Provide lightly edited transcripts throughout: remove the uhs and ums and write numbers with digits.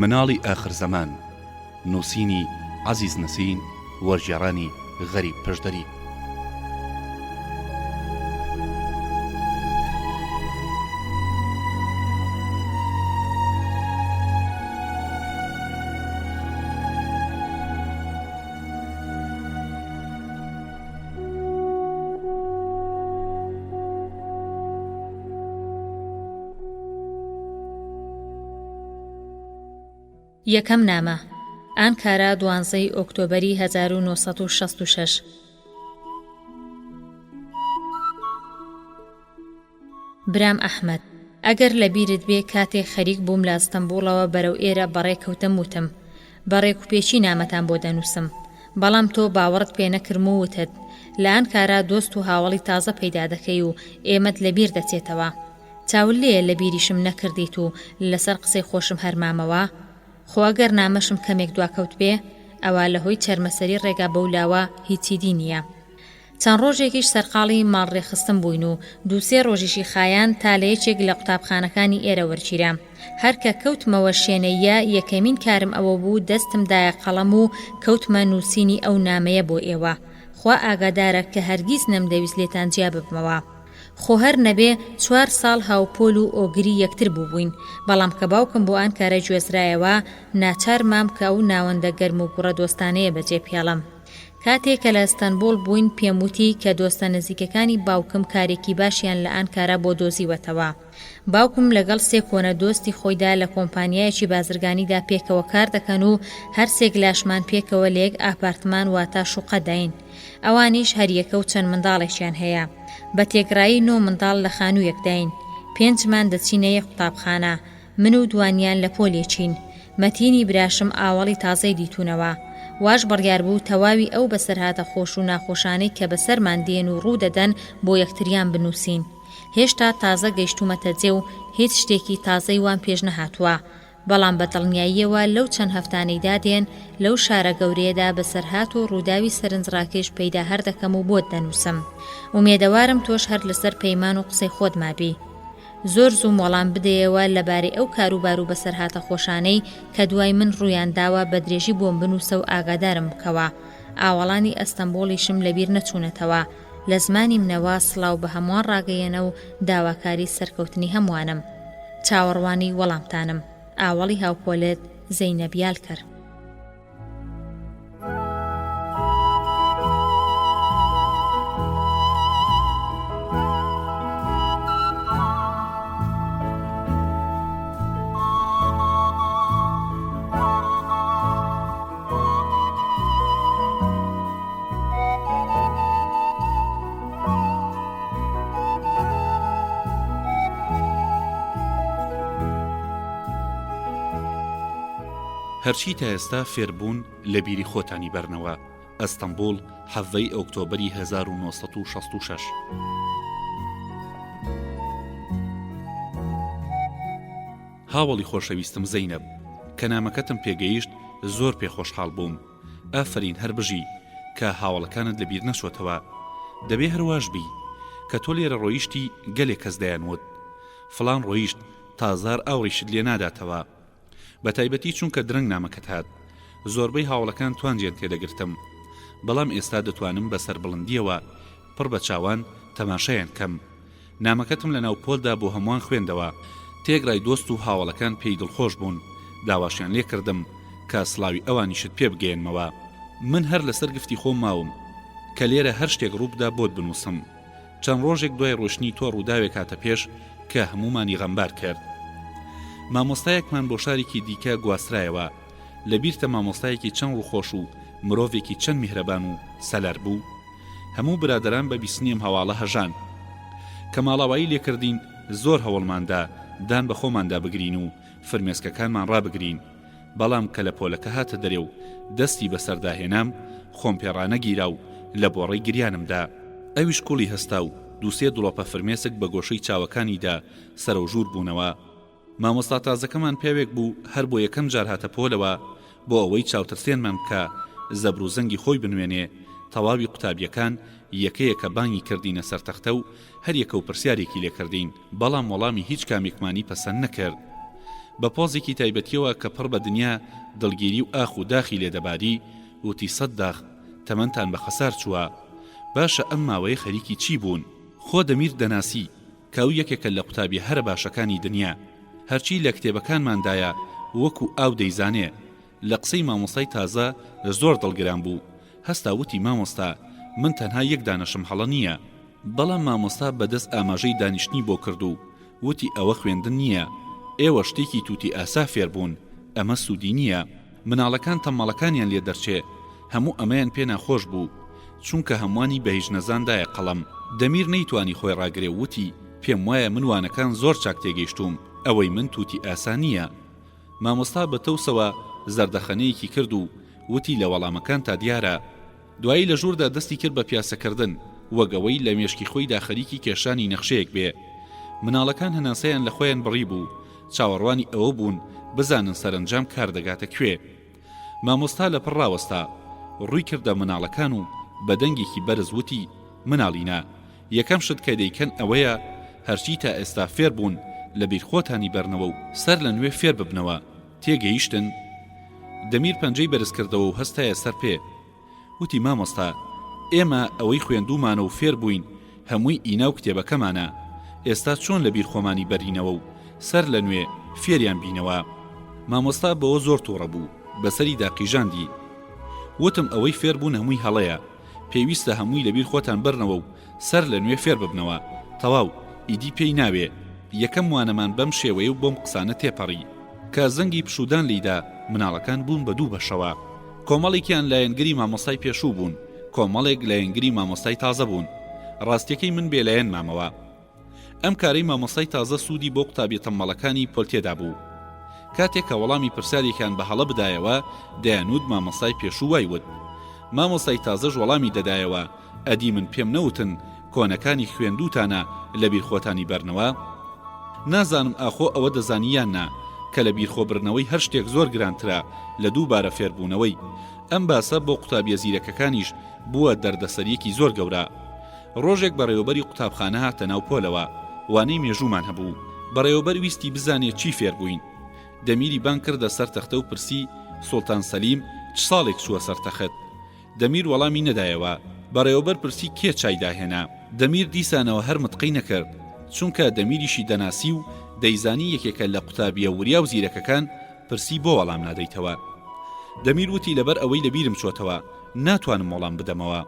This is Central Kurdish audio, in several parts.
مناڵی ئاخر زەمان، نووسینی عەزیز نەسین، وەرگێڕانی غەریب پشدەری. یەکەم نامە، ئانکارا 12 ئۆکتۆبەری 1966. برام ئەحمەد، ئەگەر لەبیرت بێ کاتێک خەریک بووم لە ئەستەمبوڵەوە بەرەو ئێرە بەڕێکەوتم وتم بەڕێک و پێچی نامەتان بۆ دەنووسم، بەڵام تۆ باوەڕت پێ نەکردم و وتت لە ئانکارا دۆست و هاوڵی تازە پەیدا دەکەی و ئێمەت لەبیر دەچێتەوە. چاول لێیە لەبیریشم نەکردیت و لەسەر قسەی خۆشم هەرمامەوە؟ خۆ ئەگەر نامەشم کەمێک دواکەوت بێ، ئەوە لەهۆی چەرمەسەری ڕێگا بەولاوە هیچی دی نییە. چەند ڕۆژێکیش سەرقاڵی ماڵڕێخستم بووین و 2-3 ڕۆژیشی خایان تا لە یەکێک لە قوتابخانەکانی ئێرە وەرگیرام. هەرکە کەوتمەوە شوێنەیە، یەکەمین کارم ئەوە بوو دەستم دایە قەڵەم و کەوتمە نووسینی ئەو نامەیە بۆ ئێوە. خوا ئاگادارە کە هەرگیز نەمدەویست لێتان جیا ببمەوە. خۆ هەر نەبێ 4 ساڵ هاوپۆل و ئۆگری یەکتر بووبووین، بەڵام کە باوکم بۆ ئانکارە گوێزرایەوە ناچار مام کە ئەو ناوەندە گەرم و کوڕە دۆستانەیە بەجێ پێڵم. کاتێک کە لە ئەستەنبوڵ بووین پێم وتی کە دۆستە نزیکەکانی باوکم کارێکی باشیان لە ئانکارا بۆ دۆزیوەتەوە. باوکم لەگەڵ 3 کۆنە دۆستی خۆیدا لە کۆمپانیایەکی بازرگانیدا پێکەوە کار دەکەن و هەرسێک لاشمان پێکەوە لە یەک ئاپارتمان واتە شوقە داین. ئەوانیش هەریەکە و چەند منداڵێکیان هەیە. بە تێگرایی 9 منداڵ لە خانوویەک داین. 5مان دەچینە یەک قوتابخانە، من و دوانیان لە پۆلێکین. مەتینی براشم ئاوەڵی تازەی دیتونەوە. واش بڕیار بوو تەواوی ئەو بەسەرهاتە خۆش و ناخۆشانەی کە بەسەرمان دێن و ڕوو دەدەن بۆ یەکتریان بنووسین. هێشتا تازە گەیشتومەتە جێ و هیچ شتێکی تازەی وان پێش نەهاتووە، بەڵام بە دڵنیاییەوە لەو چەند هەفتانەیدا دێن لەو شارە گەورەیەدا بەسەرهات و ڕووداوی سەرنجڕاکێش پەیدا هەر دەکەم و بۆت دەنووسم. ومێدەوارم تۆش هەر لەسەر پەیمان و قسەی خۆت مابی. زۆر زوو مۆڵام بدەیەوە لەبارەی ئەو کاروبار و بەسەرهاتە خۆشانەی کە دوای من ڕوویان داوە بە درێژی بۆم بنووسە و ئاگادارم بکەوە. ئاوەڵانی ئەستەنبوڵیشم لەبیر نەچوونەتەوە. لە زمانی منەوە سڵاو بە هەمووان ڕاگەیەنە و داواکاری سەرکەوتنی هەمووانم. چاوەڕوانی وەڵامتانم. ئاوەڵی هاوپۆلێت زەینەب یالکەر. هەرچی تا ئێستا فێربوون لە بیری خۆتانی بەرنەوە. ئەستەنبوڵ 7 ئۆکتۆبەری 1966. هاوڵی خۆشەویستم زەینەب، کە نامەکەتم پێگەیشت زۆر پێخۆشحاڵ بووم. ئافرین هەر بژی کە هاوڵەکانت لەبیر نەچۆتەوە. دەبێ هەرواش بی کە تۆ لێرە ڕۆیشتی گەلێک کەس دەیانوت فڵان ڕۆیشت تازار ئاوڕیشت لێ ناداتەوە. بە تایبەتی چونکە درەنگ نامەکەت هات، زۆربەی هاوڵەکان توانجیان تێدەگرتم، بەڵام ئێستا دەتوانم بەسەر بڵندیەوە پڕ بە چاوان تەماشایان کەم. نامەکەتم لە ناو پۆلدا بۆ هەمووان خوێندەوە. تێگرای دۆست و هاوڵەکان پێی دڵخۆش بوون. داواشیان لێ کردم کە سڵاوی ئەوانیشت پێ بگەێنمەوە. من هەر لەسەر گفتی خۆم ماوم کە لێرە هەر شتێک ڕووبدا بۆت بنووسم. چەند ڕۆژێک دوای ڕۆشنی تۆ ڕووداوێک هاتە پێش کە هەمومانی غەمبار کرد. مامۆستایەکمان بۆ شارێکی دیکە گواسترایەوە. لەبیرتە مامۆستایەکی چەند ڕووخۆش و مرۆڤێکی چەند میهرەبان و سەلار بوو. هەموو برادەران بە بیستنیم هەواڵە هەژان. کە ماڵاوایی لێکردین زۆر هەوڵماندا دان بە خۆماندا بگرین و فرمێسکەکانمان ڕابگرین، بەڵام کە لە پۆلەکە هاتە دەرێ و دەستی بەسەرداهێنام خۆم پێڕانەگیرا و لە بۆڕەی گریانمدا. ئەویش کوڵی هەستا و 2-3 دڵۆپە فرمێسک بە گۆشەی چاوەکانیدا سەرە و ژوور بوونەوە. مامۆستا تازەکەمان پێوێک بوو هەر بۆ یەکەم جار هاتە پۆلەوە بۆ ئەوەی چاوترسێنمان بکە زەبر و زەنگی خۆی بنوێنێ. تەواوی قوتابیەکان یەکەیەکە بانگی کردینە سەر تەختە و هەر یەکە و پرسیارێکی لێکردین، بەڵام وەڵامی هیچ کامێکمانی پەسەند نەکرد. بە پۆزێکی تایبەتیەوە کە پڕ بە دنیا دڵگیری و ئاخ و داخی لێدەباری وتی 100 داغ تەمەنتان بە خەسار چووە. باشە ئەم ماوەیە خەریکی چی بوون؟ خۆ دەمیر دەناسی کە ئەو یەکێکە لە قوتابی هەرە باشەکانی دنیا، هەرچی لە کتێبەکانماندایە وەکو ئاو دەیزانێ. لە قسەی مامۆستای تازە زۆر دڵگران بوو. هەستا وتی مامۆستا من تەنها یەک دانەشم هەڵە نییە. بەڵام مامۆستا بەدەست ئاماژەی دانیشتنی بۆ کردو وتی ئەوە خوێندن نییە، ئێوە شتێکی تووتی ئاسا فێر بوون، ئەمە سوودی نییە. مناڵەکان تەمەڵەکانیان لێ دەرچێ، هەموو ئەمەیان پێ ناخۆش بوو چونکە هەمووانی بە هیچ نەزاندایە قەڵەم. دەمیر نەیتوانی خۆی ڕاگرێ وتی پێم وایە منوانەکان زۆر چاک تێگەیشتوم، ئەوەی من تووتی ئاسا نییە. مامۆستا بە تەوسەوە زەردەخەنەیەکی کرد و وتی لە وەڵامەکان تا دیارە. دوایی لە ژووردا دەستی کرد بە پیاسەکردن وەگەوەی لە مێشکی خۆی داخەریکی کێشانی نەخشەیەک بێ. مناڵەکان هەناسەیان لە خۆیان بڕی بوو، چاوەڕوانی ئەوە بوون بزانن سەرنجام کار دەگاتە کوێ. مامۆستا لە پڕ ڕاوەستا ڕووی کردە مناڵەکان و بە دەنگێکی بەرز وتی مناڵینە، یەکەم شت کە دەیکەن ئەوەیە هەرچی تا ئێستا فێر بوون لە بیرخۆتانی بەرنەوە و سەر لە نوێ فێر ببنەوە. تێگەیشتن؟ دەمیر پەنجەی بەرز کردەوە و هەستایە سەر پێ وتی مامۆستا ئێمە ئەوەی خوێندومانە و فێر بووین هەمووی ئینا و کتێبەکەمانە، ئێستا چۆن لە بیرخۆمانی بەرینەوە و سەر لە نوێ فێریان بینەوە. مامۆستا بەوە زۆر تووڕە بوو، بەسەری داقیژاندی وتم ئەوەی فێر بوون هەمووی هەڵەیە، پێویستە هەمووی لەبیر خۆتان بەرنەوە و سەر لە نوێ فێر ببنەوە. تەواو ئیدی پێی ناوێ. یەکەم وانەمان بەم شێوەیە و بۆم قسانە تێپەڕی کە زەنگی پشودان لیدا مناڵەکان بوون بە دوو بەشەوە. کۆمەڵێکیان لایەنگری مامۆستای پێشوو بوون، کۆمەڵێک لایەنگری مامۆستای تازە بوون. ڕاستیەکەی من بێلایەن مامەوە. ئەم کارەی مامۆستای تازە سوودی بۆ قوتابیە تەمەڵەکانی پۆلتێدا بوو. کاتێک کە وەڵامی پرسیارێکیان بە هەڵە بدایەوە دەیانوت مامۆستای پێشوو وایوت. مامۆستای تازەش وەڵامی دەدایەوە ئەدی من پێم نەوتن کۆنەکانی خوێندوتانە لە بیرخۆتانی بەرنەوە؟ نازانم ئاخۆ ئەوە دەزانیان نا کە لە بیرخۆبرنەوەی هەر شتێک زۆر گرانترە لە دووبارە فێربوونەوەی. ئەم باسە بۆ قوتابیە زیرەکەکانیش بووە دەردەسەریەکی زۆر گەورە. ڕۆژێک بەڕێوەبەری قوتابخانە هاتە ناو پۆلەوە، وانەی مێژومان هەبوو. بەڕێوەبەر ویستی بزانێت چی فێر بووین. دەمیری بان کردە سەر تەختە و پرسی سوڵتان سەلیم چ ساڵێک چووە سەر تەخت؟ دەمیر وەڵامی نەدایەوە. بەڕێوەبەر پرسی کێ چای داهێنا؟ دەمیر دیسانەوە هەر متقی نەکرد چونکە دەمیریشی دەناسی و دەیزانی یەکێکە لە قوتابیە وریا و زیرەکەکان پرسی بۆ وەڵام نادەیتەوە. دەمیر وتی لەبەر ئەوەی لەبیرم چۆتەوە ناتوانم وەڵام بدەمەوە.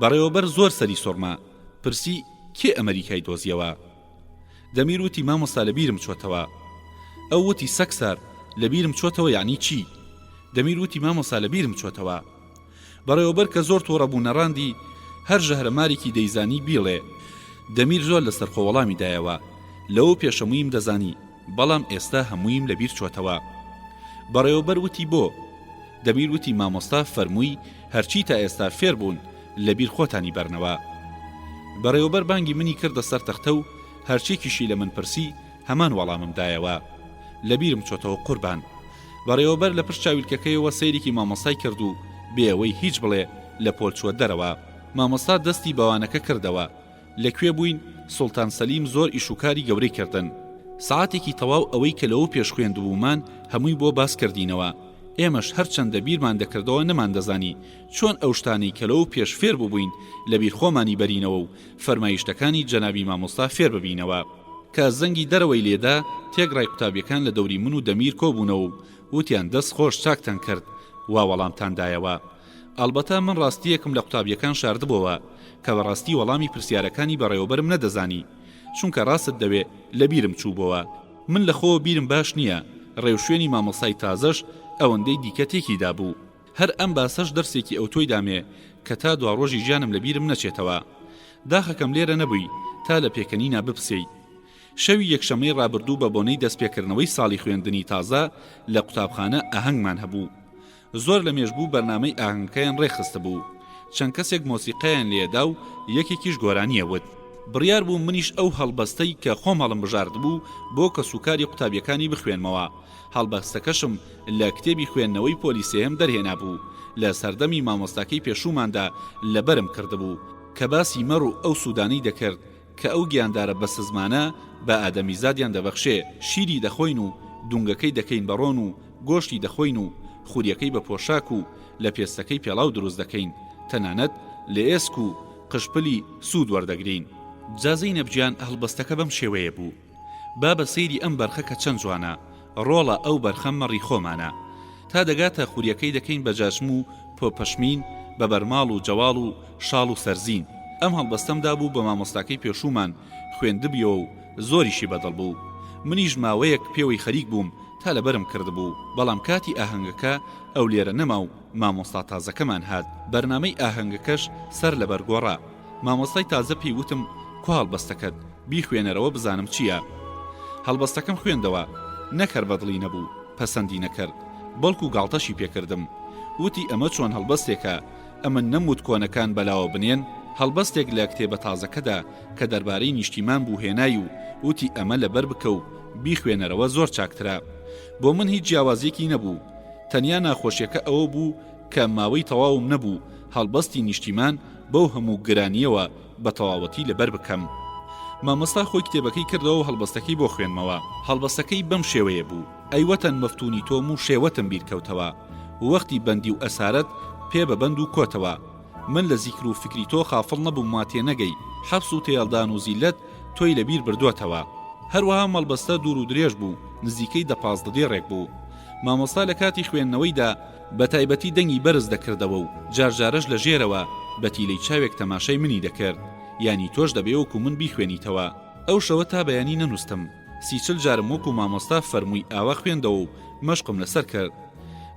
بەڕێوەبەر زۆر سەری سۆرما پرسی کێ ئەمریکای دۆزیەوە؟ دەمیر وتی مامۆستا لەبیرم چۆتەوە. ئەو وتی سەکسەر لەبیرم چۆتەوە یعنی چی؟ دەمیر وتی مامۆستا لەبیرم چۆتەوە. بەڕێوەبەر کە زۆر تۆڕە بوو نەڕاندی هەر ژەهرەمارێکی دەیزانی بیڵێ. دەمیر زۆر لەسەر خۆوەڵامی دایەوە لەوە پێشەموویم دەزانی، بەڵام ئێستا هەموویم لەبیر چۆتەوە. بەڕێوەبەر وتی بۆ؟ دەمیر وتی مامۆستا فەرمووی هەرچی تا ئێستا فێر بوون لەبیر خۆتانی بەرنەوە. بەڕێوەبەر بانگی منی کردە سەر تەختە و هەرچێکیشی لە من پرسی هەمان وەڵامم دایەوە. لەبیرم چۆتەوە قوربان. بەڕێوەبەر لە پشت چاویلکەکەیەوە سەیرێکی مامۆستای کرد و بێەوەی هیچ بڵێ لە پۆل چوە دەرەوە. مامۆستا دەستی بەوانەکە کردەوە. لەکوێ بووین؟ سوڵتان سەلیم زۆر ئیشوکاری گەورەی کردن. ساعاتێکی تەواو ئەوەی کە لەوە پێش خوێندبوومان هەمووی بۆ باس کردینەوە. ئێمەش هەرچەندە بیرمان دەکردەوە نەمان دەزانی چۆن ئەو شتانەی کە لەوە پێش فێر ببووین لە بیرخۆمانی بەرینەوە و فەرمایشتەکانی جەنابی مامۆستا فێر ببینەوە. کە زەنگی دەرەوەی لێدا تێگڕای قوتابیەکان لە دەوری من و دەمیر کۆبوونەوە و وتیان دەست خۆش چاکتان کرد وا وەڵامتان دایەوە. ئەلبەتە من ڕاستیەکم لە قوتابیەکان شاردبەوە کە بەڕاستی وەڵامی پرسیارەکانی بەڕێوەبەرم نەدەزانی چونکە ڕاست دەوێ لە بیرم چووبەوە. من لە خۆ بیرم باش نییە. ڕێوشوێنی مامۆسای تازەش ئەوەندەی دیکە تێکیدا بوو. هەر ئەم باسەش دەرسێکی ئەو تۆی دامێ کە تا دوا ڕۆژی ژیانم لە بیرم نەچێتەوە. داخەکەم لێرە نەبووی تا لە پێکەنینا بپسەی. شەوی یەکشەمەی ڕابردوو بە بۆنەی دەستپێکردنەوەی ساڵی خوێندنی تازە لە قوتابخانە ئاهەنگمان هەبوو. زۆر لە مێژبوو بەرنامەی ئاهەنگەکەیان ڕێخستە بوو. چەند کەسێک مۆسیقەیان لێدا و یەکێکیش گۆرانیە وت. بڕیار بوو منیش ئەو هەڵبەستەی کە خۆم هەڵم بژارد بوو بۆ کە سوکاری قوتابیەکانی بخوێنمەوە. هەڵبەستەکەشم لە کتێبی خوێندنەوەی پۆلیسێم دەرهێنا بوو. لە سەردەمی مامۆستاکەی پێشووماندا لەبەرم کردبوو کە باسی مەڕ و ئەو سوودانەی دەکرد کە ئەو گیاندارە بە سزمانە بە ئادەمیزادیان دەبەخشێ، شیری دەخۆین و دونگەکەی دەکەین بەڕۆن و گۆشتی دەخۆین و خوریەکەی بە پۆشاک و لە پێستەکەی پێڵاو دروست دەکەین تەنانەت لە ئێسک و قشپلی سوود وەردەگرین. جازەی نەبجیان هەڵبەستەکە بەم شێوەیە بوو. با بە سەیری ئەم بەرخە کە چەند جوانە، ڕۆڵە ئەو بەرخەم مەڕی خۆمانە تا دەگاتە خوریەکەی دەکەین بە جاژم و پۆپەشمین بە بەرماڵ و جەواڵ و شاڵ و سەرزین. ئەم هەڵبەستەمدا بوو بە مامۆستاکەی پێشومان خوێندبیەوە و زۆریشی بەدڵ بوو. منیش ماوەیەک پێوەی خەریک بووم تا لەبەرم کردبوو، بەڵام کاتی ئاهەنگەکە ئەو لێرە نەما و مامۆستا تازەکەمان هات. بەرنامەی ئاهەنگەکەش سەر لە بەرگۆڕا. مامۆستای تازە پێی وتم کو هەڵبەستەکەت بیخوێنەرەوە بزانم چییە. هەڵبەستەکەم خوێندەوە، نەکەر بەدڵی نەبوو، پەسەندی نەکرد، بەڵکو گاڵتەشی پێکردم. وتی ئەمە چۆن هەڵبەستێکە، ئەمە نەموت کۆنەکان بەلاوە بنێن. هەڵبەستێک لە کتێبە تازەکەدا کە دەربارەی نیشتیمان بوو هێنای و وتی ئەمە لەبەر بکە و بیخوێنەرەوە زۆر چاکترا. بۆ من هیچ جیاوازیەکی نەبوو، تەنیا ناخۆشیەکە ئەوە بوو کە ماوەی تەواوم نەبوو هەڵبەستی نیشتیمان بەو هەموو گرانیەوە بە تەواوەتی لەبەر بکەم. مامۆستا خۆی کتێبەکەی کردەوە و هەڵبەستەکەی بۆ خوێنمەوە. هەڵبەستەکەی بەم شێوەیە بوو: ئەیوەتەن مەفتونی تۆم و شێوەتم بیرکەوتەوە، وەختی بەندی و ئەسارەت پێ بە بەند و کۆتەوە. من لە زیکر و فکری تۆ خافڵ نەبووم ماتێ نەگەی، حەبس و تێڵدان و زیلەت تۆی لەبیر بردووەتەوە. هەروەها مەڵبەستە دوور و درێژ بوو، نزیکەی 15 ڕێک بوو. مامۆستا لە کاتی خوێندنەوەیدا بە تایبەتی دەنگی بەرز دەکردەوە و جارجارەش لە ژێرەوە بە تیلەی چاوێک تەماشای منی دەکرد، ینی تۆش دەبێ وەکو من بیخوێنیتەوە. ئەو شەوە تا بەیانی نەنووستم، 30 جارم وەکو مامۆستا فەرمووی ئاوا خوێندەوە و مەشقم لەسەر کرد.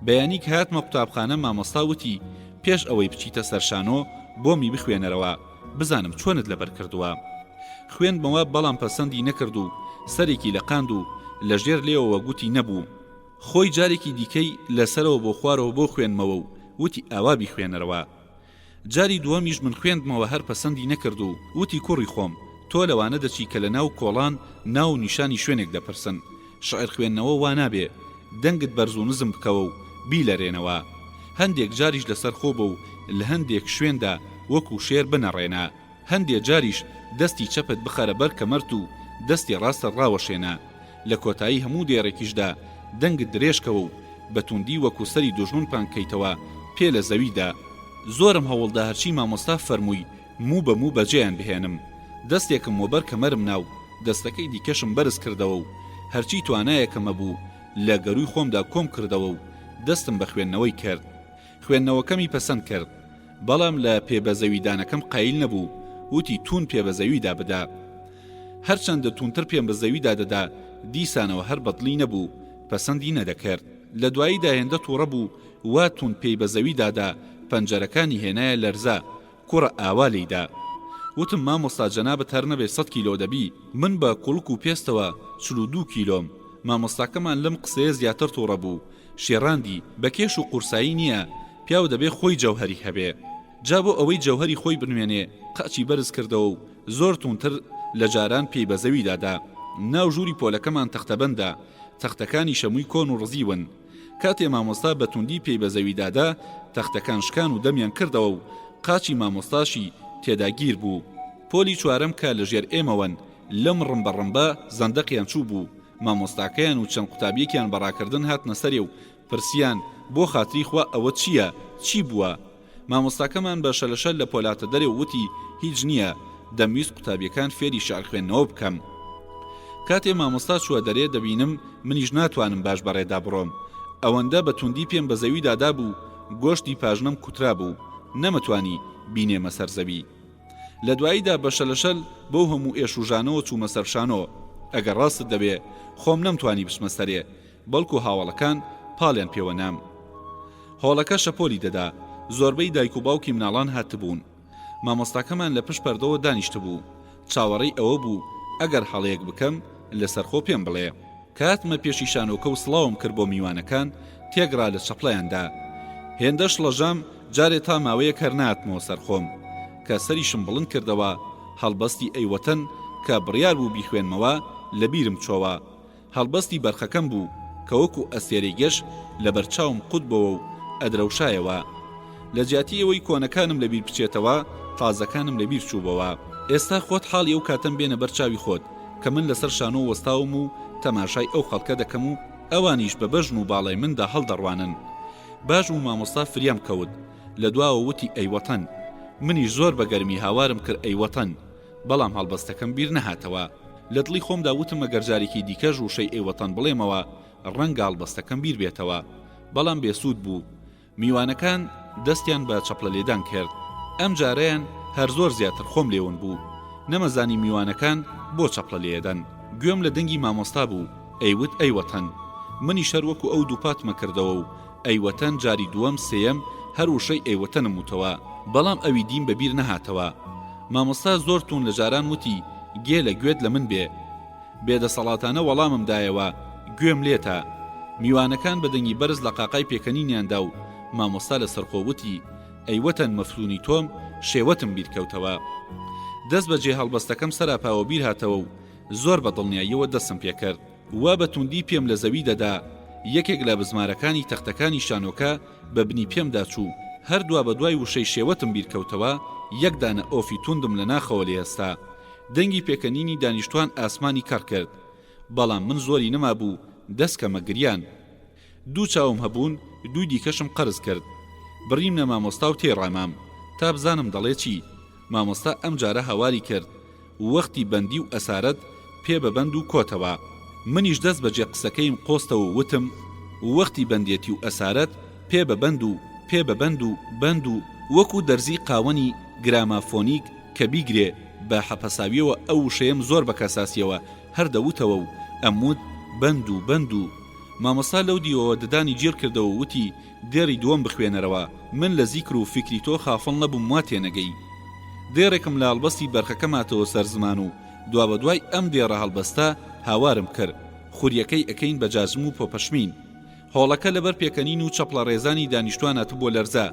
بەیانی کە هاتمە قوتابخانە مامۆستا وتی پێش ئەوەی بچیتە سەرشانۆ بۆمی بخوێنەرەوە بزانم چۆنت لەبەر کردووە. خوێندمەوە بەڵام پەسەندی نەکرد و سەرێکی لە قاند و لە ژێر لێەوە گوتی نەبوو. خۆی جارێکی دیکەی لەسەرەوە بۆ خوارەوە بۆ خوێنمەوە و وتی ئاوا بیخوێنەرەوە. جاری دووەمیش من خوێندمەوە هەر پەسەندی نەکرد و وتی کوڕی خۆم تۆ لەوانە دەچی کە لە ناو کۆڵان ناو نیشانی شوێنێک دەپرسن. شعر خوێندنەوە وا نابێ، دەنگت بەرز و نزم بکەوە و بیلەرێنەوە. هەندێک جاریش لەسەر خۆ بە و لە هەندێک شوێندا وەکو شێر بنەڕێنە. هەندێک جاریش دەستی چەپت بخەرە بەر کەمەرت و دەستی ڕاستە ڕاوەشێنە. لە کۆتایی هەموو دێڕێکیشدا دەنگت درێژکەوە و بەتوندی وەکو سەری دوژمن پانکەیتەوە پێ لە زەویدا. زۆرم هەوڵدا هەرچی مامۆستا فەرمووی موو بە موو بەجێیان بهێنم. دەستێکم وەبەر کەمەرم ناو، دەستەکەی دیکەشم بەرز کردەوە و هەرچی توانایەکەمە بوو لە گەروی خۆمدا کۆم کردەوە و دەستم بە خوێندنەوەی کرد. خوێندنەوەکەمی پەسەند کرد، بەڵام لە پێبەزەویدانەکەم قایل نەبوو، وتی تون پێبەزەویدا بدا. هەرچەندە تونتر پێم بەزەویدا دەدا دیسانەوە هەر بەدڵی نەبوو، پەسەندی نەدەکرد. لە دوایی داهێندە تووڕە بوو وا تون پێی بەزەویدادا پەنجەرەکانی هێنایە لەرزە، کوڕە ئاوا لێیدا. وتم مامۆستا جەنابەت هەر نەبێ 100 کیلۆ دەبی، من بە کوڵک و پێستەوە 42 کیلۆم. مامۆستاکەمان لەم قسەیە زیاتر تووڕە بوو، شێڕاندی بە کێش و قورسایی نییە، پیاو دەبێ خۆی جەوهەری هەبێ. جا بۆ ئەوەی جەوهەری خۆی بنوێنێ قاچی بەرز کردەوە و زۆر تونتر لە جاران پێی بەزەویدادا. ناو ژووری پۆلەکەمان تەختەبەندە، تەختەکانی شەمووی کۆن و ڕزیون. کاتێ مامۆستا بەتوندی پێی بەزەویدادا تەختەکان شکان و دەمیان کردەوە و قاچی مامۆستاشی تێداگیر بوو. پۆلی چوارەم کە لە ژێر ئێمەوەن لەم ڕمبەڕمبە زەندەقیان چوو بوو. مامۆستاکەیان و چەند قوتابیەکیان بەڕاکردن هاتنە سەرێ و پرسیان بۆ خاتری خوا ئەوە چییە؟ چی بووە؟ مامۆستاکەمان بە شەلەشەل لە پۆلاتە دەرێ وتی هیچ نییە، دەمویست قوتابیەکان فێری شعر خوێندنەوە بکەم. کاتێ مامۆستا چووە دەرێ دەبینم منیش ناتوانم باش بەڕێدا بڕۆم. ئەوەندە بەتوندی پێم بە زەویدادا بوو، گۆشتی پاژنەم کوترا بوو، نەمەتوانی بینێمە سەر زەوی. لە دواییدا بە شەلەشەل بەو هەموو ئێشوژانەوە چوومە سەرشانەوە. ئەگەر ڕاستت دەبێ خۆم نەمتوانی بچمە سەرێ، بەڵکو هاوڵەکان پاڵیان پێوە نام. هۆڵەکە شەپۆلی دەدا، زۆربەی دایک و باوکی مناڵان هاتبوون. مامۆستاکەمان لە پشت پەردەوە دانیشت بوو، چاوەڕێی ئەوە بوو ئەگەر هەڵەیەک بکەم لەسەر خۆ پێم بڵێ. کاتمە پێشی شانۆکە و سڵاوم کرد بۆ میوانەکان، تێگرا لە چەپڵەیاندا. هێندەش لەژام جارێ تا ماوەیەک هەر ناتمەوە سەر خۆم کە سەریشم بڵند کردەوە. هەڵبەستی ئەیوەتەن کە بڕیار بوو بیخوێنمەوە لە بیرم چۆوە. هەڵبەستی بەرخەکەم بوو کە وەکو ئەستێرەی گەش لە بەرچاوم قوت بەوە و ئەدرەوشایەوە. لە جیاتی ئەوەی کۆنەکانم لەبیر بچێتەوە، تازەکانم لەبیر چووبەوە. ئێستا خۆت حاڵی ئەو کاتەم بێنە بەرچاوی خۆت کە من لەسەر شانۆ وەستاوم و تەماشای ئەو خەڵکە دەکەم و ئەوانیش بە بەژن و باڵای مندا هەڵدەڕوانن. باش و مامۆستا فریام کەوت، لە دواوە وتی ئەیوەتەن. منیش زۆر بەگەرمی هاوارم کرد ئەیوەتەن، بەڵام هەڵبەستەکەم بیر نەهاتەوە. لە دڵی خۆمدا وتم ئەگەر جارێکی دیکەش وشەی ئەیوەتەن بڵێمەوە ڕەنگە هەڵبەستەکەم بیر بێتەوە، بەڵام بێسوود بوو. میوانەکان دەستیان بە چەپڵە لێدان کرد. ئەم جارەیان هەر زۆر زیاتر خۆم لێون بوو، نەمەزانی میوانەکان بۆ چەپڵە لێدەن. گوێم لە دەنگی مامۆستا بوو، ئەیوت ئەیوەتەن. منی شەر وەکو ئەو دووپاتمە کردەوە و ئەیوەتەن جاری دووەم سێیەم هەر وشەی ئەیوەتەنم وتەوە، بەڵام ئەوی دیم بەبیر نەهاتەوە. مامۆستا زۆر توون لە جاران وتی گێ لە گوێت لە من بێ. بێدەسەڵاتانە وەڵامم دایەوە، گوێم لێتە. میوانەکان بە دەنگی بەرز لە قاقای پێکەنینیاندا و مامۆستا لە سەرخۆوتی ئەیوەتەن مەفلونی تۆم شێوەتم بیرکەوتەوە. دەست بە جێ هەڵبەستەکەم سەراپاوە بیر هاتەوە و زۆر بە دڵنیاییەوە دەستم پێکرد. وا بە توندی پێم لە زەوی دەدا. یەکێک لە بزمارەکانی تەختەکانی شانۆکە بە بنی پێمدا چوو. هەردووە بە دوای وشەی شێوەتم بیرکەوتەوە، یەک دانە ئۆفی توندم لە ناخەوە لێهێستا. دەنگی پێکەنینی دانیشتوان ئاسمانی کار کرد، بەڵام من زۆری نەما بوو، دەستکەمە گریان. دوو چاوم هەبوون، دوو دیکەشم قەرز کرد. بڕیم لە مامۆستا و تێڕامام تا بزانم دەڵێ چی. مامۆستا ئەم جارە هەواری کرد، وەختی بەندی و ئەسارەت پێ بە بەند و کۆتەوە. منیش دەست بەجێ قسەکەیم قۆستەوە وتم وەختی بەندێتی و ئەسارەت پێ بە بەند و پێ بە بەند و بەند و وەکو دەرزی قاوەنی گرامافۆنیک کە بیگرێ بە حەپەساویەوە ئەو وشەیەم زۆر بە کەساسیەوە هەردەوتەوە و ئەمود بەند و بەند و. مامۆستا لەو دیەوە ددانی گیر کردەوە وتی دێڕی دووەم بخوێنەرەوە. من لە زیکر و فکری تۆ خافڵ نەبووم وا تێنەگەی. دێڕێکم لە هەڵبەستی بەرخەکە ماتەوە سەر زمان و دوا بە دوای ئەم دێڕە هەڵبەستە هاوارم کرد. خوریەکەی ئەکەین بە جازم و پۆپەشمین. هۆڵەکە لەبەر پێکەنین و چەپڵە ڕێزانی دانیشتوانات بۆ لەرزە.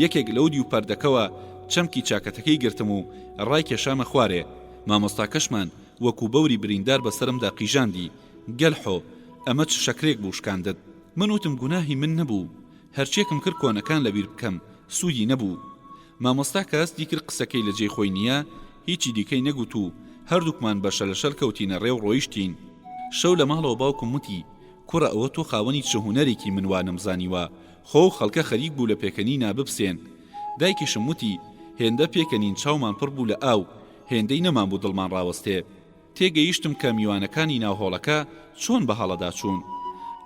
یەکێک لەو دی و پەردەکەوە چەمکی چاکەتەکەی گرتم و ڕای کێشامە خوارێ. مامۆستاکەشمان وەکو بەوری بریندار بەسرمدا قیژاندی، گەلحۆ ئەمە چ شەکرێک بوو شکاندت. من وتم گوناهی من نەبوو، هەرچێکم کرد کۆنەکان لەبیر بکەم، سوودی نەبوو. مامۆستا کە هەستی کرد قسەکەی لە جێی خۆی نییە، هیچی دیکەی نەگوت و هەردووکمان بەشە لە شەر کەوتینە ڕێو ڕۆیشتین. شەو لە ماڵەوە باوکم وتی کوڕە ئەوە تۆ خاوەنی چ هونەرێکی من وانم زانیوە، خۆ خەڵکە خەریک بوو لە پێکەنینا بپسێن. دایکیشم وتی هێندە پێکەنین چاومان پڕ بوو لە ئاو، هێندەی نەمان بوو دڵمان ڕاوەستێ. تێگەیشتم کە میوانەکانی ناوهۆڵەکە چۆن بە هەڵەدا چوون.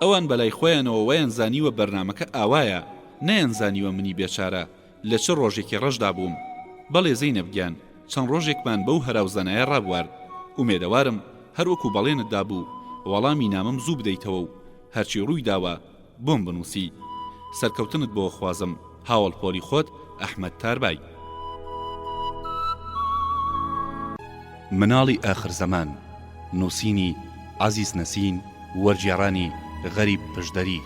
ئەوان بەلای خۆیانەوە وایان زانیوە بەرنامەکە ئاوایە، نەیان زانیوە منی بێچارە لە چ ڕۆژێکی ڕەشدا بووم. بەڵێ زەینەب گیان، چەند ڕۆژێکمان بەو هەراو زەنایە ڕابوارد. ئومێدەوارم هەروەکو بەڵێنتدا بوو وەڵامی نامم زوو بدەیتەوە و هەرچی ڕووی داوە بۆم بنووسی. سەرکەوتنت بۆ خوازم. هاوڵپۆلی خۆت ئەحمەد تاربای. مناڵی ئاخر زەمان، نووسینی عەزیز نەسین، وەرگێڕانی غەریب پشدەری.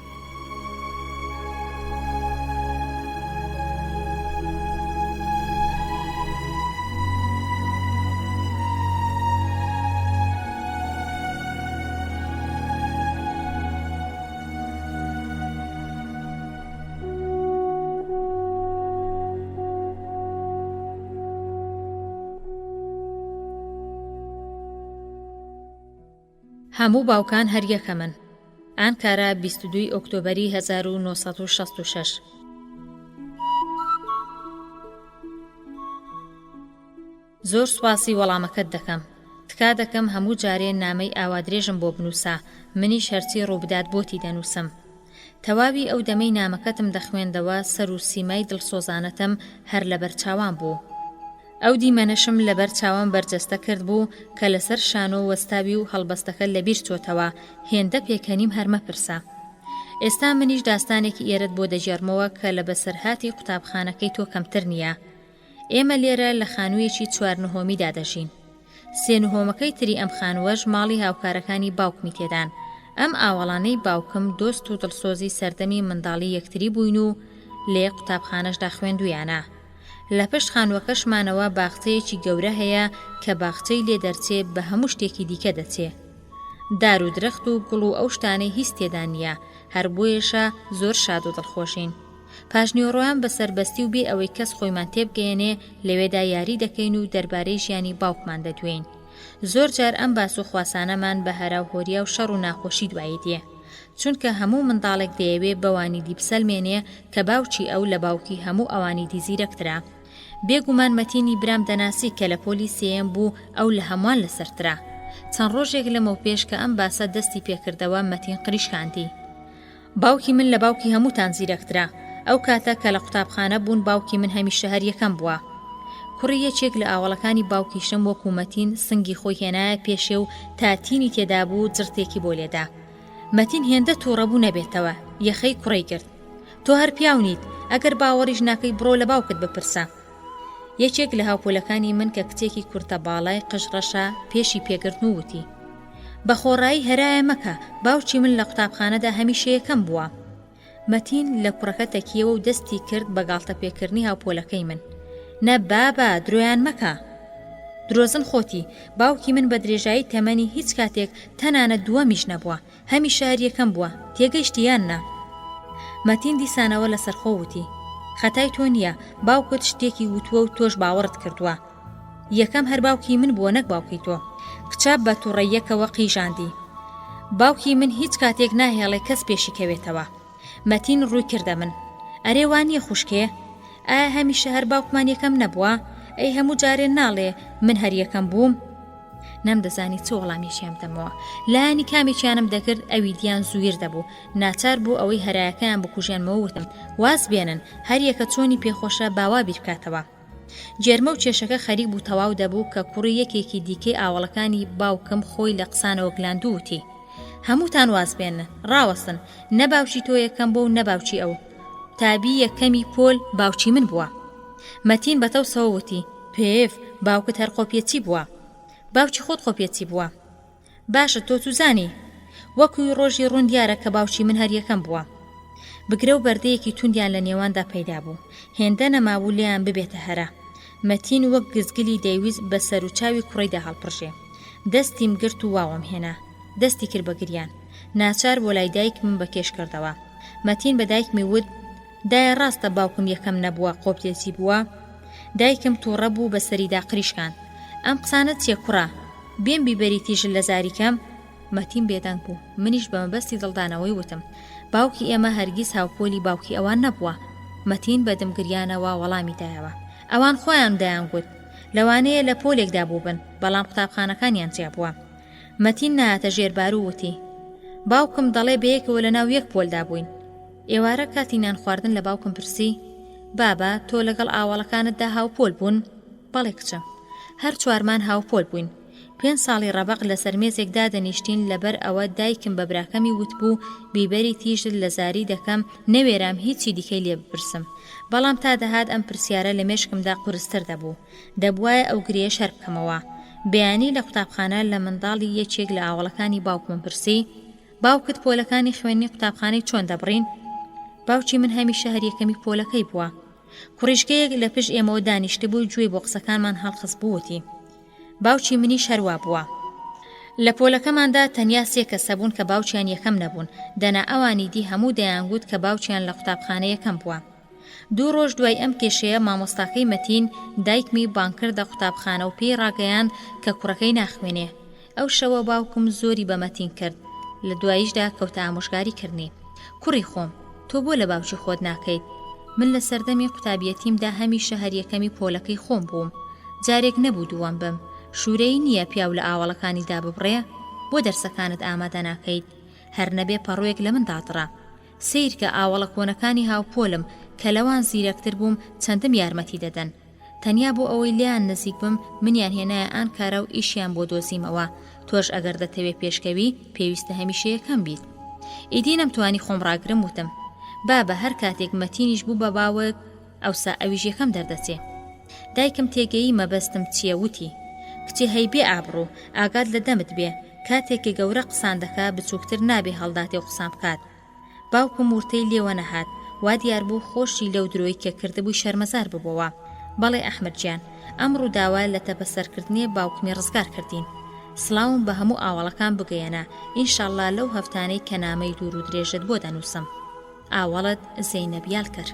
هەموو باوکان هەریەکە من. ئانکارا 22 ئۆکتۆبەری 1966. زۆر سواسی وەڵامەکەت دەکەم. تکا دەکەم هەموو جارێ نامەی ئاوادرێژم بۆ بنووسە، منیش هەرچی ڕووبدات بۆتی دەنووسم. تەواوی ئەو دەمەی نامەکەتم دەخوێندەوە سەر و سیمای دڵسۆزانەتم هەر لەبەر چاوان بوو. ئەو دیمەنەشم لەبەر چاوان بەرجەستە کرد بوو کە لەسەر شانۆ وەستاوی و هەڵبەستەکە لەبیر چۆتەوە، هێندە پێکەنیم هەرمە پرسە. ئێستا منیش داستانێکی ئێرت بۆ دەژێڕمەوە کە لە بەسەرهاتی قوتابخانەکەی تۆ کەمتر نییە. ئێمە لێرە لە خانوویەکی 4 نهۆمیدا دەژین. 3 نهۆمەکەی تری ئەم خانووەش ماڵی هاوکارەکانی باوکمی تێدان. ئەم ئاوەڵانەی باوکم دۆست و دڵسۆزی سەردەمی منداڵی یەکتری بووین و لێ قوتابخانەشدا خوێندویانە. لە پشت خانووەکەشمانەوە باخچەیەکی گەورە هەیە کە باخچەی لێ دەرچێ بە هەموو شتێکی دیکە دەچێ. دار و درەخت و گوڵ و ئەو شتانەی هیچ تێدا نییە، هەر بۆیەشە زۆر شاد و دڵخۆشین. پاشنیوەڕۆیان بەسەربەستی و بێ ئەوەی کەس خۆیمان تێبگەێنێ لەوێدا یاری دەکەین و دەربارەی ژیانی باوکمان دەدوێین. زۆر جار ئەم باس و خواسانەمان بە هەراوهۆریا و شەڕ و ناخۆشی دوایی دێ. چونکە هەموو منداڵێک دەیەوێ بەوانی دی بسەلمێنێ کە باوکی ئەو لە باوکی هەموو ئەوانی دی زیرەکترا. بێگومان مەتینی برام دەناسی کە لە پۆلیسیەم بوو ئەو لە هەمووان لەسەرترا. چەند ڕۆژێک لەمەو پێش کە ئەم باسە دەستی پێکردەوە مەتین قریشکاندی. باوکی من لە باوکی هەمووتان زیرەکترا. ئەو کاتە کە لە قوتابخانە بوون باوکی من هەمیشە هەر یەکەم بووە. کوڕی یەکێک لە ئاوەڵەکانی باوکیشم وەکو مەتین سنگی خۆی هێنایە پێشێ و تاتینی تێدا بوو جرتێکی بۆ لێدا. مەتین هێندە تووڕەبوو نەبێتەوە، یەخەی کوڕی کرد. تۆ هەر پیاونیت، ئەگەر باوەڕیش ناکەی بڕۆ لە باوکت بپرسە. یەکێک لە هاوپۆلەکانی من کە کچێکی کورتە باڵای قژڕەشە پێشی پێگرتن و وتی: بە خۆڕایی هەرایە مەکە، باوکی من لە قوتابخانەدا هەمیشە یەکەم بووە. مەتین لە کوڕەکە تەکیەوە و دەستی کرد بە گاڵتە پێکردنی هاوپۆلەکەی من. نە بابا درۆیان مەکە، درۆزن خۆتی، باوکی من بە درێژایی تەمەنی هیچ کاتێک تەنانەت دووەمیش نەبووە، هەمیشە هەر یەکەم بووە، تێگەیشتی یان نا؟ مەتین دیسانەوە لەسەر خۆ وتی: خەتای تۆ نییە، باوکت شتێکی وتووە و تۆش باوەڕت کردووە. یەکەم هەر باوکی من بووە، نەک باوکی تۆ. کچە بە تووڕەیەکەوە قیژاندی: باوکی من هیچ کاتێک ناهێڵێ کەس پێشی کەوێتەوە. مەتین ڕووی کردە من: ئەرێ وانییە خوشکێ؟ ئایا هەمیشە هەر باوکمان یەکەم نەبووە؟ ئەی هەموو جارێ ناڵێ من هەر یەکەم بووم؟ نەمدەزانی چ وەڵامیشیان بدەمەوە. لایانی کامێکیانم دەکرد ئەوی دییان زویر دەبوو، ناچار بوو ئەوەی هەرایەکەیان بکوژێنمەوە وتم: واز بێنن، هەر یەکە چۆنی پێخۆشە باوا بیر بکاتەوە. جێرمە و کێشەکە خەریک بوو تەواو دەبوو کە کوڕی یەکێکی دیکەی ئاوەڵەکانی باوکم خۆی لە قسانەوە گلاندووتی: هەمووتان واز بێنن، ڕاوەستن، نە باوکی تۆ یەکەم بوو و نە باوکی ئەو. تابی یەکەمی پۆل باوکی من بووە. مەتین بەتەو سەوەوتی: پێف باوکت هەر خۆپێچی بووە. باوکی خۆت خۆپێچی بووە. باشە تۆ توزانی، وەکوی ڕۆژی ڕوون دیارە کە باوکی من هەر یەکەم بووە. بگرە و بەردەیەکی توندیان لە نێواندا پەیدا بوو، هێندە نەمابوو لێیان ببێتە هەرا. مەتین وەک گزگلی دەیویست بە سەر و چاوی کوڕیدا هەڵپڕژێ. دەستیم گرت و واوەم هێنا، دەستی کرد بە گریان. ناچار بۆ لای دایکم بەکێش کردەوە. مەتین بە دایکمی وت: دایە ڕاستە باوکم یەکەم نەبووە، قۆپێتی بووە؟ دایکم تووڕە بوو بە سەریدا قریشکان: ئەم قسانت چیە کوڕە؟ بێن بیبەری تیژل لە زاریکەم؟ مەتین بێدەنگ بوو. منیش بە مەبەستی دڵدانەوەی وتم: باوکی ئێمە هەرگیز هاوپۆلی باوکی ئەوان نەبووە. مەتین بە دمگریانەوە وەڵامی دایەوە: ئەوان خۆیان دەیانگوت لەوانەیە لە پۆلێکدا بوو بن، بەڵام قوتابخانەکانیان جیا بووە. مەتین نایەتە ژێربار و وتی: باوکم دەڵێ بەیەکەوە لە ناو یەک پۆلدا بووین. ئێوارە کاتی نان خواردن لە باوکم پرسی: بابا تۆ لەگەڵ ئاوەڵەکانتدا هاوپۆل بوون؟ بەڵێ کچە، هەر چوارمان هاوپۆل بووین. 5 ساڵی ڕەبەق لەسەر مێزێکدا دەنیشتین، لەبەر ئەوە دایکم بە براکەمی وتبوو بیبەری تیژل لە زاری دەکەم، نەوێرام هیچی دیکەی لێ بپرسم. بەڵام تا دەهات ئەم پرسیارە لە مێشکمدا قورستر دەبوو، دەبوایە ئەو گرێ شەر بکەمەوە. بەیانی لە قوتابخانە لە منداڵی یەکێک لە ئاوەڵەکانی باوکم پرسی: باوکت پۆلەکانی خوێنی قوتابخانەی چۆن دەبڕین؟ باوکی من هەمیشە هەر یەکەمی پۆلەکەی بووە. کوڕیشکەیەک لە پشت ئێمەوە دانیشتە بوو، گوێی بۆ قسەکانمان هەڵخست بووتی: باوکی منی شەروا بووە. لە پۆلەکەماندا تەنیا 3 کەسە بوون کە باوکیان یەکەم نەبوون، دەنا ئەوانی دی هەموو دەیانگوت کە باوکیان لە قوتابخانە یەکەم بووە. 2 ڕۆژ دوای ئەم کێشەیە مامۆستاکەی مەتین دایکمی بانکردە قوتابخانە و پێی ڕاگەیان کە کوڕەکەی ناخوێنێ. ئەو شەوە باوکم زۆری بە مەتین کرد، لە دواییشدا کەوتە ئامۆژگاری کردنی: کوڕی خۆم، تۆ بۆ لە باوکی خۆت ناکەیت؟ من لە سەردەمی قوتابیەتیمدا هەمیشە هەر یەکەمی پۆلەکەی خۆم بووم، جارێک نەبوو دووەم بم. شوورەی نییە پیاو لە ئاوەڵەکانیدا ببڕێ؟ بۆ دەرسەکانت ئامادە ناکەیت؟ هەر نەبێ پەڕۆیەک لە من داتڕە. سیر کە ئاوەڵە کۆنەکانی هاوپۆلم کە لەوان زیرەکتر بووم چەندم یارمەتی دەدەن. تەنیا بۆ ئەوەی لیان نزیک بم منیان هێنایە ئان کارە و ئیشیان بۆ دۆزیمەوە. تۆش ئەگەر دەتەوێت پێشکەوی پێویستە هەمیشە یەکەم بیت. ئیدی نەمتوانی خۆم ڕاگرم، وتم: بابە هەر کاتێک مەتینیش بوو بە باوک ئەوسا ئەویش یەکەم دەردەچێ. دایکم تێگەیی مەبەستم چییە وتی: کچی هەیبێ ئابڕوو، ئاگات لە دەمت بێ، کاتێکی گەورە قسان دەکا بچووکتر نابێ هەڵداتێ و قسان بکات. باوکم ورتەی لێوە نەهات، وا دیار بوو خۆشی لەو درۆی کە کردبووی شەرمەزار ببەوە. بەڵێ ئەحمەد گیان، ئەم ڕووداوە لە تەپەسەرکردنی باوکمی ڕزگار کردین. سڵاوم بە هەموو ئاوەڵەکان بگەیەنە، ئینشاءڵڵا لەو هەفتانەی کە نامەی دوور و درێژت بۆ دەنووسم. ئاوەڵت زەینەب یالکەر.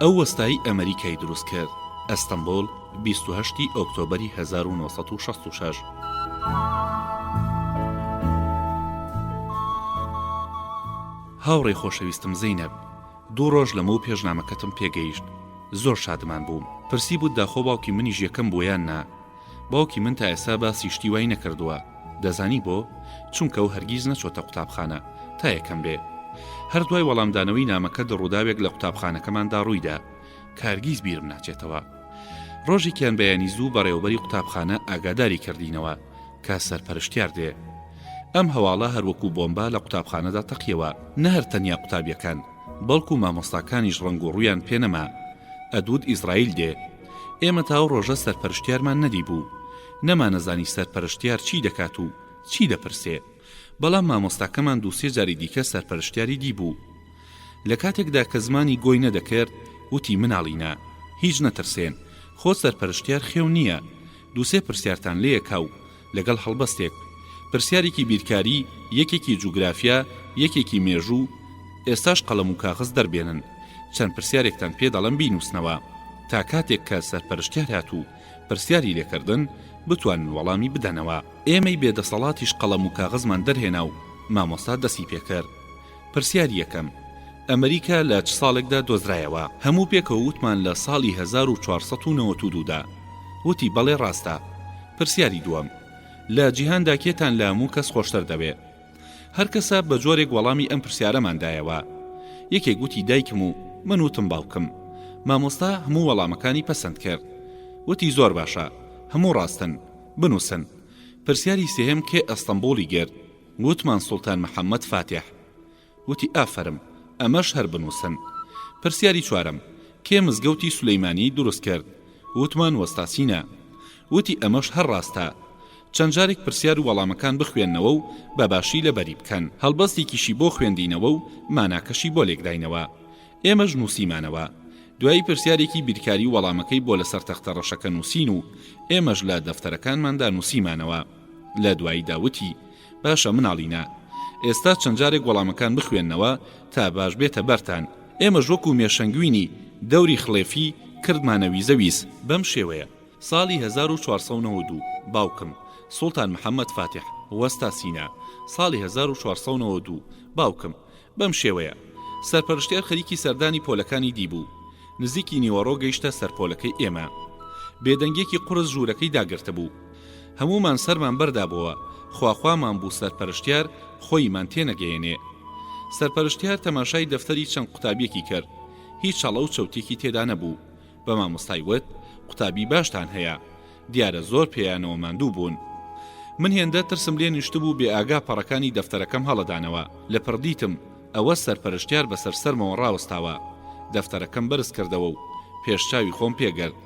ئەو وەستایی ئەمریکای دروست کرد. ئەستەمبۆڵ 28 ئۆکتۆبەری 1966. هاوڕێ خۆشەویستم زەینەب، 2 ڕۆژ لەمە و پێشنامەکەتم پێگەیشت. زۆر شادمان بووم. پرسی بوو داخۆ باوکی منیش یەکەم بۆیان نا. باوکی من تا ئێستا باسی شتی وای نەکردووە. دەزانی بۆ؟ چونکە ئەو هەرگیز نەچۆتە قوتابخانە تا یەکەم بێ. هەر دوای وەڵامدانەوەی نامەکە ڕووداوێک لە قوتابخانەکەماندا ڕوویدا کە هەرگیز بیرم ناچێتەوە. ڕۆژێکیان بەیانی زوو بەڕێوەبەری قوتابخانە ئاگاداری کردینەوە کە سەرپەرشتیار دێ. ئەم هەواڵە هەروەکو بۆمبا لە قوتابخانەدا تەقیەوە، نە هەر تەنیا قوتابیەکان بەڵکو مامۆستاکانیش ڕەنگ و ڕوویان پێنەما. ئەدوود ئیزرائیل دێ. ئێمە تاو ڕۆژە سەرپەرشتیارمان نەدی بوو، نەمانەزانی سەرپەرشتیار چی دەکات و چی دەپرسێ. بەڵام مامۆستاکەمان 2-3 جاری دیکە سەرپەرشتیاری دی بوو. لە کاتێکدا کە زمانی گۆی نەدەکرد وتی مناڵینە هیچ نەترسێن، خۆ سەرپەرشتیار خێو نییە. 2-3 پرسیارتان لێ یەکاو لەگەڵ هەڵبەستێک، پرسیارێکی بیرکاری، یەکێکی جوگرافیا، یەکێکی مێژوو. ئێستاش قەڵەم و کاغز دەربێنن، چەند پرسیارێکتان پێ دەڵم بینووسنەوە تا کاتێک کە سەرپەرشتیار هاتوو پرسیاری لێکردن بتوانن وەڵامی بدەنەوە. ئێمەی بێدەسەڵاتیش قەڵەم و کاغزمان دەرهێنا و مامۆستا دەسی پێکرد. پرسیاری یەکەم: ئەمریکا لە چ ساڵێکدا دۆزرایەوە؟ هەموو پێکەوە وتمان لە ساڵی 1492دا. وتی بەڵێ ڕاستە. پرسیاری دووەم: لە جیهاندا کێتان لە هەموو کەس خۆشتر دەبێت؟ هەر کەسە بە جۆرێک وەڵامی ئەم پرسیارەماندایەوە. یەکێک گوتی دایکم و من وتم باوکم. مامۆستا هەموو وەڵامەکانی پەسەند کرد. وتی زۆر باشە، هەموو ڕاستن، بنووسن. پرسیاری سێهەم کێ ئەستەمبۆڵی گرت؟ وتمان سوڵتان محەممەد فاتح. وتی ئافرم، ئەمەش هەر بنووسن. پرسیاری چوارەم کێ مزگەوتی سولەیمانی دروست کرد؟ وتمان وەستاسینە. وتی ئەمەش هەر ڕاستە. چەند جارێک پرسیار و وەڵامەکان بخوێننەوە و بەباشی لەبەری بکەن. هەڵبەستێکیشی بۆ خوێندینەوە و ماناکەشی بۆ لێکداینەوە. ئێمەش نووسیمانەوە. دوایی پرسیارێکی بیرکاری وەڵامەکەی بۆ لەسەر تەختە ڕەشەکە نووسین و ئێمەش لە دەفتەرەکانماندا نووسیمانەوە. لە دوایی داوتی باشە مناڵینە، ئێستا چەند جارێک وەڵامەکان بخوێننەوە تا باش بێتە بەرتان. ئێمەش وەکو مێشەنگوینی دەوری خڵێفی کردمانە ویزەویز. بەم شێوەیە ساڵی 1492 باوکم سوڵتان محەممەد فاتح وەستاسینە. ساڵی 1492 باوکم. بەم شێوەیە سەرپەرشتیار خەریکی سەردانی پۆلەکانی دیبوو. نزیکی نیوەڕۆ گەیشتە سەرپۆلەکەی ئێمە. بێدەنگێکی قورس ژوورەکەی داگرتە بوو. هەمومان سەرمان بەردابەوە، خواخوامان بوو سەرپەرشتیار خۆیمان تێنەگەیەنێ. سەرپەرشتیار تەماشای دەفتەری چەند قوتابیەکی کرد. هیچ چاڵە و چەوتێکی تێدا نەبوو. بە مامۆستای وت قوتابی باشتان هەیە، دیارە زۆر پێیانەوە ماندوو بوون. من هێندە ترسم لێ نیشت بوو بێ ئاگا پەڕەکانی دەفتەرەکەم هەڵەدانەوە. لە پڕدیتم ئەوە سەرپەرشتیار بەسەر سەرمەوە ڕاوەستاوە. دەفتەرەکەم بەرز کردەوە و پێشچاوی خۆم پێگەرد.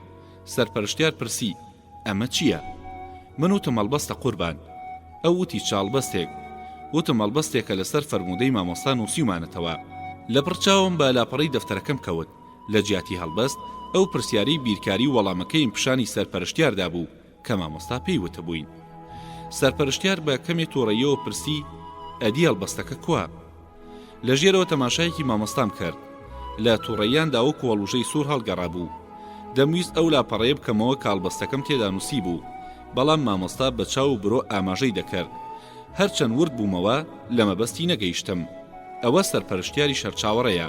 سەرپەرشتیار پرسی ئەمە چییە؟ من وتم هەڵبەستە قوربان. ئەو وتی چاڵبەستێک. وتم هەڵبەستێکە لەسەر فەرموودەی مامۆستا نووسیمانەتەوە. لە پڕچاوم بە لاپەڕەی دەفتەرەکەم کەوت. لە جیاتی هەڵبەست ئەو پرسیاری بیرکاری وەڵامەکەیم پیشانی سەرپەرشتیاردا بوو کە مامۆستا پێی وتە بووین. سەرپەرشتیار بە کەمێ تووڕەیەوە پرسی ئەدی هەڵبەستەکە کووە؟ لە ژێرەوە تەماشایەکی مامۆستام کرد. لە تووڕەیاندا وەکو هەڵوژەی سوور هەڵگەڕابوو. دەمویست ئەو لاپەڕەیە بکەمەوە کاڵبەستەکەم تێدا نووسی بوو، بەڵام مامۆستا بە چاو برۆ ئاماژەی دەکرد. هەرچەند ورد بوومەوە لە مەبەستی نەگەیشتم. ئەوە سەرپەرشتیاری شەرچاوەڕەیە.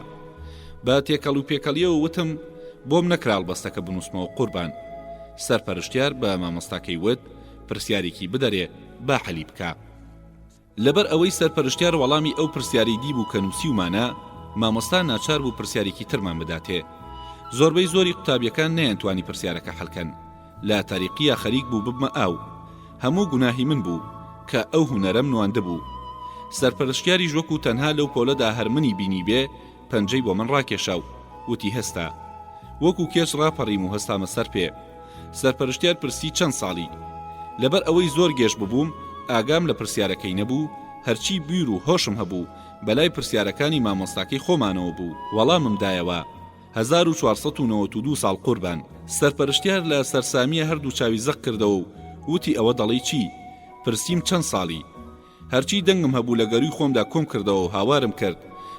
بە تێکەڵ و پێکەڵیەوە وتم بۆم نەکرا هەڵبەستەکە بنووسمەوە قوربان. سەرپەرشتیار بە مامۆستاکەی وت پرسیارێکی بدەرێ با حەلی بکە. لەبەر ئەوەی سەرپەرشتیار وەڵامی ئەو پرسیاری دی بوو کە نووسیومانە، مامۆستا ناچار بوو پرسیارێکی ترمان بداتێ. زۆربەی زۆری قوتابیەکان نەیانتوانی پرسیارەکە حەڵکەن. لە تاریقیە خەریک بوو ببمە ئاو. هەموو گوناهی من بوو کە ئەو هونەرەم نواندە بوو. سەرپەرشتیاری ژوەکو تەنها لەو پۆلەدا هەرمنی بینی بێ پەنجەی بۆ من ڕاکێشاو. وتی هەستا. وەکو کێش ڕاپەڕیم و هەستامە سەر پێ. سەرپەرشتیار پرسی چەند ساڵی؟ لەبەر ئەوەی زۆر گێش ببووم ئاگام لە پرسیارەکەی نەبوو، هەرچی بیر و هۆشم هەبوو بەلای پرسیارەکانی مامۆستاکەی خۆمانەوە بوو. وەڵامم دایەوە 1492 ساڵ قوربان. سەرپەرشتیار لە سەرسامیە هەردوو چاوی زەق کردەوە و وتی ئەوە دەڵی چی؟ پرسییم چەند ساڵی؟ هەرچی دەنگم هەبوو لە گەروی خۆمدا کۆم کردەوە و هاوارم کرد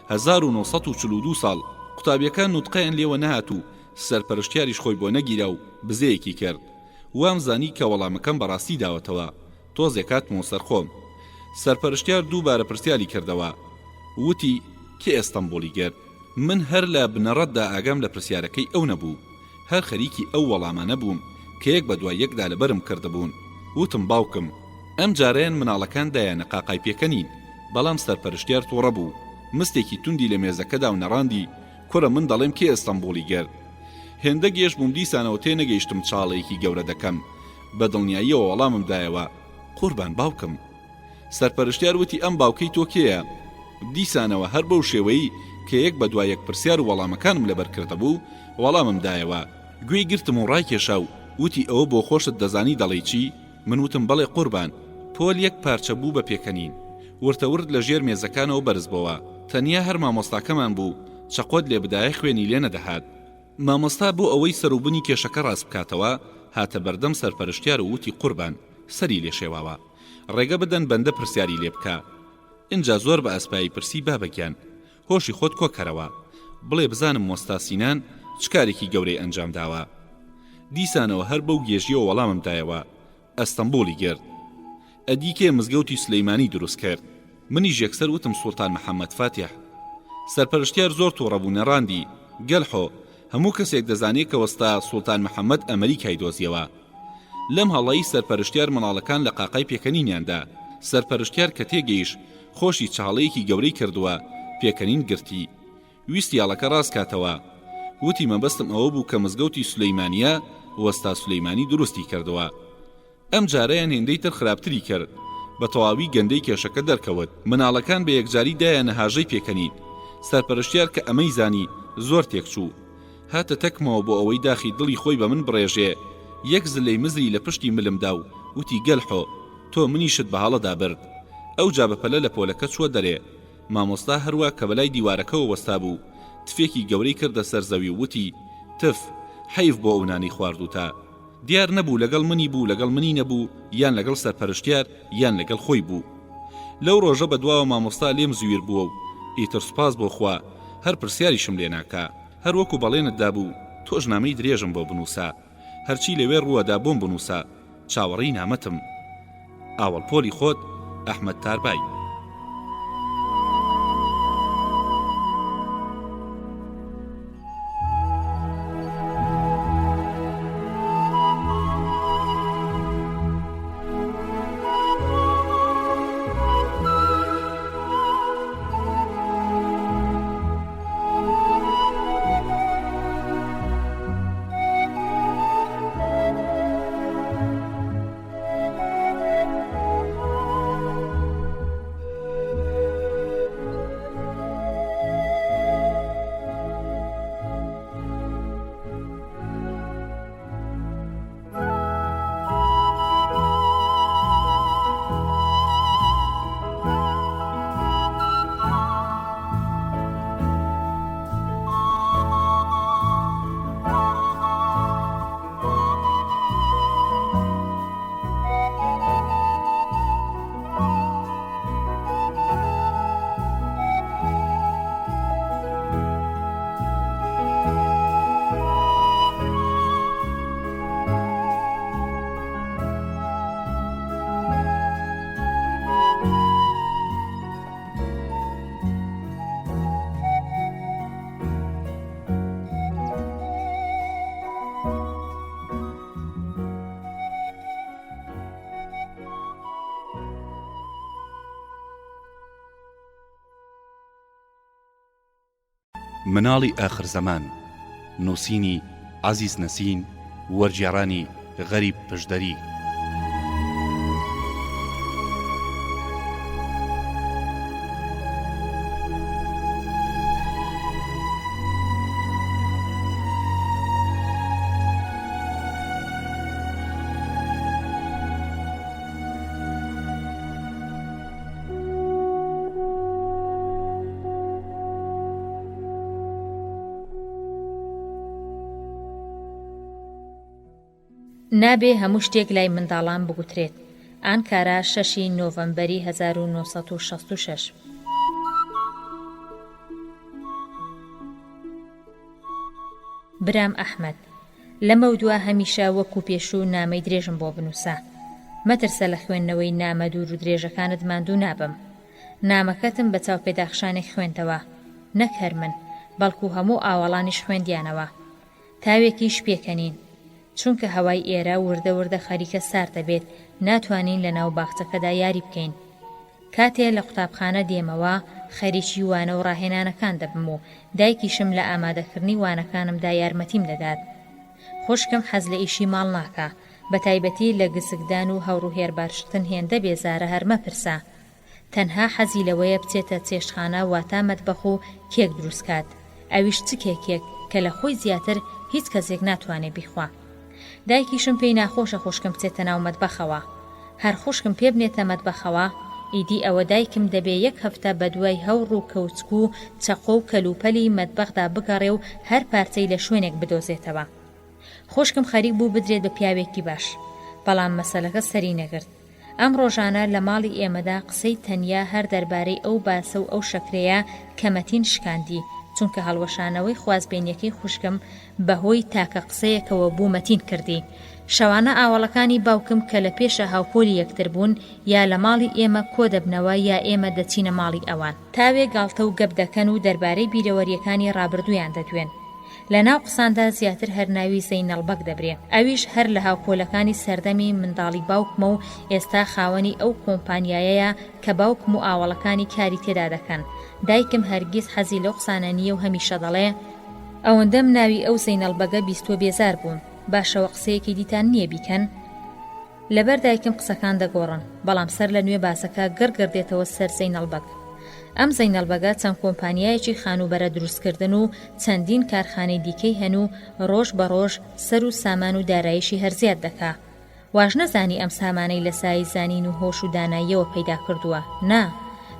1942 ساڵ قوتابیەکان نوتقەیان لێوە نەهات و سەرپەرشتیاریش خۆی بۆ نەگیرا و بزەیەکی کرد. وام زانی کە وەڵامەکەم بەڕاستی داوەتەوە. تۆزێک هاتمەوە سەرخۆم. سەرپەرشتیار دووبارە پرسیاری کردەوە. وتی کێ ئەستەمبوڵی گرت؟ من هەر لە بنەڕەتدا ئاگام لە پرسیارەکەی ئەو نەبوو. هەر خەریکی ئەو وەڵامانە بووم کە یەک بە دوای یەکدا لەبەرم کردبوون. وتم باوکم ئەم جارەیان مناڵەکان دایانە قاقای پێکەنین. بەڵام سەرپەرشتیار تووڕە بوو. مستێکی توندی لە مێزەکەدا و نەڕاندی. کوڕە من دەڵێم کێ ئەستەمبوڵی گرت؟ هێندە گێژ بووم دیسانەوە تێنەگەیشتم چاڵەیەکی گەورە دەکەم. بە دڵنیاییەوە وەڵامم دایەوە قوربان باوکم. سەرپەرشتیار وتی ئەم باوکەی تۆ کێیە؟ دیسانەوە هەر بەو شێوەیی کە یەک بە دوای یەک پرسیار و وەڵامەکانم لەبەر کردەبوو وەڵامم دایەوە. گوێی گرتم و ڕایکێشا و وتی ئەوە بۆ خۆشت دەزانی دەڵێی چی؟ من وتم بەڵێ قوربان. پۆل یەک پارچە بوو بە پێکەنین. ورتەورد لە ژێر مێزەکانەوە بەرز بووە. تەنیا هەر مامۆستاکەمان بوو چەقۆت لێ بدایە خوێنی لێ نەدەهات. مامۆستا بۆ ئەوەی سەروبنی کێشەکە ڕاست بکاتەوە هاتە بەردەم سەرپەرشتیار و وتی قوربان سەری لێ شێواوە. ڕێگە بدەن بەندە پرسیاری لێ بکە. اینجا زۆر بە ئەسپایی پرسی بابەگیان هۆشی خۆت کۆکەرەوە بڵێ بزانم مۆستاسینان چ کارێکی گەورەی ئەنجام داوە. دیسانەوە هەر بەو گێژیەوە وەڵامم دایەوە ئەستەمبوڵی گرت. ئەدیکێ مزگەوتی سلەیمانی دروست کرد. منیش یەکسەر وتم سوڵتان محەممەد فاتح. سەرپەرشتیار زۆر تووڕەبوو نەڕاندی گەلحۆ هەموو کەسێک دەزانێت کە وەستا سوڵتان محەممەد ئەمریکای دۆزیەوە. لەم هەڵەی سەرپەرشتیار مناڵەکان لە قاقای پێکەنینیاندا. سەرپەرشتیار کە تێگەیش خۆشی چاڵەیەکی گەورەی کردووە پێکەنین گرتی. ویستی هەڵەکە ڕاست کاتەوە. وتی مەبەستم ئەوە بوو کە مزگەوتی سولەیمانیە وەستا سولەیمانی دروستی کردووە. ئەم جارەیان هێندەی تر خراپتری کرد. بە تەواوی گەندەی کێشەکە دەرکەوت. مناڵەکان بە یەکجاری دایانە هاژەی پێکەنین. سەرپەرشتیار کە ئەمەی زانی زۆر تێکچوو. هاتە تەکمەوە بۆ ئەوەی داخی دڵی خۆی بە من بڕێژێ. یەک زلەی مزری لە پشتی ملمدا و وتی گەلحۆ تۆ منیشت بە هەڵەدا برد. ئەو جا بەپەلە لە پۆلەکە چووە دەرێ. مامۆستا هەروە کە بەلای دیوارەکەەوە وەستا بوو تفێکی گەورەی کردە سەر زەوی و وتی تف حەیف بۆ ئەو نانی خواردووتە. دیار نەبوو لەگەڵ منی بوو لەگەڵ منی نەبوو یان لەگەڵ سەرپەرشتیار یان لەگەڵ خۆی بوو. لەو ڕۆژە بەدواوە مامۆستا لێم زویر بووە و ئیتر سوپاس بۆ خوا هەر پرسیاریشم لێ ناکا. هەر وەکو بەڵێنتدا بوو تۆش نامەی درێژم بۆ بنووسە. هەرچی لەوێ ڕووەدا بۆم بنووسە. چاوەڕێی نامەتم. ئاوەڵپۆلی خۆت ئەحمەد تاربای. مناڵی ئاخر زەمان نووسینی عەزیز نەسین وەرگێڕانی غەریب پشدەری. نابێ هەموو شتێک لای منداڵان بگوترێت. ئانکارا 6 نۆڤەمبەری 1966. برام ئەحمەد، لەمە دووە هەمیشە وەکو پێشوو نامەی درێژم بۆ بنووسە. مەترسە لە خوێندنەوەی نامە دوور و درێژەکانت ماندوو نابم. نامەکەتم بە چاوپێداخشانێک خوێندەوە، نەک هەر من، بەڵکو هەموو ئاوەڵانیش خوێندیانەوە. تاوێکیش پێکەنین، چونکە هەوای ئێرە وردە وردە خەریکە سار دەبێت، ناتوانین لە ناو باخچەکەدا یاری بکەین. کاتێ لە قوتابخانە دێمەوە خەریکی وانە و ڕاهێنانەکان دەبم و دایکیشم لە ئامادەکردنی وانەکانمدا یارمەتیم دەدات. خوشکم حەز لە ئیشی ماڵ ناکە، بە تایبەتی لە گسکدان و هەوڕوهێر بارشتن هێندە بێزارە هەر مەپرسە. تەنها حەزی لەوەیە بچێتە چێشتخانە واتە مەتبەخ و کێک دروستکات. ئەویش چ کێکێک کە لە خۆی زیاتر هیچ کەسێک ناتوانێت بیخوا. دایکیشم پێی ناخۆشە خوشکم بچێتە ناو مەتبەخەوە. هەر خوشکم پێ بنێتە مەتبەخەوە، ئیدی ئەوە دایکم دەبێ 1 هەفتە بە دوای هەوڕ و کەوچک و چەقۆ و کەلوپەلی مەتبەخدا بگەڕێ و هەر پارچەی لە شوێنێک بدۆزێتەوە. خوشکم خەریک بوو بدرێت بە پیاوێکی باش، بەڵام مەسەلەکە سەری نەگرت. ئەم ڕۆژانە لە ماڵی ئێمەدا قسەی تەنیا هەر دەربارەی ئەو باسە و ئەو شەکرەیە کە مەتین شکاندی، چونکە هەڵوەشانەوەی خوازبێنیەکەی خوشکم بەهۆی تاکە قسەیەکەوە بوو مەتین کردی. شەوانە ئاوەڵەکانی باوکم کە لە پێشە هاوپۆلی یەکتر بوون، یا لە ماڵی ئێمە کۆ دەبنەوە یا ئێمە دەچینە ماڵی ئەوان. تاوێ گاڵتە و گەب دەکەن و دەربارەی بیرەوەریەکانی ڕابردوویان دەدوێن. لە ناو قساندا زیاتر هەر ناوی زەینەڵبەک دەبرێ. ئەویش هەر لە هاوپۆلەکانی سەردەمی منداڵی باوکمە و ئێستا خاوەنی ئەو کۆمپانیایەیە کە باوکم و ئاوەڵەکانی کاری تێدا دەکەن. دایکم هەرگیز حەزی لەو قسانە نییە و هەمیشە دەڵێ ئەوەندەم ناوی ئەو زەینەڵبەگە بیستوە بێزار بووم، باشەوە قسەیەکی دیتان نییە بیکەن. لەبەر دایکم قسەکان دەگۆڕن، بەڵام سەر لە نوێ باسەکە گەرگردێتەوە سەر زەینەڵبەگ. ئەم زەینەڵبەگە چەند کۆمپانیایەکی خانوبەرە دروستکردن و چەندین کارخانەی دیکەی هەن و ڕۆژ بە ڕۆژ سەر و سامان و داراییشی هەرزیاد دەکا. واژ نەزانی ئەم سامانەی لە سای زانین و هۆش و داناییەوە پەیدا کردووە. نا،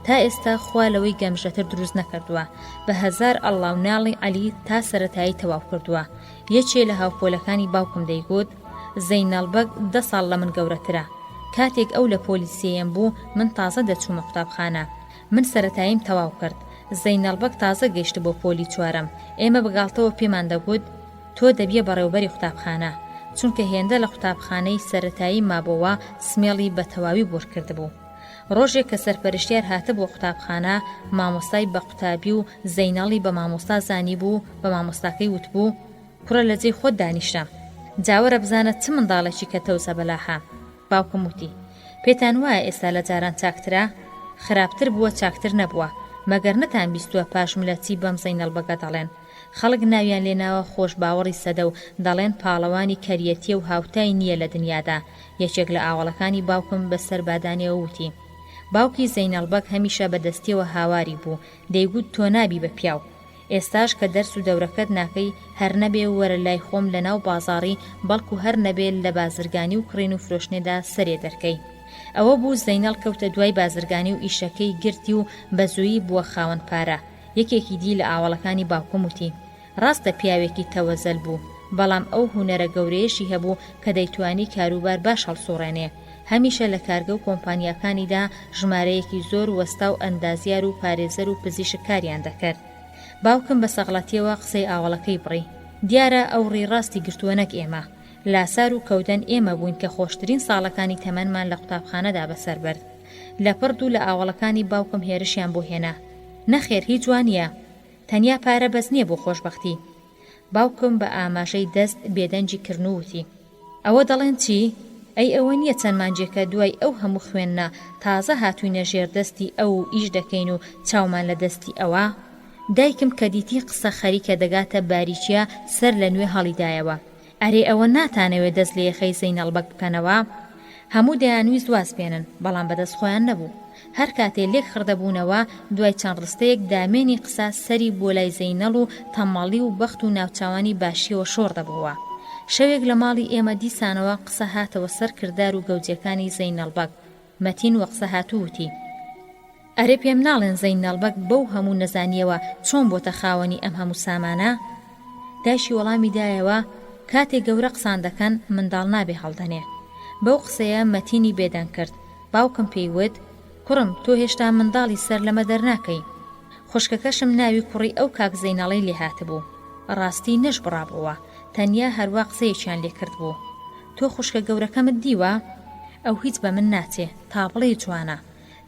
تا ئێستا خوا لەوەی گەمژەتر دروست نەکردووە. بە 1000 ئەڵڵا و ناڵی عەلی تا سەرەتایی تەواو کردووە. یەکێ لە هاوپۆلەکانی باوکم دەیگوت زەینەڵبەگ 10 ساڵ لە من گەورەترە. کاتێک ئەو لە پۆلیسیەم بوو، من تازە دەچوومە قوتابخانە. من سەرەتاییم تەواو کرد. زەینەڵبەگ تازە گەیشت بۆ پۆلی 4ەم. ئێمە بەگاڵتەوە پێمان دەگوت تۆ دەبیە بەڕێوەبەری قوتابخانە، چونکە هێندە لە قوتابخانەی سەرەتایی مابەوە سمێڵی بە تەواوی بۆر کردبوو. ڕۆژێک کە سەرپەرشتیار هاتە بۆ قوتابخانە، مامۆستای بە قوتابی و زەینەڵی بە مامۆستا زانی بوو. بە مامۆستاکەی وتبوو کوڕە لە جێی خۆت دانیشتە، جاوەرە بزانە چ منداڵێکی کە تەوزە بەلاحە. باوکم وتی پێتان وایە ئێستا لە جاران چاکترە؟ خراپتر بووە چاکتر نەبووە، مەگەر نەتان بیستووە پاشم لە چی بەم زەینەڵبەگە دەڵێن. خەڵک ناویان لێناوە خۆش باوەڕی سەدە و دەڵێن پاڵەوانی کەریەتیە و هاوتای نییە لە دنیادا. یەکێک لە ئاوەڵەکانی باوکم بەسەر بادانیەوە وتی باوکی زەینەڵبەگ هەمیشە بەدەستیەوە هاواری بوو، دەیگوت تۆ نابی بە پیاو. ئێستاش کە دەرس و دەورەکەت ناکەی، هەر نەبێ وەرە لای خۆم لە ناو بازاڕی، بەڵکو هەر نەبێت لە بازرگانی و کڕین و فرۆشتنێدا سەرێ دەرکەی. ئەوە بوو زەینەڵ کەوتە دوای بازرگانی و ئیشەکەی گرتی و بەزوویی بووە خاوەن پارە. یەکێکی دی لە ئاوەڵەکانی باوکم وتی ڕاستە پیاوێکی تەوەزەل بوو، بەڵام ئەو هونەرە گەورەیەشی هەبوو کە دەیتوانی کاروبار باش هەڵسوڕێنێ. هەمیشە لە کارگە و کۆمپانیاکانیدا ژمارەیەکی زۆر وەستا و ئەندازیار و پارێزەر و پزیشک کاریان دەکرد. باوکم بە سەغڵەتیەوە قسەی ئاوەڵەکەی بڕی. دیارە ئەو ڕێڕاستی گرتووە نەک ئێمە. لاسار و کەودەن ئێمە بووین کە خۆشترین ساڵەکانی تەمەنمان لە قوتابخانەدا بەسەر برد. لە پرد و لە ئاوەڵەکانی باوکم هێرشیان بۆ هێنا. نەخێر هیچ جوانیە، تەنیا پارە بەس نییە بۆ خۆشبەختی. باوکم بە ئاماژەی دەست بێدەنجی کردنووتی ئەوە دەڵێن چی؟ ئەی ئەوە نییە چەند مانجێکە دوای ئەو هەموو خوێندنە تازە هاتووینە ژێر دەستی ئەو ئیش دەکەین و چاومان لە دەستی ئەوە. دایکم کە دیتی قسە خەریکە دەگاتە باریچیە سەر لە نوێ هەڵیدایەوە. ئەرێ ئەوە ناتانەوێت دەست لە یەخەی زەینەڵبەگ بکەنەوە. هەموو دەیانویست واز بێنن، بەڵام بەدەست خۆیان نەبوو. هەر کاتێ لێک خردەبوونەوە، دوای چەند ڕستەیەک دامێنی قسە سەری بۆ لای زەینەڵ و تەماڵی و بەخت و ناوچاوانی باشیەوە شۆڕ دەبووە. شەوێک لە ماڵی ئێمە دیسانەوە قسە هاتەوە سەر کردار و گەوجەکانی زەینەڵبەگ. مەتین وە قسە هاتووتی ئەرێ پێم ناڵێن زەینەڵبەگ بەو هەموو نەزانیەوە چۆن بۆتە خاوەنی ئەم هەموو سامانە؟ داشی وەڵامی دایەوە کاتێک گەورە قسان دەکەن منداڵ نابێ هەڵدەنێ. بەو قسەیە مەتینی بێدەنگ کرد. باوکم پێیوت کوڕم تۆ هێشتا منداڵی سەر لەمە دەرناکەی. خوشکەکەشم ناوی کوڕی ئەو کاک زەینەڵەی لێ هاتبوو. ڕاستی نەش بڕابەوە تەنیا هەروە قسەیەکیان لێ کرد بوو تۆ خوشکە گەورەکەمت دیوە ئەو هیچ بە من ناچێ تا بڵێ جوانە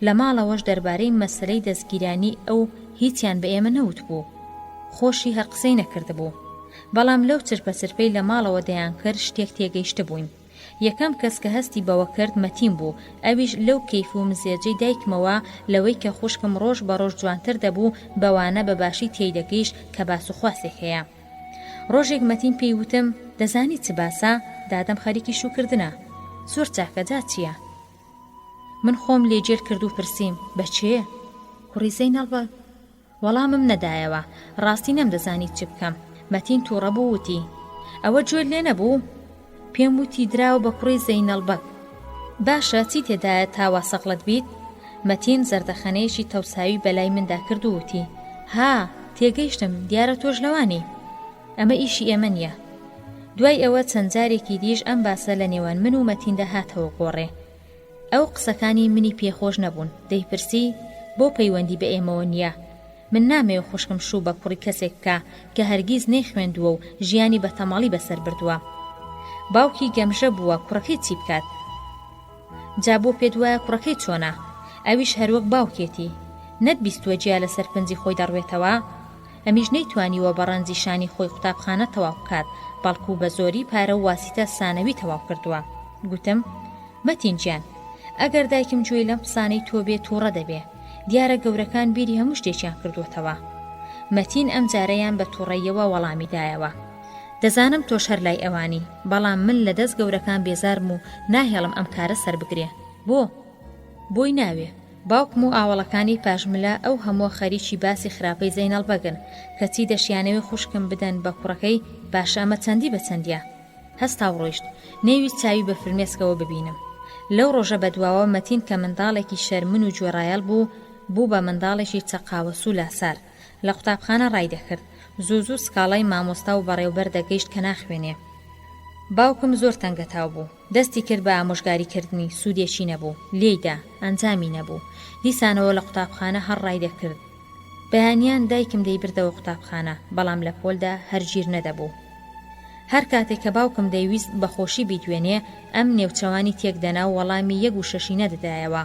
لە ماڵەوەش دەربارەی مەسلەی دەستگیرانی ئەو هیچیان بە ئێمە نەوت بوو خۆشی هەر قسەی نەکرد بوو بەڵام لەو چرپەچرپەی لە ماڵەوە دەیان کرد شتێک تێگەیشتە بووین یەکەم کەس کە هەستی بەوە کرد مەتین بوو ئەویش لەو کەیف و مزێجەی دایکمەوە لەوەی کە خوشکم ڕۆژ بە ڕۆژ جوانتر دەبوو بەوانە بەباشی تێیدەگەیشت کە باس و خواسێک هەیە ڕۆژێک مەتین پێی وتم دەزانی چ باسە دادەم خەریکی شوکردنە زۆر چاکەجا چییە من خۆم لێجێر کرد و پرسییم بەچێ کوڕی زەینەڵ بە وەڵامم نەدایەوە ڕاستی نەمدەزانی چ بکەم مەتین تووڕە بوو وتی ئەوە گوێت لێ نەبوو پێم وتی دراوە بە کوڕی زەینەڵبەک باشە چی تێدایە تاوا سەقلت بیت مەتین زەردەخەنەیەکی تەوساوی بەلای مندا کرد و وتی ها تێگەیشتم دیارە تۆش لەوانی ئەمە ئیشی ئێمە نییە دوای ئەوە چەند جارێکی دیش ئەم باسە لە نێوان من و مەتیندا هاتەوە گۆڕێ ئەو قسەکانی منی پێخۆش نەبوون دەیپرسی بۆ پەیوەندی بە ئێمەوە نییە من نامەوێ خوشکم شوو بە کوڕی کەسێک بکە کە هەرگیز نەیخوێندووە و ژیانی بە تەماڵی بەسەر بردووە باوکی گەمژە بووە کوڕەکەی چی بکات جا بۆ پێت وایە کوڕەکەی چۆنە ئەویش هەروەک باوکێتی نەتبیستووە جیا لەسەر پنجی خۆی دەڕوێتەوە ئەمیش نەیتوانیوە بە ڕەنجی شانی خۆی قوتابخانە تەواو بکات بەڵکو بە زۆری پارە و واسیتە سانەوی تەواو کردووە گوتم مەتین گیان ئەگەر دایکم گوێی لەم قسانەی تۆ بێ تووڕە دەبێ دیارە گەورەکان بیری هەموو شتێکیان کردوتەوە مەتین ئەم جارەیان بە تووڕەیەوە وەڵامی دایەوە دەزانم تۆش هەر لای ئەوانی بەڵام من لە دەست گەورەکان بێزارم و ناهێڵم ئەم کارە سەر بگرێ بۆی ناوێ باوکم و ئاوەڵەکانی پاژملە ئەو هەموو خەریکی باسی خراپەی زەینەڵ بەگن کەچی دەشیانەوێ خوشکم بدەن بە کوڕەکەی باشە ئەمە چەندی بە چەندیە هەستا ڕۆیشت نێویست چاوی بە فرمێسکەوە ببینم لەو ڕۆژە بەدواوە مەتین کە منداڵێکی شەرمن و گوێڕایەڵ بوو بە منداڵێکی چەقاوە سولاسار لە قوتابخانە ڕای دەکرد زوو سکاڵای مامۆستا و بەڕێوبەر دەگەیشت کە ناخوێنێ باوکم زۆر تەنگەتاو بوو دەستی کرد بە ئامۆژگاریکردنی سوودێکی نەبوو لێیدا ئەنجامی نەبوو دیسانەوە لە قوتابخانە هەر ڕای دەکرد بەیانیان دایکم دەیبردەوە قوتابخانە بەڵام لە پۆلدا هەرگیر نەدەبوو هەر کاتێک کە باوکم دەیویست بەخۆشی بیدوێنێ ئەم نێوچەوانی تێکدەنا و وەڵامی 1 و 6 نەدەدایەوە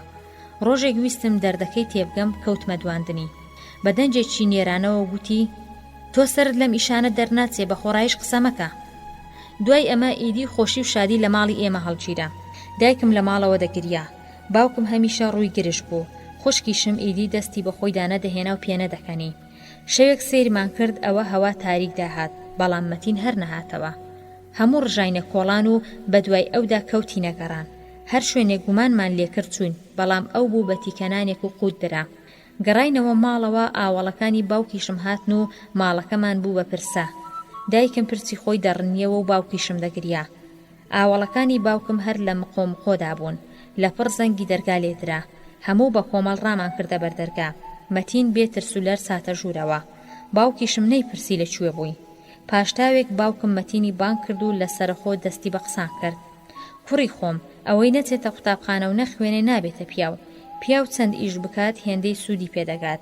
ڕۆژێک ویستم دەردەکەی تێبگەم کەوتمە دواندنی بە دەنجێکی نێرانەوە گوتی تۆ سرت لەم ئیشانە دەرناچێ بە خۆڕایش قسە مەکە دوای ئەمە ئیدی خۆشی و شادی لە ماڵی ئێمە هەڵگیرا دایکم لە ماڵەوە دەگریا باوکم هەمیشە ڕووی گرش بوو خوشکیشم ئیدی دەستی بە خۆی دانە دەهێنا و پێنە دەکەنی شەوێک سیرمان کرد ئەوە هەوا تاریک داهات بەڵام مەتین هەر نەهاتەوە هەموو ڕژاینە کۆڵان و بە دوای ئەودا کەوتی نەگەڕان هەر شوێنێک گومانمان لێکرد چوین بەڵام ئەو بوو بە تیکەنانێک و قوت درا گەڕاینەوە ماڵەوە ئاوەڵەکانی باوکیشم هاتن و ماڵەکەمان بوو بە پرسە دایکم پرسی خۆی دەڕنیەوە و باوکیشم دەگریا ئاوەڵەکانی باوکم هەر لە مقۆمقۆدا بوون لە پڕ زەنگی دەرگا لێدرا هەموو بە کۆمەڵ ڕامان کردە بەردەرگا مەتین بێتر سولەر ساتە ژوورەوە باوکیشم نەیپرسی لەکوێ بووی پاشتاوێک باوکم مەتینی بان کرد و لەسەرخۆ دەستی بە قسان کرد کوڕی خۆم ئەوەی نەچێتە قوتابخانە و نەخوێنێ نابێتە پیاو چەند ئیش بکات هێندەی سوودی پێدەگات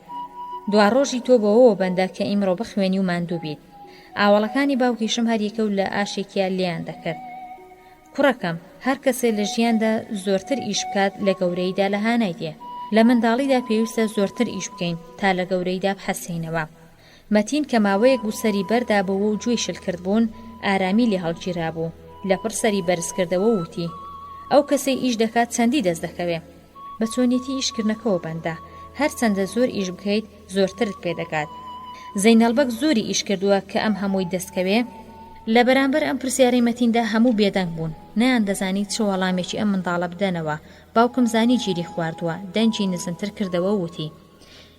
دوا ڕۆژی تۆ بەوەوە بەندە کە ئیمڕۆ بخوێنی و ماندوو بیت ئاوەڵەکانی باوکیشم هەر یەکە و لە ئاشێکیان لیان دەکرد کوڕەکەم هەر کەسێ لە ژیاندا زۆرتر ئیش بکات لە گەورەیدا لە هانای دێ لە منداڵیدا پێویستە زۆرتر ئیش بکەین تا لە گەورەیدا بحەسینەوە مەتین کە ماوەیەک بوو سەری بەردا بوو و گوێی شل کرد بوون ئارامی لێ هەڵگیرا بوو لە پڕ سەری بەرزکردەوە وتی ئەو کەسەی ئیش دەکات چەندی دەست دەکەوێ بە چۆنیەتی ئیشکردنەکەەوە بەندە هەر چەندە زۆر ئیش بکەیت زۆرترت پێدەگات زەینەڵبەک زۆری ئیش کردووە کە ئەم هەمووی دەستکەوێ لە بەرامبەر ئەم پرسیارەی مەتیندا هەموو بێدەنگ بوون نەیان دەزانی چ وەڵامێکی ئەم منداڵە بدەنەوە باوکم زانی گیری خواردووە دەنجی نزمتر کردەوە وتی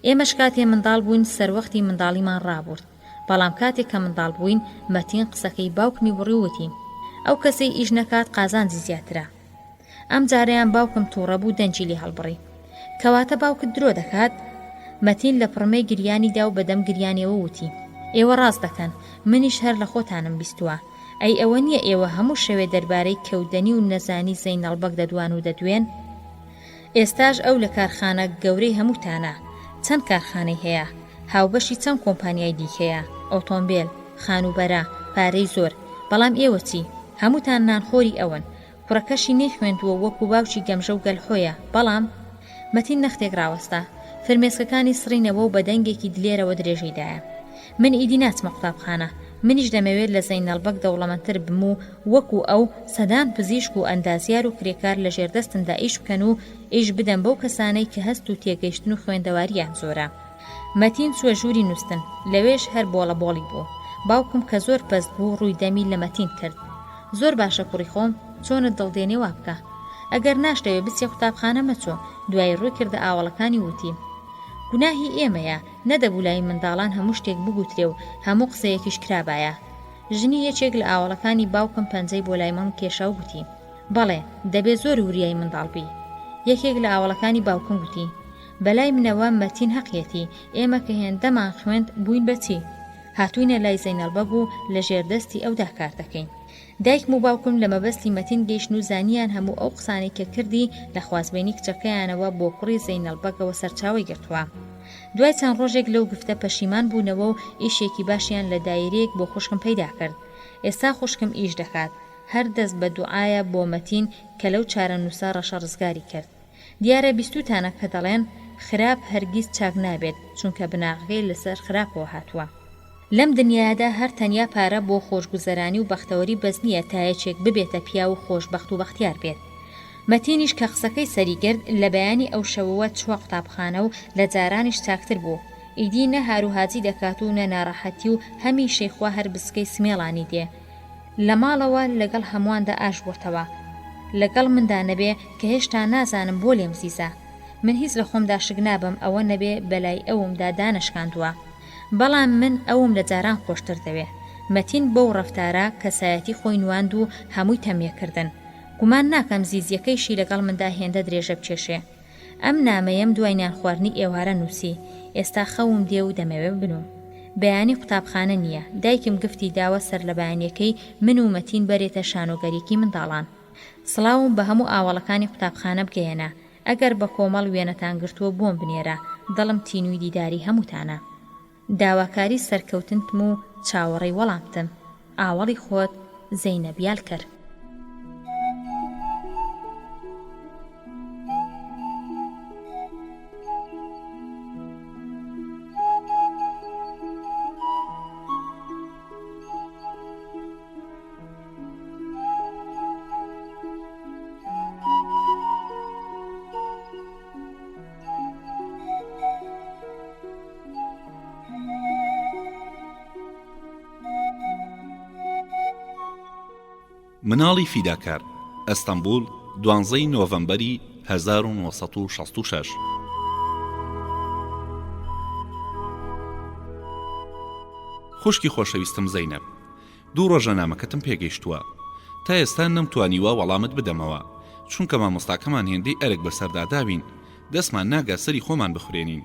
ئێمەش کاتێ منداڵ بووین سەروەختی منداڵیمان ڕابورد بەڵام کاتێک کە منداڵ بووین مەتین قسەکەی باوکمی بڕی وتی ئەو کەسەی ئیش نەکات قازانجی زیاترە ئەم جارەیان باوکم تووڕە بوو دەنجی لێ هەڵبڕی کەواتە باوکت درۆ دەکات مەتین لە پڕمەی گریانیدا و بەدەم گریانیەوە وتی ئێوە ڕاست دەکەن منیش هەر لە خۆتانم بیستووە ئەی ئەوە نییە ئێوە هەموو شەوێ دەربارەی کەودەنی و نەزانی زەینەڵبەک دەدوان و دەدوێن ئێستاش ئەو لە کارخانە گەورەی هەمووتانە چەند کارخانەی هەیە هاوبەشی چەند کۆمپانیای دیکەیە ئۆتۆمبیل خانوبەرە پارەی زۆر، بەڵام ئێوە چی؟ هەمووتان نانخۆری ئەوەن. کوڕەکەشی نەخوێندووە وەکو باوکی گەمژە و گەلحۆیە، بەڵام مەتین نەختێک ڕاوەستا، فرمێسکەکانی سڕینەوە و بە دەنگێکی دلێرەوە درێژەیدایە. من ئیدی ناچمە قوتابخانە، منیش دەمەوێت لە زەینەڵبەگ دەوڵەمەندتر بم و وەکو ئەو سەدان پزیشک و ئەندازیار و کرێکار لە ژێردەستمدا ئیش بکەن و ئیش بدەم بەو کەسانەی کە هەست و تێگەیشتن و خوێندەواریان زۆرە. مەتین چووە ژووری نووستن، لەوێش هەر بۆڵە بوو. باوکم کە زۆر پەست بوو ڕووی دەمی لە مەتین کرد. زۆر باشە کوڕی خۆم، چۆنت دڵدێنێ وا بکە. ئەگەر ناشتەوێ بچێ قوتابخانە مەچۆ. دوای ڕووی کردە ئاوەڵەکانی وتی: گوناهی ئێمەیە، نەدەبوو لای منداڵان هەموو شتێک بگوترێ و هەموو قسەیەکیش کرابایە. ژنی یەکێک لە ئاوەڵەکانی باوکم پەنجەی بۆ لای مەم کێشا و گوتی: بەڵێ، دەبێ زۆر وریای منداڵ بی. یەکێک لە ئاوەڵەکانی باوکم گوتی: بەلای منەوە مەتین حەقیەتی، ئێمە کە هێندەمان خوێند بووین بەچی؟ هاتووینە لای زەینەڵبەگ و لە ژێردەستی ئەودا کار دەکەین. دایکم و باوکم لە مەبەستی مەتین گەیشتن و زانیان هەموو ئەو قسانەی کە کردی لە خوازبێنی کچەکەیانەوە بۆ کوڕی زەینەڵبەگەوە سەرچاوی گرتووە. دوای چەند ڕۆژێک لەو گفتە پەشیمان بوونەوە و ئیشێکی باشیان لە دایرەیەک بۆ خوشکم پەیدا کرد. ئێستا خوشکم ئیش دەکات، هەر دەست بە دوعایە بۆ مەتین کە لەو چارە نووسا ڕەشە ڕزگاری کرد. دیارە 20 تانە کە دەڵێن خراپ هەرگیز چاک نابێت، چونکە بناغەکەی لەسەر خراپەوە هاتووە. لەم دنیادا هەر تەنیا پارە بۆ خۆشگوزەرانی و بەختەوەری بەس نییە تا یەکێک ببێتە پیا و خۆشبەخت و بەختیار بێت. مەتینیش کە قسەکەی سەریگرت لە بەیانی ئەو شەوەوە چووە قوتابخانە و لە جارانیش چاکتر بوو. ئیدی نە هاروهاجی دەکات و نە ناڕەحەتی و هەمیشەی خوا هەر بسکەی سمێڵانی دێ. لە ماڵەوە لەگەڵ هەموواندا ئاش بۆتەوە. لەگەڵ مندا نەبێ کە هێشتا نازانم بۆ لێم زیزە. من هیچ لە خۆمدا شک نابم ئەوە نەبێ بەلای ئەومدا دانشکاندووە. بەڵام من ئەوم لە جاران خۆشتر دەوێ. مەتین بەو ڕەفتارە کەسایەتی خۆی نواند و هەمووی تەمێکردن. گومان ناکەم زیزیەکەیشی لەگەڵ مندا هێندە درێژە بچێشێ. ئەم نامەیەم دوای نان خواردنی ئێوارە نووسی. ئێستا خەوم دێ و دەمەوێ بنوم. بەیانی قوتابخانە نییە. دایکم گفتی داوە سەر لە بەیانیەکەی من و مەتین بەرێتە شانۆگەریکی منداڵان. سڵاوم بە هەموو ئاوەڵەکانی قوتابخانە بگەیەنە. ئەگەر بە کۆمەڵ وێنەتان گرتووە بۆم بنێرە. دڵم تینووی دیداری هەمووتانە. داواکاری سەرکەوتنتم و چاوەڕێی وەڵامتم. ئاوەڵی خۆت، زەینەب یالکەر. مناڵی فیداکار، ئەستەمبول، 12 نۆڤەمبەری 1966. خوشکی خۆشەویستم زەینەب، دوو ڕۆژە نامەکەتم پێگەیشتووە. تا ئێستا نەمتوانیوە وەڵامت بدەمەوە، چونکە مامۆستاکەمان هێندەی ئەرک بەسەردا داوین، دەستمان ناگا سەری خۆمان بخورێنین.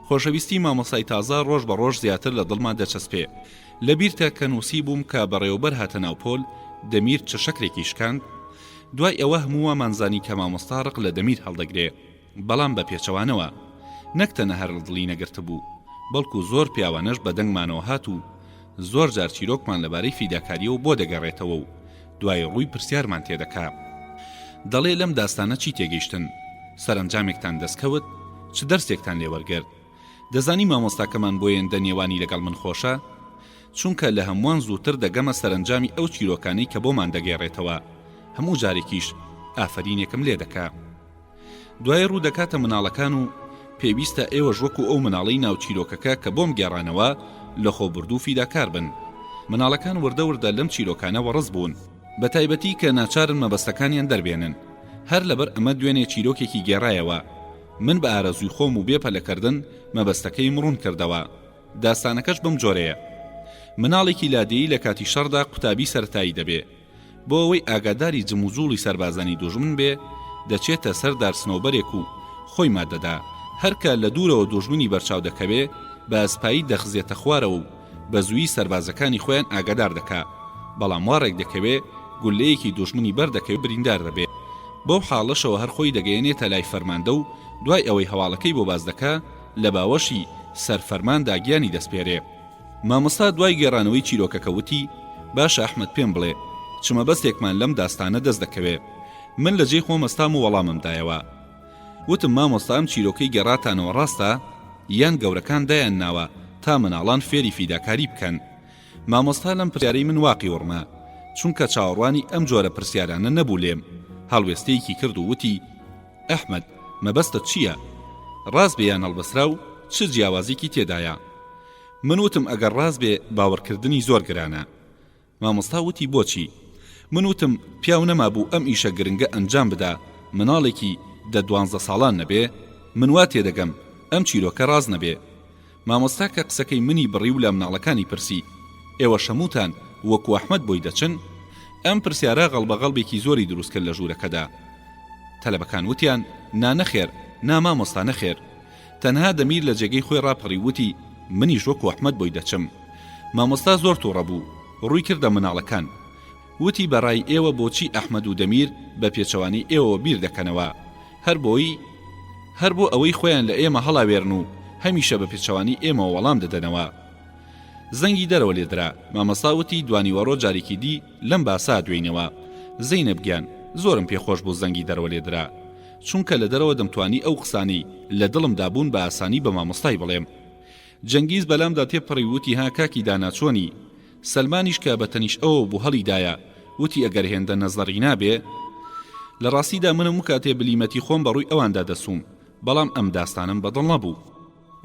خۆشەویستی مامۆستای تازە ڕۆژ بە ڕۆژ زیاتر لە دڵمان دەچەسپێ. لەبیرتە کە نووسی بووم کە بەڕێوەبەر هاتە ناوپۆل دەمیر چ شەکرێکی شکاند. دوای ئەوە هەمووە مانزانی کە مامۆستارق لە دەمیر هەڵدەگرێ، بەڵام بە پێچەوانەوە، نەکتەنە هەر دڵی نەگرتە بوو، بەڵکو زۆر پیاوانەش بە دەنگمانەوە هات و زۆر جار چیرۆکمان لەبارەی فیداکاریەوە بۆ دەگەڕێتەوە و دوای ڕووی پرسیارمان تێدەکا. دەڵێ لەم داستانە چی تێگەیشتن؟ سەرنجامێکتان دەستکەوت؟ چ دەرسێکتان لێوەرگرت؟ دەزانی مامۆستاکەمان بۆ هێندە نێوانی لەگەڵ من خۆشە؟ چونکە لە هەمووان زووتر دەگەمە سەرنجامی ئەو چیرۆکانەی کە بۆمان دەگێڕێتەوە. هەموو جارێکیش ئافرینێکم لێ دەکا. دوای ڕوو دەکاتە مناڵەکان و پێویستە ئێوەش وەکو ئەو مناڵەی ناو چیرۆکەکە کە بۆم گێڕانەوە لە خۆبردوو فیداکار بن. مناڵەکان وردە لەم چیرۆکانەوە ڕز بوون، بە تایبەتی کە ناچارن مەبەستەکانیان دەربێنن. هەر لەبەر ئەمە دوێنێ چیرۆکێکی گێڕایەوە. من بە ئارەزوی خۆم و بێپەلەکردن مەبەستەکەی مڕون کردەوە. داستانەکەش بم جۆرەیە. مناڵێکی لادێی لە کاتی شەڕدا قوتابی سەرەتایی دەبێ. بۆ ئەوەی ئاگاداری جموزوڵی سەربازانی دوژمن بێ، دەچێتە سەر دارسنەوبەرێک و خۆی مادەدا. هەرکە لە دوورەوە دوژمنی بەرچاو دەکەوێ، بە ئەسپایی دەخزێتە خوارەوە و بە زووی سەربازەکانی خۆیان ئاگادار دەکا. بەڵام وارێک دەکەوێ گولەیەکی دوژمنی بەردەکەوێ بریندار دەبێ. بەو حاڵەشەوە هەر خۆی دەگەیەنێتە لای فەرماندە و دوای ئەوەی هەواڵەکەی بۆ باز دەکا، لە باوەشی سەرفەرمان داگیانی دەسپێرێ. مامۆستا دوای گێڕانەوەی چیرۆکەکە وتی باشە ئەحمەد پێم بڵێ چمە بەستێکمان لەم داستانە دەست دەکەوێ من لە جێی خۆم ئەستام و وەڵاممدایەوە وتم مامۆستا ئەم چیرۆکەی گەڕاتانەوە ڕاستە یان گەورەکان دایان ناوە تا مناڵان فێری فیداکاری بکەن مامۆستا لەم پرسیارەی من واقی وڕما چونکە چاوەڕوانی ئەم جۆرە پرسیارانە نەبوو لێم هەڵوێستەیەکی کرد و وتی ئەحمەد مەبەستت چییە ڕاست بێ یان هەڵبەسرا و چ جیاوازێکی تێدایە من وتم ئەگەر ڕاست بێ باوەڕکردنی زۆر گرانە مامۆستا وتی بۆچی من وتم پیاو نەما بوو ئەم ئیشە گرنگە ئەنجام بدا مناڵێکی 12 ساڵان نەبێ من وا تێدەگەم ئەم چیرۆکە ڕاست نەبێ مامۆستا کە قسەکەی منی بڕی و لە مناڵەکانی پرسی ئێوە شەمووتان وەکو ئەحمەد بۆی دەچن ئەم پرسیارە غەڵبەغەڵبێکی زۆری دروست کرد لە ژوورەکەدا تەلەبەکان وتیان نانەخێر نامامۆستا نەخێر تەنها دەمیر لە جێگەی خۆی ڕاپەڕی وتی منیش وەکو ئەحمەد بۆی دەچم مامۆستا زۆر تووڕە بوو ڕووی کردە مناڵەکان وتی بەڕای ئێوە بۆچی ئەحمەد و دەمیر بە پێچەوانی ئێوە بیر دەکەنەوە هەر بۆ ئەوەی خۆیان لە ئێمە هەڵاوێرن و هەمیشە بە پێچەوانی ئێمە وەڵام دەدەنەوە زەنگی دەرەوە لێدرا مامۆستا وتی دوانیوەڕۆ جارێکی دی لەم باسا دوێنەوە زەینەب گیان زۆرم پێخۆش بوو زەنگی دەرەوە لێدرا چونکە لە دەرەوە دەمتوانی ئەو قسانی لە دڵمدا بوون بە ئاسانی بە مامۆستای بڵێم جەنگیز بەلامدا تێپەڕی وتی ها کاکی داناچۆنی سەلمانیش کە بەتەنیش ئەوە بوو هەڵیدایە وتی ئەگەر هێندە نەزەڕی نابێ لە ڕاستیدا منم کاتێ بلیمەتی خۆم بەڕووی ئەواندا دەسووم بەڵام ئەم داستانم بەدڵ نەبوو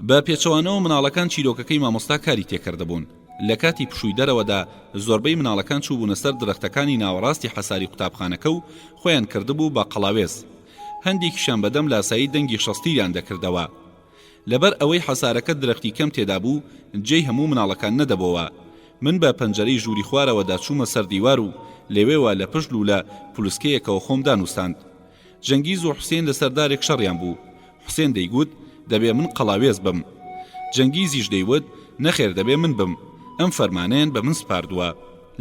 بە پێچەوانەوە مناڵەکان چیرۆکەکەی مامۆستا کاری تێکردەبوون لە کاتی پشووی دەرەوەدا زۆربەی مناڵەکان چووبوونە سەر درەختەکانی ناوەڕاستی حەساری قوتابخانەکە و خۆیان کردبوو بە قەڵاوێز هەندێکیشان بەدەم لاسایی دەنگی شەستیریان دەکردەوە لەبەر ئەوەی حەسارەکە درەختی کەم تێدا بوو جێی هەموو مناڵەکان نەدەبەوە من بە پەنجەرەی ژووری خوارەوەدا چوومە سەر دیوار و لێوێوە لە پشت و لە پولسکەیەکەوە خۆم دانووساند جەنگیز و حوسێن لە سەردارێک شەڕیان بوو حوسێن دەیگوت دەبێ من قەڵاوێز بم جەنگیزیش دەیوت نەخێر دەبێ من بم ئەم فەرمانەیان بە من سپاردووە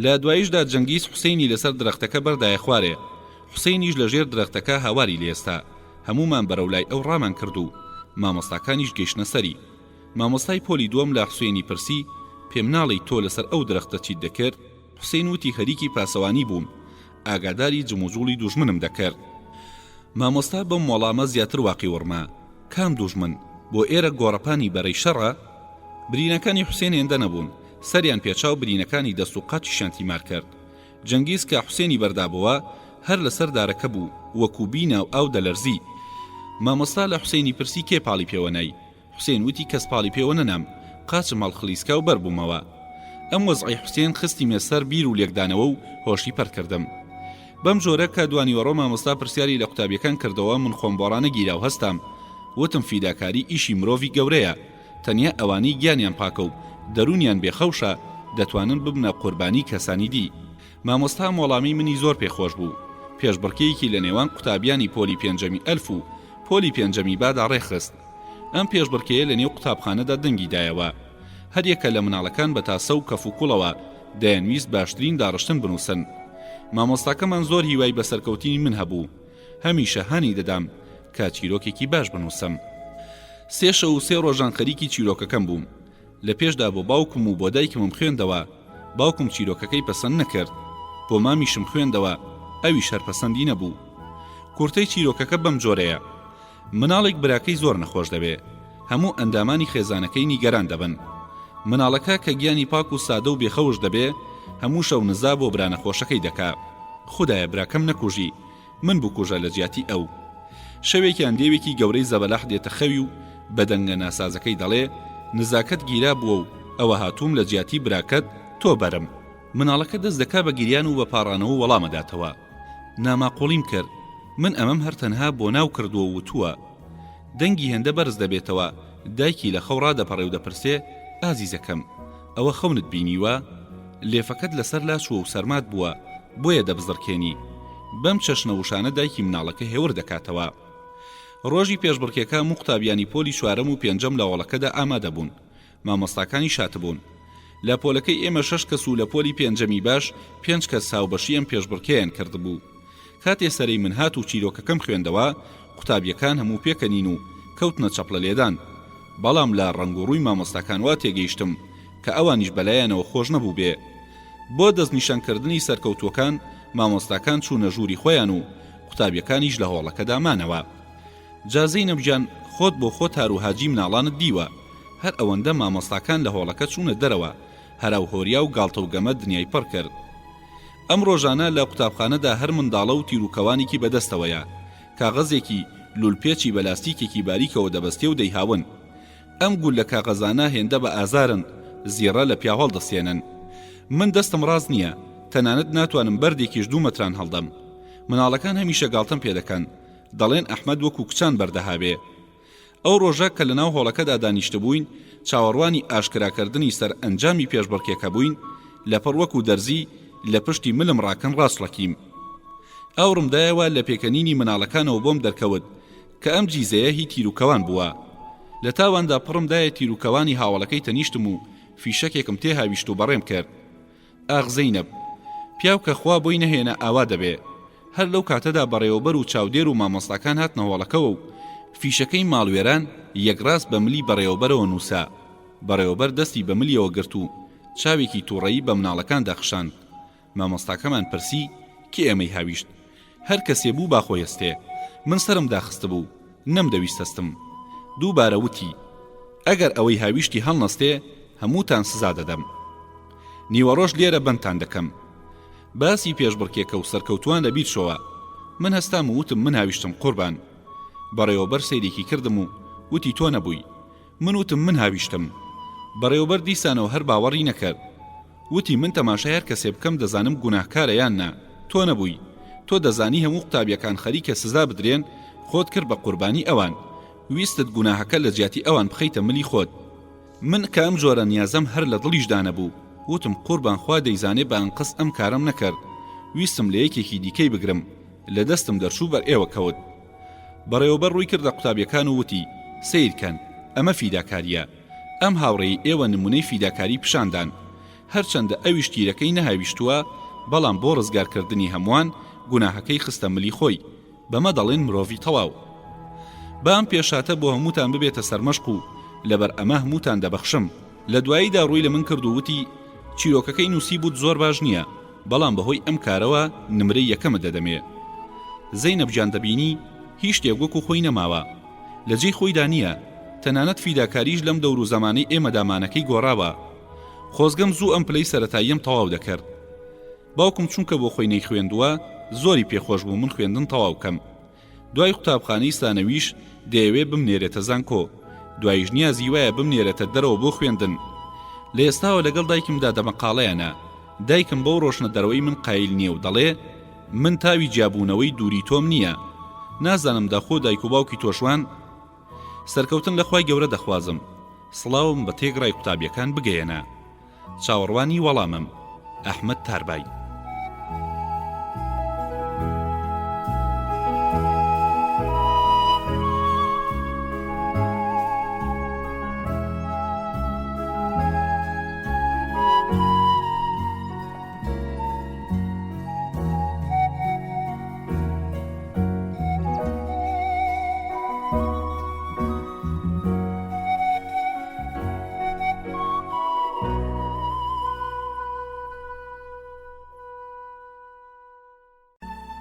لە دواییشدا جەنگیز حوسێنی لەسەر درەختەکە بەردایە خوارێ حوسێنیش لە ژێر درەختەکە هاواری لێستا هەمومان بەرەولای ئەو ڕامان کرد و مامۆستاکانیش گەیشتنە سەری مامۆستای پۆلی دووەم لە حوسێنی پرسی پێم ناڵی تۆ لەسەر ئەو درەختە چیت دەکرد حوسێن وتی خەریکی پاسەوانی بووم ئاگاداری جموجوڵی دوژمنم دەکرد مامۆستا بەم وەڵامە زیاتر واقی وڕما کام دوژمن بۆ ئێرە گۆڕەپانی بەرەی شەڕە برینەکانی حوسێن هێندە نەبوون سەریان پێچاو برینەکانی دەست و قاچیشان تیمار کرد جەنگیز کە حوسێنی بەردابەوە هەر لەسەر دارەکە بوو وەکو بینە و ئاو دەلەرزی مامۆستا لە حوسێنی پرسی کێ پاڵی پێوەنای حوسێن وتی کەس پاڵی پێوە نەنام قاچم هەڵخلیسکا و بەربوومەوە ئەم وەزعی حوسێن خستی مێسەر بیر و لێکدانەوە و هۆشی پەرکردم بەم جۆرە کە دوانیوەڕۆ مامۆستا پرسیاری لە قوتابیەکان کردەوە من خۆم بۆڕانە گیرا و هەستام وتم فیداکاری ئیشی مرۆڤی گەورەیە تەنیا ئەوانی گیانیان پاکە و دەرونیان بێخەوشە دەتوانن ببنە قوربانی کەسانی دی مامۆستا وەڵامی منی زۆر پێخۆش بوو پێشبڕکێیەکی لە نێوان قوتابیانی پۆلی پێنجەمی ئەلف و پۆلی پێنجەمی بادا ڕێخست ئەم پێشبڕکەیە لە نێو قوتابخانەدا دەنگی دایەوە هەریەکە لە مناڵەکان بە تاسە و کەف و کوڵەوە دەیانویست باشترین داڕشتن بنووسن مامۆستاکەمان زۆر هیوای بەسەرکەوتنی من هەبوو هەمیشە هانی دەدام کە چیرۆکێکی باش بنووسم 3 شەو و 3 ڕۆژان خەریکی چیرۆکەکەم بووم لە پێشدا بۆ باوکم و بۆ دایکمم خوێندەوە باوکم چیرۆکەکەی پەسەند نەکرد بۆ مامیشم خوێندەوە ئەوی شەرپەسەندی نەبوو کورتەی چیرۆکەکە بەم جۆرەیە مناڵێک براکەی زۆر نەخۆش دەبێ هەموو ئەندامانی خێزانەکەی نیگەران دەبن مناڵەکە کە گیانی پاک و سادە و بێخەوش دەبێ هەموو شەو نزا بۆ برانەخۆشەکەی دەکا خودایە براکەم نەکوژی من بکوژە لە جیاتی ئەو شەوێکیان دێوێکی گەورەی زەبەلاح دێتە خەوی و بەدەنگە ناسازەکەی دەڵێ نزاکەت گیرا بووە و ئەوە هاتووم لە جیاتی براکەت تۆ بەرم مناڵەکە دەست دەکا بە گریان و بە پاڕانەوە وەڵامەداتەوە ناماقۆڵیم کرد من ئەمەم هەر تەنها بۆ ناو کردووە وتووە دەنگی هێندە بەرز دەبێتەوە دایکی لە خەو ڕادەپەڕێ و دەپرسێ ئازیزەکەم ئەوە خەونت بینیوە لێفەکەت لەسەر لاشووە و سەرمات بووە بۆیە دەبزڕکێنی بەم چەشنە وشانە دایکی مناڵەکە هێور دەکاتەوە ڕۆژی پێشبڕکێکە قوتابیانی پۆلی 4ەم و 5ەم لە وڵەکەدا ئامادە بوون مامۆستاکانی شاتبوون لە پۆلەکەی ئێمە 6 کەس و لە پۆلی 5ەمی باش 5 کەس هاوبەشی ئەم پێشبڕکێیان کردبوو کاتێ سەرەی من هات و چیرۆکەکەم خوێندەوە قوتابیەکان هەموو پێکەنین و کەوتنە چەپڵە لێدان بەڵام لە ڕنگ و ڕووی مامۆستاکان وا تێگەیشتم کە ئەوانیش بەلایەنەوە خۆش نەبوو بێ. بۆ دەستنیشانکردنی سەرکەوتووەکان مامۆستاکان چوونە ژووری خۆیان و قوتابیەکانیش لە هۆڵەکەدا مانەوە. جا زەینەب گیان خۆت بۆ خۆت هاروهاجی مناڵانت دیوە. هەر ئەوەندە مامۆستاکان لە هۆڵەکە چوونە دەرەوە، هەراوهۆریا و گاڵتە و گەمە دنیای پڕ کرد. ئەم ڕۆژانە لە قوتابخانەدا هەر منداڵە و تیرروکەوانێکی بەدەستەوەیە، کاغەزێکی لولپێکی بەلاستیکێکی باریکەوە دەبەستێ و دەیهاون. ئەم گول لە کاغەزانە هێندە بە ئازارن، زیێڕە لە پیاهەڵ دەسێنن. من دەستم ڕاست نییە، تەنانەت ناتوانم بەردێکیش 2 مەتران هەڵدەم. مناڵەکان هەمیشە گاڵتەم پێ دەکەن، دەڵێن ئەحمەد وەکو کچان بەردەهابێ. ئەو ڕۆژە کە لەناو هۆڵەکەدا دانیشتە بووین، چاوەڕوانی ئاشکراکردنی سەر ئەنجامی پێشبڕکێکە بووین، لەپڕ وەکو دەرزی لە پشتی ملم ڕاکەن ڕاستڵەکیم. ئەو ڕمدایەوە لە پێکەنینی مناڵەکانەوە بۆم دەرکەوت کە ئەم جیزەیە هی تیرروکەوان بووە. لە تاواندا پڕمدایە تیرروکەوانی هاوڵەکەی تەنیشتم و فیشەکێکم تێ هاویشت و بەڕێم کرد. ئاغ زەینەب، پیاو کە خوا بۆی نەهێنە ئاوا دەبێ. هەر لەو کاتەدا بەڕێوەبەر و چاودێر و مامۆستاکان هاتنە هۆڵەکەوە و فیشەکەی ماڵوێران یەکڕاست بە ملی بەڕێوەبەرەوە نووسا. بەڕێوەبەر دەستی بە ملیەوە گرت و چاوێکی تووڕەیی بە مناڵەکان داخشاند. مامۆستاکەمان پرسی کێ ئێمەی هاویشت. هەر کەسێ بوو باخۆی هەستێ. من سرم داخست بوو، نەمدەویستەستم. دووبارە وتی ئەگەر ئەوەی هاویشتی هەڵنەستێ هەمووتان سزا دەدەم. نیوەڕۆژ لێرە بەندتان دەکەم. باسی پێشبڕکێکە و سەرکەوتوان لەبیر شۆوە. من هەستام و وتم من هاویشتم قوربان. بەڕێوەبەر سەیرێکی کردم و وتی تۆ نەبووی. من وتم من هاویشتم. بەڕێوەبەر دیسانەوە هەر باوەڕی نەکرد. وتی من تەماشای هەر کەسێ بکەم دەزانم گوناهکارە یان نا. تۆ نەبووی. تۆ دەزانی هەموو قوتابیەکان خەریکە سزا بدرێن، خۆت کرد بە قوربانی ئەوان. ویستت گوناهەکە لە جیاتی ئەوان بخەیتە ملی خۆت. من کە ئەم جۆرە نیازەم هەر لە دڵیشدا نەبوو. وتم قوربان خوا دەیزانێ بە ئەنقەس ئەم کارم نەکرد. ویستم لە یەکێکی دیکەی بگرم، لە دەستم دەرچوو بەر ئێوە کەوت. بەڕێوەبەر ڕووی کردە قوتابیەکان و وتی سیرکەن، ئەمە فیداکاریە. ئەم هاوڕێی ئێوە نمونەی فیداکاری پیشاندان. هەرچەندە ئەویش تیرەکەی نەهاویشتووە، بەڵام بۆ ڕزگارکردنی هەمووان گوناهەکەی خستە ملی خۆی. بەمە دەڵێن مرۆڤی تەواو. بام پێشاتە بۆ هەمووتان ببێتە سەرمەشق و لەبەر ئەمە هەمووتان دەبەخشم. لە دواییدا ڕووی لە من کرد و وتی چیرۆکەکەی نووسی بوو زۆر باش نییە، بەڵام بەهۆی ئەم کارەوە نمرەی یەکەمە دەدەمێ. زەینەب گیان دەبینی هیچ شتێک وەکو خۆی نەماوە، لە جێی خۆیدا نییە. تەنانەت فیداکاریش لەم دەور و زەمانەی ئێمەدامانەکەی گۆڕاوە. خۆزگەم زوو ئەم پلەی سەرەتاییم تەواو دەکرد. باوکم چونکە بۆ خۆی نەیخوێندووە زۆری پێخۆش بوو من خوێندن تەواو کەم. دوای قوتابخانەی سانەویش دەیەوێ بمنێرێتە زانکۆ، دوایش نیازی وایە بمنێرێتە دەرەوە بۆ خوێندن. لە ئێستاوە لەگەڵ دایکمدا دەمەقاڵەیەنە. دایکم بەو ڕۆشنە دەرەوەی من قایل نییە و دەڵێ من تاوی جیابوونەوەی دووری تۆم نییە. نازانم داخۆ دایک و باوکی تۆشوان. سەرکەوتن لە خوای گەورە دەخوازم، سڵاوم بە تێگڕای قوتابیەکان بگەیەنە. چاوەڕوانی وەڵامم ئەحمەد تاربای.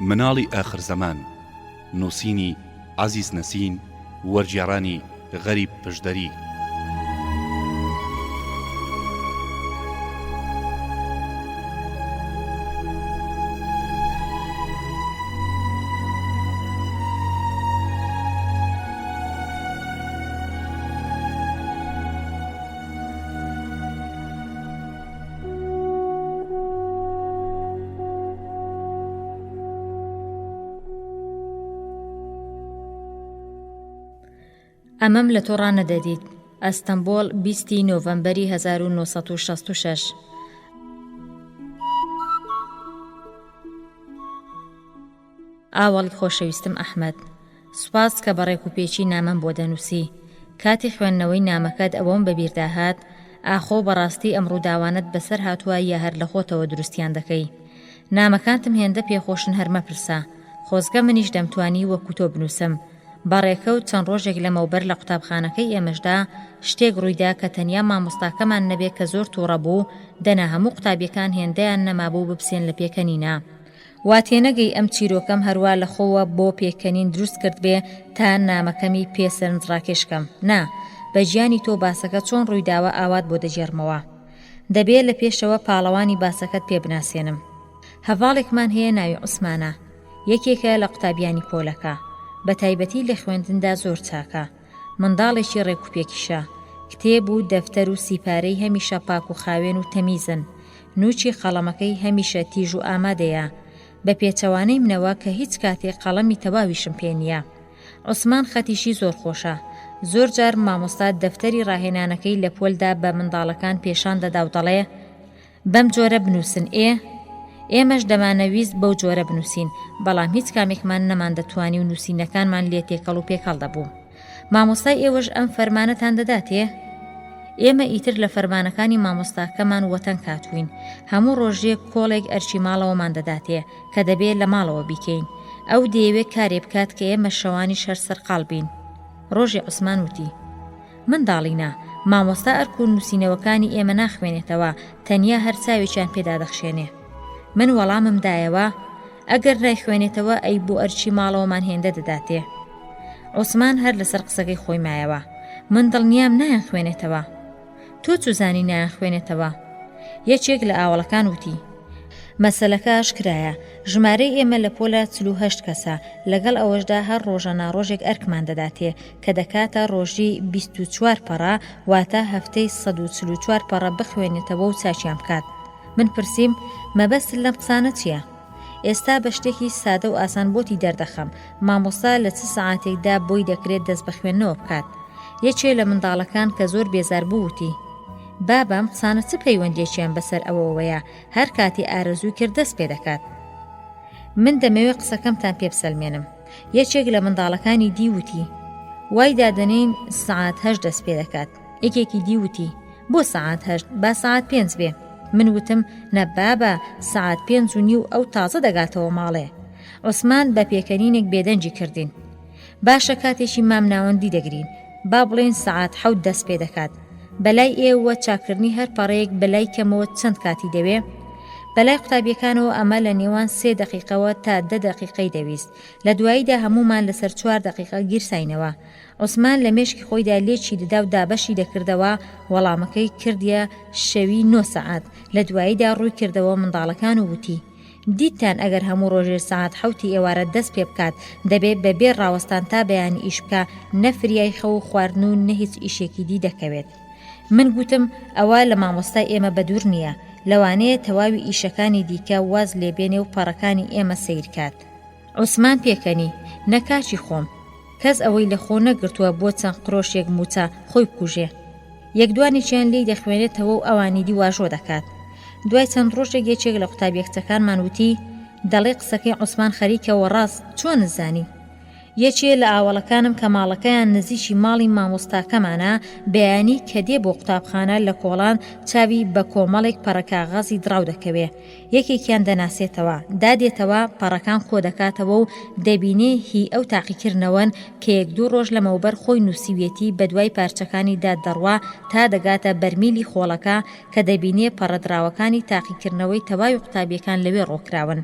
مناڵی ئاخر زەمان، نووسینی عەزیز نەسین، وەرگێڕانی غەریب پشدەری. ئەمەم لە تۆ ڕانەدەدیت. ئەستەمبۆڵ 20 نۆڤەمبەری 1966. ئاوەڵی خۆشەویستم ئەحمەد، سوپاس کە بەڕێک و پێچی نامەم بۆ دەنووسی. کاتی خوێندنەوەی نامەکەت ئەوەم بەبیرداهات ئاخۆ بەڕاستی ئەم ڕووداوانت بەسەر هاتووە یا هەر لە خۆتەوە دروستیان دەکەی. نامەکانتم هێندە پێخۆشن هەر مەپرسە. خۆزگە منیش دەمتوانی وەکو تۆ بنووسم، بەڕێکەوت چەند ڕۆژێک لەمەوبەر لە قوتابخانەکەی ئێمەشدا شتێک ڕوویدا کە تەنیا مامۆستاکەمان نەبێت کە زۆر تووڕە بوو، دەنا هەموو قوتابیەکان هێندەیان نەمابوو بپسێن لە پێکەنینە. وا تێنەگەی ئەم چیرۆکەم هەروە لە خۆوە بۆ پێکەنین دروست کرد بێ تا نامەکەمی پێسەرنجڕاکێشکەم. نا، بە ژیانی تۆ باسەکە چۆن ڕوویداوە ئاوات بۆ دەجێڕمەوە. دەبێت لە پێشەوە پاڵەوانی باسەکەت پێ بناسێنم. هەڤاڵێکمان هەیە ناوی عوسمانە، یەکێکە لە قوتابیانی پۆلەکە، بە تایبەتی لە خوێندندا زۆر چاکە، منداڵێکی ڕێکوپێکیشە، کتێب و دەفتەر و سیپارەی هەمیشە پاک و خاوێن و تەمیزن، نوچی قەڵەمەکەی هەمیشە تیژ و ئامادەیە، بە پێچەوانەی منەوە کە هیچ کاتێک قەڵەمی تەواویشم پێ نییە. عوسمان خەتیشی زۆر خۆشە، زۆر جار مامۆستا دەفتەری ڕاهێنانەکەی لە پۆلدا بە منداڵەکان پێشان دەدا و دەڵێ بەم جۆرە بنووسن. ئێمەش دەمانەویست بەو جۆرە بنووسین، بەڵام هیچ کامێکمان نەمان دەتوانی و نووسینەکانمان لێ تێکەڵ و پێکەڵ دەبوو. مامۆستای ئێوەش ئەم فەرمانەتان دەداتێ؟ ئێمە ئیتر لە فەرمانەکانی مامۆستاکەمان وەتەن کاتوین، هەموو ڕۆژێک کۆڵێک ئەرچی ماڵەوەمان دەداتێ کە دەبێت لە ماڵەوە بیکەین. ئەو دەیەوێت کارێ بکات کە ئێمە شەوانی شەر سەرقاڵ بین. ڕۆژی عوسمان وتی منداڵینە، مامۆستا ئەرک و نووسینەوەکانی ئێمە ناخوێنێتەوە، تەنیا هەر چاوێکیان پێدا دەخشێنێ. من وەڵامم دایەوە ئەگەر نایخوێنێتەوە ئەی بۆ ئەرچی ماڵەوەمان هێندە دەداتێ. عوسمان هەر لەسەر قسەکەی خۆی مایەوە، من دڵنیام نایان خوێنێتەوە. تۆ چوزانی نایان خوێنێتەوە؟ یەکێک لە ئاوەڵەکان وتی مەسەلەکە ئاشکرایە، ژمارەی ئێمە لە پۆلە 48 کەسە، لەگەڵ ئەوەشدا هەر ڕۆژە ناڕۆژێک ئەرکمان دەداتێ کە دەکاتە ڕۆژی 24 پەڕە، واتە هەفتەی 144 پەڕە بخوێنێتەوە و چاچیان بکات. من پرسییم مەبەست لەم قسانە چییە؟ ئێستا بە شتێکی سادە و ئاسان بۆتی دەردەخەم، مامۆستا لە چ سەعاتێکدا بۆی دەکرێت دەست بە خوێندنەوە بکات. یەکێ لە منداڵەکان کە زۆر بێزار بووتی بابام قسانە چ پەیوەندێکیان بەسەر ئەوەوەیە، هەر کاتی ئارەزوو کرد دەست پێ دەکات. من دەمەوێت قسەکەمتان پێ بسەلمێنم. یەکێک لە منداڵەکانی دیوتی وای دادەنین سەعات 8 دەست پێ دەکات. یەکێکی دیوتی بۆ سەعات 8 با سەعات 5 بێ. من وتم نە بابە، سەعات 5:30 ئەو تازە دەگاتەوە ماڵێ. عوسمان بە پێکەنینێک بێدەنجی کردین. باشە کاتێکی مام ناوەندی دەگرین، با بڵێن سەعات 7 دەست پێ دەکات. بەلای ئێوە چاکردنی هەر پەڕەیەک بەلای کەمەوە چەند کاتی دەوێ؟ بەلای قوتابیەکانەوە ئەمە لە نێوان 3 دقیقەوە تا 10 دقیقەی دەویست. لە دواییدا هەمومان لەسەر 4 دقیقە گیرساینەوە. عوسمان لە مێشکی خۆیدا لێکی دەدا و دابەشی دەکردەوە، وەڵامەکەی کردیە شەوی 9 سەعات. لە دواییدا ڕووی کردەوە منداڵەکان و وتی دیتان ئەگەر هەموو ڕۆژێ سەعات 7 ئێوارە دەست پێ بکات، دەبێت بەبێ ڕاوەستان تا بەیانی ئیش بکە، نەفریای خەو و خواردن و نە هیچ ئیشێکی دی دەکەوێت. من گوتم ئەوە لە مامۆستای ئێمە بەدوور نییە، لەوانەیە تەواوی ئیشەکانی دیکە واز لێبێنێ و پەڕەکانی ئێمە سیرکات. عوسمان پێکەنی نەکاچی خۆم، کەس ئەوەی لە خۆ نەگرتووە بۆ چەند قڕۆشێک موچە خۆی بکوژێ. یەکدوانێکیان لێی دەخوێنێتەوە و ئەوانی دی واژۆ دەکات. دوای چەند ڕۆژێک یەکێک لە قوتابیەکچەکانمان وتی دەڵێ قسەکەی عوسمان خەریکەوە ڕاست، چۆن نزانی؟ یەکێ لە ئاوەڵەکانم کە ماڵەکەیان نزیکی ماڵی مامۆستاکەمانە بەیانی کە دێ بۆ قوتابخانە لە کۆڵان چاوی بە کۆمەڵێک پەڕەکاغازی دراو دەکەوێ. یەکێکیان دەناسێتەوە، دادێتەوە، پەڕەکان خۆ دەکاتەوە و دەبینێ هی ئەو تاقیکردنەوەن کە 1-2 ڕۆژ لەمەوبەر خۆی نووسیوێتی بە دوای پارچەکانی داددەڕوا تا دەگاتە بەرمیلی خۆڵەکە کە دەبینێ پەڕەدراوەکانی تاقیکردنەوەی تەواوی قوتابیەکان لەوێ ڕۆکراون.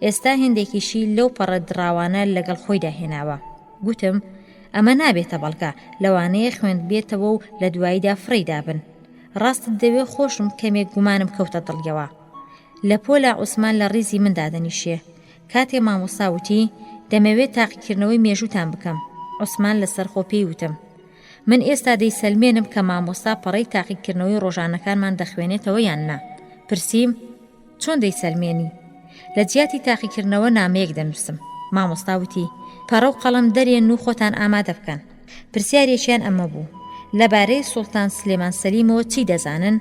ئێستا هێندێکیشی لەو پەڕەدراوانە لەگەڵ خۆی داهێناوە. گوتم ئەمە نابێتە بەڵگە، لەوانەیە خوێند بێتەوە و لە دواییدا فڕی دابن. ڕاستت دەوێ خۆشم کەمێک گومانم کەوتە دڵیەوە. لە پۆلا عوسمان لە ڕیزی من دادەنیشێ. کاتێ مامۆستا وتی دەمەوێت تاقیکردنەوەی مێژووتان بکەم. عوسمان لەسەر خۆ پێی وتم من ئێستا دەیسەلمێنم کە مامۆستا پەڕەی تاقیکردنەوەی ڕۆژانەکانمان دەخوێنێتەوە یان نا. پرسییم چۆن دەیسەلمێنی؟ لە جیاتی تاقیکردنەوە نامەیەک دەنووسم. مامۆستا وتی پەڕە و قەڵەم دەرێن و خۆتان ئامادە بکەن. پرسیارێکیان ئەمە بوو لەبارەی سوڵتان سلێمان سەلیمەوە چی دەزانن؟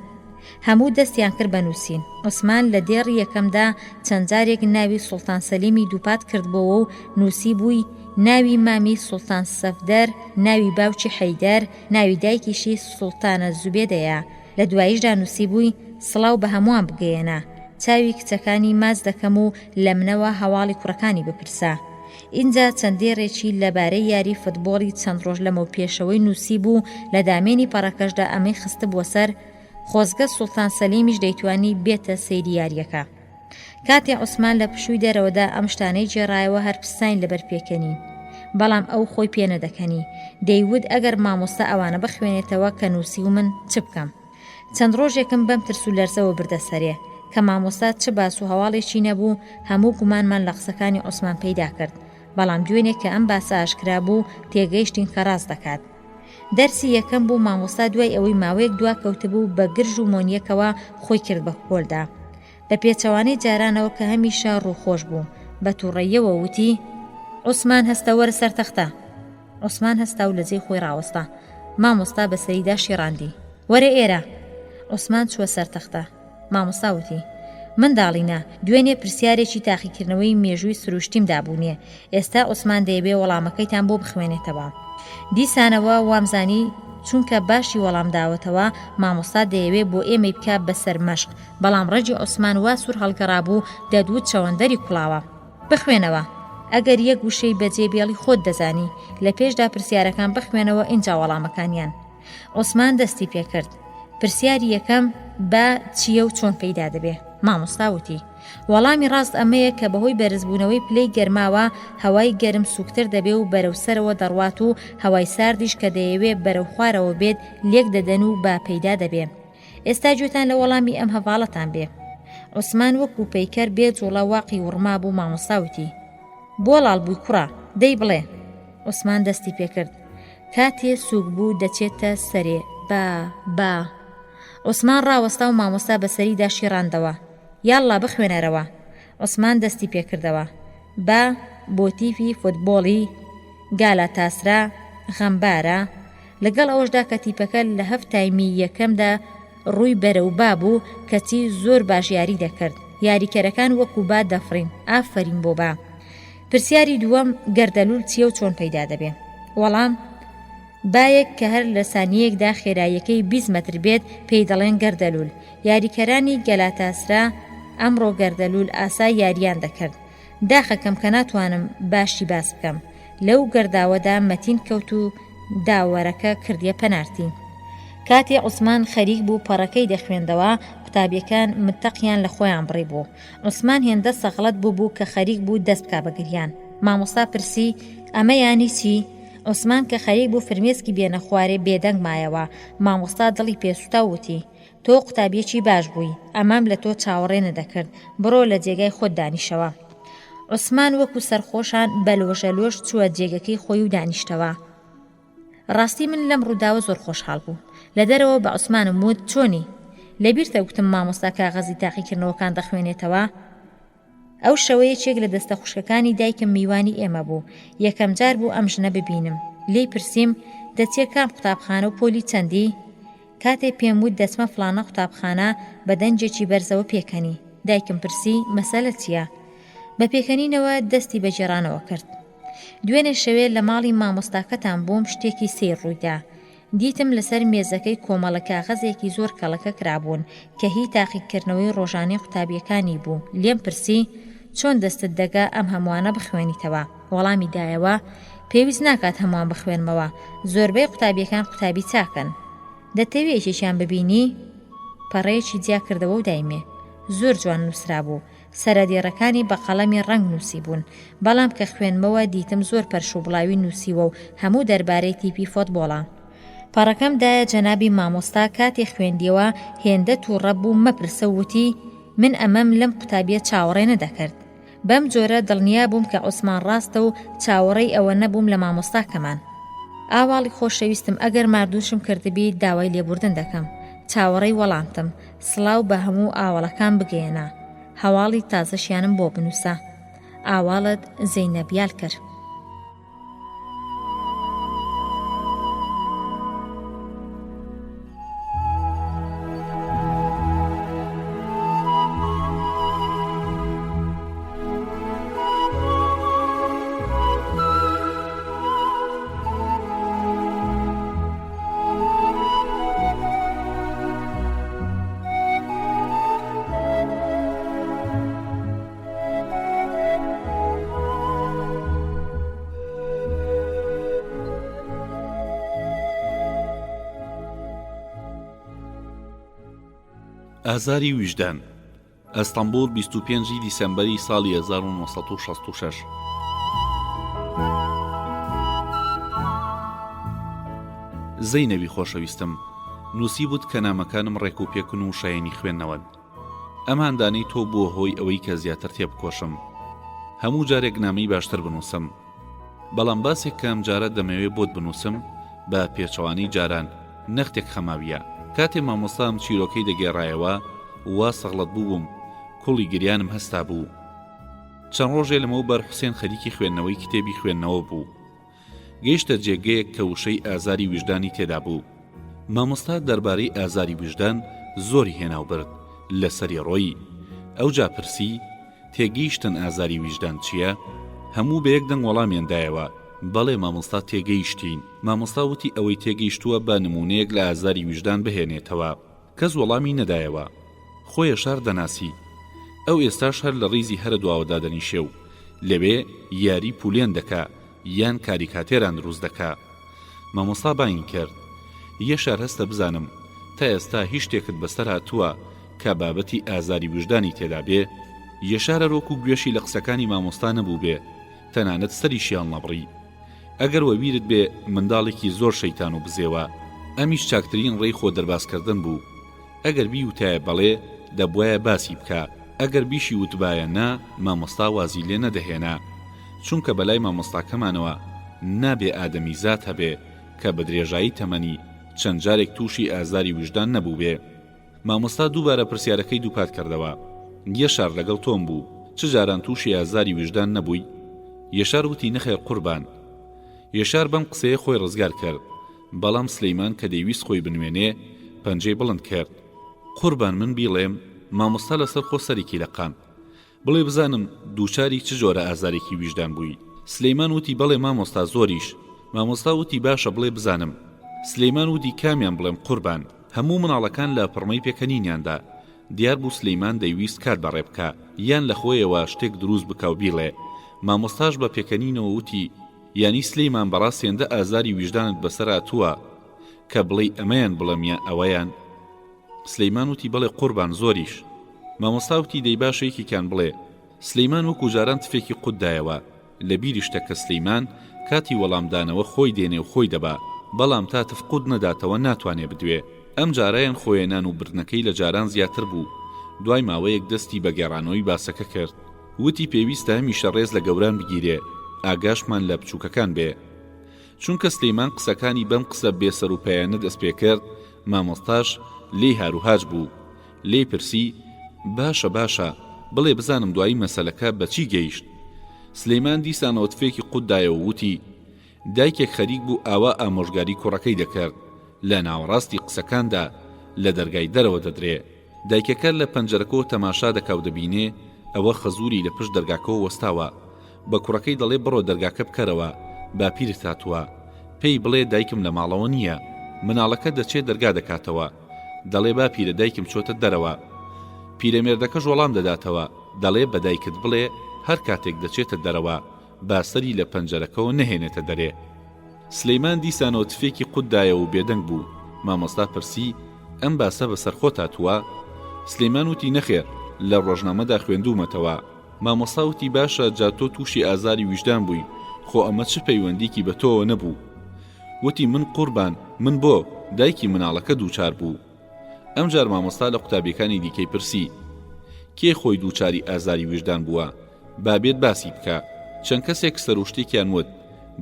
هەموو دەستیان کرد بە نووسین. عوسمان لە دێڕی یەکەمدا چەند جارێک ناوی سوڵتان سەلیمی دووپات کردبەوە و نووسی بووی ناوی مامی سوڵتان سەفدەر، ناوی باوکی حەیدەر، ناوی دایکیشی سوڵتانە زوبێدەیە. لە دواییشدا نووسی بووی سڵاو بە هەمووان بگەیەنە، چاوی کچەکانی ماز دەکەم و لە منەوە هەواڵی کوڕەکانی بپرسە. اینجا چەندێڕێکی لەبارەی یاری فوتبۆڵی چەند ڕۆژ لەمە پێشەوەی نووسی بوو لە دامێنی پەڕەکەشدا ئەمەی خستە بۆ سەر خۆزگە سوڵتان سەلیمیش دەیتوانی بێتە سەیری یاریەکە. کاتێ عوسمان لە پشووی دەرەوەدا ئەم شتانەی جێڕایەوە هەر پستاین لەبەر پێکەنی، بەڵام ئەو خۆی پێنەدەکەنی. دەیوت ئەگەر مامۆستا ئەوانە بخوێنێتەوە کە نووسی و من چ بکەم. چەند ڕۆژێکم بەم ترس و لەرزەوە بردەسەرێ کە مامۆستا چ باس و هەواڵێکی نەبوو. هەموو گومانمان لە قسەکانی عوسمان پەیدا کرد، بەڵام دوێنێ کە ئەم باسە ئاشکرا بوو تێگەیشتین کە ڕاست دەکات. دەرسی یەکەم بوو مامۆستا دوای ئەوەی ماوەیەک دوا کەوتبوو بە گرژ و مۆنیەکەوە خۆی کرد بە کۆلدا بە پێچەوانەی جارانەوە کە هەمیشە ڕووخۆش بوو. بە تووڕەیەوە وتی: عوسمان هەستە وەرە سەر تەختە. عوسمان هەستا و لە جێی خۆی ڕاوەستا. مامۆستا بەسەریدا شیڕاندی: وەرە ئێرە. عوسمان چووە سەر تەختە. مامۆستا وتی: منداڵینە، دوێنێ پرسیارێکی تاقیکردنەوەی مێژووی سروشتیم دابوونیە. ئێستا عوسمان دەیەوێ وەڵامەکەیتان بۆ بخوێنێتەوە. دیسانەوە وامزانی چونکە باشی وەڵام داوەتەوە مامۆستا دەیەوێ بۆ ئێمەی بکە بەسەر مەشق، بەڵام ڕەجی عوسمان وا سوور هەڵگەڕابوو دەدوت چەوەندەری کوڵاوە. بخوێنەوە، ئەگەر یەک وشەی بەجێبێڵی خۆت دەزانی لە پێشدا پرسیارەکان بخوێنەوە ئینجا وەڵامەکانیان. عوسمان دەستی پێکرد. پرسیاری یەکەم بە چییە و چۆن پەیدا دەبێ؟ مامۆستا وتی: وەڵامی ڕاست ئەمەیە کە بەهۆی بەرزبوونەوەی پلەی گەرماوە هەوای گەرم سووکتر دەبێ و بەرەو سەرەوە دەڕوات و هەوای ساردیش کە دەیەوێ بەرەو خوارەوە بێت لێک دەدەن و با پەیدا دەبێ. ئێستا گوێتان لە وەڵامی ئەم هەواڵەتان بێ. عوسمان وەکو پەیکەر بێ جوڵە واقی ورما بوو. مامۆستا وتی: بۆ لاڵ بووی کوڕە، دەی بڵێ. عوسمان دەستی پێکرد. کاتێ سووک بوو دەچێتە سەرێ. با عوسمان ڕاوەستا و مامۆستا بەسەریدا شیڕاندەوە: یاڵڵا بخوێنەرەوە. عوسمان دەستی پێکردەوە. با بۆ تیفی فوتبۆڵی گالاتاسرا غەمبارە، لەگەڵ ئەوەشدا کە تیپەکە لە هەفتایمی یەکەمدا ڕووی بەرەوبا بوو کەچی زۆر باش یاری دەکرد. یاریکەرەکان وەکو با دەفڕین. ئافرین بۆ با. پرسیاری دووەم گەردەلوول چییە و چۆن پەیدا دەبێ؟ وەڵام: بایەک کە هەر لە سانیەکدا خێراییەکەی 20 مەتر بێت پێی دەڵێن گەردەلوول. یاریکەرانی گەلاتاسرا ئەمڕۆ گەردەلوول ئاسا یاریان دەکرد. داخەکەم کە ناتوانم باشی باس بکەم. لەو گەرداوەدا مەتین کەوت و داوەرەکە کردیە پەنارتی. کاتێ عوسمان خەریک بوو پەڕەکەی دەخوێندەوە قوتابیەکان متەقیان لە خۆیان بڕی بوو. عوسمان هێندە سەغڵەت بوو کە خەریک بوو دەست بکا بە گریان. مامۆستا پرسی: ئەمە یانی چی؟ عوسمان کە خەریک بوو فرمێسکی بێنە خوارێ بێدەنگ مایەوە. مامۆستا دڵی پێسووتا وتی: تۆ قوتابیەکی باش بووی، ئەمام لە تۆ چاوەڕێ نەدەکرد، بڕۆ لە جێگای خۆت دانیشەوە. عوسمان وەکو سەرخۆشان بەلۆژەلۆژ چووە جێگەکەی خۆی و دانیشتەوە. ڕاستی من لەم ڕووداوە زۆر خۆشحاڵ بوو. لە دەرەوە بە عوسمانم وت: چۆنی؟ لەبیرتە وتم مامۆستا کاغەزی تاقیکردنەوەکان دەخوێنێتەوە؟ ئەو شەوەیەکێک لە دەستە خوشکەکانی دایکم میوانی ئێمە بوو. یەکەم جار بوو ئەم ژنە ببینم. لێی پرسییم: دەچێ کام قوتابخانە و پۆلی چەندی؟ کاتێ پێم وت دەچمە فڵانە قوتابخانە بە دەنجێکی بەرزەوە پێکەنی. دایکم پرسی: مەسەلە چییە؟ بە پێکەنینەوە دەستی بە جێڕانەوە کرد. دوێنێ شەوێ لە ماڵی مامۆستاکەتان بووم شتێکی سیر ڕوویدا. دیتم لەسەر مێزەکەی کۆمەڵە کاغەزێکی زۆر کەڵەکە کرابوون کە هی تاقیکردنەوەی ڕۆژانەی قوتابیەکانی بوو. لێم پرسی: چۆن دەستت دەگا ئەم هەمووانە بخوێنیتەوە؟ وەڵامی دایەوە: پێویست ناکات هەمووان بخوێنمەوە، زۆربەی قوتابیەکان قوتابی چاکن. دەتەوێت یەکێکیان ببینی؟ پەڕەیەکی جیا کردەوە و دایمێ. زۆر جوان نووسرا بوو. سەرەدێڕەکانی بە قەڵەمی ڕەنگ نووسی بوون، بەڵام کە خوێنمەوە دیتم زۆر پەرش و بڵاوی نووسیوە و هەموو دەربارەی تیپی فۆتبۆڵە. پەڕەکەمدایە جەنابی مامۆستا کاتێ خوێندیەوە هێندە تووڕە بوو مەپرسە وتی: من ئەمەم لەم قوتابیە چاوەڕێ نەدەکرد. بەم جۆرە دڵنیا بووم کە عوسمان ڕاستە و چاوەڕێی ئەوە نەبووم لە مامۆستاکەمان. ئاواڵی خۆشەویستم، ئەگەر ماردووشم کردبی داوای لێبوردن دەکەم. چاوەڕێی وەڵامتم: سڵاو بە هەموو ئاوەڵەکان بگەێنە. هەواڵی تازەشیانم بۆ بنووسە. ئاواڵت زەینەب یالکەر. ئازاری ویژدان ئەستەمبول 25 دیسەمبەری ساڵی 1966 زەینەبی خۆشەویستم نووسی بوت کە نامەکانم ڕێک و پێکن و شایەنی خوێندنەوەن ئەماندانەی تۆ بۆ هۆی ئەوەی کە زیاتر تێبکۆشم هەموو جارێک نامەی باشتر بنووسم بەڵام باسێک کەم جارە دەمەوێت بۆت بنووسم بە پێچەوانی جاران نەختێک خەماویە کاتێ مامۆستام چیرۆکەی دەگێڕایەوە وا سەغڵەت بووم کوڵی گریانم هەستا بوو چەند ڕۆژێ لەمەوبەر حوسێن خەریکی خوێندنەوەی کتێبی خوێندنەوە بوو گەیشتە جێگەیەک کە وشەی ئازاری وجدانی تێدا بوو مامۆستا دەربارەی ئازاری وجدان زۆری هێناوبرد لەسەری ڕۆیی ئەوجا پرسی تێگەیشتن ئازاری وجدان چییە؟ هەموو بە یەک دەنگ وەڵامیاندایەوە بەڵێ مامۆستا تێگەیشتین مامۆستا وتی ئەوەی تێگەیشتووە بە نمونەیەک لە ئازاری وجدان بهێنێتەوە کەس وەڵامی نەدایەوە خۆی شار دەناسی ئەو ئێستاش هەر لە ڕیزی هەرە دواوەدا دەنیشێ و لەوێ یاری پولێن دەکا یان کاریکاتێران دروست دەکا مامۆستا باین کرد یەشار هەستە بزانم تا ئێستا هیچ شتێکت بەسەر هاتووە کە بابەتی ئازاری وجدانی تێدا بێ یەشارە ڕۆک و گوێشی لە قسەکانی مامۆستا نەبوو بێ تەنانەت سەریشیان نەبڕی ئەگەر وەبیرت بێ منداڵێکی زۆر شەیتان و بزێوە ئەمیش چاکترین ڕێی خۆ دەرباسکردن بوو ئەگەر بیوتایە بەڵێ دەبوایە باسی بکە ئەگەر بیشی وتبایە نا مامۆستا وازی لێ نەدەهێنا چونکە بەلای مامۆستاکەمانەوە نابێ ئادەمی زات هەبێ کە بە درێژایی تەمەنی چەند جارێک تووشی ئازاری وجدان نەبوو بێ مامۆستا دووبارە پرسیارەکەی دووپات کردەوە یەشار لەگەڵ تۆم بوو چ جاران تووشی ئازاری وجدان نەبووی یەشار وتی نەخێر قوربان یەشار بەم قسەیە خۆی ڕزگار کرد بەڵام سلەیمان کە دەیویست خۆی بنوێنێ پەنجەی بڵند کرد قوربان من بیڵێم مامۆستا لەسەر خۆ سەرێکی لەقام بڵێ بزانم دووچاری چ جۆرە ئازارێکی ویژدان بووی سلەیمان وتی بەڵێ مامۆستا زۆریش مامۆستا وتی باشە بڵێ بزانم سلەیمان وتی کامیان بڵێم قوربان هەموو مناڵەکان لە پڕمەی پێکەنینیاندا دیار بوو سلەیمان دەیویست کار بەڕێ بکە یان لە خۆیەوە شتێک دروست بکە و بیڵێ مامۆستاش بە پێکەنینەوە وتی یانی سلەیمان بەڕاستێندە ئازاری ویژدانت بەسەر هاتووە کە بڵێ ئەمەیان بڵەمیە ئەوەیان سلەیمان وتی بڵێ قوربان زۆریش مامۆستا وتی دەی باشەیەکیان بڵێ سلەیمان وەکو جاران تفێکی قوددایەوە لە بیریشتە کە سلەیمان کاتی وەڵامدانەوە خۆی دێنێ و خۆی دەبا بەڵام تا تفقود نەداتەوە ناتوانێ بدوێ ئەم جارایان خۆیێنان و بردنەکەی لە جاران زیاتر بوو دوای ماوەیەک دەستی بە گێڕانەوەی باسەکە کرد وتی پێویستە هەمیشە ڕێز لە گەوران بگیرێ ئاگاشمان لە بچووکەکان بێ چونکە سلەیمان قسەکانی بەم قسە بێسەر و پەیانە دەست پێ کرد مامۆستاش لێی هاروهاج بوو لێی پرسی باشە بڵێ بزانم دوایی مەسەلەکە بەچی گەیشت سلەیمان دیسانەوە تفێکی قوددایەوە وتی دایکێک خەریک بوو ئاوا ئامۆژگاری کوڕەکەی دەکرد لە ناوەڕاستی قسەکاندا لە دەرگای دەرەوە دەدرێ دایکەکە لە پەنجەرەکەەوە تەماشا دەکاو دەبینێ ئەوە خەزوری لە پشت دەرگاکەەوە وەستاوە بە کوڕەکەی دەڵێ بڕۆ دەرگاکە بکەرەوە باپیرت هاتووە پێی بڵێ دایکم لە ماڵەوە نییە مناڵەکە دەچێت دەرگا دەکاتەوە دەڵێ باپیرە دایکم چۆتە دەرەوە پیرەمێردەکەش وەڵام دەداتەوە دەڵێ بە دایکت بڵێ هەر کاتێک دەچێتە دەرەوە باسەری لە پەنجەرەکەەوە نەهێنێتە دەرێ سلەیمان دیسانەوە تفێکی قوددایە و بێدەنگ بوو مامۆستا پرسی ئەم باسە بەسەر خۆت هاتووە سلەیمان وتی نەخێر لە ڕۆژنامەدا خوێندومەتەوە مامۆستا وتی باشە جا تۆ تووشی ئازاری ویژدان بووی خۆ ئەمە چ پەیوەندیکی بە تۆوە نەبوو وتی من قوربان من بۆ دایکی مناڵەکە دووچار بوو ئەمجار مامۆستا لە قوتابیەکانی دیکەی پرسی کێ خۆی دووچاری ئازاری ویژدان بووە بابێت باسی بکە چەند کەسێک سەرۆشتێکیان وت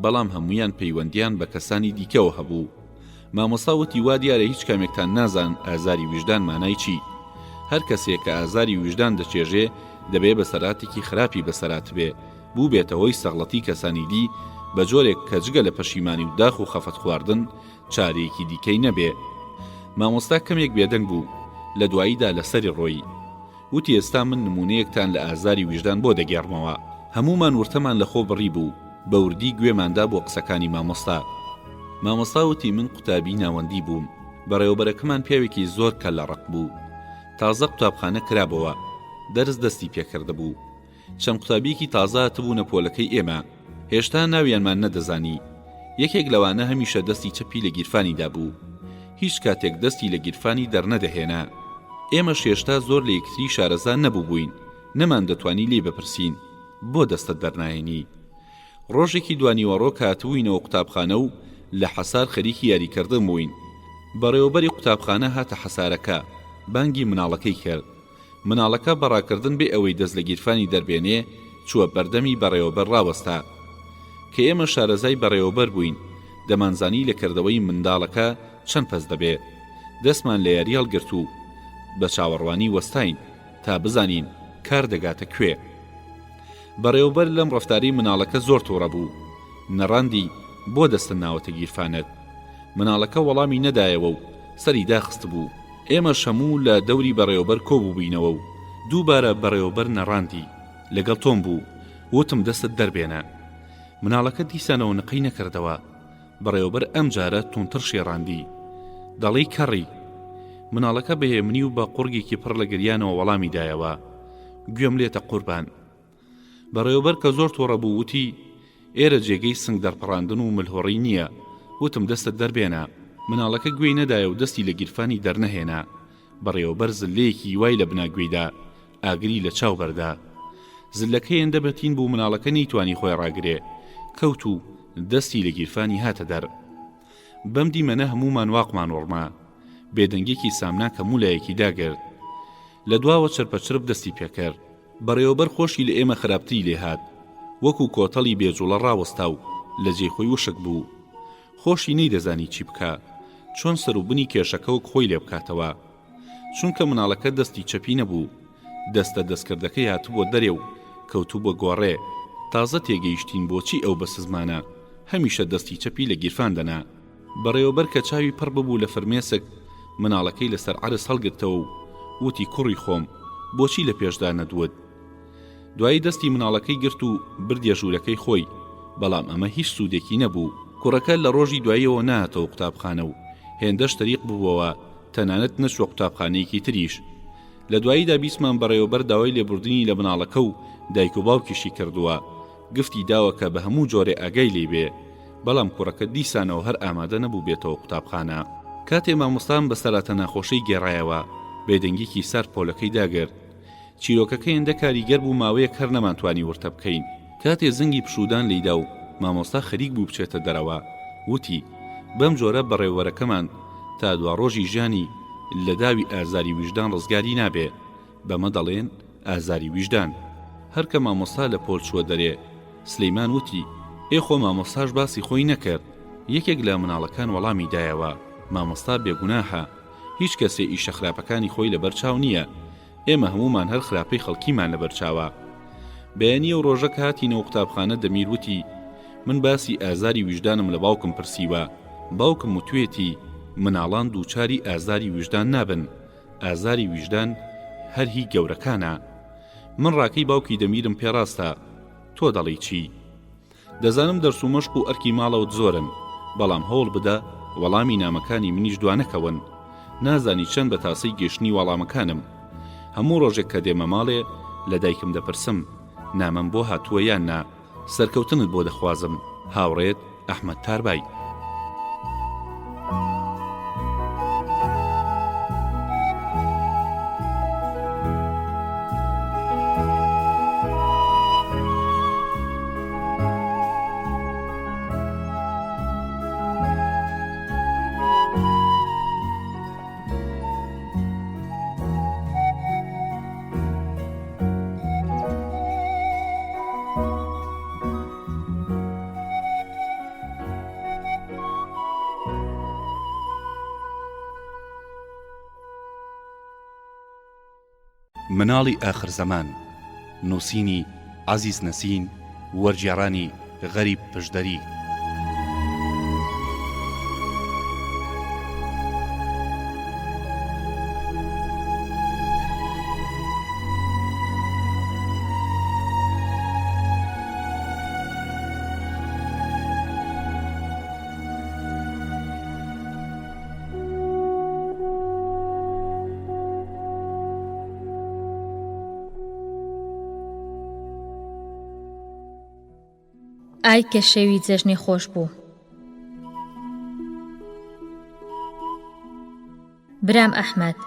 بەڵام هەمویان پەیوەندیان بە کەسانی دیکەوە هەبوو مامۆستا وتی وا دیارە هیچ کامێکتان نازان ئازاری ویژدان مانای چی هەر کەسێک کە ئازاری ویژدان دەچێژێ دەبێ بەسەراتێکی خراپی بەسەرات بێ بوو بێتەوەی سەغڵەتی کەسانی دی بە جۆرێک کە جگە لە پەشیمانی و داخ و خەفەت خواردن چارەیەکی دیکەی نەبێ مامۆستا کەمێک بێدەنگ بوو لە دواییدا لەسەری ڕۆی وتی ئێستا من نمونەیەکتان لە ئازاری ویژدان بۆ دەگێڕمەوە هەمومان ورتەمان لە خۆ بڕی بوو بە وردی گوێماندا بۆ قسەکانی مامۆستا وتی من قوتابی ناوەندی بووم بەڕێوەبەرەکەمان پیاوێکی زۆر کە لە ڕق بوو تازە قوتابخانە کرابەوە دەرس دەستی پێکرده بوو چەند قوتابیەکی تازە هاتبوونە پۆلەکەی ئێمە هێشتا ناویانمان نەدەزانی یەکێک لەوانە هەمیشە دەستی چەپی لە گیرفانیدا بوو هیچ کاتێک دەستی لە گیرفانی دەرنەدەهێنا ئێمە شێشتا زۆر لە یەکتری شارەزا نەبوو بووین، نەمان دەتوانی لێ بپرسین بۆ دەستت بەرنایەنی. ڕۆژێکی دوانیوەڕۆ کاتووینەوە قوتابخانە و لە حەسار خەریکی یاریکردن بووین. بەڕێوەبەری قوتابخانە هاتە حەسارەکە، بانگی مناڵەکەی کرد. مناڵەکە بەڕاکردن بێ ئەوەی دەست لە گیرفانی دەربێنێ چووە بەردەمی بەڕێوەبەر ڕاوەستا. کە ئێمە شارەزای بەڕێوەبەر بووین، دەمانزانی لە کردەوەی منداڵەکە چەند پەس دەبێ. دەستمان لە یاری هەڵگرت و بە چاوەڕوانی وەستاین تا بزانین کار دەگاتە کوێ. بەڕێوەبەر لەم ڕەفتاری مناڵەکە زۆر تووڕە بوو، نەڕاندی بۆ دەستن ناوەتە گیرفانت. مناڵەکە وەڵامی نەدایەوە و سەری داخست بوو. ئێمە هەموو لە دەوری بەڕێوەبەر کۆبووبووینەوە و دووبارە بەڕێوەبەر نەڕاندی، لەگەڵ تۆم بوو، وتم دەستت دەربێنە. مناڵەکە دیسانەوە نقی نەکردەوە. بەڕێوەبەر ئەم جارە تونتر شێڕاندی، دەڵی کەڕی. مناڵەکە بەهێمنی و بە قوڕگێکی پڕ لە گریانەوە وەڵامی دایەوە، گوێم لێتە قوربان. بەڕێوەبەر کە زۆر تۆڕە بوو وتی ئێرە جێگەی سنگ دەرپەڕاندن و ملهۆڕی نییە، وتم دەستت دەربێنە. مناڵەکە گوێی نەدایە و دەستی لە گیرفانی دەرنەهێنا. بەڕێوەبەر زلەیەکی وای لە بناگوێیدا ئاگری لە چاو بەردا. زلەکەی هێندە بەتین بوو، مناڵەکە نەیتوانی خۆی ڕاگرێ، کەوت و دەستی لە گیرفانی هاتە دەر. بەم دیمەنە هەمومان واقمان وەڕما. بێدەنگێکی سامنا کە مولایەکی داگرت. لە دواوە چرپەچرپ دەستی پێکرد. بەڕێوەبەر خۆشی لە ئێمە خراپتری لێهات، وەکو کۆتەڵی بێجوڵە ڕاوەستا و لە جێی خۆی وشک بوو. خۆشی نەیدەزانی چی بکە، چۆن سەر و بنی کێشەکە و خۆی لێ بکاتەوە. چونکە مناڵەکە دەستی چەپی نەبوو، دەستە دەستکردەکەی هاتووە دەرێ و کەوتوو بە گۆڕێ. تازە تێگەیشتین بۆچی ئەو بە سزمانە هەمیشە دەستی چەپی لە گیرفان دەنا. بەڕێوەبەر کە چاوی پڕ ببوو لە فرمێسک، مناڵەکەی لەسەر عەرز هەڵگرتەوە و وتی کوڕی خۆم، بۆچی لە پێشدا نەدوت؟ دوایی دەستی مناڵەکەی گرت و بردیە ژوورەکەی خۆی، بەڵام ئەمە هیچ سوودێکی نەبوو. کوڕەکە لە ڕۆژی دواییەوە نهاتەوە قوتابخانە و هێندەش تەریق بووەوە، تەنانەت نەچووە قوتابخانەیەکی تریش. لە دواییدا بیسمان بەڕێوەبەر داوای لێبوردنی لە مناڵەکە و دایک و باوکیشی کردووە. گفتی داوە کە بە هەموو جۆرێ ئاگای لێ بێ، بەڵام کوڕەکە دیسانەوە هەر ئامادە نەبوو بێتەوە قوتابخانە. کاتێ مامۆستان بەسەراتە ناخۆشەی گێڕایەوە، بێدەنگێکی سەر پۆلەکەی داگرت. چیرۆکەکە هێندە کاریگەر بوو، ماوەیەک هەر نەمانتوانی ورتە بکەین. کاتێ زنگی پشودان لێیدا و مامۆستا خەریک بوو بچێتە دەرەوە، وتی بەم جۆرە بەڕێوەرەکەمان تا دوا ڕۆژی ژیانی لە داوی ئازاری ویژدان ڕزگاری نابێ. بەمە دەڵێن ئازاری ویژدان. هەر کە مامۆستا لە پۆل چووە دەرێ، سلەیمان وتی ئێخۆ مامۆستاش باسی خۆی نەکرد. یەکێک لە مناڵەکان وەڵامی دایەوە، مامۆستا بێگوناهە، هیچ کەسێ ئیشە خراپەکانی خۆی لە بەرچاو نییە، ئێمە هەمومان هەر خراپەی خەڵکیمان لە بەرچاوە. بەیانی ئەو ڕۆژە کە هاتینەوە قوتابخانە، دەمیر وتی من باسی ئازاری ویژدانم لە باوکم پرسیوە. باوکم وتوێتی مناڵان دووچاری ئازاری ویژدان نابن، ئازاری ویژدان هەر هی گەورەکانە. من ڕاکەی باوکی دەمیرم پێڕاستە، تۆ دەڵی چی؟ دەزانم دەرس و مەشق و ئەرکی ماڵەوت زۆرن، بەڵام هەوڵ بدە وەڵامی نامەکانی منیش دوانەکەون. نازانی چەند بە تاسەی گەشتنی وەڵامەکانم. هەموو ڕۆژێک کە دێمە ماڵێ لە دایکم دەپرسم نامەم بۆ هاتووە یان نا، سەرکەوتنت بۆ دەخوازم. هاوڕێت ئەحمەد تاربای. مناڵی ئاخر زەمان، نووسینی عەزیز نەسین، وەرگێڕانی غەریب پشدەری. ئای کە شەوی جەژنی خۆش بوو. برام ئەحمەد،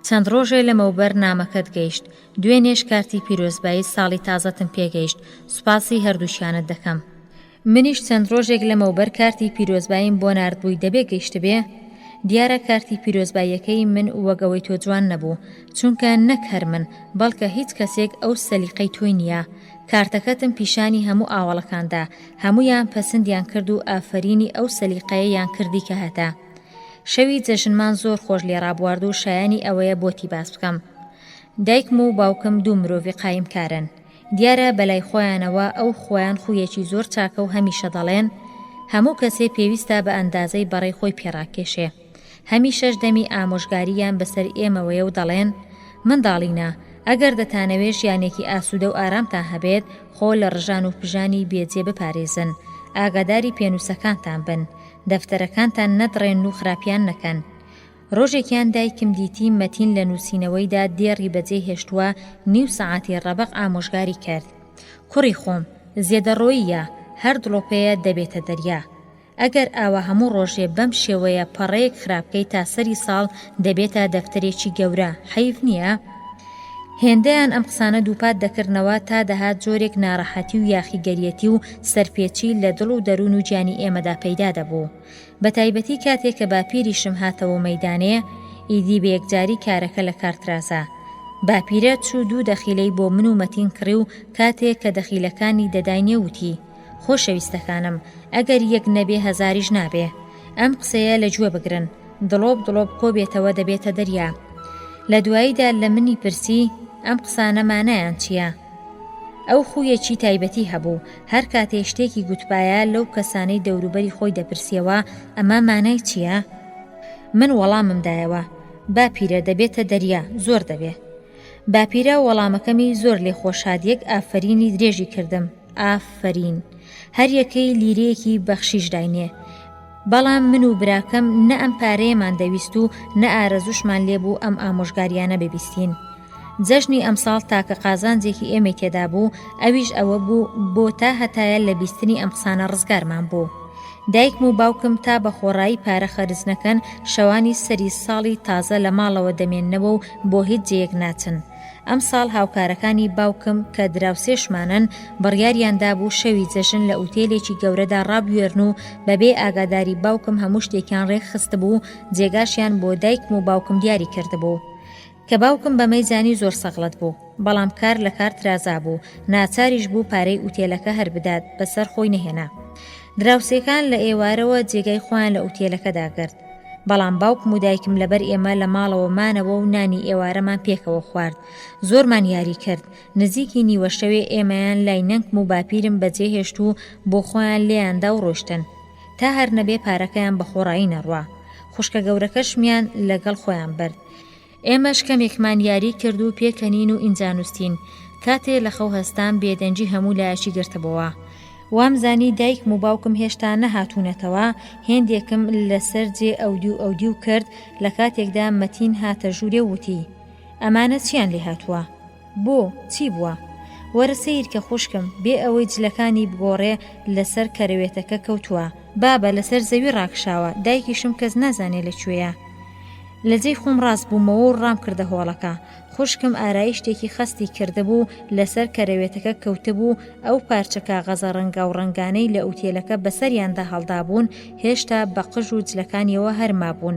چەند ڕۆژێ لەمەوبەر نامەکەت گەیشت، دوێنێش کارتی پیرۆزبایی ساڵی تازەتم پێگەیشت، سوپاسی هەردووشیانت دەکەم. منیش چەند ڕۆژێک لەمەوبەر کارتی پیرۆزباییم بۆ ناردبووی دەبێ گەیشت بێ. دیارە کارتی پیرۆزباییەکەی من وەگەوەی تۆ جوان نەبوو، چونکە نەک هەر من بەڵکە هیچ کەسێک ئەو سەلیقەی تۆی نییە. کارتەکەتم پیشانی هەموو ئاوەڵەکاندا، هەمویان پەسەندیان کرد و ئافرینی ئەو سەلیقەیەیان کردی کە هەتا. شەوی جەژنمان زۆر خۆش لێ ڕابوارد و شایانی ئەوەیە بۆتی باس بکەم. دایکم و باوکم دوو مرۆڤی قایمکارن. دیارە بەلای خۆیانەوە ئەو خۆیان خویەکی زۆر چاکە و هەمیشە دەڵێن هەموو کەسێ پێویستە بە ئەندازەی بەڕێی خۆی پێڕاکێشێ. هەمیشەش دەمی ئامۆژگاریان بەسەر ئێمەوەیە و دەڵێن منداڵینە، ئەگەر دەتانەوێ ژیانێکی ئاسوودە و ئارامتان هەبێت، خۆ لە ڕژان و پژانی بێجێ بپارێزن، ئاگاداری پێنووسەکانتان بن، دەفتەرەکانتان نەدڕێن و خراپیان نەکەن. ڕۆژێکیان دایکم دیتی مەتین لە نووسینەوەیدا دێڕی بەجێ هێشتووە، نیو سەعاتی ڕەبق ئامۆژگاری کرد. کوڕی خۆم، زێدەڕۆییە، هەر دڵۆپەیە دەبێتە دەریا. ئەگەر ئاوا هەموو ڕۆژێ بەم شێوەیە پەڕەیەک خراپکەی تا سەری ساڵ دەبێتە دەفتەرێکی گەورە، حەیف نییە؟ هێندەیان ئەم قسانە دووپات دەکردنەوە تا دەهات جۆرێک ناڕەحەتی و یاخیگەریەتی و سەرپێچی لە دڵ و دەروون و گیانی ئێمەدا پەیدا دەبوو. بە تایبەتی کاتێک کە باپیریشم هاتەوە مەیدانێ، ئیدی بە یەکجاری کارەکە لە کارترازە. باپیرە چوو دوو دەخیلەی بۆ من و مەتین کڕی و کاتێک کە دەخیلەکانی دەداینێ وتی خۆشەویستەکانم، ئەگەر یەک نەبێ هەزاریش نابێ. ئەم قسەیە لە گوێ بگرن، دڵۆب دڵۆب کۆبێتەوە دەبێتە دەریا. لە دواییدا لە منی پرسی ئەم قسانە مانایان چییە؟ ئەو خویەکی تایبەتی هەبوو، هەر کاتێ شتێکی گوتبایە لەو کەسانەی دەوروبەری خۆی دەپرسیەوە ئەمە مانای چییە؟ من وەڵاممدایەوە، باپیرە دەبێتە دەریا، زۆر دەبێ. باپیرە وەڵامەکەمی زۆر لێ خۆشادیەک ئافرینی درێژی کردم. ئافرین، هەر یەکەی لیرەیەکی بەخشیش داینێ. بەڵام من و براکەم نە ئەم پارەیەمان دەویست و نە ئارەزوشمان لێبوو ئەم ئامۆژگاریانە ببیستین. جەژنی ئەمساڵ تاکە قازانجێکی ئێمەی تێدا بوو، ئەویش ئەوە بوو بۆ تا هەتایە لە بیستنی ئەم قسانە ڕزگارمان بوو. دایکم و باوکم تا بە خۆڕایی پارە خەرج نەکەن، شەوانی سەری ساڵی تازە لە ماڵەوە دەمێننەوە و بۆ هیچ جێیەک ناچن. ئەم ساڵ هاوکارەکانی باوکم کە دراوسێشمانن بڕیاریاندا بوو شەوی جەژن لە ئوتێلێکی گەورەدا ڕابوێرن و بەبێ ئاگاداری باوکم هەموو شتێکیان ڕێک خستبوو، جێگاشیان بۆ دایکم و باوکم دیاری کردبوو. کە باوکم بەمەی زانی زۆر سەغڵەت بوو، بەڵام کار لە کار ترازا بوو، ناچاریش بوو پارەی ئوتێلەکە هەر بدات، بەسەر خۆی نەهێنا. دراوسێکان لە ئێوارەوە جێگای خۆیان لە ئوتێلەکەدا کرد، بەڵام باوکم و دایکم لەبەر ئێمە لە ماڵەوە مانەوە و نانی ئێوارەمان پێکەوە خوارد. زۆرمان یاری کرد. نزیکی نیوە شەوێ ئێمەیان لای نەنگم و باپیرم بەجێ هێشت و بۆ خۆیان لێیاندا و ڕۆشتن، تا هەر نەبێ پارەکەیان بە خۆڕایی نەڕوا. خوشکە گەورەکەشمیان لەگەڵ خۆیان برد. ئێمەش کەمێکمان یاری کرد و پێکەنین و ئینجانوستین. کاتێ لە خەو هەستان بێدەنجی هەموو لایەشی گرتبەوە. وامزانی دایکم و باوکم هێشتا نەهاتوونەتەوە، هێندێکم لەسەر جێ ئەودی و کرد. لە کاتێکدا مەتین هاتە ژوورێ وتی ئەمانە چیان لێ هاتووە؟ بۆ چی بووە؟ وەرە سەیر کە خوشکم، بێ ئەوەی جلەکانی بگۆڕێ لەسەر کەروێتەکە کەوتووە. بابە لەسەر زەوی ڕاکشاوە، دایکیشم کەس نازانێ لەکوێیە. لە جێی خۆم ڕاست بوومەوە و ڕام کردە هۆڵەکە. خوشکم ئارایی شتێکی خستی کردهبوو، لەسەر کەرەوێتەکە کەوتبوو. ئەو پارچە کاغەزە ڕەنگا و ڕەنگانەی لە ئوتێلەکە بەسەریاندا هەڵدابوون، هێشتا بە قژ و جلەکانیەوە هەرما بوون.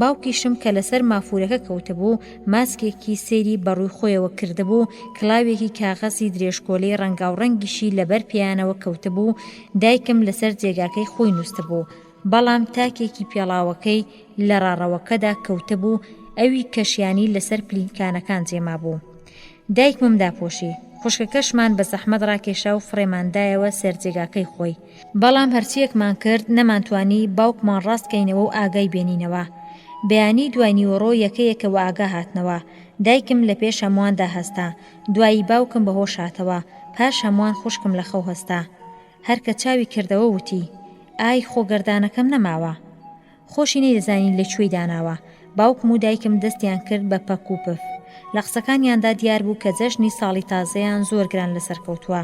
باوکیشم کە لەسەر مافورەکە کەوتبوو، ماسکێکی سێری بەڕووی خۆیەوە کردبوو، کڵاوێکی کاغەزی درێژکۆلەی ڕەنگا و ڕەنگیشی لەبەر پیانەوە کەوتبوو. دایکم لەسەر جێگاکەی خۆی نووسبوو، بەڵام تاکێکی پێڵاوەکەی لە ڕاڕەوەکەدا کەوتبوو، ئەوی کەشیانی لەسەر پلیکانەکان جێما بوو. دایکمم داپۆشی، خوشکەکەشمان بە زەحمەت ڕاکێشا و فڕێماندایەوە سەرجێگاکەی خۆی. بەڵام هەرچیەکمان کرد نەمانتوانی باوکمان ڕاستکەینەوە و ئاگای بێنینەوە. بەیانی دوای نیوەڕۆ یەکەیەکەوە ئاگا هاتنەوە. دایکم لە پێش هەموواندا هەستا، دوایی باوکم بەهۆش هاتەوە، پاش هەمووان خوشکم لە خەو هەستا. هەرکە چاوی کردەوە وتی ئای خۆگەردانەکەم نەماوە. خۆشی نەیدەزانین لەکوێی داناوە. باوکم و دایکم دەستیان کرد بە پەک و پف. لە قسەکانیاندا دیار بوو کە جەژنی ساڵی تازەیان زۆر گران لەسەر کەوتووە.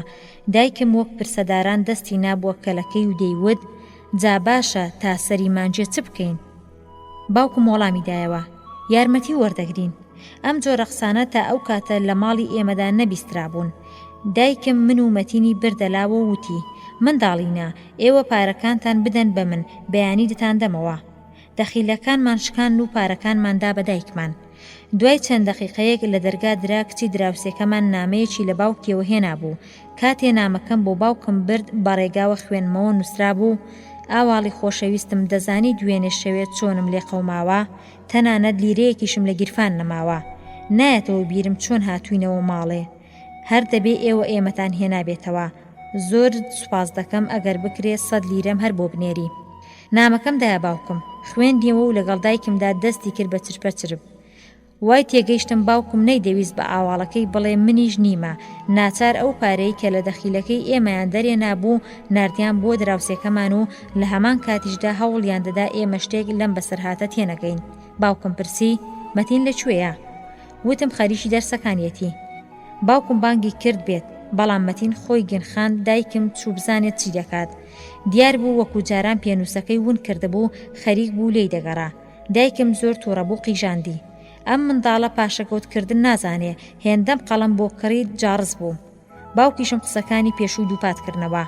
دایکم وەک پرسەداران دەستی نابووە کەلەکەی و دەیوت جا باشە تا سەری مانجێ چ بکەین؟ باوکم وەڵامی دایەوە یارمەتی وەردەگرین، ئەم جۆرە قسانە تا ئەو کاتە لە ماڵی ئێمەدا نەبیسترابوون. دایکم من و مەتینی بردەلاوە و وتی منداڵینە ئێوە پارەکانتان بدەن بە من بەیانی دەتاندەمەوە. دەخیلەکانمان شکان و پارەکانماندا بە دایکمان. دوای چەند دەقیقەیەک لە دەرگا درا کچی دراوسێکەمان نامەیەکی لە باوکیەوە هێنابوو. کاتێ نامەکەم بۆ باوکم برد بەڕێگاوە خوێنمەوە نووسرابوو: ئاواڵی خۆشەویستم، دەزانی دوێنێ شەوێت چۆنم لێ قەوماوە، تەنانەت لیرەیەکیشم لە گیرفان نەماوە. نایەتەوە بیرم چۆن هاتووینەوە ماڵێ. هەر دەبێ ئێوە ئێمەتان هێنابێتەوە. زۆر سوپاس دەکەم ئەگەر بکرێت 100 لیرەم هەر بۆ بنێری. نامەکەم دایە باوکم، خوێندیەوە و لەگەڵ دایکمدا دەستی کرد بە چرپەچرب. وای تێگەیشتم باوکم نەیدەویست بە ئاواڵەکەی بڵێ منیش نیمە. ناچار ئەو پارەی کە لە دەخیلەکەی ئێمەیان دەرێنا بوو ناردیان بۆ دراوسێکەمان و لە هەمان کاتیشدا هەوڵیان دەدا ئێمە شتێک لەم بەسەرهاتە تێنەگەین. باوکم پرسی مەتین لەکوێیە؟ وتم خەریکی دەرسەکانیەتی. باوکم بانگی کرد بێت، بەڵام مەتین خۆی گنخاند دایکم چوو بزانێت چی دەکات. دیار بوو وەکو جاران پێنووسەکەی ون کردبوو خەریک بوو لێی دەگەڕا. دایکم زۆر تووڕەبوو قیژاندی. ئەم منداڵە پاشەکەوتکردن نازانێ، هێندەم قەڵەم بۆ کڕی جارز بوو. باوکیشم قسەکانی پێشووی دووپاتکردنەوە.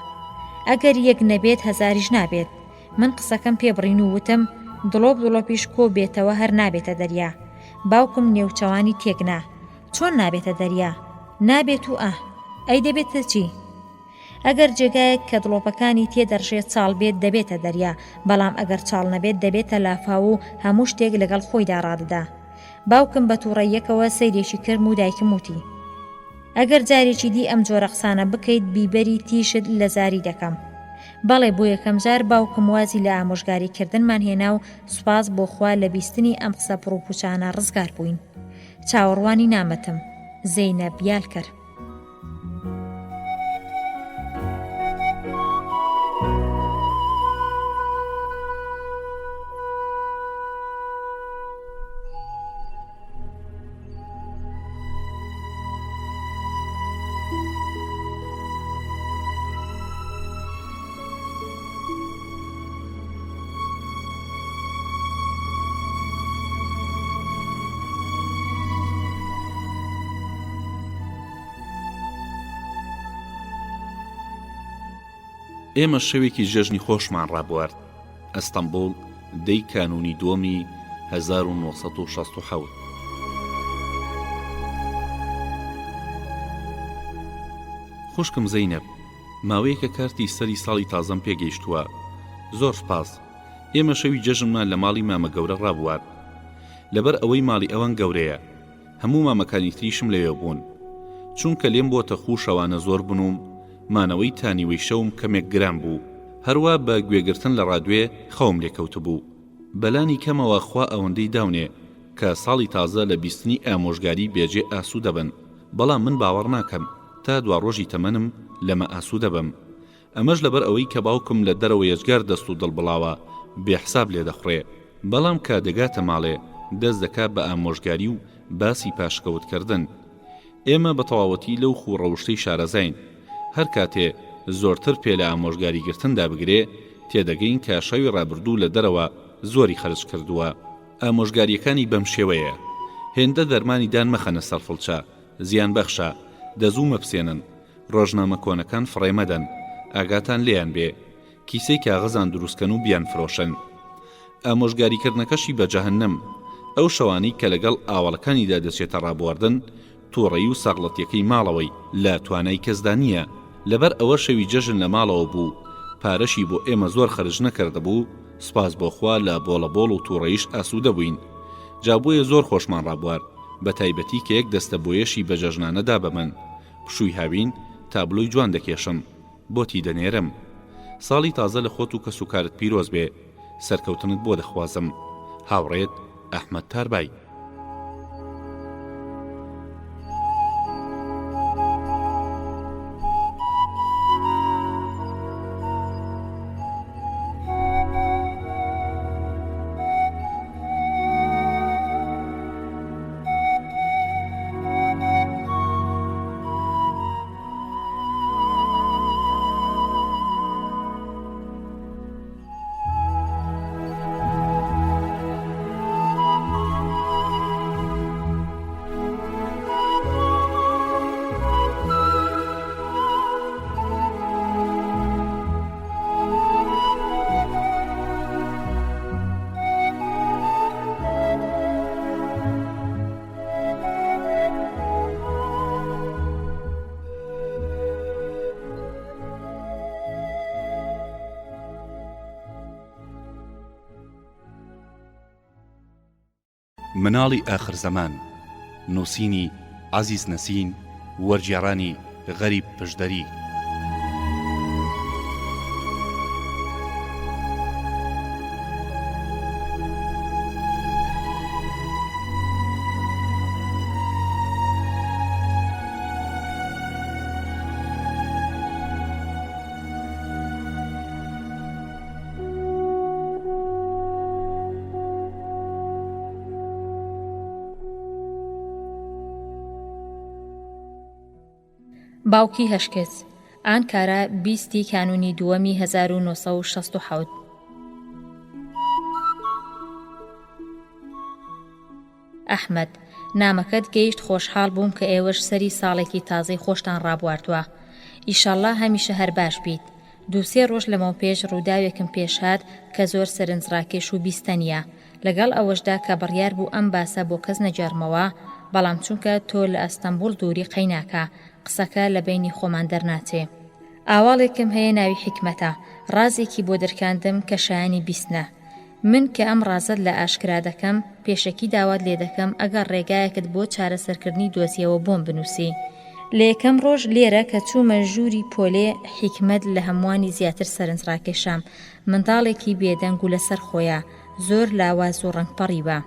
ئەگەر یەک نەبێت هەزاریش نابێت. من قسەکەم پێبڕین و وتم دڵۆب دڵۆپیش کۆ بێتەوە هەر نابێتە دەریا. باوکم نێوچەوانی تێکنا. چۆن نابێتە دەریا؟ نابێت و ئەی دەبێتە چی؟ ئەگەر جێگایەک کە دڵۆپەکانی تێدەڕژێت چاڵ بێت دەبێتە دەریا، بەڵام ئەگەر چاڵ نەبێت دەبێتە لافاو و هەموو شتێک لەگەڵ خۆیدا ڕاددا. باوکم بە تووڕەیەکەوە سەیرێکی کرد و دایکم وتی ئەگەر جارێکی دی ئەم جۆرە قسانە بکەیت بیبەری تیشت لە زاری دەکەم. بەڵێ بۆ یەکەم جار باوکم وازی لە ئامۆژگاریکردنمان هێنا و سوپاس بۆ خوا لە بیستنی ئەم قسە پڕوپوچانە ڕزگار بووین. چاوەڕوانی نامەتم زەینەب یالکەر. ئێمە شەوێکی ژەژنی خۆشمان ڕابوارد. ئەستەمبوڵ دەی کانونی دووەمی 1967. خوشکم زەینەب، ماوەیەکە کارتی سەری ساڵی تازەم پێگەیشتووە. زۆر سپاس. ئێمە شەوی جەژنمان لە ماڵی مامە گەورە ڕابوارد. لەبەر ئەوەی ماڵی ئەوەن گەورەیە، هەموو مامەکانی تریشم لەوێ بوون. چونکە لێم بۆتە خوو شەوانە زۆر بنوم، مانەوەی تانیوەی شەوم کەمێک گران بوو. هەروە بە گوێگرتن لە ڕادوێ خەوم لێکەوت بوو. بەلانی کەمەوە خوا ئەوەندەی داونێ کە ساڵی تازە لە بیستنی ئامۆژگاری بێجێ ئاسوو دەبن. بەڵام من باوەڕ ناکەم تا دوا ڕۆژی تەمەنم لەمە ئاسوو دەبم. ئەمەش لەبەر ئەوەی کە باوکم لە دەرەوە یەجگار دەست و دڵبڵاوە بێحساب لێ دەخڕێ. بەڵام کە دەگاتە ماڵێ دەست دەکات بە ئامۆژگاری و باسی پاشکەوتکردن. ئێمە بە تەواوەتی لەو خوڕەوشتەی شارەزاین. هەر کاتێ زۆرتر پێ لە ئامۆژگاریگرتندا بگرێ تێدەگەین کە شەوی ڕابردوو لە دەرەوە زۆری خەرج کردووە. ئامۆژگاریەکانی بەم شێوەیە: هێندە دەرمانی دان مەخەنە سەرفڵچە، زیان بەخشە، دەزوو مەپسێنن، ڕۆژنامە کۆنەکان فڕێمەدەن، ئاگاتان لێیان بێ، کیسەی کاغەزان دروستکەن و بیان فرۆشن. ئامۆژگاریکردنەکەشی بە جەهەنەم، ئەو شەوانی کە لەگەڵ ئاوەڵەکانیدا دەچێتە ڕابواردن تووڕەیی و ساغڵەتیەکەی ماڵەوەی لە توانای کەسدا نییە. لەبەر ئەوە شەوی جەژن لە ماڵەوە بوو، پارەشی بۆ ئێمە زۆر خەرج نەکردە بوو. سپاس بۆخوا لە بۆڵەبۆڵ و تووڕەییش ئاسوودە بووین. جابوویە زۆر خۆشمان ڕابوار، بە تایبەتی کە یەک دەستە بۆیەشی بە جەژنانەدا بە من. پشووی هاوین تابلۆی جوان دەکێشم، بۆتی دەنێرم. ساڵی تازە لە خۆت و کەسوکارت پیرۆز بێ. سەرکەوتنت بۆ دەخوازم. هاوڕێت ئەحمەد تاربای. مناڵی ئاخر زەمان نووسینی عەزیز نەسین وەرگێڕانی غەریب پشدەری. باوکی هەشکەس ئانکارا 20 کانونی دووەمی 1967. ئەحمەد، نامەکەت گەیشت، خۆشحاڵ بووم کە ئێوەش سەری ساڵێکی تازەی خۆشتان ڕابواردووە. ئیشەڵڵا هەمیشە هەر باش بیت. 2-3 ڕۆژ لەمەو پێش ڕووداوێکم پێشهات کە زۆر سەرنجڕاکێش و بیستەنیە، لەگەڵ ئەوەشدا کە بڕیار بوو ئەم باسە بۆ کەس نەجارمەوە، بەڵام چونکە تۆ لە ئەستەمبوڵ دووری قەیناکە، قسەکە لە بینی خۆمان دەرناچێ. ئاواڵێکم هەیە ناوی حیکمەتە، ڕازێکی بۆ دەرکاندم کە شایانی بیستنە. من کە ئەم ڕازت لە ئاشکرا دەکەم، پێشەکی داوات لێ دەکەم ئەگەر ڕێگایەکت بۆ چارەسەرکردنی دۆسیەوە بۆم بنووسی. لە یەکەم ڕۆژ لێرە کە چوومە ژووری پۆلێ، حیکمەت لە هەمووانی زیاتر سەرنجڕاکێشام. منداڵێکی بێدەنگ و لەسەر خۆیە، زۆر لاواز و ڕەنگپەڕی بە.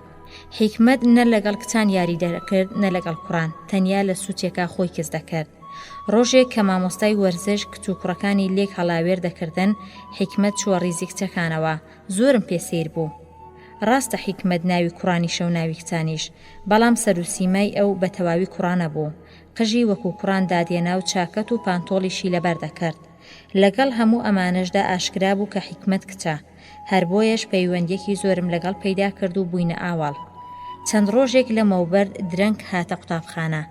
حیکمەت نە لەگەڵ کچان یاری دەکرد نە لەگەڵ کوڕان، تەنیا لە سووتێکا خۆی کەس دەکرد. ڕۆژێک کە مامۆستای وەرزش کچ و کوڕەکانی لێک هەڵاوێر دەکردن، حیکمەت چووە ڕیزی کچەکانەوە. زۆرم پێسیر بوو. ڕاستە حیکمەت ناوی کوڕانیشە و ناوی کچانیش، بەڵام سەروسیمای ئەو بە تەواوی کوڕانە بوو. قژی وەکو کوڕان دادێنا و چاکەت و پانتۆڵیشی لەبەر دەکرد. لەگەڵ هەموو ئەمانەشدا ئاشکرا بوو کە حیکمەت کچە، هەر بۆیەش پەیوەندێکی زۆرم لەگەڵ پەیدا کرد و بووینە ئاواڵ. چەند ڕۆژێک لە مەوبەر درەنگ هاتە قوتابخانە،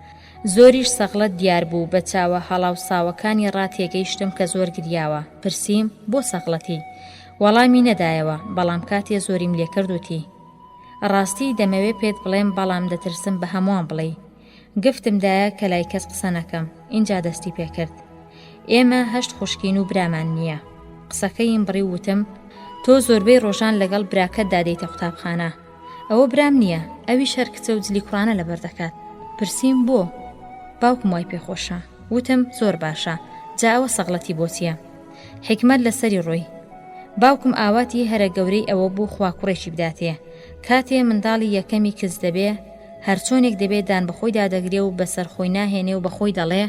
زۆریش سەغڵەت دیار بوو. بە چاوە هەڵاو ساوەکانی ڕاتێگەیشتم کە زۆر گریاوە. پرسییم بۆ سەغڵەتی؟ وەڵامی نەدایەوە، بەڵام کاتێ زۆریم لێ کردوتی. ڕاستی دەمەوێت پێت بڵێم، بەڵام دەترسم بە هەمووان بڵێ. گفتمدایە کە لای کەس قسە نەکەم. اینجا دەستی پێکرد. ئێمە 8 خوشکین و برامان نییە. قسەکەیم بڕی وتم، تۆ زۆربەی ڕۆژان لەگەڵ براکەت دادەیتە قوتابخانە. ئەوە برام نییە، ئەوی شەر کچە و جلی کوڕانە لەبەر دەکات. پرسییم بۆ؟ باوکم وای پێخۆشە. وتم زۆر باشە، جا ئەوە سەغڵەتی بۆچیە؟ حیکمەت لەسەری ڕۆی. باوکم ئاواتی هەرە گەورەی ئەوە بوو خوا کوڕێکی بداتێ. کاتێ منداڵی یەکەمی کەس دەبێ، هەرچۆنێک دەبێت دان بەخۆی دادەگرێ و بەسەر خۆی ناهێنێ و بەخۆی دەڵێ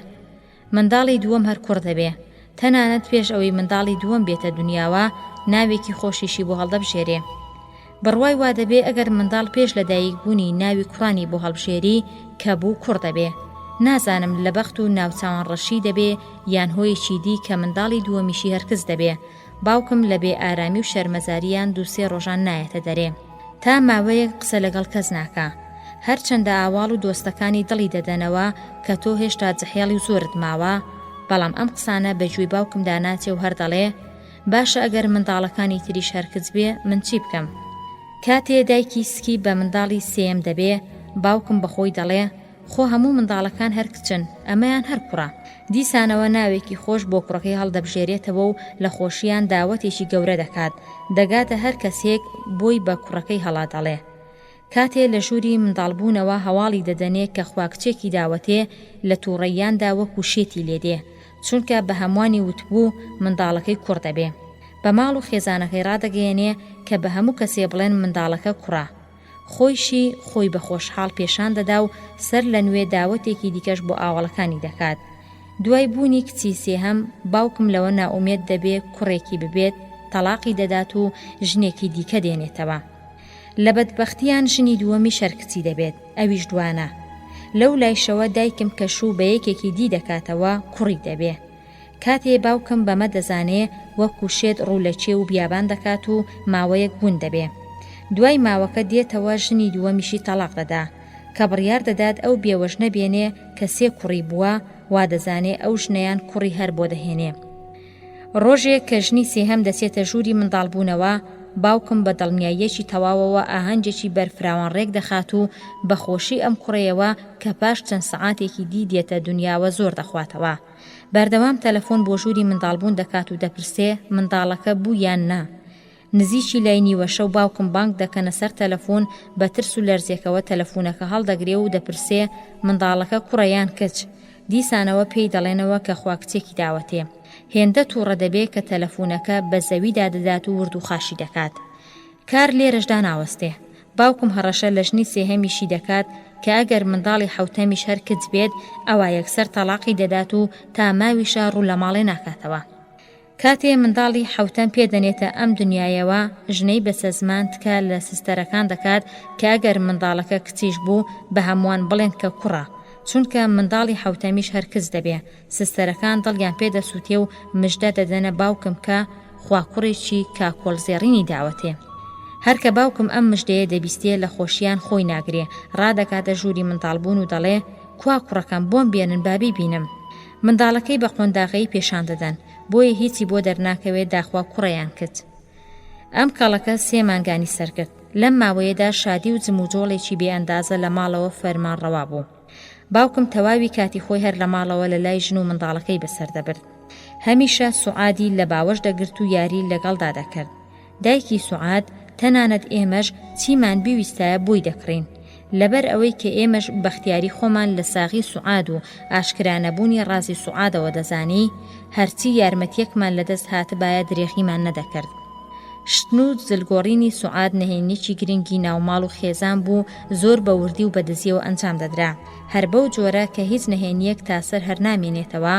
منداڵی دووەم هەر کوڕ دەبێ. تەنانەت پێش ئەوەی منداڵی دووەم بێتە دنیاوە، ناوێکی خۆشیشی بۆ هەڵدەبژێرێ. بڕوای وا دەبێ ئەگەر منداڵ پێش لە دایک بوونی ناوی کوڕانی بۆ هەڵبژێری کە بوو کوڕ دەبێ. نازانم لە بەخت و ناوچاوان ڕەشی دەبێ یان هۆیەکی دی کە منداڵی دووەمیشی هەرکەس دەبێ. باوکم لە بێ ئارامی و شەرمەزاریان 2-3 ڕۆژان نایەتە دەرێ، تا ماوەیەک قسە لەگەڵ کەس ناکە. هەرچەندە ئاواڵ و دۆستەکانی دڵی دەدەنەوە کە تۆ هێشتا جەحێڵی زۆرت ماوە، بەڵام ئەم قسانە بەگوێی باوکم داناچێ و هەر دەڵێ باشە ئەگەر منداڵەکانی تریش هەرکەس بێ من چی بکەم؟ کاتێ دایکی سکی بە منداڵی سێم دەبێ، باوکم بەخۆی دەڵێ خۆ هەموو منداڵەکان هەر کچن، ئەمەیان هەر کوڕە. دیسانەوە ناوێکی خۆش بۆ کوڕەکەی هەڵدەبژێرێتەوە و لە خۆشییان داوەتێکی گەورە دەکات، دەگاتە هەر کەسێک بۆی بە کوڕەکەی هەڵا دەڵێ. کاتێ لە ژووری منداڵبوونەوە هەواڵی دەدەنێت کە خواکچێکی داوەتێ لە تووڕەیاندا وەکو شێتی لێدێ، چونکە بە هەمووانی وتبوو منداڵەکەی کوڕ دەبێ. بە ماڵ و خێزانەکەی ڕادەگەیەنێ کە بە هەموو کەسێ بڵێن منداڵەکە کوڕە. خۆیشی خۆی بە خۆشحاڵ پێشان دەدا و سەر لە نوێ داوەتێکی دیکەش بۆ ئاوەڵەکانی دەکات. دوای بوونی کچی سێهەم، باوکم لەوە ناومێت دەبێ کوڕێکی ببێت، تەلاقی دەدات و ژنێکی دیکە دێنێتەوە. لە بەدبەختیان ژنی دووەمی شەرکچی دەبێت، ئەویش دوانە. لەو لایشەوە دایکم کەشوو بە یەکێکی دی دەکاتەوە، کوڕی دەبێ. کاتێ باوکم بەمە دەزانێ وەکو شێت ڕوو لە چێ و بیابان دەکات و ماوەیەک بوون دەبێ. دوای ماوەکە دێتەوە ژنی دووەمیشی تەلاق دەدا کە بڕیار دەدات ئەو بێوەش نەبێنێ کە 3 کوڕی بووە، وا دەزانێ ئەو ژنەیان کوڕی هەر بۆ دەهێنێ. ڕۆژێک کە ژنی سێهەم دەچێتە ژووری منداڵبوونەوە، باوکم بە دڵنیاییەکی تەواوەوە ئاهەنگێکی بەرفراوان ڕێک دەخات و بەخۆشی ئەم کوڕەیەوە کە پاش چەند سەعاتێکی دی دێتە دنیاوە زۆر دەخواتەوە. بەردەوام تەلەفۆن بۆ ژووری منداڵبوون دەکات و دەپرسێ منداڵەکە بوو یان نا. نزیکی لای نیوە شەو باوکم بانگ دەکەنە سەر تەلەفۆن بە ترس و لەرزێکەوە تەلەفۆنەکە هەڵدەگرێ و دەپرسێ منداڵەکە کوڕەیان کچ. دیسانەوە پێی دەڵێنەوە کە خوا کچێکی داوەتێ. هێندە تووڕە دەبێ کە تەلەفۆنەکە بە زەویدا دەدات و ورد و خاشی دەکات. کار لێرەشدا ناوەستێ. باوکم هەڕەشە لە ژنی سێهەمیشی دەکات کە ئەگەر منداڵی حەوتەمیش هەر کچ بێت ئەوە یەکسەر تەلاقی دەدات و تا ماویشە ڕوو لە ماڵێ ناکاتەوە. کاتێ منداڵی حەوتەم پێدەنێتە ئەم دنیایەوە ژنەی بەسە زمان تکە لە سستەرەکان دەکات کە ئەگەر منداڵەکە کچیش بوو بە هەمووان بڵێن کە کوڕە، چونکە منداڵی حەوتەمیش هەر کچ دەبێ. سستەرەکان دڵیان پێدەسووتێ و مژدە دەدەنە باوکم کە خوا کوڕێکی کاکۆڵزێڕینی داوەتێ. هەرکە باوکم ئەم مژدەیە دەبیستێ لە خۆشییان خۆی ناگرێ، ڕادەکاتە ژووری منداڵبوون و دەڵێ کوا کوڕەکەم بۆم بێنن بابی بینم. منداڵەکەی بە قۆنداغەی پێشان دەدەن، بۆیە هیچی بۆ دەرناکەوێت داخوا کوڕەیان کرد. ئەم کاڵەکە 3 مانگانی سەرکرد. لەم ماوەیەدا شادی و جموجۆڵێکی بێئەندازە لە ماڵەوە فەرمانڕەوا بوو. باوکم تەواوی کاتی خۆی هەر لە ماڵەوە لە لای ژن و منداڵەکەی بەسەر دەبرد. هەمیشە سوعادی لە باوەش دەگرت و یاری لەگەڵدا دەکرد. دایکی سوعاد تەنانەت ئێمەش چیمان بیویستایە بۆی دەکڕین، لەبەر ئەوەی کە ئێمەش بەختیاری خۆمان لە ساغی سوعاد و ئاشکرانەبوونی ڕازی سوعادەوە دەزانی، هەرچی یارمەتیەکمان لەدەست هاتبایە درێخیمان نەدەکرد. شتن و جلگۆڕینی سوعاد نهێنیکی گرنگی ناوماڵ و خێزان بوو، زۆر بە وردی و بەدزیەوە ئەنجام دەدرا. هەر بەو جۆرە کە هیچ نهێنیەک تاسەر هەر نامێنێتەوە،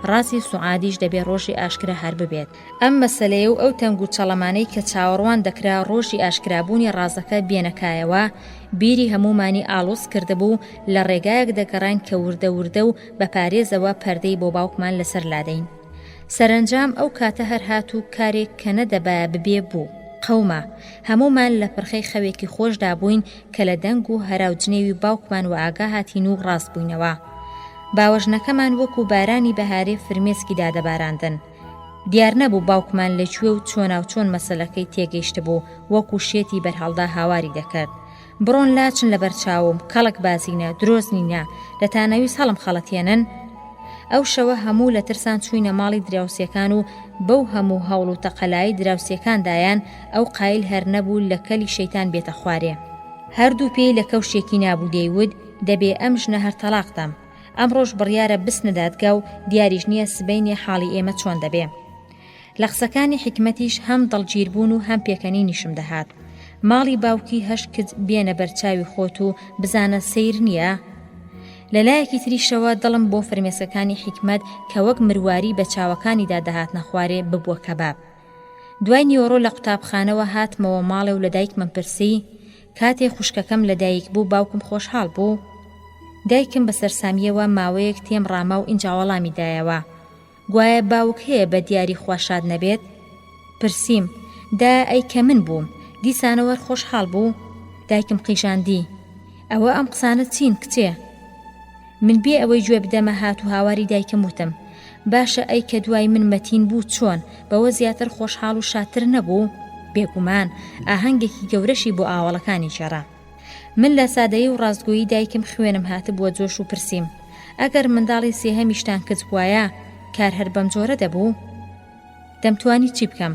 ڕاستی سوعادیش دەبێت ڕۆژی ئاشکرا هەر ببێت. ئەم مەسەلەیە و ئەو تەنگ و چەڵەمانەی کە چاوەڕوان دەکرا ڕۆژی ئاشکرابوونی ڕازەکە بێنەکایەوە، بیری هەمومانی ئاڵۆز کردبوو لە ڕێگایەک دەگەڕین کە وردە وردە و بە پارێزەوە پەردەی بۆ باوکمان لەسەر لادەین. سەرنجام ئەو کاتە هەر هاتوو کارێک کە نەدەبایە ببێ بوو. قەومە هەمومان لە پرخەی خەوێکی خۆشدا بووین کە لە دەنگ و هەراوجنێوی باوکمان و ئاگا هاتین و ڕاست بووینەوە. باوەژنەکەمان وەکو بارانی بەهارێ فرمێسکی دادەباراندن. دیار نەبوو باوکمان لەکوێ و چۆنا و چۆن مەسەلەکەی تێگەیشت بوو، وەکو شێتی بەرهەڵدا هاواری دەکرد. بڕۆن لاچن لە بەرچاوم، کەڵک بازینە، درۆزنینە، دەتانەویست هەڵم خەڵەتێنن. ئەو شەوە هەموو لە ترسان چووینە ماڵی دراوسێکان و بەو هەموو هەوڵ و تەقەلایی دراوسێکاندایان ئەو قایل هەر نەبوو لە کەلی شەیتان بێتە خوارێ. هەردوو پێی لە کەوشێکی نابوو دەیوت دەبێ ئەم ژنە هەر تەلاقدەم. ئەمڕۆژ بڕیارە بسنە دادگا و دیاریش نییە سبەینێ حاڵی ئێمە چۆن دەبێ. لە قسەکانی حکمەتیش هەم دڵگیربوون و هەم پێکەنینیشم دەهات. ماڵی باوکی هەشت کچ بێنە بەرچاوی خۆت و بزانە سەیر نییە. لەلایەکی تریشەوە دڵم بۆ فرمێسەکانی حکمت کە وەک مرواری بە چاوەکانیدا دەهات نەخوارێ ببووە کەباب. دوای نیوەڕۆ لە قوتابخانەوە هاتمەوە ماڵێ و لە دایکمم پرسی کاتێ خوشکەکەم لە دایک بوو باوکم خۆشحاڵ بوو. دایکم بە سەرسامیەوە ماوەیەک تێم ڕاما و ئینجا وەڵامی دایەوە. گوایە باوک هەیە بە دیاری خواشاد نەبێت؟ پرسیم دا ئەی کە من بووم دیسانەوە خۆشحاڵ بوو؟ دایکم قیژاندی ئەوە ئەم قسانە چین کچێ؟ من بێ ئەوەی گوێ بدەمە هات و هاواری دایکم وتم باشە ئەی کە دوای من مەتین بوو چۆن بەوە زیاتر خۆشحاڵ و شاتر نەبوو؟ بێگومان ئاهەنگێکی گەورەشی بۆ ئاوەڵەکانی جێڕا. من لە سادەیی و ڕاستگۆیی دایکم خوێنم هاتە بووە جۆش و پرسیم ئەگەر منداڵی سێهەمیشتان کچ بوایە کار هەر بەم جۆرە دەبوو؟ دەمتوانی چی بکەم؟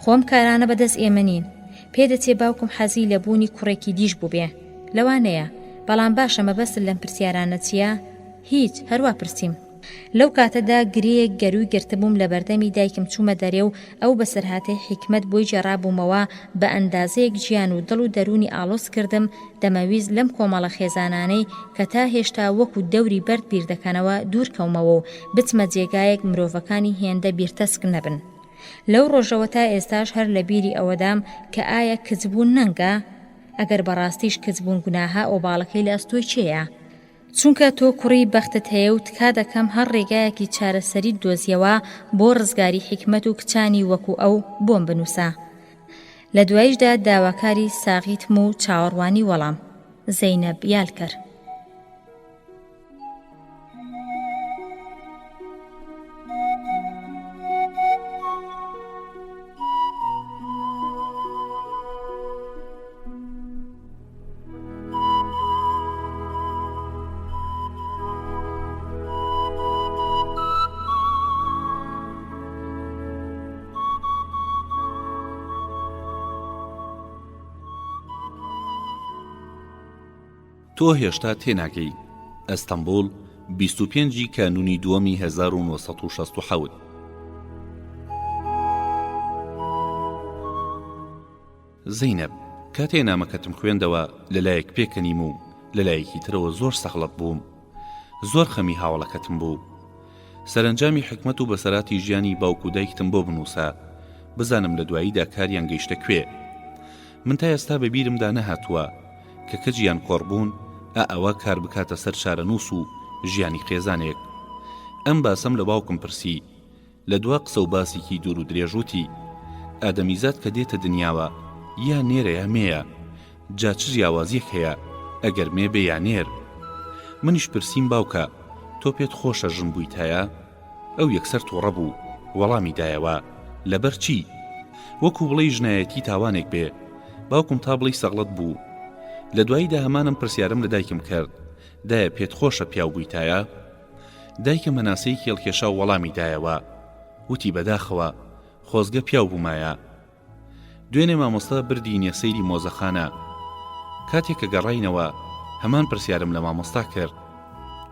خۆم کارانە بەدەست ئێمە نین. پێدەچێ باوکم حەزی لە بوونی کوڕێکی دیش بوو بێ، لەوانەیە، بەڵام باشە مەبەست لەم پرسیارانە چییە؟ هیچ، هەروە پرسیم. لەو کاتەدا گرەیەک گەروی گرتبووم لە بەردەمی دایکم چوومە دەرێ و ئەو بەسەرهاتەی حکمت بۆی جێڕابوومەوە بە ئەندازەیەک گیان و دڵ و دەرونی ئاڵۆز کردم دەمەویست لەم کۆمەڵە خێزانانەی کە تا هێشتا وەکو دەوری بەرد بیر دەکەنەوە دوورکەومەوە و بچمە جێگایەک مرۆڤەکانی هێندە بیرتەسک نەبن. لەو ڕۆژەوە تا ئێستاش هەر لە بیری ئەوەدام کە ئایا کچبوون نەنگە؟ ئەگەر بەڕاستیش کچبوون گوناها ئۆباڵەکەی لە ئەستۆی چێیە؟ چونکە تۆ کوڕی بەختت هەیە و تکا دەکەم هەر ڕێگایەکی چارەسەری دۆزیەوە بۆ ڕزگاری حکمت و کچانی وەکو ئەو بۆم بنووسە. لە دوایشدا داواکاری ساغیتم و چاوەڕوانی وەڵام زەینەب یالکەر. تۆ هێشتا تێناگەی. ئەستەمبول 25 کانونی دووەمی 1967. زەینەب کاتێ نامەکەتم خوێندەوە لەلایەک پێکەنیم و لەلایەکی ترەوە زۆر سەخڵەت بووم. زۆر خەمی هاوڵەکەتم بوو. سەرنجامی حکمت و بەسەراتی ژیانی باوک و دایکتم بۆ بنووسە بزانم لە دواییدا کاریان گەیشتە کوێ. من تا ئێستا بەبیرمدا نەهاتووە کە کەجیان کۆڕبوون ئەوە کار بکاتە سەر شارەنووس و ژیانی خێزانێک. ئەم باسم لە باوکم پرسی لە دوا قسە و باسێکی دوور و درێژوتی ئادەمیزاد کە دێتە دنیاوە یا نێرە یا مێیە، جا چ جیاوازیەک هەیە ئەگەر مێ بێ یا نێر. منیش پرسیم باوکە تۆ پێت خۆشە ژن بوویتایە؟ ئەو یەکسەر تووڕە بوو وەڵامی دایەوە لەبەر چی؟ وەکو بڵێ ژنایەتی تاوانێک بێ. باوکم تا بڵی سەغڵەت بوو. لە دواییدا هەمانم پرسیارم لە دایکم کرد دایە پێت خۆشە پیاو بوویتایە؟ دایکم هەناسەی کێڵکێشا و وەڵامی دایەوە وتی بەداخەوە خۆزگە پیاو بوومایە. دوێنێ مامۆستا بردینە سەیری مۆزەخانە. کاتێک کە گەڕاینەوە هەمان پرسیارم لە مامۆستا کرد.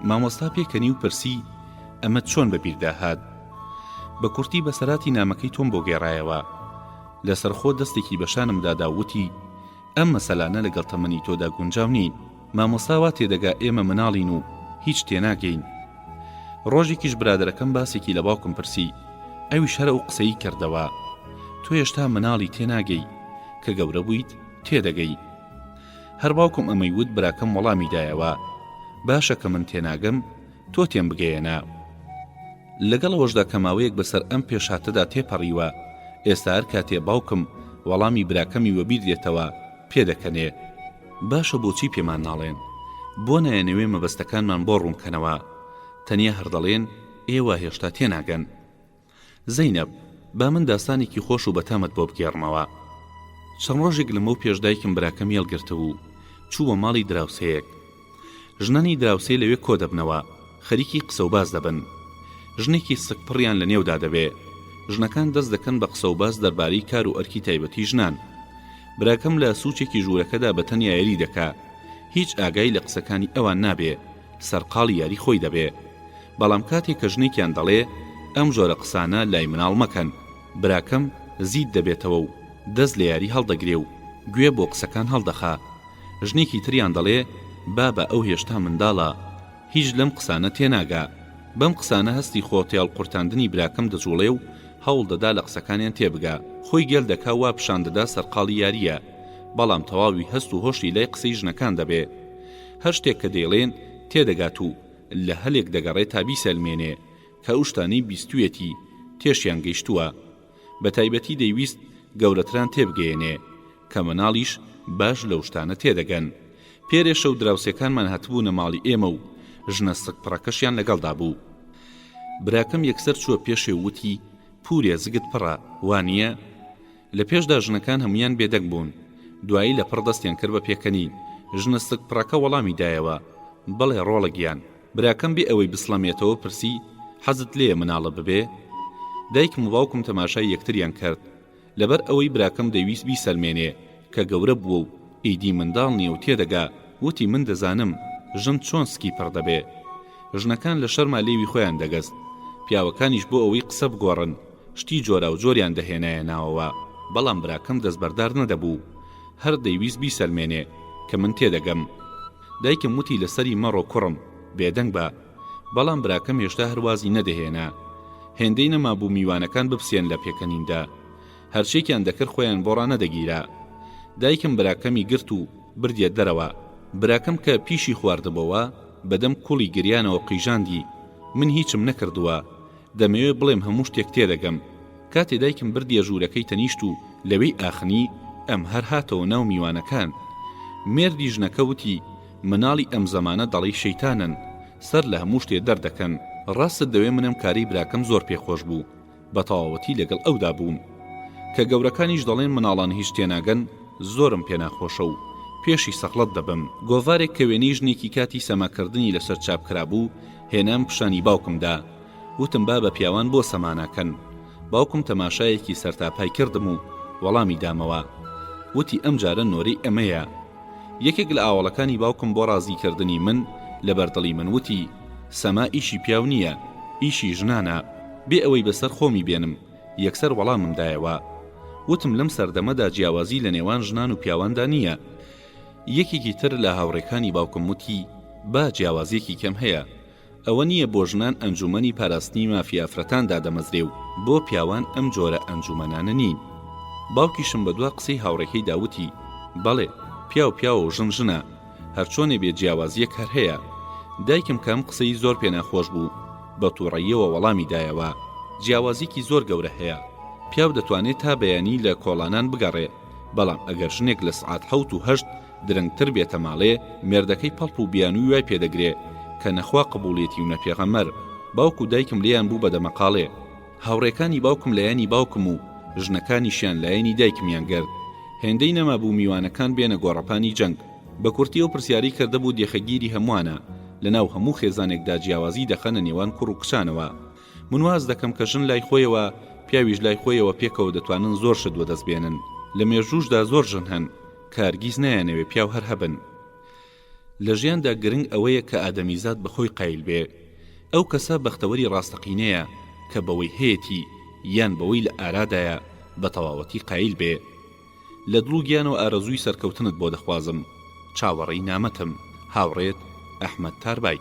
مامۆستا پێکەنی و پرسی ئەمە چۆن بەبیردا هات؟ بە کورتی بەسەراتی نامەکەی تۆم بۆ گێڕایەوە. لەسەرخۆ دەستێکی بەشانم داداوتی ئەم مەسەلانە لەگەڵ تەمەنی تۆدا گونجاو نین. مامۆستا وا تێدەگا ئێمە مناڵین و هیچ تێناگەین. ڕۆژێکیش برادەرەکەم باسێکی لە باوکم پرسی ئەویش هەرە و قسەی کردەوە تۆ هێشتا مناڵی تێناگەی کە گەورە بوویت تێدەگەی. هەر باوکم ئەمەی وت براکەم وەڵامی دایەوە باشە کە من تێناگەم تۆ تێم بگەیەنە. لەگەڵەوەشدا کەماوەیەک بەسەر ئەم پێشاتەدا تێپەڕیوە ئێستا هەر کاتێ باوکم وەڵامی براکەمی وەبیر دێتەوە پێدەکەنێ باشە بۆچی پێمان ناڵێن؟ بۆ نایەنەوێ مەبەستەکانمان بۆ ڕوونکەنەوە تەنیا هەردەڵێن ئێوە هێشتا تێناگەن. زەینەب با من داستانێکی خۆش و بەتامت بۆ بگێڕمەوە. چەند ڕۆژێک لەمە و پێشدایکم براکەم هێڵگرتە و چووە ماڵی دراوسەیەک. ژنانی دراوسێ لەوێ کۆ دەبنەوە خەریکی قسە و باز دەبن. ژنێکی سکپڕیان لە نێودا دەبێ. ژنەکان دەست دەکەن بە قسە و باز دەربارەی کار و ئەرکی تایبەتی ژنان. براکەم لە سوچێکی ژوورەکەدا بە تەنیا یاری دەکا هیچ ئاگای لە قسەکانی ئەوان نابێ سەرقاڵی یاری خۆی دەبێ. بەڵام کاتێک کە ژنێکیان دەڵێ ئەم جۆرە قسانە لای مناڵ مەکەن براکەم زید دەبێتەوە و دەست لە یاری هەڵدەگرێ و گوێ بۆ قسەکان هەڵدەخا. ژنێکی تریان دەڵێ بابە ئەو هێشتا منداڵە هیچ لەم قسانە تێناگا. بەم قسانە هەستی خۆتێڵ قورتاندنی براکەم دەجوڵێ و هەوڵ دەدا لە قسەکانیان تێبگا. خۆی گێل دەکا وا پیشان دەدا سەرقاڵی یاریە بەڵام تەواوی هەست و هۆشی لای قسەی ژنەکان دەبێ. هەر شتێک کە دەیڵێن تێدەگات و لە هەلێک دەگەڕێت تا بیسەلمێنێ کە ئەو شتانەی بیستوێتی تێشیان گەیشتووە. بە تایبەتی دەیویست گەورەتران تێبگەیەنێ کە مناڵیش باش لەو شتانە تێدەگەن. پێرێشە و دراوسەکانمان هەتبوونە ماڵی ئێمە و ژنە سکپڕەکەشیان لەگەڵدا بوو. براکەم یەکسەر چووە پێشێ وتی پورێ زگت پڕە وانییە؟ لە پێشدا ژنەکان هەمویان بێدەنگ بوون. دوایی لە پڕ دەستیان کرد بە پێکەنی. ژنە سکپڕەکە وەڵامی دایەوە بەڵێ ڕۆڵەگیان. براکەم بێ ئەوەی بسڵەمێتەوە پرسی حەزت لێیە مناڵە ببێ؟ دایکم و باوکم تەماشای یەکتریان کرد لەبەر ئەوەی براکەم دەیویست بیسەلمێنێ کە گەورە بووە و ئیدی منداڵ نییە و تێدەگا. وتی من دەزانم ژن چۆن سکی پڕ دەبێ. ژنەکان لە شەرما لێوی خۆیان دەگەست. پیاوەکانیش بۆ ئەوەی قسە بگۆڕن شتی جۆرا و جۆریان دەهێنایە ناوەوە. بەڵام براکەم دەستبەردار نەدەبوو هەر دەیویست بیسەلمێنێ کە من تێدەگەم. دایکم وتی لەسەری مەڕۆ کوڕم بێدەنگ بە. بەڵام براکەم هێشتا هەروازی نەدەهێنا. هێندەی نەمابوو میوانەکان بپسێن لە پێکەنیندا. هەرچێکیان دەکرد خۆیان بۆ ڕانەدەگیرا. دایکم براکەمی گرت و بردیە دەرەوە. براکەم کە پیشی خواردبەوە بەدەم کوڵی گریانەوە قیژاندی من هیچم نەکردووە دەمەوێت بڵێم هەموو شتێک تێدەگەم. کاتێ دایکم بردیە ژوورەکەی تەنیشت و لەوەی ئاخنی ئەم هەر هاتەوە ناو میوانەکان. مێردی ژنەکە وتی مناڵی ئەم زەمانە دەڵی شەیتانن سەر لە هەموو شتێ دەردەکەن. ڕاستت دەوێ منم کاری براکەم زۆر پێخۆش بوو بە تەواوەتی لەگەڵ ئەودا بووم کە گەورەکانیش دەڵێن مناڵان هیچ تێناگەن زۆرم پێناخۆشە و پێشی سەقلت دەبم. گۆڤارێک کە وێنەی ژنێکی کاتی سەماکردنی لەسەر چاپکرا بوو هێنام پیشانی باوکمدا. وتم با بە پیاوان بۆ سەمانەکەن. باوکم تەماشایەکی سەرتاپای کردم و وەڵامی دامەوە. وتی ئەم جارە نۆرەی ئەمەیە. یەکێک لە ئاوەڵەکانی باوکم بۆ ڕازیکردنی من لە بەردڵی من وتی سەما ئیشی پیاو نییە، ئیشی ژنانە، بێ ئەوەی بەسەر خۆمی بێنم یەکسەر وەڵامم دایەوە. وتم لەم سەردەمەدا جیاوازی لە نێوان ژنان و پیاواندا نییە. یەکێکی تر لە هاوڕێکانی باوکم وتی با جیاوازیەکی کەم هەیە، ئەوە نییە بۆ ژنان ئەنجومەنی پاراستنی مافیافرەتاندا دەمەزرێ و بۆ پیاوان ئەم جۆرە ئەنجومەنانە نین. باوکیشم بە دوای قسەی هاوڕێکەی داوتی بەڵێ پیاو و ژن ژنە، هەرچۆنێ بێ جیاوازیەک هەر هەیە. دایکم کەم قسەی زۆر پێ ناخۆش بوو، بە تووڕەییەوە وەڵامی دایەوە جیاوازیکی زۆر گەورە هەیە. پیاو دەتوانێت تا بەیانی لە کۆڵانان بگەڕێ، بەڵام ئەگەر ژنێک لە سعات 7 و 8 درنگتر بێتە ماڵێ مێردەکەی پەڵپ و بیانووی وای پێدەگرێ کە نەخوا قبوڵێتی و نەپێغەمەر. باوک و دایکم لیان بوو بە دەمەقاڵێ. هاوڕێکانی باوکم لایەنی باوکم و ژنەکانیشیان لایەنی دایکمیان گرت. هێندەی نەمابوو میوانەکان بێنە گۆڕەپانی جەنگ. بە کورتی و پرسیاری کردەبوو دێخەگیری هەمووانە، لەناو هەموو خێزانێکدا جیاوازی دەخەنە نێوان کوڕ و کچانەوە. من واز دەکەم کە ژن لای خۆیەوە پیاویش لای خۆیەوە پێکەوە دەتوانن زۆر شت وەدەستبێنن. لە مێژوشدا زۆر ژن هەن کە هەرگیز نایانەوێ پیاو هەر هەبن. لە ژیاندا گرنگ ئەوەیە کە ئادەمیزاد بەخۆی قایل بێ. ئەو کەسە بەختەوەری ڕاستەقینەیە کە بەوەی هەیەتی یان بەوەی لە ئارادایە بە تەواوەتی قایل بێ. لە دڵ و گیانەوە ئارەزووی سەرکەوتنت بۆ دەخوازم. چاوەڕێی نامەتم. هاوڕێت ئەحمەد تاربای.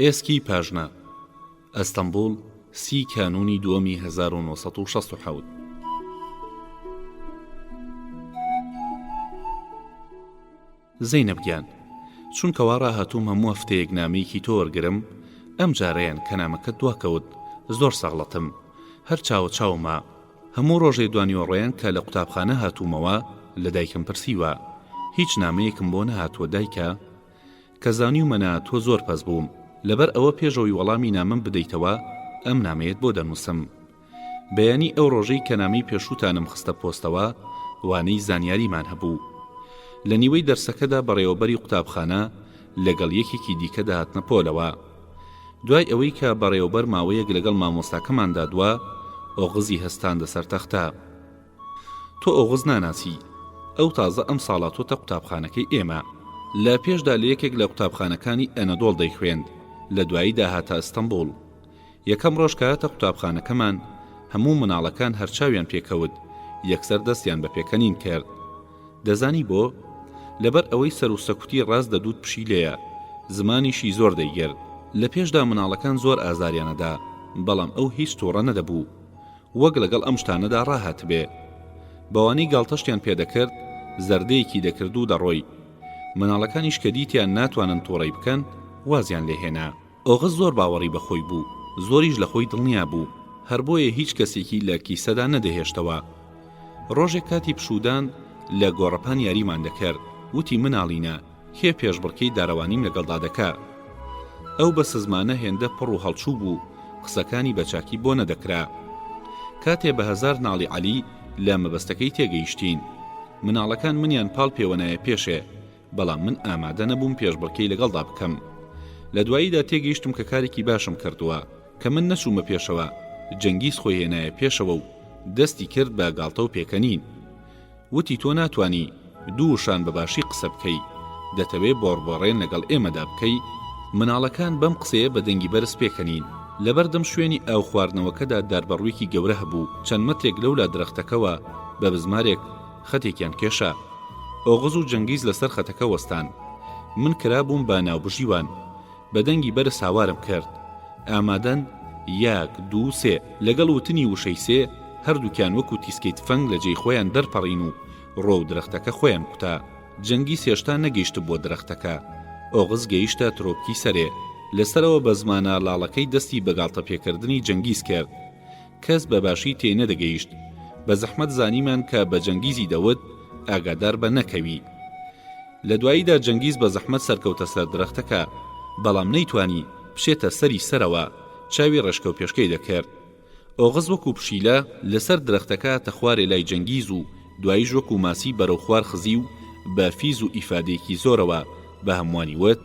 ئێسکی پاژنە ئەستەمبول 30 کانونی دووەمی 1967. زەینەب گیان، چونکەوا ڕاهاتووم هەموو هەفتەیەک نامەیەکی تۆ وەرگرم، ئەم جارەیان کە نامەکەت دواکەوت زۆر سەغڵەتم، هەر چاوە چاومە. هەموو ڕۆژێ دوانیوەڕۆیان کە لە قوتابخانە هاتوومەوە لە دایکم پرسیوە هیچ نامەیەکم بۆ نەهاتووە دایکە؟ کە زانیومەنا تۆ زۆر پەس بووم، لەبەر ئەوە پێشەوەی وەڵامی نامەم بدەیتەوە ئەم نامەیەت بۆ دەنووسم. بەیانی ئەو ڕۆژەی کە نامەی پێشووتانم خستە پۆستەوە وانەی زانیاریمان هەبوو. لە نیوەی دەرسەکەدا بەڕێوەبەری قوتابخانە لەگەڵ یەکێکی دیکە داهاتنە پۆلەوە. دوای ئەوەی کە بەڕێوەبەر ماوەیەک لەگەڵ مامۆستاکەماندا دووە، ئۆغزی هەستاندە سەر تەختە. تۆ ئۆغز ناناسی، ئەو تازە ئەم ساڵا تۆتە قوتابخانەکەی ئێمە. لە پێشدا لە یەکێک لە قوتابخانەکانی ئەنەدۆڵ دەیخوێند، لە دواییدا هاتە ئەستەمبول. یەکەم ڕۆژ کە هاتە قوتابخانەکەمان هەموو مناڵەکان هەرچاویان پێکەوت، یەکسەر دەستیان بە پێکەنین کرد. دەزانی بۆ؟ لەبەر ئەوەی سەر و سەکوتی ڕاست دەدوت پشیلەیە، زمانیشی زۆر دەیگرت. لە پێشدا مناڵەکان زۆر ئازاریانەدا، بەڵام ئەو هیچ تووڕە نەدەبوو، وەک لەگەڵ ئەم شتانەدا ڕاهات بێ. بەوانەی گاڵتەشتیان پێدەکرد، زەردەیەکی دەکرد و دەڕۆی. مناڵەکانیش کە دیتیان ناتوانن تۆڕەی بکەن، وازیان لێهێنا. ئۆغز زۆر باوەڕی بەخۆی بوو، زۆریش لە خۆی دڵنیا بوو، هەر بۆیە هیچ کەسێکی لە کیسەدا نەدەهێشتەوە. ڕۆژێک کاتی پشودان لە گۆڕەپان یاریمان دەکرد، وتی مناڵینە کێ پێشبڕکەی دارەوانیم لەگەڵدا دەکا. ئەو بە سزمانە هێندە پڕ و هەڵچوو بوو، قسەکانی بەچاکی بۆ نەدەکرا. کاتێ بە هەزار ناڵی عەلی لە مەبەستەکەی تێگەیشتین، مناڵەکان منیان پاڵ پێوەنایە پێشێ، بەڵام من ئامادە نەبووم پێشبڕکەی لەگەڵدا بکەم. لە دواییدا تێگەیشتم کە کارێکی باشم کردووە کە من نەچوومە پێشەوە، جەنگیز خۆی هێنایە پێشەوە و دەستی کرد بە گاڵتە و پێکەنین. وتی تۆ ناتوانی دووشان بەباشی قسە بکەی، دەتەوێ بۆڕبۆڕێن لەگەڵ ئێمەدا بکەی. مناڵەکان بەم قسەیە بە دەنگی بەرز پێکەنین. لەبەردەم شوێنی ئاو خواردنەوەکەدا داربەڕوویەکی گەورە هەبوو، چەند مەترێک لەولا درەختەکەوە بە بزمارێک خەتێکیان کێشا. ئۆغز و جەنگیز لەسەر خەتەکە وەستان. من کرابووم بە ناوبژیوان، بە دەنگی بەرز هاوارم کرد. ئامادەن؟ 1 2 3 لەگەڵ وتنی وشەی 3 هەردووکیان وەکو تیسکەی تفەنگ لە جێی خۆیان دەرپەڕین و ڕۆ و درەختەکە خۆیان کوتا. جەنگیز هێشتا نەگەیشت بۆ درەختەکە. ئۆغز گەیشتە ترۆپکی سەرێ. لەسەرەوە بە زمانە لاڵەکەی دەستی بەگاڵتە پێکردنی جەنگیز کرد. کەس بەباشی تێ نەدەگەیشت. بە زەحمەت زانیمان کە بە جەنگیزی دەوت ئاگادار بە نەکەوی. لە دواییدا جەنگیز بە زەحمەت سەرکەوتە سەر درەختەکە، بەڵام نەیتوانی بشێتە سەری سەرەوە، چاوی ڕێشکە و پێشکەی دەکرد. ئۆغز وەکو پشیلە لەسەر درەختەکە تەخوارێ لای جەنگیز و دواییش وەکو ماسی بەرەو خوار خزی و بە فیز و ئیفادەیەکی زۆرەوە بە هەمووانی وت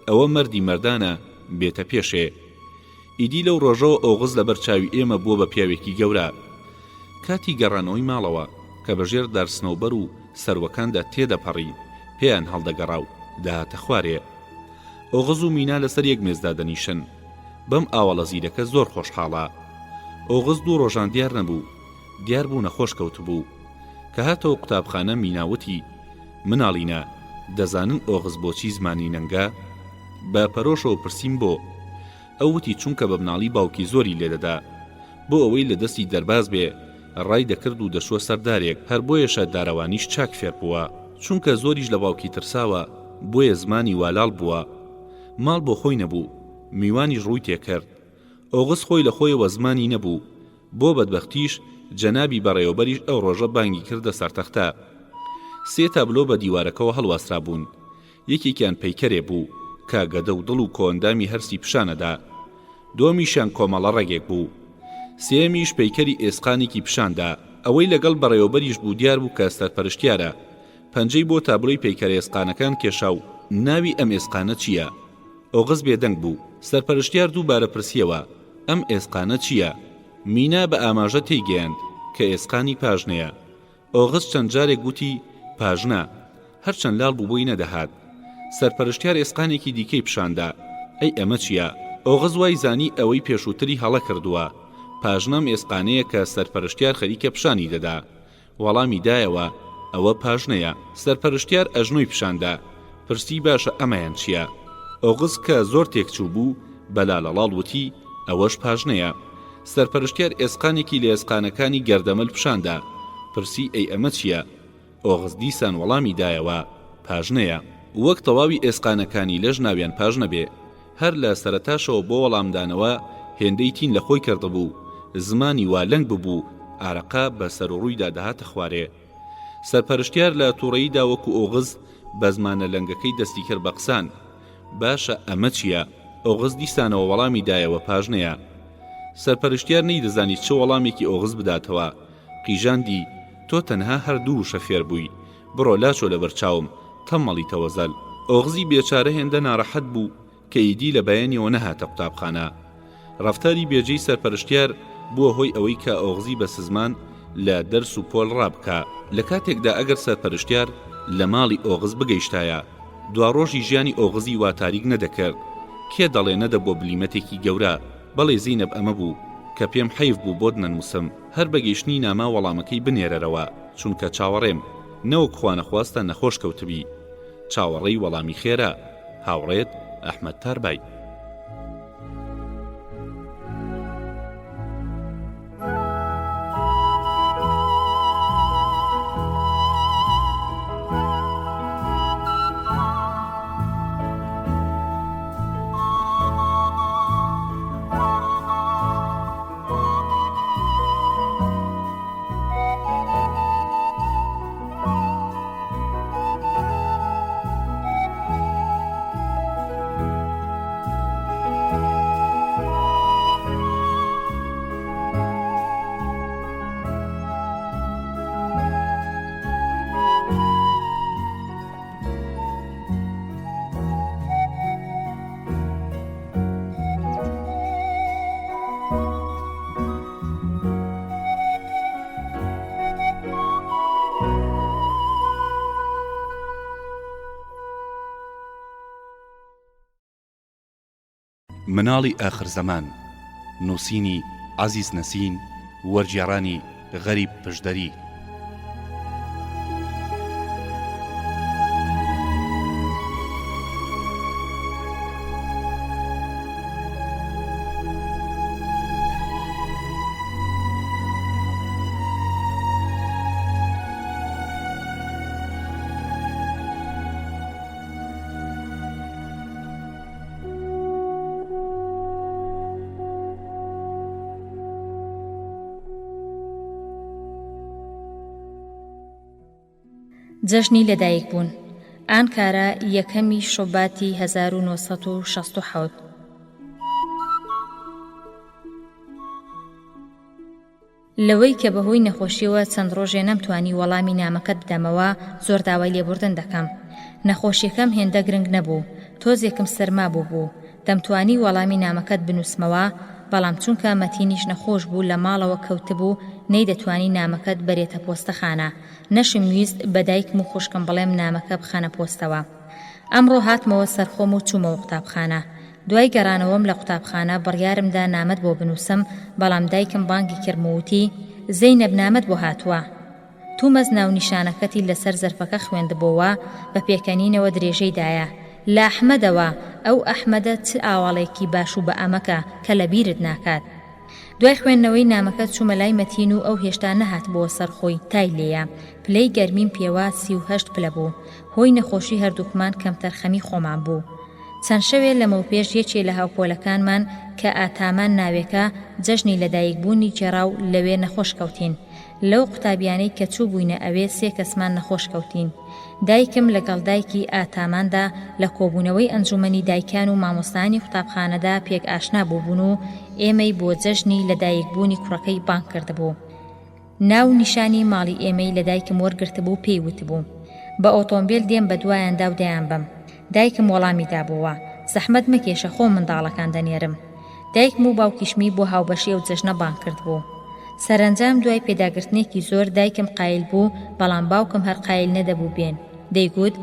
ئەوە مەردی مەردانە بێتە پێشێ. ئیدی لەو ڕۆژەوە ئۆغز لەبەر چاوی ئێمە بووە بە پیاوێکی گەورە. کاتی گەڕانەوەی ماڵەوە کە بەژێر دارسنەوبەر و سەروەکاندا تێدەپەڕی پێیان هەڵدەگەڕا و داهاتە خوارێ. ئۆغز و مینا لەسەر یەک مێزدا دەنیشن. بەم ئاوەڵە زیرەکە زۆر خۆشحاڵە. ئۆغز 2 ڕۆژان دیار نەبوو. دیار بوو نەخۆش کەوت بوو. کە هاتەوە قوتابخانە میناوتی مناڵینە دەزانن ئۆغز بۆچی زمانی نەنگە؟ بە پەرۆشەوە پرسییم بۆ. ئەو وتی چونکە بە مناڵی باوکی زۆری لێدەدا، بۆ ئەوەی لە دەستی دەرباز بێ ڕای دەکرد و دەشوە سەردارێک، هەر بۆیەشە دارەوانیش چاک فێر بووە. چونکە زۆریش لە باوکی ترساوە بۆیە زمانی والاڵ بووە. ماڵ بۆ خۆی نەبوو، میوانیش ڕووی تێکرد. ئۆغز خۆی لە خۆیەوە زمانی نەبوو. بۆ بەدبەختیش جەنابی بەڕێوەبەریش ئەو ڕۆژە بانگی کردە سەرتەختە. 3 تابلۆ بە دیوارەکەەوە هەڵواسرا بوون. یەکێکیان پەیکەرێ بوو کە گەدە و دڵ و کۆندامی هەرسی پیشانەدا. دومیشان کۆمەڵە ڕێگێک بوو. سێمیش پەیکەری ئێسقانێکی پیشاندا. ئەوەی لەگەڵ بەڕێوەبەریش بوو دیار بوو کە سەرپەرشتیارە. پەنجەی بۆ تابلۆی پەیکەر ئێسقانەکان کێشا و ناوی ئەم ئێسقانە چییە؟ ئۆغز بێدەنگ بوو. سەرپەرشتیار دووبارە پرسیەوە ئەم ئێسقانە چییە؟ مینا بە ئاماژە تێیگەیاند کە ئێسقانی پاژنەیە. ئۆغز چەند جارێک گوتی پاژنە، هەرچەند لاڵ بوو بۆی نەدەهات. سەرپەرشتیار ئێسقانێکی دیکەی پیشاندا. ئەی ئەمە چییە؟ ئۆغز وای زانی ئەوەی پێشووتری هەڵە کردووە. پاژنەم ئێسقانەیە کە سەرپەرشتیار خەریکە پیشانی دەدا. وەڵامی دایەوە ئەوە پاژنەیە. سەرپەرشتیار ئەژنۆی پیشاندا. پرسی باشە ئەمەیان چییە؟ ئۆغز کە زۆر تێکچوو بوو بەلالەڵاڵ وتی ئەوەش پاژنەیە. سەرپەرشتیار ئێسقانێکی لە ئێسقانەکانی گەردەمەل پیشاندا. پرسی ئەی ئەمە چییە؟ ئۆغز دیسان وەڵامی دایەوە پاژنەیە. وەک تەواوی ئێسقانەکانی لەژ ناویان پاژنە بێ، هەر لە سەرەتاشەوە بۆ وەڵامدانەوە هێندەی تین لە خۆی کردبوو. زمانی وا لەنگ ببوو، ئارەقا بە سەر و ڕوویدا دەهاتە خوارێ. سەرپەرشتیار لە تووڕەییدا وەکو ئۆغز بە زمانە لەنگەکەی دەستی کرد بە قسان. باشە ئەمە چییە؟ ئۆغز دیسانەوە وەڵامی دایەوە پاژنەیە. سەرپەرشتیار نەیدەزانی چه وەڵامێکی ئۆغز بداتەوە. قیژاندی تۆ تەنها هەردوو شەفێر بووی، بڕۆ لاچۆ لە بەرچاوم تەمەڵیتەوە زەل. ئۆغزی بێچارە هێندە ناڕەحەت بوو کە ئیدی لە بەیانیەوە نەهاتە قوتابخانە. ڕەفتاری بێجەی سەرپەرشتیار بووە هۆی ئەوەی کە ئۆغزی بە سزمان لە دەرس و پۆل ڕابکە. لە کاتێکدا ئەگەر سەرپەرشتیار لە ماڵی ئۆغز بگەیشتایە، دوا ڕۆژی ژیانی ئۆغزی وا تاریک نەدەکرد. کێ دەڵێ نەدەبووە بلیمەتێکی گەورە. بەڵێ زینەب ئەمە بوو کە پێم حەیف بوو بۆت نەنووسم، هەر بەگەیشتنی ناما وەڵامەکەی بنێرەرەوە، چونکە چاوەڕێم نەوەک خوانەخواستە نەخۆش کەوتبی. چاوەڕێی وەڵامی خێرە. هاوڕێت ئەحمەد تاربای. مناڵی ئاخر زەمان، نووسینی عەزیز نەسین، وەرگێڕانی غەریب پشدەری. جەژنی لەدایکبوون ئانکارا 1 شوباتی 1967. لەوەی کە بەهۆی نەخۆشیەوە چەند ڕۆژێ نەمتوانی وەڵامی نامەکەت بدەمەوە زۆر داوای لێبوردن دەکەم. نەخۆشیەکەم هێندە گرنگ نەبوو، تۆزێکم سەرما بوو. دەمتوانی وەڵامی نامەکەت بنووسمەوە، بەڵام چونکە مەتینیش نەخۆش بوو لە ماڵەوە کەوتبوو نەیدەتوانی نامەکەت بەرێتە پۆستەخانە. نەشم ویست بە دایکم و خوشکم بڵێم نامەکە بخەنە پۆستەوە. ئەمڕۆ هاتمەوە سەرخۆم و چوومەوە قوتابخانە. دوای گەڕانەوەم لە قوتابخانە بڕیارمدا نامەت بۆ بنووسم، بەڵام دایکم بانگی کردموتی زەینەب نامەت بۆ هاتووە. تومەز ناونیشانەکەتی لەسەر زەرفەکە خوێندبۆوە بە پێکەنینەوە درێژەیدایە لە ئەحمەدەوە. ئەو ئەحمەدە چ ئاواڵێکی باش و بە ئەمەکە کە لە بیرت ناکات. دوای خوێندنەوەی نامەکە چوومە لای مەتین و ئەو هێشتا نەهات بۆ سەرخۆی تای لێیە. پلەی گەرمیم پێوە 38 پلە بوو. هۆی نەخۆشی هەردووکمان کەمتەرخەمی خۆمان بوو. چەند شەوێ لەمەو پێش یەکێ لە هاوپۆلەکانمان کە ئاتامان ناوێکە جەژنی لەدایکبوونی جێراو لەوێ نەخۆش کەوتین. لەو قوتابیانەی کە چوو بووینە ئەوێ 3 کەسمان نەخۆش کەوتین. دایکم لەگەڵ دایکی ئاتاماندا لە کۆبوونەوەی ئەنجومەنی دایکان و مامۆستانی قوتابخانەدا پێک ئاشنا بووبوون و ئێمەی بۆ جەژنی لەدایکبوونی کوڕەکەی بانگ کردبوو. ناو نیشانی ماڵی ئێمەی لە دایکم وەرگرتبوو پێی وتبوو بە ئۆتۆمبیل دێم بە دوایاندا و دەیان بم. دایکم وەڵامی دابووە زەحمەت مەکێشە خۆ منداڵەکان دەنێرم. دایکم و باوکیشمی بۆ هاوبەشی ئەو جەژنە بانگ کردبوو. سەرنجام دوای پێداگرتنێکی زۆر دایکم قایل بوو، بەڵام باوکم هەر قایل نەدەبوو بێن. دەیگوت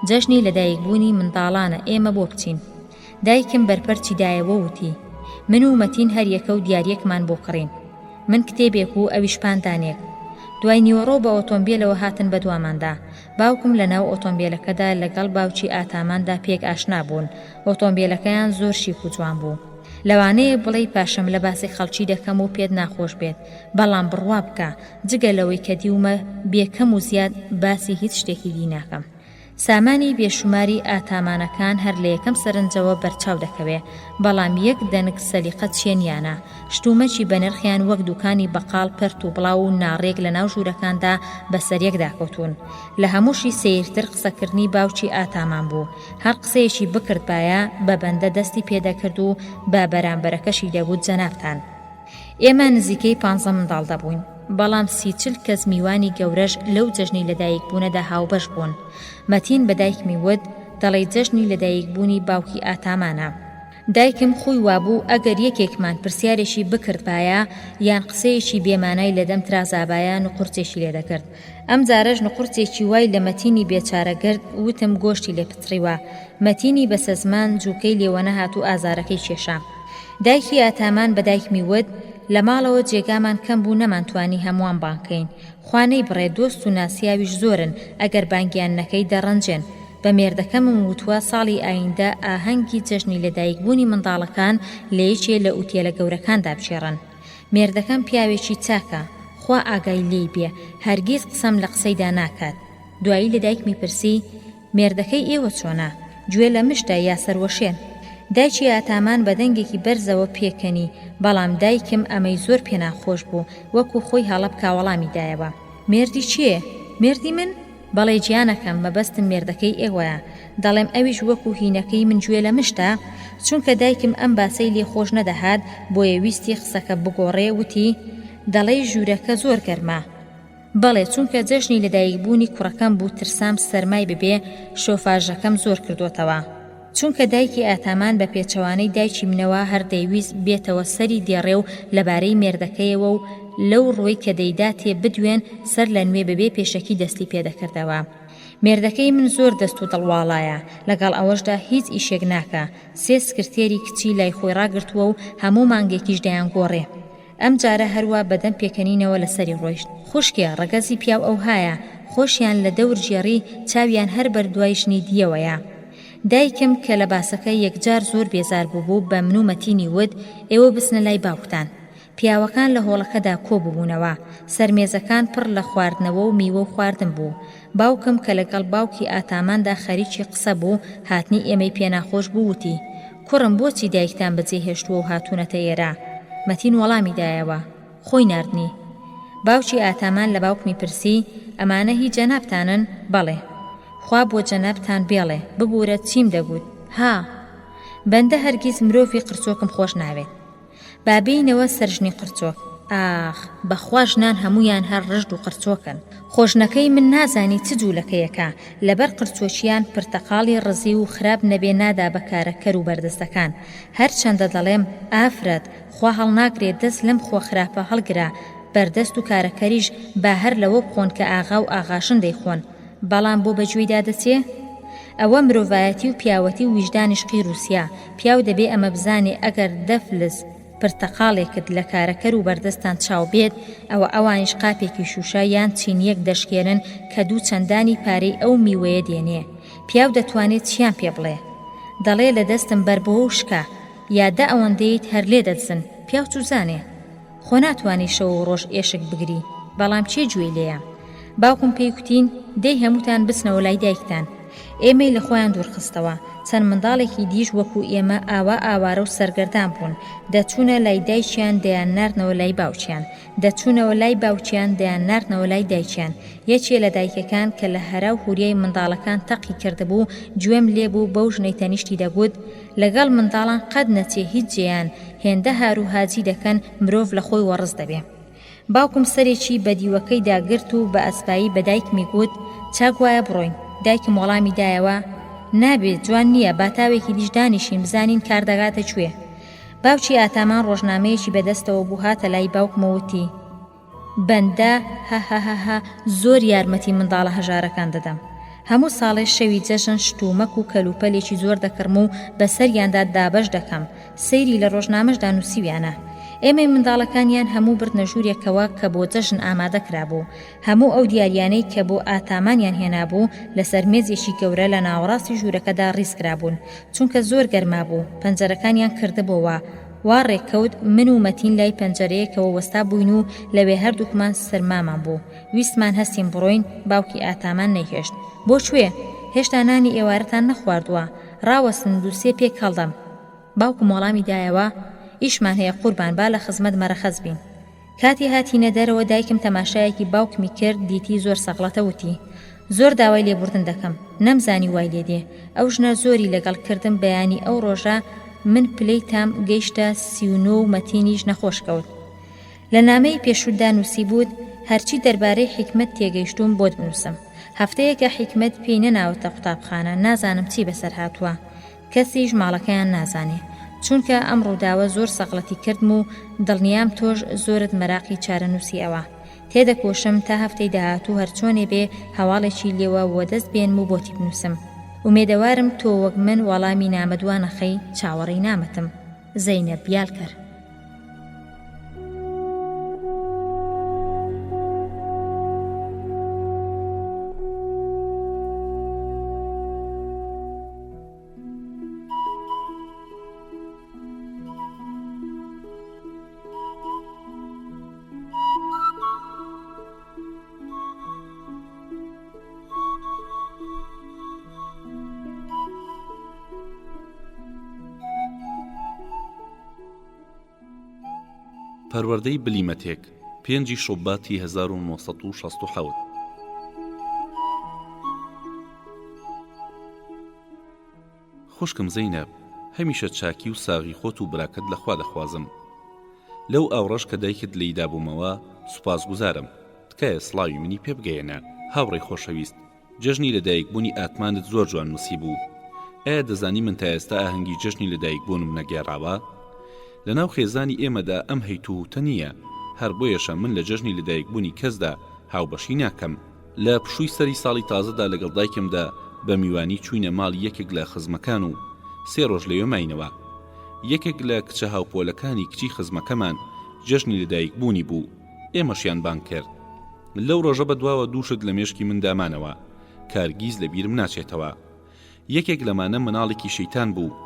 جەژنی لەدایکبوونی منداڵانە ئێمە بۆ بچین. دایکم بەرپەرچی دایەوە وتی من و مەتین هەر یەکە و دیارەکمان بۆ کڕین. من کتێبێک و ئەویش پاندانێک. دوای نیوەڕۆ بە ئۆتۆمبیلەوە هاتن بە دواماندا. باوکم لەناو ئۆتۆمبیلەکەدا لەگەڵ باوکی ئاتاماندا پێک ئاشنا بوون. ئۆتۆمبیلەکەیان زۆر شیک و جوان بوو. لەوانەیە بڵێ پاشەم لە باسی خەڵکی دەکەم و پێت ناخۆش بێت، بەڵام بڕوا بکە جگە لەوەی کە دیومە بێکەم و زیاد باسی هیچ شتێکی دی ناکەم. سامانی بێشماری ئاتامانەکان هەر لە یەکەم سەرنجەوە بەرچاو دەکەوێ، بەڵام یەک دەنگ سەلیقەت چێنیانە. شتومەکی بەنرخیان وەک دوکانی بەقاڵ پەرت و بڵاو و ناڕێک لە ناو ژوورەکاندا بەسەریەکدا کەوتون. لە هەمووشی سیرتر قسەکردنی باوکی ئاتامان بوو. هەر قسەیەکی بکرد باە بە بەندە دەستی پێدەکرد و بە بەرامبەرەکەشی دەبوو جەنابتان. ئێمە نزیکەی 15 منداڵ دەبووین، بەڵام 30-40 کەس میوانی گەورەش لەو جەژنی لەدایکبوونەدا هاوبەش بوون. مەتین بە دایکمی وت دەڵێ جەژنی لەدایکبوونی باوکی ئاتامانە. دایکم خۆی وابوو ئەگەر یەکێکمان پرسیارێکی بکرد باە یان قسەیەکی بێمانای لەدەم ترازابایە نوقورچێکی لێ دەکرد. ئەم جارەش نوقورچێکی وای لە مەتینی بێچارەگرد وتم گۆشتی لێ پتڕیوە. مەتینی بەسە زمان جووکەی لێوە نەهات و ئازارەکەی کێشا. دایکی ئاتامان بە دایکمی وت لە ماڵەوە جێگامان کەم بوو نەمانتوانی هەمووان بانکەین. خوانەی بڕێ دۆست و ناسیاویش زۆرن، ئەگەر بانگیان نەکەی دەڕەنجێن. بە مێردەکەمم وتووە ساڵی ئایندە ئاهەنگی جەژنی لەدایکبوونی منداڵەکان لە یەکێ لە ئوتێلە گەورەکاندا بچێڕن. مێردەکەم پیاوێکی چاکە، خوا ئاگای لێی بێ، هەرگیز قسەم لە قسەیدا ناکات. دوایی لە دایکمی پرسی مێردەکەی ئێوە چۆنە؟ گوێ لە مشتە یا سەروەشێن؟ دایکی ئاتامان بە دەنگێکی بەرزەوە پێکەنی، بەڵام دایکم ئەمەی زۆر پێناخۆش بوو، وەکو خۆی هەڵە بکاوەڵامی دایەوە. مێردی چییە؟ مێردی من؟ بەڵێ گیانەکەم مەبەستم مێردەکەی ئێوەیە. دەڵێم ئەویش وەکو هینەکەی من گوێ لە مشتە. چونکە دایکم ئەم باسەی لێ خۆش نەدەهات بۆیە ویستی قسەکە بگۆڕێ وتی دەڵێ ژوورەکە زۆر گەرمە. بەڵێ چونکە جەژنی لەدایکبوونی کوڕەکەم بوو ترسام سەرمای ببێ شۆفاژەکەم زۆر کردوتەوە. چونکە دایکی ئاتامان بە پێچەوانەی دایکی منەوە هەر دەیویست بێتەوە سەری دێڕێ و لەبارەی مێردەکەیەوە و لەو ڕۆی کە دەیدا تێ بدوێن سەر لە نوێ بەبێ پێشەکی دەستی پێدەکردەوە. مێردەکەی من زۆر دەست و دڵواڵایە، لەگەڵ ئەوەشدا هیچ ئیشێک ناکە. 3 سکرتێری کچی لای خۆی ڕاگرتووە و هەموو مانگێکیش دەیان گۆڕێ. ئەم جارە هەروە بەدەم پێکەنینەوە لەسەری ڕۆیشت. خوشکێ ڕەگەزی پیاو ئەو هایە، خۆشیان لە دەور ژێڕی چاویان هەر بەردوای ژنی دیەوەیە. دایکم کە لە باسەکە یەکجار زۆر بێزار بوو بە من و مەتینی ود ئێوە بچنە لای باوکتان. پیاوەکان لە هۆڵەکەدا کۆبووبوونەوە، سەرمێزەکان پڕ لە خواردنەوە و میوە و خواردن بوو. باوکم کە لەگەڵ باوکی ئاتاماندا خەریکی قسە بوو هاتنی ئێمەی پێناخۆش بوو وتی کوڕم بۆچی دایکتان بەجێهێشتووە و هاتوونەتە ئێرە؟ مەتین وەڵامی دایەوە خۆی ناردنی. باوکی ئاتامان لە باوکمی پرسی ئەمانە هی جەنابتانن؟ بەڵێ. خوا بۆ جەنابتان بێڵێ ببوورە چیم دەگوت؟ ها بەندە هەرگیز مرۆڤی قرچۆکم خۆش ناوێت. بابینەوە سەرژنی قرچۆک. ئاخ بەخوا ژنان هەمویان هەر ڕژد و قرچۆکن. خۆشنەکەی من نازانی چ جوولەکەیەکە لەبەر قرچۆچیان پرتەقاڵی ڕزی و خراپ نەبێ نادا بەکارەکەر و بەردەستەکان. هەر چەندە دەڵێم ئافرەت خوا هەڵناگرێت دەست لەم خۆ خراپە هەڵگرا، بەردەست و کارەکەریش با هەر لەوە بخۆن کە ئاغا و ئاغاشن دەیخۆن، بەڵام بۆ بەجوێیدا دەچێ؟ ئەوە مرۆڤایەتی و پیاوەتی و ویژدانیشقی رووسیا. پیاو دەبێ ئەمە بزانێ ئەگەر دەفلس پرتەقاڵێکت لە کارەکەر و بەردەستان چاو بێت، ئەوە ئەوانیش قاپێکی شوشە یان چینیەک دەشکێنن کە دوو چەندانی پارەی ئەو میوەیە دێنێ. پیاو دەتوانێت چیان پێ بڵێ؟ دەڵێ لە دەستم بەربەوە و شکا، یادا ئەوەندەیت هەر لێ دەدزن. پیاو چوزانێ خۆ ناتوانێت شەو و ڕۆژ ئێشک بگری، بەڵام چێ گوێی لێیە؟ باوکم پێی کوتین دەی هەمووتان بچنەوە لای دایکتان. ئێمەی لە خۆیان دوورخستەوە. چەند منداڵێکی دیش وەکو ئێمە ئاوا ئاوارە و سەرگەردان بوون، دەچوونە لای دایکیان دەیان ناردنەوە لای باوکیان، دەچوونەوە لای باوکیان دەیان ناردنەوە لای دایکیان. یەکێ لە دایکەکان کە لە هەرا و هوریای منداڵەکان تەقی کردبوو گوێم لێبوو بەو ژنەی تەنیشتی دەگوت لەگەڵ منداڵان قەت نەچێ هیچ جێیان هێندە هار و هاجی دەکەن، مرۆڤ لە خۆی وەڕز دەبێ. باوکم سەرێکی بە دیوەکەی داگرت و بە ئەسپایی بە دایکمی گوت چاک وایە بڕۆین. دایکم وەڵامی دایەوە نابێت، جوان نییە، باتاوێکی دیش دانیشین بزانین کار دەگاتە کوێ. باوکی ئاتامان ڕۆژنامەیەکی بەدەستەوە بوو هاتە لای باوکمەوتی بەندە هەهەهەها زۆر یارمەتی منداڵە هەژارەکان دەدەم. هەموو ساڵێ شەوی جەژن شتومەک و کەلوپەلێکی زۆر دەکڕم و بەسەریاندا دابەش دەکەم. سەیری لە ڕۆژنامەشدا نووسیویانە. ئێمەی منداڵەکانیان هەموو بردنە ژوورێکەوە کە بۆ جەژن ئامادە کرابوو. هەموو ئەو دیاریانەی کە بۆ ئاتامانیان هێنابوو لەسەر مێزێکی گەورە لە ناوەڕاستی ژوورەکەدا ڕیزکرابوون، چونکە زۆر گەرما بوو. پەنجەرەکانیان کردبەوە. وا ڕێککەوت من و مەتین لای پەنجەرەیەکەوە وەستا بووین و لەوێ هەردووکمان سەرمامان بوو. ویستمان هەستین بڕۆین، باوکی ئاتامان نەیهێشت. بۆ کوێ؟ هێشتا نانی ئێوارەتان نەخواردووە، ڕاوەستن دووسێ پێک هەڵدەم. باوکم وەڵامی دایەوە ئیشمان هەیە قوربان، با لە خزمەت مەرەخەز بین. کاتی هاتینە دەرەوە دایکم تەماشایەکی باوکمی کرد، دیتی زۆر سەغڵەتە وتی زۆر داوای لێبوردن دەکەم، نەمزانی وای لێ دێ. ئەو ژنە زۆری لەگەڵ کردم، بەیانی ئەو ڕۆژە من پلەی تام گەیشتە 39 و مەتینیش نەخۆش کەوت. لە نامەی پێشودا نووسی بوود هەرچی دەربارەی حکمت تێگەیشتوم بۆت بنووسم. هەفتەیەکە حکمت پێی نەناوەتە قوتابخانە، نازانم چی بەسەر هاتووە، کەسیش ماڵەکەیان نازانێ، چونکە ئەم ڕووداوە زۆر سەغڵەتی کردم و دڵنیام تۆش زۆرت مەراقی چارەنووسی ئەوە. تێدەکۆشم تا هەفتەی داهاتوو هەرچۆنێ بێ هەواڵێکی لێوە وە دەست بێنم و بۆتی بنووسم. ومێدەوارم تۆ وەک من وەڵامی نامەدوانەخەی چاوەڕێی نامەتم. زەینەب بیالکەر. پەروەردەی بلیمەتێک 5 شوباتی 1967. خوشکم زەینەب، هەمیشە چاکی و ساغی خۆت و براکەت لەخوا دەخوازم. لەو ئاوڕەش کە دایکت لێیدا بوومەوە سوپاسگوزارم. تکایە سڵاوی منی پێ بگەیەنە. هاوڕێی خۆشەویست، جەژنی لەدایکبوونی ئاتمانت زۆر جوان نووسی بوو. ئایا دەزانی من تا ئێستا ئاهەنگی جەژنی لەدایکبوونم نەگێڕاوە؟ لەناو خێزانی ئێمەدا ئەم هەیتووتە نییە، هەر بۆیەشە من لە جەژنی لەدایکبوونی کەسدا هاوبەشی ناکەم. لە پشووی سەری ساڵی تازەدا لەگەڵ دایکمدا بە میوانی چوینە ماڵی یەکێک لە خزمەکان و 3 ڕۆژ لەوێ ماینەوە. یەکێک لە کچە هاوپۆلەکانی کچی خزمەکەمان جەژنی لەدایکبوونی بوو، ئێمەشیان بان کرد. لەو ڕۆژە بەدواوە دووشت لە مێشکی من دامانەوە، کارگیز لە بیرم ناچێتەوە. یەکێک لەمانە مناڵێکی شەیتان بوو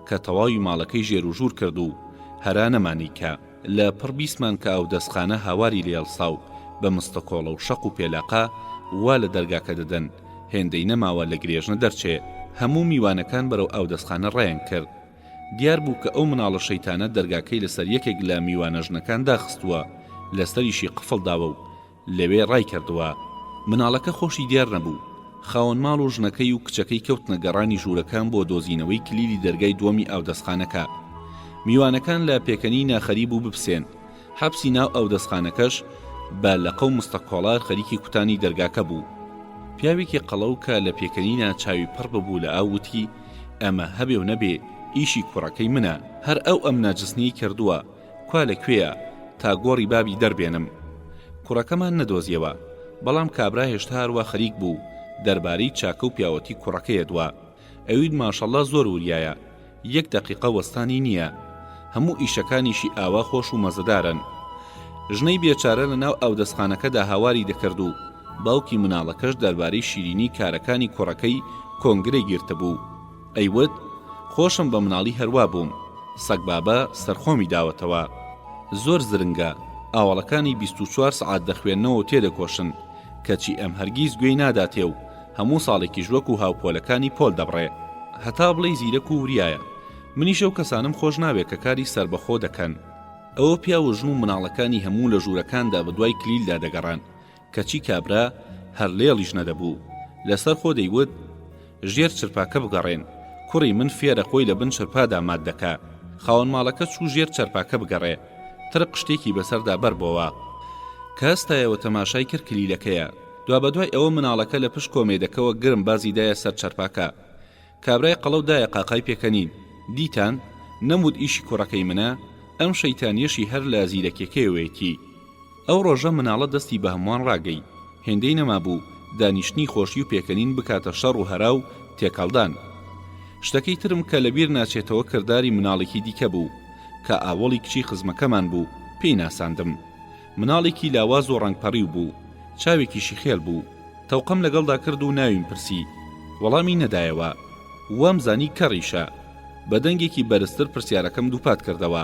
کە تەواوی ماڵەکەی ژێر و ژوور کرد و هەرا نەمانی کە لە پڕبیسمان کە ئەو دەستخانە هاواری لێڵسا و بە مستەکۆڵە و شەق و پێلاقا وا لە دەرگاکە دەدەن، هێندەی نەماوە لە گرێژنە دەرچێ. هەموو میوانەکان بەرەو ئەو دەستخانە ڕایان کرد. دیار بوو کە ئەو مناڵە شەیتانە دەرگاکەی لەسەر یەکێک لە میوانە ژنەکان داخستووە، لەسەریشی قفڵ داوە و لەوێ ڕای کردووە. مناڵەکە خۆشی دیار نەبوو. خاوەن ماڵ و ژنەکەی و کچەکەی کەوتنە گەڕانی ژوورەکان بۆ دۆزینەوەی کلیلی دەرگای دووەمی ئاودەستخانەکە. میوانەکان لە پێکەنی ناخەریب و بپسێن. حەبسی ناو ئاودەستخانەکەش بە لەقە و مستەقۆڵار خەریکی کوتانی دەرگاکە بوو. پیاوێکی قەڵەو کە لە پێکەنینا چاوی پڕ ببوو لە ئاوتی ئەمە هەبێ و نەبێ ئیشی کوڕەکەی منە، هەر ئەو ئەم ناجسنی کردووە، کوا لەکوێیە تا گۆڕی بابی دەربێنم. کوڕەکەمان نەدۆزیەوە، بەڵام کابرا هێشتا هەروە خەریک بوو دەربارەی چاکە و پیاوەتی کوڕەکەیە دووە. ئەوید ماشەڵڵا زۆر وریایە، 1 دەقیقە وەستانی نییە، هەموو ئیشەکانیشی ئاوا خۆش و مەزەدارن. ژنەی بێچارە لە ناو ئاودەستخانەکەدا هاواری دەکرد و باوکی مناڵەکەش دەربارەی شیرینی کارەکانی کوڕەکەی کۆنگرەی گرتە بوو. ئەیوت خۆشم بە مناڵی هەروە بووم، سەگ بابە سەرخۆمی داوەتەوە. زۆر زرنگە، ئاوەڵەکانی 24 سعات دەخوێننەوە و تێدەکۆشن، کەچی ئەم هەرگیز گوێی ناداتێ و هەموو ساڵێکی ژوەک و هاوپۆلەکانی پۆل دەبڕێ، هەتا بڵێ زیرەک و وریایە. منیشە و کەسانم خۆش ناوێت کە کاری سربەخۆ دەکەن. ئەوە پیا و ژن و مناڵەکانی هەموو لە ژوورەکاندا بەدوای کلیلدا دەگەڕان، کەچی کابرا هەر لێڵیش نەدەبوو. لەسەر خۆ دەیوت ژێر چرپاکە بگەڕێن، کوڕی من فێرە خۆی لە بن چرپادا مات دەکا. خاوەن ماڵەکە چوو ژێر چرپاکە بگەڕێ، ترق شتێکی بەسەردا بەربەوە. کەستایەوە تەماشای کرد کلیلەکەیە. دوا بەدوای ئەوە مناڵەکە لە پشت کۆمێدەکەوە گرم بازیدایە سەر چرپاکە. کابرای قەڵەودایە قاقای پێکەنین، دیتان نەمود ئیشی کوڕەکەی منە، ئەم شەیتانیەشی هەر لە زیرەکێکەوەیەتی. ئەو ڕۆژە مناڵە دەستی بە هەمووان ڕاگەی، هێندەی نەما بوو دانیشتنی خۆشی و پێکەنین بکاتە شەڕ و هەرا و تێکەڵدان. شتەکەی ترم کە لەبیر ناچێتەوە کردداری مناڵێکی دیکە بوو کە ئاوەڵی کچی خزمەکەمان بوو، پێی ناساندم. مناڵێکی لاواز و ڕەنگپەڕیو بوو، چاوێکیشی خێل بوو. تەوقەم لەگەڵدا کرد و ناویم پرسی، وەڵامی نەدایەوە. وام زانی کەڕیشە. بە دەنگێکی بەرزتر پرسیارەکەم دووپات کردەوە،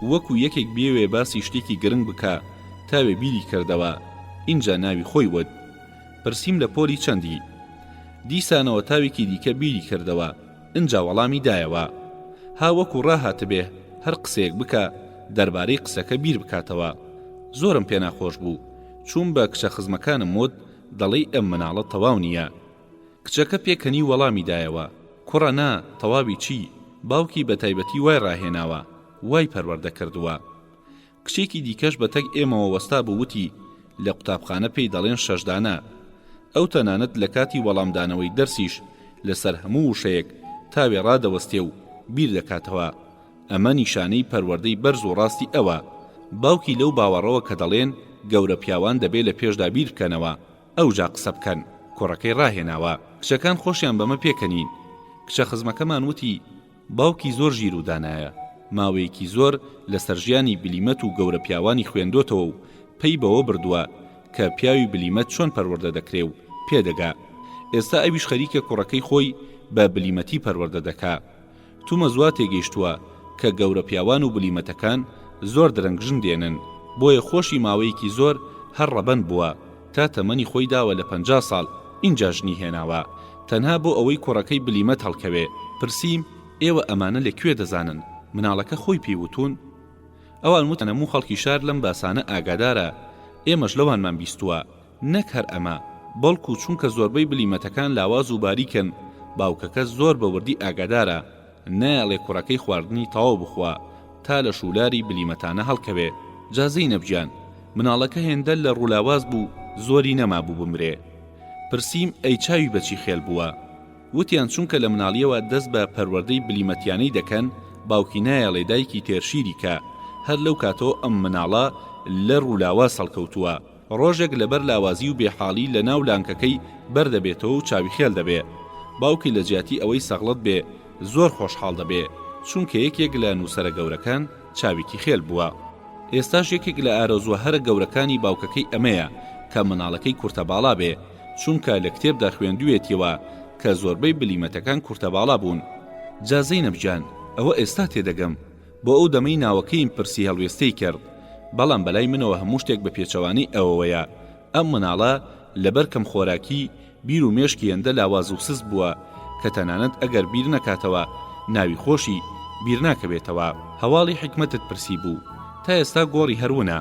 وەکو یەکێک بێوێ باسی شتێکی گرنگ بکە تاوێ بیری کردەوە. اینجا ناوی خۆی ود. پرسییم لە پۆلی چەندی. دیسانەوە تاوێکی دیکە بیری کردەوە، اینجا وەڵامی دایەوە. ها وەکو ڕاهاتە بێ هەر قسەیەک بکە دەربارەی قسەکە بیر بکاتەوە. زۆرم پێ ناخۆش بوو، چوون بە کچە خزمەکانم وت دەڵێ ئەم مناڵە تەواو نییە. کچەکە پێکەنی وەڵامی دایەوە، کوڕە نا تەواوی چی؟ باوکی بە تایبەتی وای ڕاهێناوە، وای پەروەردە کردووە. کچێکی دیکەش بە تەک ئێمەوە وەستا بووتی لە قوتابخانە پێی دەڵێن شەشدانە. ئەو تەنانەت لە کاتی وەڵامدانەوەی دەرسیش لەسەر هەموو وشەیەک تاوێ ڕادەوەستێ و بیر دەکاتەوە. ئەمە نیشانەی پەروەردەی بەرز و ڕاستی ئەوە. باوکی لەو باوەڕەوە کە دەڵێن گەورە پیاوان دەبێت لە پێشدا بیر بکەنەوە، ئەو جا قسە بکەن. کوڕەکەی ڕاهێناوە. کچەکان خۆشیان بەمە پێکەنین. کچە خزمەکەمان وتی باوکی زۆر ژیر و دانایە، ماوەیەکی زۆر لەسەر ژیانی بلیمەت و گەورە پیاوانی خوێندۆتەوە و پێی بەوە بردووە کە پیاوی بلیمەت چۆن پەروەردە دەکرێ و پێدەگا. ئێستا ئەویش خەریکە کوڕەکەی خۆی بە بلیمەتی پەروەردە دەکا. تومە زوا تێگەیشتووە کە گەورە پیاوان و بلیمەتەکان زۆر درەنگژن دێنن، بۆیە خۆشی ماوەیەکی زۆر هەر ڕەبەند بووە تا تەمەنی خۆی داوە لە 50 ساڵ اینجا ژنی هێناوە، تەنها بۆ ئەوەی کوڕەکەی بلیمەت هەڵکەوێ. پرسییم ئێوە ئەمانە لەکوێ دەزانن؟ مناڵەکە خۆی پێیوتون. ئەوان وتن هەموو خەڵکی شار لەم باسانە ئاگادارە، ئێمەش لەوانمان بیستووە، نەک هەر ئەمە، بەڵکو چونکە زۆربەی بلیمەتەکان لاواز و باریکن، باوکەکە زۆر بە وردی ئاگادارە، نایەڵێ کوڕەکەی خواردنی تەواو بخوا تا لە شولاری بلیمەتانە هەڵکەوێ. جازەی نەبجان، مناڵەکە هێندە لە ڕوولاواز بوو، زۆری نەما بوو بمرێ. پرسییم ئەی چاوی بەچی خێل بووە؟ وتیان چونکە لە مناڵیەوە دەست بە پەروەردەی بلیمەتیانەی دەکەن، باوکی نایەڵێ دایکی تێرشیری کە هەر لەو کاتەوە ئەم مناڵە لە ڕوولاواز هەڵکەوتووە. ڕۆژێک لەبەر لاوازی و بێحاڵی لە ناو لانکەکەی بەردەبێتەوە و چاوی خێل دەبێ. باوکی لە جیاتی ئەوەی سەغڵت بێ زۆر خۆشحاڵ دەبێ، چونکە یەکێک لە نووسەرە گەورەکان چاوێکی خێل بووە. ئێستاش یەکێک لە ئارەزوە هەرە گەورەکانی باوکەکەی ئەمەیە کە مناڵەکەی کورتەباڵا بێ، چونکە لە کتێبدا خوێندوێتیەوە کە زۆربەی بلیمەتەکان کورتەباڵا بوون. جازەی نەبجان، ئەوە ئێستا تێدەگەم، بۆ ئەو دەمەی ناوەکەیم پرسی هەڵوێستەی کرد، بەڵام بەلای منەوە هەموو شتێک بە پێچەوانی ئەوەیە. ئەم مناڵە لەبەر کەم خۆراکی بیر و مێشکی هێندە لاواز و سست بووە کە تەنانەت ئەگەر بیر نەکاتەوە ناوی خۆشی بیر ناکەبێتەوە. هەواڵی حکمەتت پرسی بوو، تا ئێستا گۆڕی هەروونە.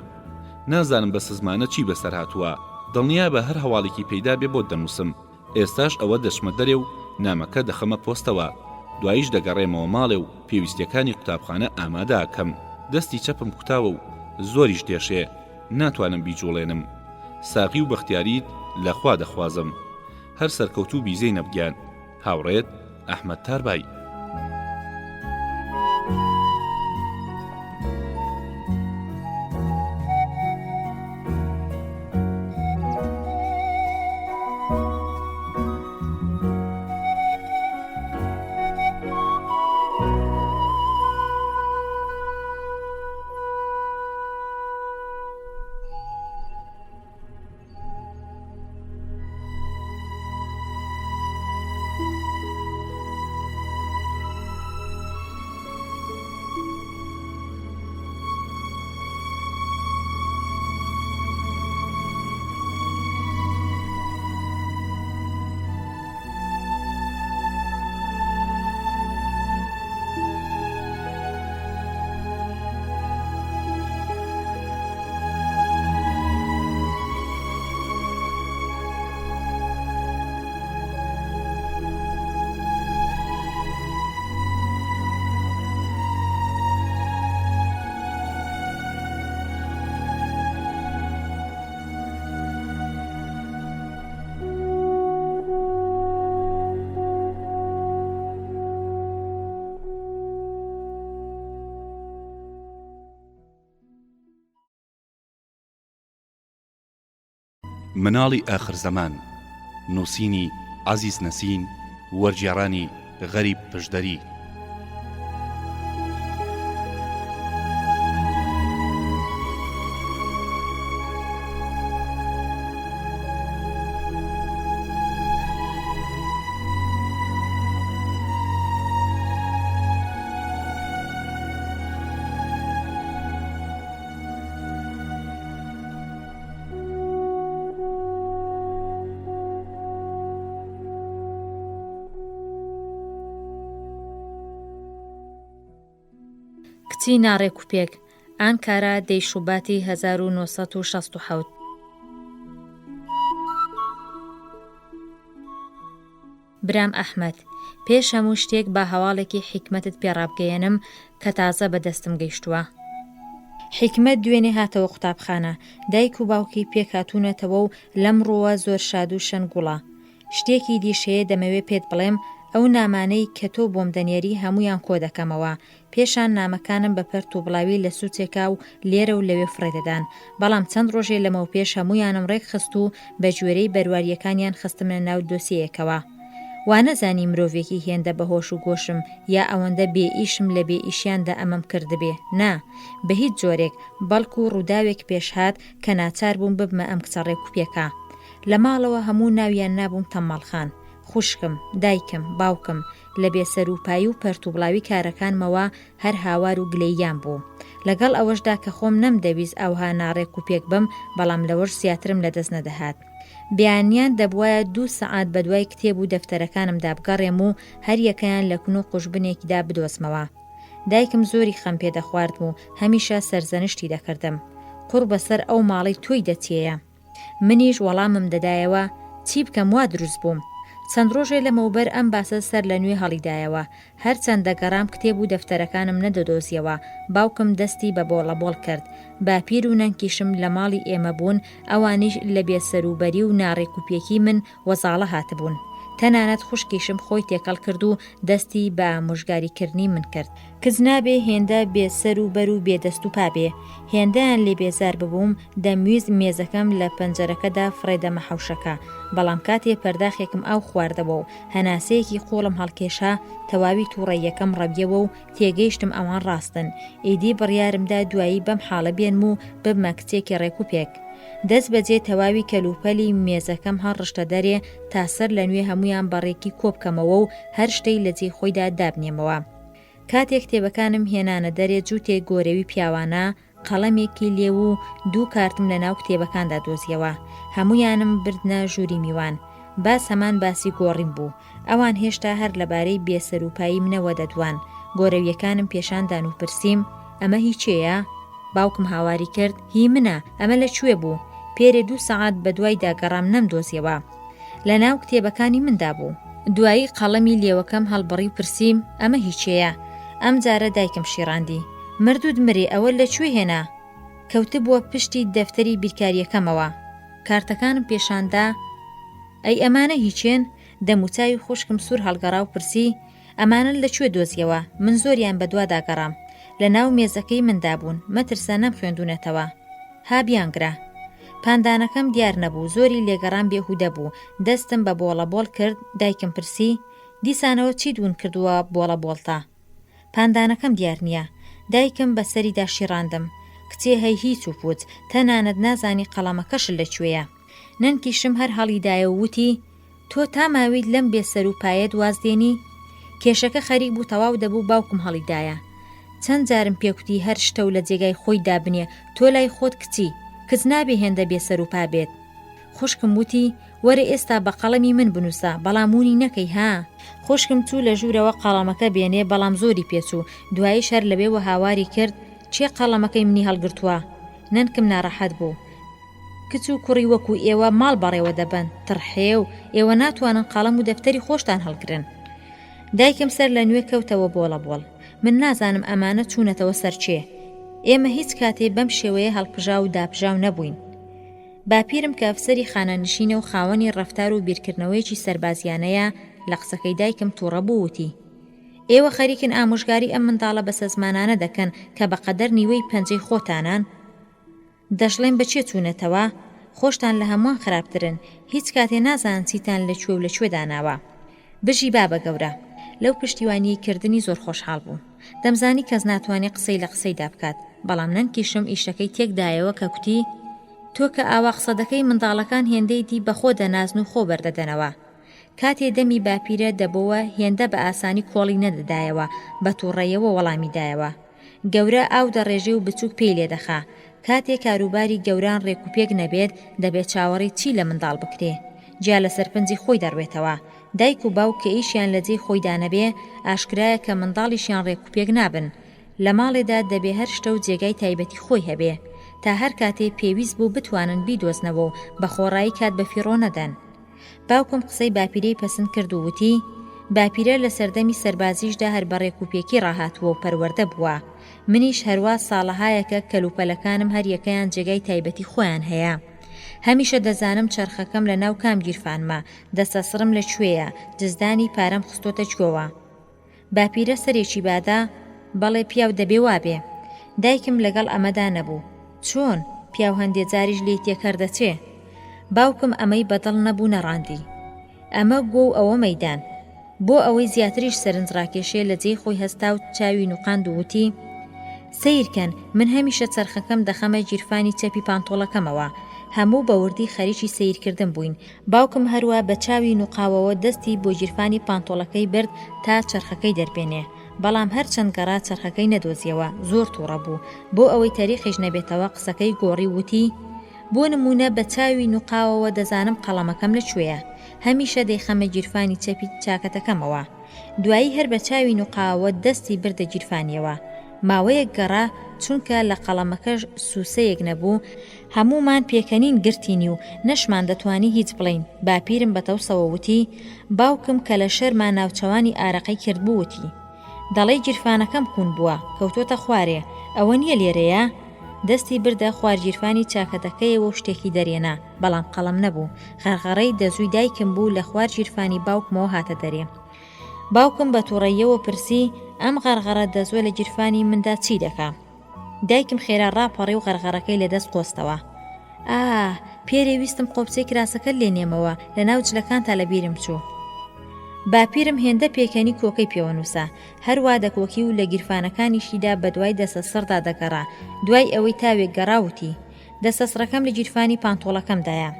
نازانم بە سزمانە چی بەسەر هاتووە، دڵنیا بە هەر هەواڵێکی پەیدا بێ بۆ دەنووسم. ئێستاش ئەوە دەچمە دەرێ و نامەکە دەخەمە پۆستەوە، دواییش دەگەڕێمەوە ماڵێ و پێویستیەکانی قوتابخانە ئامادەکەم. دەستی چەپم کوتاوە و زۆریش دێشێ، ناتوانم بیجوڵێنم. ساقی و بەختیاریت لەخوا دەخوازم. هەر سەرکەوتوو بیزەی نەبگیان. هاوڕێت ئەحمەد تاربای. مناڵی ئاخر زەمان، نووسینی عەزیز نەسین، وەرگێڕانی غەریب پشدەری. کچی ناڕێک و پێک، ئانکارا دەی شوباتی 1967. برام ئەحمەد، پێش هەموو شتێک با هەواڵێکی حیکمەتت پێڕابگەیەنم کە تازە بەدەستم گەیشتووە. حیکمەت دوێنێ هاتەوە قوتابخانە، دایک و باوکی پێک هاتوونەتەوە و لەمڕۆوە زۆر شاد و شەنگوڵە. شتێکی دیشەیە دەمەوێت پێت بڵێم، ئەو نامانەی کە تۆ بۆم دەنێری هەمویان کۆ دەکەمەوە. پێشان نامەکانم بە پەرت و بڵاوی لە سوچێکا و لێرە و لەوێ فڕێدەدان، بەڵام چەند ڕۆژێ لەمەو پێش هەمویانم ڕێک خست و بە گوێرەی بەرواریەکانیان خستمە ناو دۆسیەکەوە. وانەزانی مرۆڤێکی هێندە بە هۆش و گۆشم یا ئەوەندە بێ ئیشم لە بێ ئیشیاندا ئەمەم کردبێ. نا، بە هیچ جۆرێک، بەڵکو ڕووداوێک پێشهات کە ناچار بووم ببمە ئەم کچە ڕێک و پێکە. لە ماڵەوە هەموو ناویان نابووم تەماڵخان. خوشکم، دایکم، باوکم لە بێسەروپایی و پەرتوبڵاوی کارەکانمەوە هەر هاوار و گلەییان بوو. لەگەڵ ئەوەشدا کە خۆم نەمدەویست ئەوها ناڕێک و پێک بم، بەڵام لەوەش زیاترم لەدەست نەدەهات. بیانیان دەبوایە 2 سەعات بەدوای کتێب و دەفتەرەکانمدا بگەڕێم و هەر یەکەیان لە کون و قوشبنێکیدا بدۆزمەوە. دایکم زۆری خەم پێ دەخواردم و هەمیشە سەرزەنشتی دەکردم. قوڕ بەسەر ئەو ماڵی تۆی دەچێیە. منیش وەڵامم دەدایەوە چی بکەم وا دروست بووم. چەند ڕۆژێ لەمەوبەر ئەم باسە سەر لە نوێ هەڵیدایەوە. هەر چەند دەگەڕام کتێب و دەفتەرەکانم نەدەدۆزیەوە. باوکم دەستی بە بۆڵەبۆڵ کرد. باپیر و نەنکیشم لە ماڵی ئێمە بوون، ئەوانیش لە بێسەروبەری و ناڕێکوپێکی من وەزاڵە هاتبوون. تەنانەت خوشکیشم خۆی تێکەڵ کرد و دەستی بە ئامۆژگاریکردنی من کرد. کەس نابێ هێندە بێسەر و بەر و بێدەست و پابێ. هێندەیان لێ بێزار ببووم، دەمویست مێزەکەم لە پەنجەرەکەدا فڕێدەمە حەوشەکە. بەڵام کاتێ پەرداخێکم ئاو خواردەوە و هەناسەیەکی قۆڵم هەڵکێشا، تەواوی تووڕەیەکەم ڕەبیەوە و تێگەیشتم ئەوان ڕاستن. ئیدی بڕیارمدا دوایی بەم حاڵە بێنم و ببمە کچێکی ڕێک و پێک. دەست بەجێ تەواوی کەلوپەلی مێزەکەم هەڕشتە دەرێ تا سەر لە نوێ هەمویان بەڕێکی کۆبکەمەوە و هەر شتەی لە جێ خۆیدا دابنێمەوە. کاتێک کتێبەکانم هێنانە دەرێ جووتێک گۆرەوی پیاوانە، قەڵەمێکی لێو و 2 کارتم لە ناو کتێبەکاندا دۆزیەوە. هەمویانم بردنە ژووری میوان. باس هەمان باسی گۆڕیم بوو. ئەوان هێشتا هەر لەبارەی بێسەروپایی منەوە دەدوان. گۆرەویەکانم پێشاندان و پرسییم ئەمە هیچێیە؟ باوکم هاواری کرد هی منە ئەمە لەکوێ بوو پێرێ 2 سەعات بە دوای داگەڕام نەمدۆزیەوە لە ناو کتێبەکانی مندا بوو دوایی قەڵەمی لێوەکەم هەڵبڕی و پرسییم ئەمە هیچەیە ئەم جارە دایکم شیڕاندی مردود مرێ ئەوە لەکوێ هێنا کەوتبووە پشتی دەفتەری بیرکاریەکەمەوە کارتەکانم پێشاندا ئەی ئەمانە هیچێن دەموچاوی خوشکم سوور هەڵگەڕا و پرسی ئەمانە لەکوێ دۆزیەوە من زۆریان بەدوا داگەڕام لە ناو مێزەکەی مندا بوون مەترسە نەمخوێندونەتەوە ها بیانگرا پاندانەکەم دیار نەبوو زۆری لێگەڕام بێهودە بوو دەستم بە بۆڵەبۆڵ کرد دایکم پرسی دیسانەوە چی دوون کردووە بۆڵەبۆڵتا پاندانەکەم دیار نییە دایکم بەسەریدا شیڕاندم کچێ هەی هیچ و پوچ تەنانەت نازانی قەڵەمەکەشت لەکوێیە نەنکیشم هەر هەڵیدایە و وتی تۆ تا ماوەیت لەم بێسەر و پایەت وازدێنی کێشەکە خەریک بوو تەواو دەبوو باوکم هەڵیدایە چەند جارم پێکوتی هەر شتە و لە جێگای خۆی دابنێ تۆ لای خۆت کچی کچ نابێ هێندە بێسەر و پا بێت خوشکم وتی وەرە ئێستا بە قەڵەمی من بنووسە بەڵامونی نەکەی ها خوشکم چوو لە ژوورەوە قەڵەمەکە بێنێ بەڵام زۆری پێچوو دوایی شەر لەبێوە هاواری کرد چێ قەڵەمەکەی منی هەڵگرتووە نەنکم ناڕەحەت بوو کچ و کوڕی وەکو ئێوە ماڵ بەڕێوە دەبن تڕحێ و ئێوە ناتوانن قەڵەم و دەفتەری خۆشتان هەڵگرن دایکم سەر لە نوێ کەوتەوە بۆڵەبۆڵ من نازانم ئەمانە چوونەتەوە سەرچێ ئێمە هیچ کاتێ بەم شێوەیە هەڵپژا و داپژاو نەبووین باپیرم کە ئەفسەری خانەنشینە و خاوەنی ڕەفتار و بیرکردنەوەیکی سەربازیانەیە لە قسەکەی دایکم تووڕە بوو وتی ئێوە خەریکن ئامۆژگاری ئەم منداڵە بەسە زمانانە دەکەن کە بەقەدەر نیوەی پەنجەی خۆتانان دەژڵێن بەچێ چوونەتەوە خۆشتان لە هەمووان خراپترن هیچ کاتێ نازان چیتان لەکوێ و لەکوێ داناوە بژی بابە گەورە لەو پشتیوانی کردنی زۆر خۆشحاڵ بوو دەمزانی کەس ناتوانێت قسەی لە قسەیدا بکات بەڵام نەنکیشم ئیشەکەی تێکدایەوە کە کوتی تۆ کە ئاوا قسەدەکەی منداڵەکان هێندەی دی بەخۆ دەنازن و خۆ بەردەدەنەوە کاتێ دەمی باپیرە دەبەوە هێندە بە ئاسانی کۆڵی نەدەدایەوە بە تووڕێیەوە وەڵامی دایەوە گەورە ئاو دەڕێژێ و بچووک پێی لێ دەخا کاتێک کاروباری گەوران ڕێکوپێک نەبێت دەبێت چاوەڕی چی لە منداڵ بکرێ جیا لە سەرپنجی خۆی دەڕوێتەوە دایک و باوک کە ئیشیان لە جێی خۆی دانەبێ ئاشکرایە کە منداڵیشیان ڕێکوپێک نابن لە ماڵێدا دەبێ هەر شتە و جێگای تایبەتی خۆی هەبێ تا هەر کاتێ پێویست بوو بتوانن بیدۆزنەوە و بە خۆڕایی کات بە فیڕۆ نەدەن باوکم قسەی باپیرەی پەسند کرد و وتی باپیرە لە سەردەمی سەربازیشدا هەر بە ڕێکوپێکی ڕاهاتووە و پەروەردە بووە منیش هەروە ساڵەهایەکە کەلوپەلەکانم هەر یەکەیان جێگای تایبەتی خۆیان هەیە هەمیشە دەزانم چرخەکەم لە ناو کام گیرفانمە دەسەسرم لەکوێیە جزدانی پارەم خستۆتە کوێوە باپیرە سەرێکی بادا بەڵێ پیاو دەبێ وابێ دایکم لەگەڵ ئەمەدا نەبوو چۆن پیاو هەندێ جاریش لێ تێکەردەچێ باوکم ئەمەی بەدڵ نەبوو نەڕاندی ئەمە گۆ و ئەوە مەیدان بۆ ئەوەی زیاتریش سەرنجڕاکێشێ لە جێی خۆی هەستا و چاوی نوقاند و وتی سیرکەن من هەمیشە چرخەکەم دەخەمە گیرفانی چەپی پانتۆڵەکەمەوە هەموو بەوردی خەریکی سیرکردن بووین باوکم هەروە بە چاوی نوقاوەوە دەستی بۆ گیرفانی پانتۆڵەکەی برد تا چرخەکەی دەربێنێ بەڵام هەر چەند گەڕا چرخەکەی نەدۆزیەوە زۆر تووڕە بوو بۆ ئەوەی تاریخیش نەبێتەوە قسەکەی گۆڕی وتی بۆ نمونە بە چاوی نوقاوەوە دەزانم قەڵەمەکەم لەکوێیە هەمیشە دەیخەمە گیرفانی چەپی چاکەتەکەمەوە دوایی هەر بە چاوی نوقاوەوە دەستی بردە گیرفانیەوە ماوەیەک گەڕا چونکە لە قەڵەمەکەش سووسەیەک نەبوو هەمومان پێکەنین گرتینی و نەشمان دەتوانی هیچ بڵین باپیرم بەتەوسەوە وتی باوکم کە لە شەرما ناوچەوانی ئارەقەی کرد بووتی دەڵێ گیرفانەکەم کوون بووە کەوتۆتە خوارێ ئەوە نییە لێرەیە دەستی بردە خوارگیرفانی چاکەتەکەیەوە و شتێکی دەرێنا بەڵام قەڵەم نەبوو غەرغەڕەی دەزووی دایکم بوو لە خوارگیرفانی باوکمەوە هاتە دەرێ باوکم بە تووڕەیەوە پرسی ئەم غەرغەڕە دەزوە لە گیرفانی مندا چی دەکا دایکم خێرا ڕاپەڕی و غەرغەڕەکەی لەدەست قۆستەوە پێرەویستم قۆبچەی کراسەکە لێنێمەوە لە ناو جلەکان تا لە بیرم چوو باپیرم هێندە پێکەنی کۆکەی پێوە نووسە هەروە دەکۆکی و لە گیرفانەکانیشیدا بە دوای دەسە سڕدا دەگەڕا دوای ئەوەی تاوێک گەڕاوتی دەسەسڕەکەم لە گیرفانی پانتۆڵەکەمدایە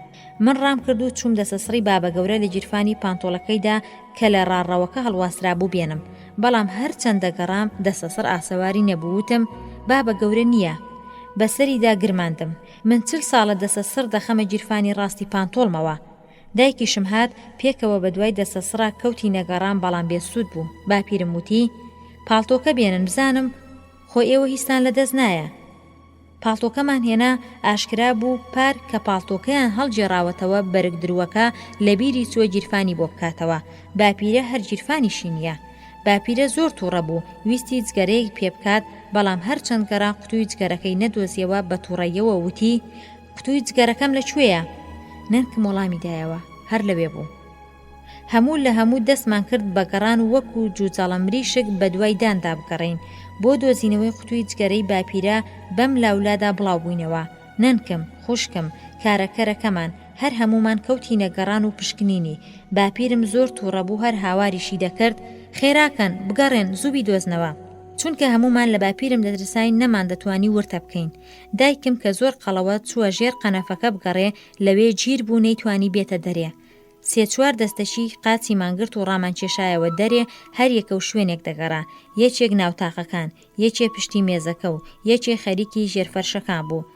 من ڕام کرد و چوم دەسەسڕی بابە گەورە لە گیرفانی پانتۆڵەکەیدا کە لە ڕاڕەوەکە هەڵواسرا بوو بێنم بەڵام هەر چەند دەگەڕام دەسەسڕ ئاسەواری نەبووتم بابە گەورە نییە بەسەریدا گرماندم من 40 ساڵە دەسەسڕ دەخەمە گیرفانی ڕاستی پانتۆڵمەوە دایکیشم هات پێکەوە بە دوای دەسەسڕا کەوتی نەگەڕام بەڵام بێسوود بوو باپیرم وتی پاڵتۆکە بێنن بزانم خۆ ئێوە هیچتان لەدەست نایە پاڵتۆکەمان هێنا ئاشکرا بوو پار کە پاڵتۆکەیان هەڵگێڕاوەتەوە بەرگ دروەکە لە بیری چوە گیرفانی بۆ بکاتەوە. باپیرە هەر گیرفانیشی نییە. باپیرە زۆر تووڕە بوو، ویستی جگەرەیەک پێ بکات، بەڵام هەرچەند گەڕا قوتووی جگەرەکەی نەدۆزیەوە بە تووڕەیەوە وتی: قوتووی جگەرەکەم لەکوێیە؟ نەنکم وەڵامی دایەوە هەر لەوێ بوو. هەموو لە هەموو دەستمان کرد بە گەڕان و وەکو جوجەڵەمری شک بە دوای داندا بگەڕین بۆ دۆزینەوەی قوتووی جگەرەی باپیرە. بەم لاولادا بڵاو بووینەوە. نەنکم، خوشکم، کارەکەرەکەمان هەر هەمومان کەوتینە گەڕان و پشکنینی. باپیرم زۆر تووڕە بوو، هەر هاواریشی دەکرد: خێراکەن بگەڕێن، زووبی دۆزنەوە. چونکە هەمومان لە باپیرم دەترساین نەمان دەتوانی ورتە بکەین. دایکم کە زۆر قەڵەوە چووە ژێر قەنەفەکە بگەڕێ، لەوێ گیر بوو نەیتوانی بێتە دەرێ. سێ چوار دەستەشی قاچی مانگرت و ڕامان کێشایەوە دەرێ، هەر یەکە و شوێنێک دەگەڕا. یەکێک ناوتاقەکان، یەکێ پشتی مێزەکە و یەکێ خەریکی ژێرفەرشەکان بوو.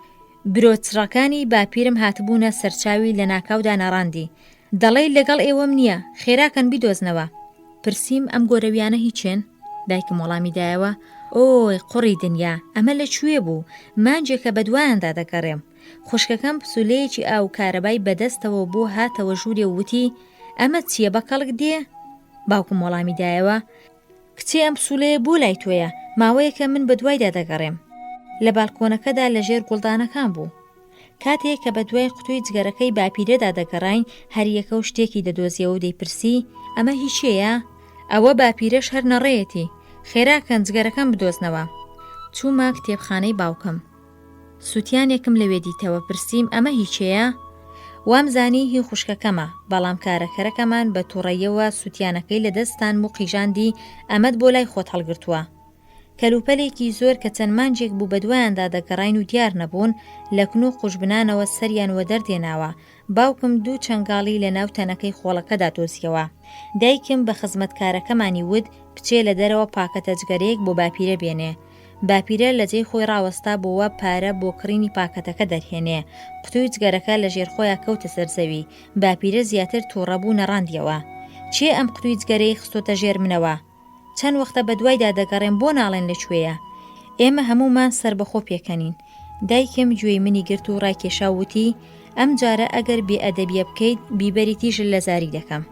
برۆچڕەکانی باپیرم هاتبوونە سەرچاوی لە ناکاودا نەڕاندی. دەڵێ لەگەڵ ئێوەم نییە، خێراکەن بیدۆزنەوە. پرسییم: ئەم گۆرەویانە هیچێن؟ دایکم وەڵامی دایەوە: ئۆی قوڕی دنیا، ئەمە لەکوێ بوو؟ مانجێکە بە دوایاندا دەگەڕێم. خوشکەکەم پسولەیەکی ئاو کارەبای بەدەستەوە بۆ هاتەوە ژوورێ وتی: ئەمە چییە بە کەڵک دێ؟ باوکم وەڵامی دایەوە: کچێ ئەم پسولەیە بۆ لای تۆیە، ماوەیەکە من بە دوایدا دەگەڕێم. لە بالکۆنەکەدا لەژێر گوڵدانەکان بوو. کاتێک کە بە دوای قوتووی جگەرەکەی باپیرەدا دەگەڕاین، هەر یەکە و شتێکی دەدۆزیەوە و دەیپرسی: ئەمە هیچیەیە؟ ئەوە باپیرەش هەر نەڕێیەتی. خێراکەن جگەرەکەم بدۆزنەوە. چوومە کتێبخانەی باوکم. سووتیانێکم لەوێ دیتەوە. پرسییم: ئەمە هیچیەیە؟ وامزانی هی خوشکەکەمە، بەڵام کارەکەرەکەمان بە تووڕەیەوە سووتیانەکەی لە دەستان و قیژاندی: ئەمەد بۆ لای خۆت هەڵگرتووە. کەلوپەلێکی زۆر کە چەند مانجێک بوو بە دوایاندا دەگەڕاین و دیار نەبوون، لە کن و قوشبنانەوە سەریانوە دەردێناوە. باوکم دوو چەنگاڵی لە ناو تەنەکەی خۆڵەکەدا دۆزیەوە. دایکم بە خزمەتکارەکەمانی وت بچێ لە دەرەوە پاکەتە جگەرەیەک بۆ باپیرە بێنێ. باپیرە لە جێی خۆی ڕاوەستا بۆوە پارە بۆ کڕینی پاکەتەکە دەرهێنێ. قوتووی جگەرەکە لە ژێر خۆیان کەوتە سەرزەوی. باپیرە زیاتر تووڕەبوو نەڕاندیەوە. چێ ئەم قوتووی جگەرەی خستۆتە ژێر منەوە؟ چەند وەختە بە دوایدا دەگەڕێن بۆ ناڵێن لەکوێیە؟ ئێمە هەمومان سەر بەخۆ پێکەنین. دایکم گوێی منی گرت و ڕاکێشا وتی: ئەم جارە ئەگەر بێئەدەبیە بکەیت، بیبەری تیژل لە زاری دەکەم.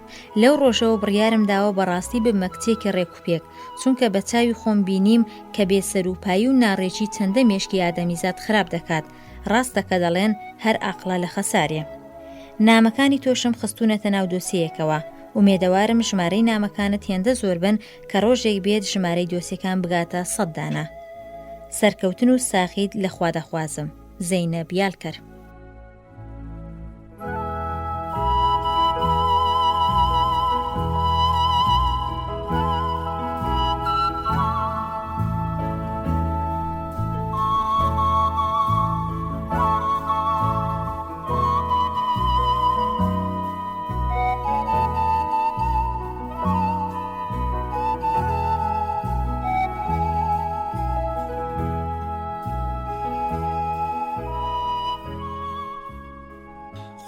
لەو ڕۆژەوە بڕیارم داوە بەڕاستی بمە کچێکی ڕێکوپێک، چونکە بە چاوی خۆم بینیم کە بێسەروپایی و ناڕێکی چەندە مێشکی ئادەمیزاد خراپ دەکات. ڕاستەکە دەڵێن هەر عەقڵە لە خەسارێ. نامەکانی تۆشم خستوونەتە ناو دۆسیەکەوە. ومێدەوارم ژمارەی نامەکانت هێندە زۆر بن کە ڕۆژێک بێت ژمارەی دۆسیەکان بگاتە 100 دانە. سەرکەوتن و ساخید لە خوا دەخوازم. زەینەب یالکەر.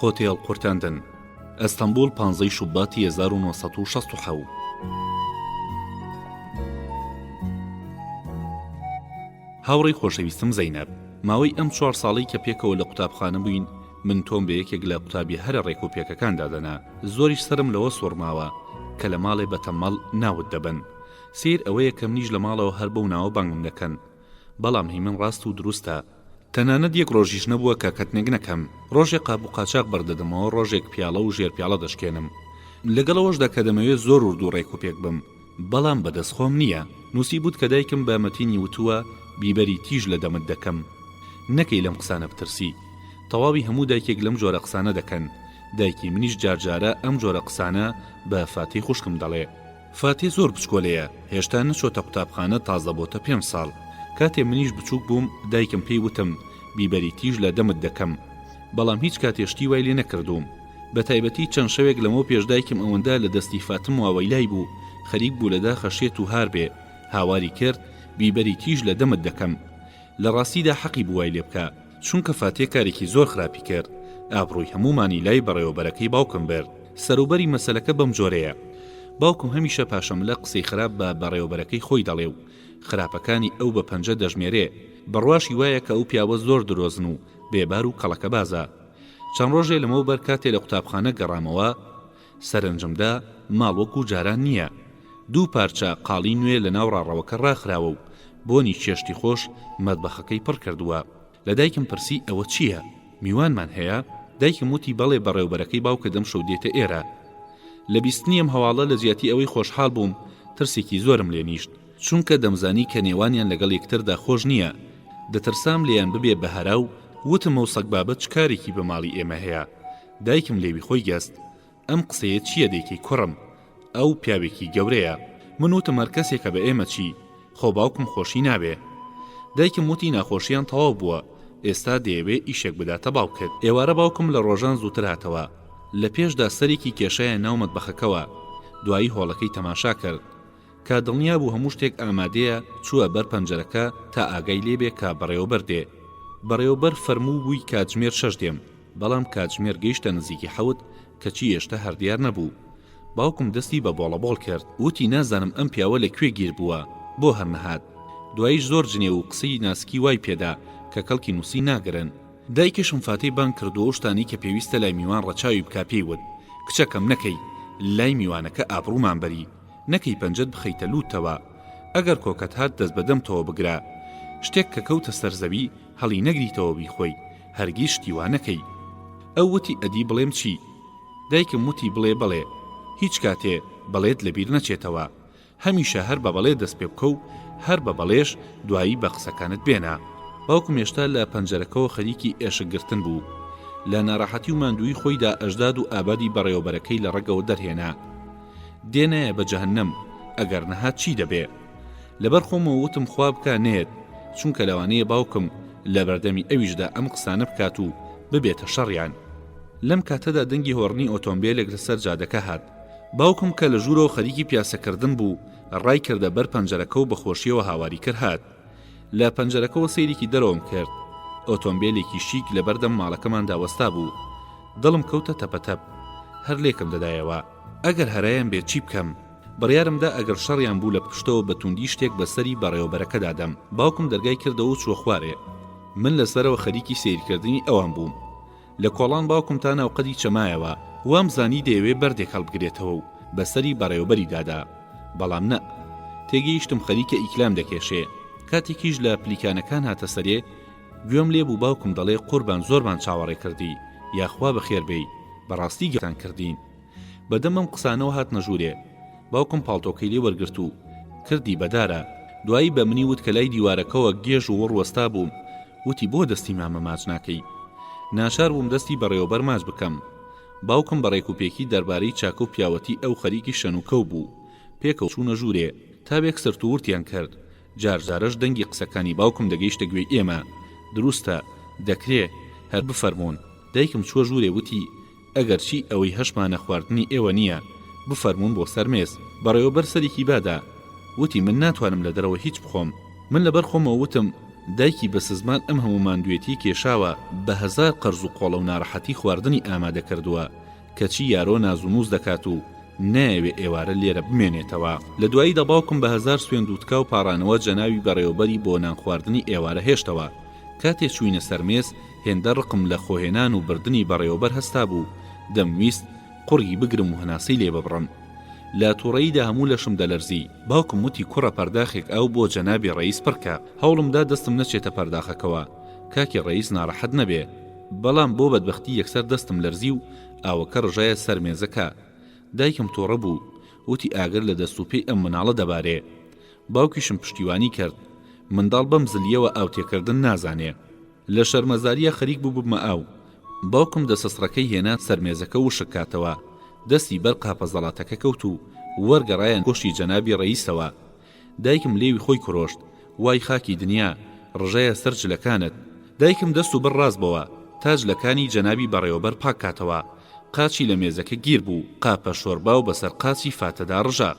خۆتێڵ قورتاندن. ئەستەمبول 15 شوباتی 1960. هاوڕێی خۆشەویستم زەینەب، ماوەی ئەم 4 ساڵی کە پێکەوە لە قوتابخانە بووین، من تۆم بە یەکێک لە قوتابی هەرە ڕێک و پێکەکان دادەنا. زۆریش سرم لەوە سۆڕماوە کە لە ماڵێ بەتەمەڵ ناوت دەبن. سیر ئەوەیە کە منیش لە ماڵەوە هەر بەو ناوە بانگم دەکەن. بەڵام هی من ڕاست و دروستە. تەنانەت یەک ڕۆژیش نەبووە کە کەتنێک نەکەم. ڕۆژێک قاب و قاچاق بەردەدەمەوە، ڕۆژێک پیاڵە و ژێر پیاڵە دەشکێنم. لەگەڵەوەشدا کە دەمەوێت زۆر وردوو ڕێک و پێک بم، بەڵام بەدەستخۆم نییە. نووسی بوت کە دایکم بە مەتینی وتووە بیبەری تیژ لە دەمت دەکەم. نەکەی لەم قسانە بترسی. تەواوی هەموو دایکێک لەم جۆرە قسانە دەکەن. دایکی منیش جارجارە ئەم جۆرە قسانە بە فاتی خوشکم دەڵێ. فاتی زۆر بچکۆلەیە، هێشتا نەچۆتە قوتابخانە، تازە بۆتە 5 ساڵ. کاتێ منیش بچووک بووم، دایکم پێی وتم بیبەری تیژ لە دەمت دەکەم، بەڵام هیچ کاتێشتی وای لێ نەکردوم. بە تایبەتی چەند شەوێک لەمەوە پێش دایکم ئەوەندا لە دەستی فاتم واوەیلای بوو، خەریک بوو لە داخە شێت و هار بێ. هاواری کرد بیبەری تیژ لە دەمت دەکەم. لە ڕاستیدا حەقی بووای لێ بکە، چونکە فاتێ کارێکی زۆر خراپی کرد. ئابڕووی هەمومانی لای بەڕێوەبەرەکەی باوکم برد. سەروبەری مەسەلەکە بەم جۆرەیە. باوکم هەمیشە پاشەملە قسەی خراپ بە بەڕێوەبەرەکەی خۆی دەڵێ و خراپەکانی ئەو بە پەنجە دەژمێرێ. بڕواشی وایە کە ئەو پیاوە زۆر درۆزن و بێبار و کەڵەکە بازە. چەند ڕۆژێ لەمەوبەر کاتێ لە قوتابخانە گەڕامەوە سەرنجمدا ماڵ وەکو جاران نییە. 2 پارچە قاڵی نوێ لە ناو ڕاڕەوەکە ڕاخراوە و بۆنی چێشتی خۆش مەتبەخەکەی پڕ کردووە. لە دایکم پرسی ئەوە چییە؟ میوانمان هەیە؟ دایکم وتی بەڵێ بەڕێوبەرەکەی باوکە دەم شەو دێتە ئێرە. لە بیستنیم هەواڵە لە زیاتی ئەوەی خۆشحاڵ بووم ترسێکی زۆرم لێ نیشت، چونکە دەمزانی کە نێوانیان لەگەڵ یەکتردا خۆش نییە. دەترسام لێیان ببێ بەهەرا و وتم ئەو سەگ بابەت چ کارێکی بە ماڵی ئێمە هەیە. دایکم لێوی خۆی گەست، ئەم قسەیە چییە دەیکەی کوڕم؟ ئەو پیاوێکی گەورەیە. من وتم هەر کەسێکە بە ئێمە چی؟ خۆ باوکم خۆشی نابێ. دایکم وتی ناخۆشیان تەواو بووە، ئێستا دەیەوێ ئیشێک بداتە باوکت. ئێوارە باوکم لە ڕۆژان زووتر هاتەوە. لە پێشدا سەرێکی کێشایە ناو مەتبەخەکەوە. دوایی هۆڵەکەی تەماشا کرد. کە دڵنیا بوو هەموو شتێک ئامادەیە چووە بەر پەنجەرەکە تا ئاگای لێبێ کە بەڕێوەبەر دێ. بەڕێوەبەر فەرموو بووی کاتژمێر 6 دێم، بەڵام کاتژمێر گەیشتە نزیکی 7 کەچی هێشتا هەردیار نەبوو. باوکم دەستی بە بۆڵەبۆڵ کرد، وتی نازانم ئەم پیاوە لەکوێ گیر بووە بۆ هەر نەهات. دواییش زۆر جنێ و قسەی ناسکی وای پێدا کە کەڵکی نووسی ناگرن. دایکشم فاتەی بان کردو شتانی کە پێویستە لای میوان ڕەچاوی بکا پێیوت، کچەکەم نەکەی لای میوانەکە ئابڕوومان بەری، نەکەی پەنجەت بخەیتە لووتەوە، ئەگەر کۆکەت هات دەست بەدەمتەوە بگرا، شتێک کە کەوتە سەرزەوی هەڵی نەگریتەوە بیخۆی، هەرگیز شتیوا نەکەی. ئەو وتی ئەدی بڵێم چی؟ دایکم وتی بڵێ بڵێ، هیچ کاتێ بەڵێت لەبیر نەچێتەوە، هەمیشە هەر بە بەڵێ دەست پێ بکە و هەر بە بەڵێش دوایی بە قسەکانت بێنە. باوکم هێشتا لە پەنجەرەکەەوە خەریکی ئێشکگرتن بوو. لە ناڕەحەتی و ماندووی خۆیدا ئەژداد و ئابادی بەڕێوەبەرەکەی لە ڕێگەوە دەرهێنا. دێنایە بە جەهەنەم، ئەگەر نەهات چی دەبێ؟ لەبەر خۆمەوە وتم خوا بکە نێت، چونکە لەوانەیە باوکم لە بەردەمی ئەویشدا ئەم قسانە بکات و ببێتە شەڕیان. لەم کاتەدا دەنگی هۆڕنی ئۆتۆمبیلێک لەسەر جادەکە هات. باوکم کە لە ژوورەوە خەریکی پیاسەکردن بوو ڕای کردە بەر پەنجەرەکە و بەخۆشیەوە هاواری کرد هات. لە پەنجەرەکەەوە سەیرێکی دەرەوەم کرد. ئۆتۆمبیلێکی شیک لە بەردەم ماڵەکەمان داوەستا بوو. دڵم کەوتە تەپەتەپ، هەر لێکم دەدایەوە ئەگەر هەرایان بێت چی بکەم. بڕیارمدا ئەگەر شەڕیان بوو لە پشتەوە بە توندی شتێک بەسەری بەڕێوەبەرەکە دادەم. باوکم دەرگای کردەوە و چووە خوارێ. من لەسەرەوە خەریکی سیرکردنی ئەوان بووم. لە کۆڵان باوکم تا ناوقەدی چەمایەوە، وام زانی دەیەوێ بەردێک هەڵبگرێتەوە و بەسەری بەڕێوەبەری دادا. بەڵام نە، تێگەیشتم خەریکە ئیکلام دەکێشێ. کاتێکیش لە پلیکانەکان هاتە سەرێ، گوێم لێ بوو باوکم دەڵێ قوربان زۆرمان چاوەڕێ کردی، یاخوا بەخێربێی، بەڕاستی گەتان کردین. بەدەمم قسانەوە هات نەژوورێ. باوکم پاڵتۆکەی لێ وەرگرت و کردی بەدارە. دوایی بە منی وت کە لای دیوارەکەەوە گێژ و وەڕوەستا بووم. وتی بۆ دەستی مامە ماچ ناکەی؟ ناشار بووم دەستی بەڕێوەبەر ماچ بکەم. باوکم بە ڕێکوپێکی دەربارەی چاکە و پیاوەتی ئەو خەریکی شەنوکەو بوو. پێکەوت چوونە ژوورێ تا بێک سرتوورتیان کرد. جارجارەش دەنگی قسەکانی باوکم دەگەیشتە گوێی ئێمە. دروستە، دەکرێ، هەر بفەرمونون. دایکم چووە ژوورێ وتی ئەگەر چی ئەوەی هەشمانە خواردنی ئێوە نییە، بفەرمونون بۆ سەرمێز. بەڕێوەبەر سەرێکی بادا. وتی من ناتوانم لە دەرەوە هیچ بخۆم. من لەبەر خۆمەوە وتم دایکی بە سزمان ئەم هەموو ماندوێتی کێشاوە بە 1000 قەرز و قۆڵە و ناڕەحەتی خواردنی ئامادە کردووە کەچی یارۆ نازونوز دەکات و نایەوێ ئێوارە لێرە بمێنێتەوە. لە دواییدا باوکم بە 1000 سوێند دووتکا و پاڕانەوە جەناوی بەڕێوەبەری بۆ نان خواردنی ئێوارە هێشتەوە. کاتێ چوینە سەرمێز هێندە ڕقم لە خۆهێنان و بردننی بەڕێوەبەر هەستا بوو. دەمویست قوڕی بگرم و هەناسەی لێ ببڕم. لە تووڕەییدا هەموو لەشم دەلەرزی. باوکم وتی کوڕە پەرداخێک ئەو بۆ جەنابی ڕئیس پڕکە. هەوڵمدا دەستم نەچێتە پەرداخەکەوە کاکی ڕئیس ناڕەحەت نەبێ. بەڵام بۆ بەدبەختی یەکسەر دەستم لەرزی و ئاوەکە ڕژایە سەر مێزەکە. دایکم تۆڕە بوو، وتی ئاگەر لە دەست و پێی ئەم مناڵە دەبارێ. باوکیشم پشتیوانی کرد. منداڵ بەم زلیەوە ئاوتێکردن نازانێ. لە شەرمەزاریە خەریک بوو ببمە ئاو. باوکم دەسەسڕەکەی هێنا سەرمێزەکە و شکاتەوە. دەستی بەر قاپەزەڵاتەکە کەوت و وەرگەڕایەن گۆشتی جەنابی ڕئیسەوە. دایکم لێوی خۆی کوڕۆشت. وای خاکی دنیا، ڕژایە سەر جلەکانت. دایکم دەست و بڕ ڕاست بەوە تا جلەکانی جەنابی بەڕێوەبەر پاک کاتەوە. قاچی لە مێزەکە گیر بوو. قاپە شۆربا و بەسەر قاچی فاتەدا ڕژا.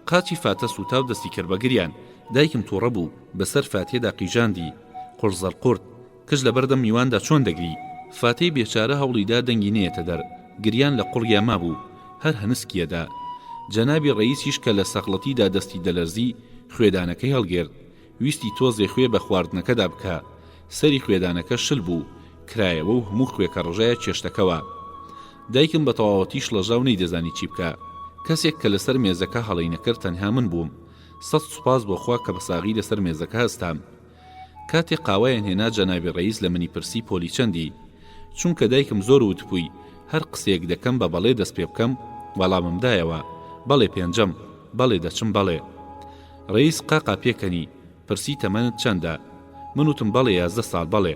قاچی فاتە سوتا و دەستی کرد بە گریان. دایکم تووڕە بوو، بەسەر فاتێدا قیژاندی. قورزەڵ قورت، کەش لە بەردەم میواندا چۆن دەگری؟ فاتەی بێچارە هەوڵیدا دەنگی نێتە دەر. گریان لە قوڕیا مابوو، هەر هەنسکیەدا. جەنابی ڕئیسیش کە لە سەغڵەتیدا دەستی دەلەرزی خوێدانەکەی هەڵگرت. ویستی تۆزێ خوێ بە خواردنەکەدا بکە سەری خوێدانەکە شل بوو کرایەوە و هەموو خوێکە ڕژایە چێشتەکەوە دایکم بە تەواوەتیش لەژاو نەیدەزانی چی بکە کەسێک کە لەسەر مێزەکە هەڵەی نەکرد تەنها من بووم 100 سوپاس بۆ خوا کە بەساغی لەسەر مێزەکە هەستام کاتێک قاوایان هێنا جەنابی ڕەئیس لە منی پرسی پۆلی چەندی چونکە دایکم زۆر وتبووی هەر قسێک دەکەم بە بەڵێ دەست پێ بکەم وەڵاممدایەوە بەڵێ پێنجەم بەڵێ دەچم بەڵێ ڕەئیس قاقا پێکەنی پرسی تەمەنت چەندە من وتم بەڵێ 11 ساڵ بەڵێ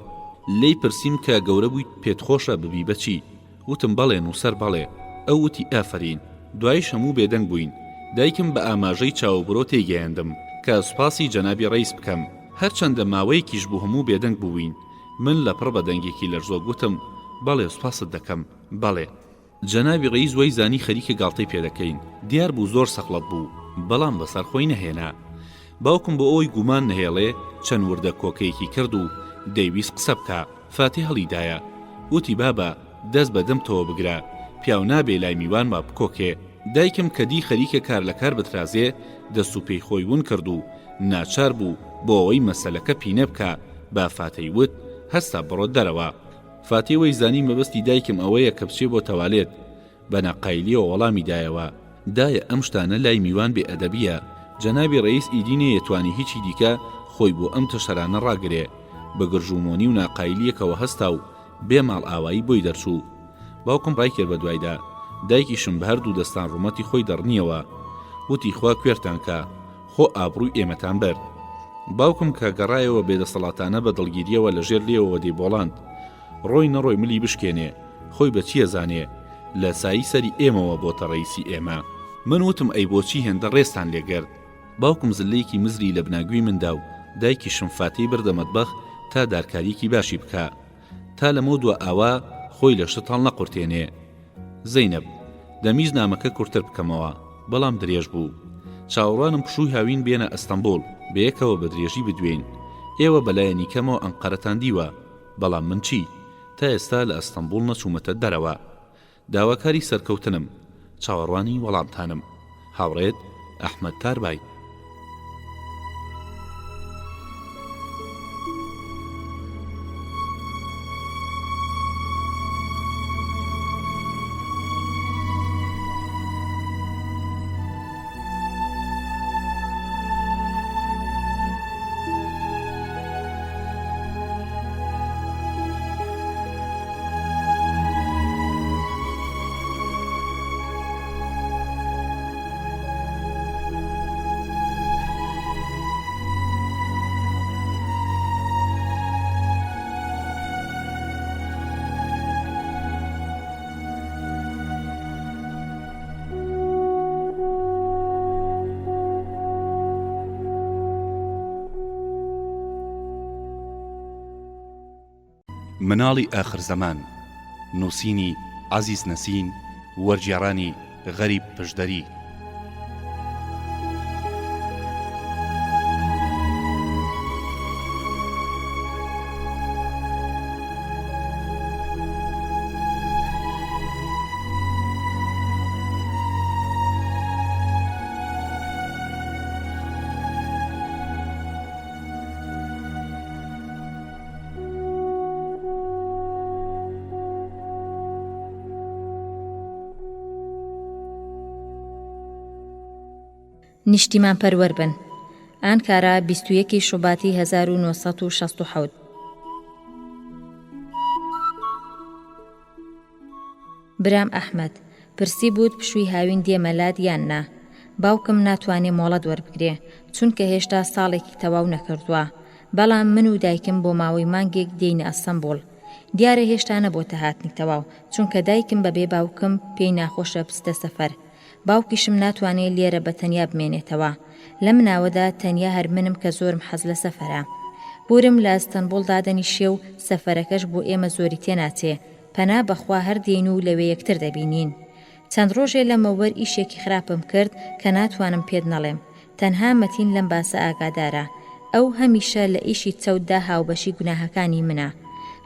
لێی پرسیم کە گەورە بوویت پێت خۆشە ببی بەچی وتم بەڵێ نووسەر بەڵێ ئەو وتی ئافرین دوایش هەموو بێدەنگ بووین دایکم بە ئاماژەی چاوەبرۆ تێگەیاندم کە سوپاسی جەنابی ڕەئیس بکەم هەرچەندە ماوەیەکیش بوو هەموو بێدەنگ بووین من لە پڕ بە دەنگێکی لەرزۆ گوتم بەڵێ سوپاست دەکەم بەڵێ جەنابی ڕەئیس وەی زانی خەریکە گاڵتەی پێدەکەین دیار بوو زۆر سەخڵەت بوو بەڵام بەسەر خۆی نەهێنا باوکم بۆ ئەوی گومان نەهێڵێ چەند وردە کۆکەیەکی کرد و دەیویست قسە بکە فاتی هەڵیدایە وتی بابە دەست بە دەمتەوە بگرە پیاو نابێ لای میوان ما بکۆکێ دایکم کە دی خەریکە کار لە کار بترازێ دەست و پێی خۆی ون کرد و ناچار بوو بۆ ئەوەی مەسەلەکە پینە بکە با فاتەی وت هەستا بڕۆ دەرەوە فاتی وەی زانی مەبەستی دایکم ئەوەیە کە بچێ بۆ تەوالێت بە نەقایلیەوە وەڵامی دایەوە دایە ئەم شتانە لای میوان بێ ئەدەبیە جەنابی ڕەئیس ئیدینێ یەتوانی هیچی دیکە خۆی بۆ ئەم تەشەرانە ڕاگرێ بە گرژومۆنی و ناقایلیەکەوە هەستا و بێ ماڵ ئاوایی بۆی دەرچوو باوکم ڕای کرد بە دوایدا دایکیشم بە هەردوو دەستان ڕوومەتی خۆی دەڕنیەوە وتی خوا کوێرتان کە خۆ ئابڕووی ئێمەتان بەر باوکم کە گەڕایەوە بێدەسەڵاتانە بە دڵگیریەوە لە ژێر لێەوە دەیبۆڵاند ڕۆی نەڕۆی ملی بشکێنێ خۆی بە چیە زانێ لە سایی سەری ئێمەوە بۆتە ڕەیسی ئێمە من وتم ئەی بۆچی هێندە ڕێستان لێگەرد باوکم زلەیەکی مزری لە بناگوی مندا و دایکی شمفاتی بردە مەتبەخ تا دارکاریکی باشی بکە تا لەمە دووە ئاوا خۆی لە شت هەڵ نەقورتێنێ زەینەب دەمیز نامەکە کورتتر بکەمەوە بەڵام درێژ بوو چاوەڕوانم پشووی هاوین بێنە ئەستەمبۆڵ بەیەکەوە بە درێژی بدوێن ئێوە بەلایەنی کەمەوە ئەنقەرەتان دیوە بەڵام من چی تا ئێستا لە ئەستەمبۆڵ نەچوومەتە دەرەوە داواکاری سەرکەوتنم چاوەڕوانی وەڵامتانم هاوڕێت ئەحمەد تاربای مناڵی ئاخر زەمان نووسینی عەزیز نەسین وەرگێڕانی غەریب پشدەری نیشتیمان پەروەر بن. ئانکارا 21 شوباتی 1967. برام ئەحمەد پرسی بوت پشووی هاوین دێمەلات یان نا. باوکم ناتوانێ مۆڵەت وەربگرێ چونکە هێشتا ساڵێکی تەواو نەکردووە. بەڵام من و دایکم بۆ ماوەی مانگێک دێینە ئەستەمبۆڵ. دیارە هێشتا نەبۆتە هاتنی تەواو چونکە دایکم بەبێ باوکم پێی ناخۆشە بستە سەفەر. باوکیشم ناتوانێت لێرە بە تەنیا بمێنێتەوە. لە مناوەدا تەنیا هەر منم کە زۆرم حەز لە سەفەرە. بورم لە ئەستەمبۆڵ دادەنیشێ و سەفەرەکەش بۆ ئێمە زۆری تێناچێ. پەنا بەخوا هەر دێن و لەوێ یەکتر دەبینین. چەند ڕۆژێ لەمەوەر ئیشێکی خراپم کرد کە ناتوانم پێت نەڵێم. تەنها مەتین لەم باسە ئاگادارە. ئەو هەمیشە لە ئیشی چەوتدا هاوبەشی گوناهەکانی منە.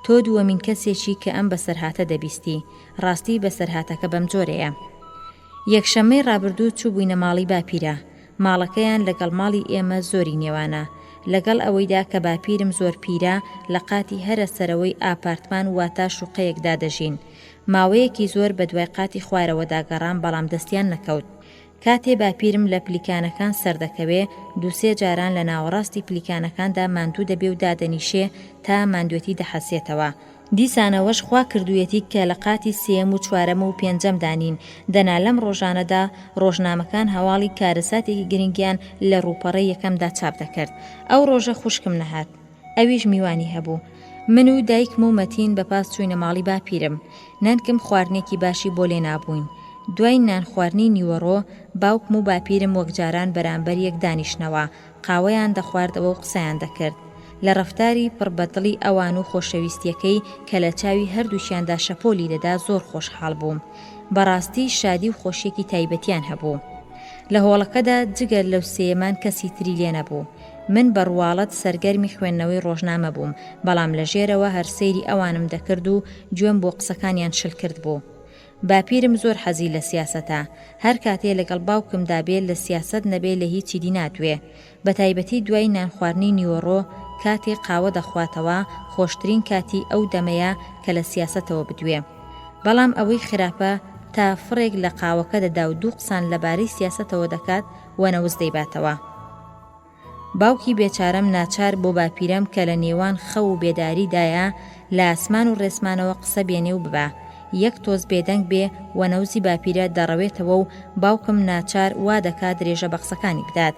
تۆ دووەمین کەسێکی کە ئەم بەسەرهاتە دەبیستی. ڕاستی بەسەرهاتەکە بەم جۆرەیە. یەکشەممەی ڕابردوو چوو بووینە ماڵی باپیرە. ماڵەکەیان لەگەڵ ماڵی ئێمە زۆری نێوانە. لەگەڵ ئەوەیدا کە باپیرم زۆر پیرە لە قاتی هەرە سەرەوەی ئاپارتمان واتە شوقەیەکدا دەژین. ماوەیەکی زۆر بە دوای قاتی خوارەوەدا گەڕام بەڵام دەستیان نەکەوت. کاتێ باپیرم لە پلیکانەکان سەردەکەوێ دووسێ جاران لە ناوەڕاستی پلیکانەکاندا ماندوو دەبێ و دادەنیشێ تا ماندوێتی دەحەسێتەوە. دیسانەوەش خوا کردوویەتی کە لە قاتی سێم و چوارەمە و پێنجەم دانین. دەنا لەم ڕۆژانەدا ڕۆژنامەکان هەواڵی کارەساتێکی گرنگیان لە ڕووپەڕەی یەکەمدا چاپ دەکرد. ئەو ڕۆژە خوشکم نەهات، ئەویش میوانی هەبوو. من و دایکم و مەتین بەپاس چووینە ماڵی باپیرم. نانکم خواردنێکی باشی بۆ لێ نابووین. دوای نان خواردنی نیوەڕۆ باوکم و باپیرم وەک جاران بەرامبەر یەک دانیشتنەوە، قاوەیان دەخواردەوە و قسەیان دەکرد. لە ڕەفتاری پڕبەدڵی ئەوان و خۆشەویستیەکەی کە لە چاوی هەردووشیاندا شەپۆلی دەدا زۆر خۆشحاڵ بووم. بەڕاستی شادی و خۆشیێکی تایبەتیان هەبوو. لە هۆڵەکەدا جگەر لەو سێمان کەسی تری لێ نەبوو. من بەڕواڵەت سەرگەرمی خوێندنەوەی ڕۆژنامە بووم، بەڵام لە ژێرەوە هەر سەیری ئەوانم دەکرد و گوێم بۆ قسەکانیان شل کرد بوو. باپیرم زۆر حەزی لە سیاسەتە، هەر کاتێ لەگەڵ باوکمدا بێت لە سیاسەت نەبێ لە هیچی دی ناتوێ. بە تایبەتی دوای نانخواردنی نیوەڕۆ کاتێ قاوە دەخواتەوە خۆشترین کاتی ئەو دەمەیە کە لە سیاسەتەوە بدوێ. بەڵام ئەوەی خراپە تا فڕێک لە قاوەکە دەدا و دوو قسان لەبارەی سیاسەتەوە دەکات وەنەوز دەیباتەوە. باوکی بێچارەم ناچار بۆ باپیرم کە لە نێوان خەو و بێداریدایە لە ئاسمان و ڕێسمانەوە قسە بێنێ و ببا. یەک تۆز بێدەنگ بێ وەنەوزی باپیرە دەڕەوێتەوە و باوکم ناچار وا دەکات درێژە بە قسەکانی بدات.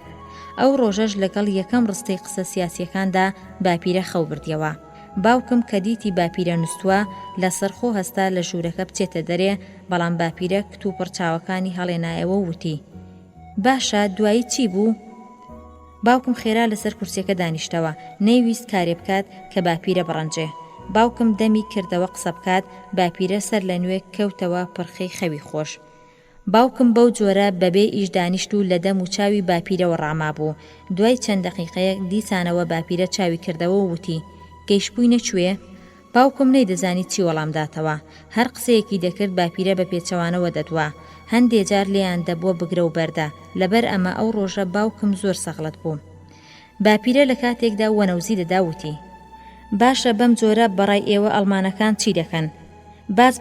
ئەو ڕۆژەش لەگەڵ یەکەم ڕستەی قسە سیاسیەکاندا باپیرە خەو بردیەوە. باوکم کە دیتی باپیرە نووسووە لەسەر خۆ هەستا لە ژوورەکە بچێتە دەرێ، بەڵام باپیرە کت و پڕچاوەکانی هەڵێنایەوە وتی: باشە دوایی چی بوو؟ باوکم خێرا لەسەر کورسیەکە دانیشتەوە، نەیویست کارێ بکات کە باپیرە بڕەنجێ. باوکم دەمی کردەوە قسە بکات، باپیرە سەر لە نوێ کەوتەوە پرخەی خەوی خۆش. باوکم بەو جۆرە بەبێ ئیش دانیشت و لە دەم و چاوی باپیرەوە ڕاما بوو. دوای چەند دەقیقەیە دیسانەوە باپیرە چاوی کردەوە و وتی: گەیشتبووی نەکوێ؟ باوکم نەیدەزانی چی وەڵام داتەوە. هەر قسەیەکی دەکرد باپیرە بە پێچەوانەوە دەدوا. هەندێ جار لێیان دەبووە بگرە و بەردە. لەبەر ئەمە ئەو ڕۆژە باوکم زۆر سەغڵەت بوو. باپیرە لە کاتێکدا وەنەوزی دەداوتی: باشە بەم جۆرە بەڕای ئێوە ئەڵمانەکان چی دەکەن؟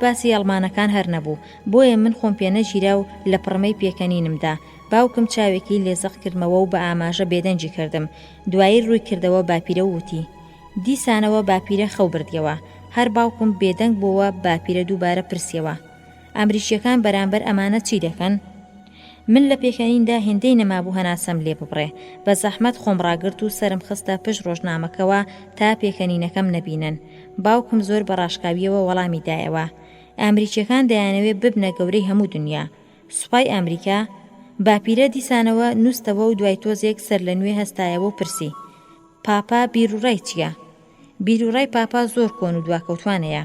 باسی ئەڵمانەکان هەر نەبوو، بۆیە من خۆم پێنەگیرا و لە پڕمەی پێکەنینمدا. باوکم چاوێکی لێزەق کردمەوە و بە ئاماژە بێدەنجی کردم. دوایی ڕووی کردەوە باپیرە وتی: دیسانەوە باپیرە خەو بردیەوە. هەر باوکم بێدەنگ بووە باپیرە دووبارە پرسیەوە: ئەمریکیەکان بەرامبەر ئەمانە چی دەکەن؟ من لە پێکەنیندا هێندەی نەمابوو هەناسەم لێ ببڕێ. بە زەحمەت خۆم ڕاگرت و سرم خستە پشت ڕۆژنامەکەوە تا پێکەنینەکەم نەبینن. باوکم زۆر بەڕاشکاویەوە وەڵامی دایەوە: ئەمریکیەکان دەیانەوێت ببنە گەورەی هەموو دنیا. سوپای ئەمریکا؟ باپیرە دیسانەوە نووسەوە و دوای تۆزێک سەر لە نوێ هەستایەوە و پرسی: پاپا بیرروڕای چییە؟ بیرروڕای پاپا زۆر کۆن و دواکەوتوانەیە.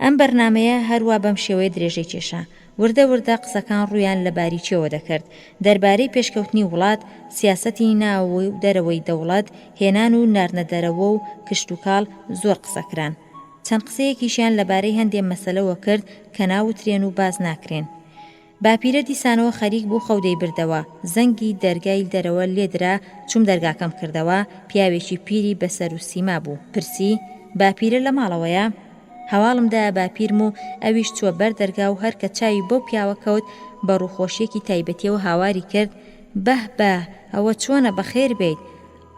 ئەم بەرنامەیە هەروە بەم شێوەیە درێژەی کێشە. وردە وردە قسەکان ڕویان لە باریچیەوە دەکرد. دەربارەی پێشکەوتنی وڵات، سیاسەتی ناوەوەی و دەرەوەی دەوڵەت، هێنان و ناردنە دەرەوە و کشت و کاڵ زۆر قسەکران. چەند قسەیەکیشیان لەبارەی هەندێک مەسەلەوە کرد کە ناوترێن و باز ناکرێن. باپیرە دیسانەوە خەریک بوو خەودەی بردەوە. زەنگی دەرگای دەرەوە لێدرا، چوم دەرگاکەم کردەوە. پیاوێکی پیری بەسەر و سیما بوو. پرسی: باپیرە لە ماڵەوەیە؟ هەواڵمدایە باپیرم و ئەویش چووە بەر دەرگا و هەر کە چاوی بۆ پیاوە کەوت بە ڕووخۆشیێکی تایبەتیەوە هاواری کرد: بە ئەوە چۆنە بەخێر بیت؟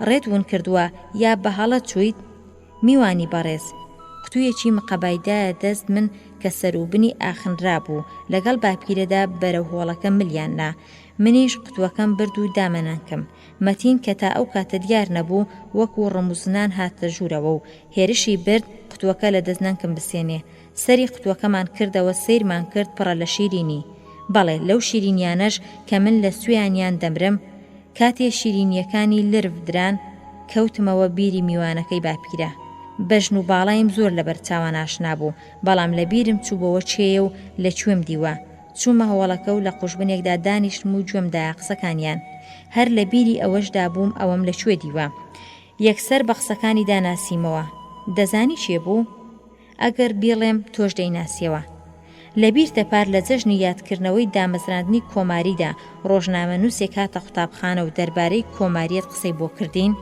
ڕێت ون کردووە یا بە هەڵە چوویت؟ میوانی بەڕێز. قوتوویەکی مقەبایدایە دەست من کە سەروبنی ئاخنرا بوو لەگەڵ باپیرەدا بەرەو هۆڵەکە ملیاننا. منیش قوتووەکەم برد و دامەنانکەم. مەتین کە تا ئەو کاتە دیار نەبوو وەکو ڕموزنان هاتە ژوورەوە و هێرشی برد قوتووەکە لە دەستنانکەم بسێنێ. سەری قوتووەکەمان کردەوە، سیرمان کرد پڕە لە شیرینی. بەڵێ لەو شیرینیانەش کە من لە سوێیانیان دەمرم. کاتێ شیرینیەکانی لرف دران کەوتمەوە بیری میوانەکەی باپیرە. بەژن و باڵایم زۆر لەبەر چاوان ئاشنا بوو، بەڵام لە بیرم چووبەوە چێیە و لەکوێم دیوە. چوومە هەوڵەکە و لە قوشبنێکدا دانیشتم و گوێمدایە قسەکانیان. هەر لە بیری ئەوەشدا بووم ئەوەم لەکوێ دیوە. یەکسەر بە قسەکانی داناسیمەوە. دەزانی چێ بوو؟ ئەگەر بیڵێم تۆش دەیناسیەوە. لەبیر دەپار لە جەژنی یادکردنەوەی دامەزراندنی کۆماریدا ڕۆژنامە نووسێک هاتە قوتابخانە و دەربارەی کۆماریەت قسەی بۆ کردین.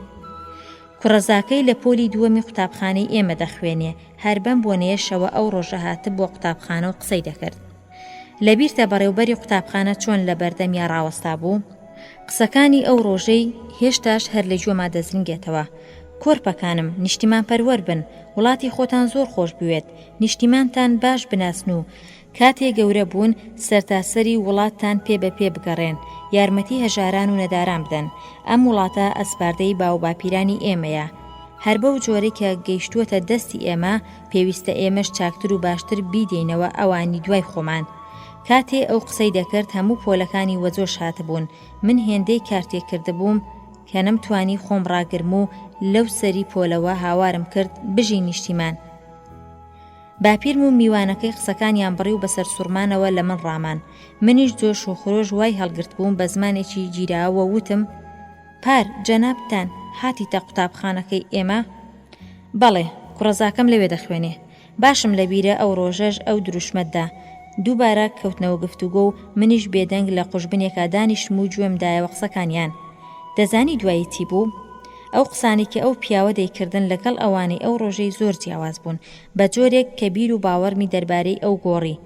کوڕەزاکەی لە پۆلی دووەمی قوتابخانەی ئێمە دەخوێنێ، هەر بەم بۆنەیەشەوە ئەو ڕۆژە هاتە بۆ قوتابخانە و قسەی دەکرد. لەبیرتە بەڕێوبەری قوتابخانە چۆن لە بەردەمیا ڕاوەستا بوو؟ قسەکانی ئەو ڕۆژەی هێشتاش هەر لە گوێما دەزنگێتەوە. کۆرپەکانم، نیشتیمان پەروەر بن، وڵاتی خۆتان زۆر خۆش بوێت، نیشتیمانتان باش بناسن و کاتێ گەورە بوون سەرتاسەری وڵاتتان پێ بە پێ بگەڕێن، یارمەتی هەژاران و نەداران بدەن. ئەم وڵاتە ئەسپاردەی باو باپیرانی ئێمەیە. هەر بەو جۆرەی کە گەیشتووەتە دەستی ئێمە، پێویستە ئێمەش چاکتر و باشتر بیدەینەوە ئەوانی دوای خۆمان. کاتێ ئەو قسەی دەکرد هەموو پۆلەکانی وەزۆش هاتبوون. من هێندەی کارتێک کردبووم کە نەمتوانی خۆم ڕاگرم و لەو سەری پۆلەوە هاوارم کرد بژی نیشتیمان. باپیرم و میوانەکەی قسەکانیان بڕی و بەسەر سوورمانەوە لە من ڕامان. منیش جۆش و خۆش وای هەڵگرت بووم بە زمانێکی گیراوە وتم: پار جەنابتان هاتیتە قوتابخانەکەی ئێمە؟ بەڵێ، کوڕەزاکەم لەوێ دەخوێنێ. باشم لەبیرە ئەو ڕۆژەش ئەو دروشمەتدا دووبارە کەوتنەوە گفتوگۆ و منیش بێدەنگ لە قوشبنێکا دانیشتم و گوێمدایەوە قسەکانیان. دەزانی دوایی چی بوو؟ ئەو قسانی کە ئەو پیاوە دەیکردن لەگەڵ ئەوانەی ئەو ڕۆژەی زۆر جیاواز بوون، بە جۆرێک کە بیر و باوەڕمی دەربارەی ئەو گۆڕی.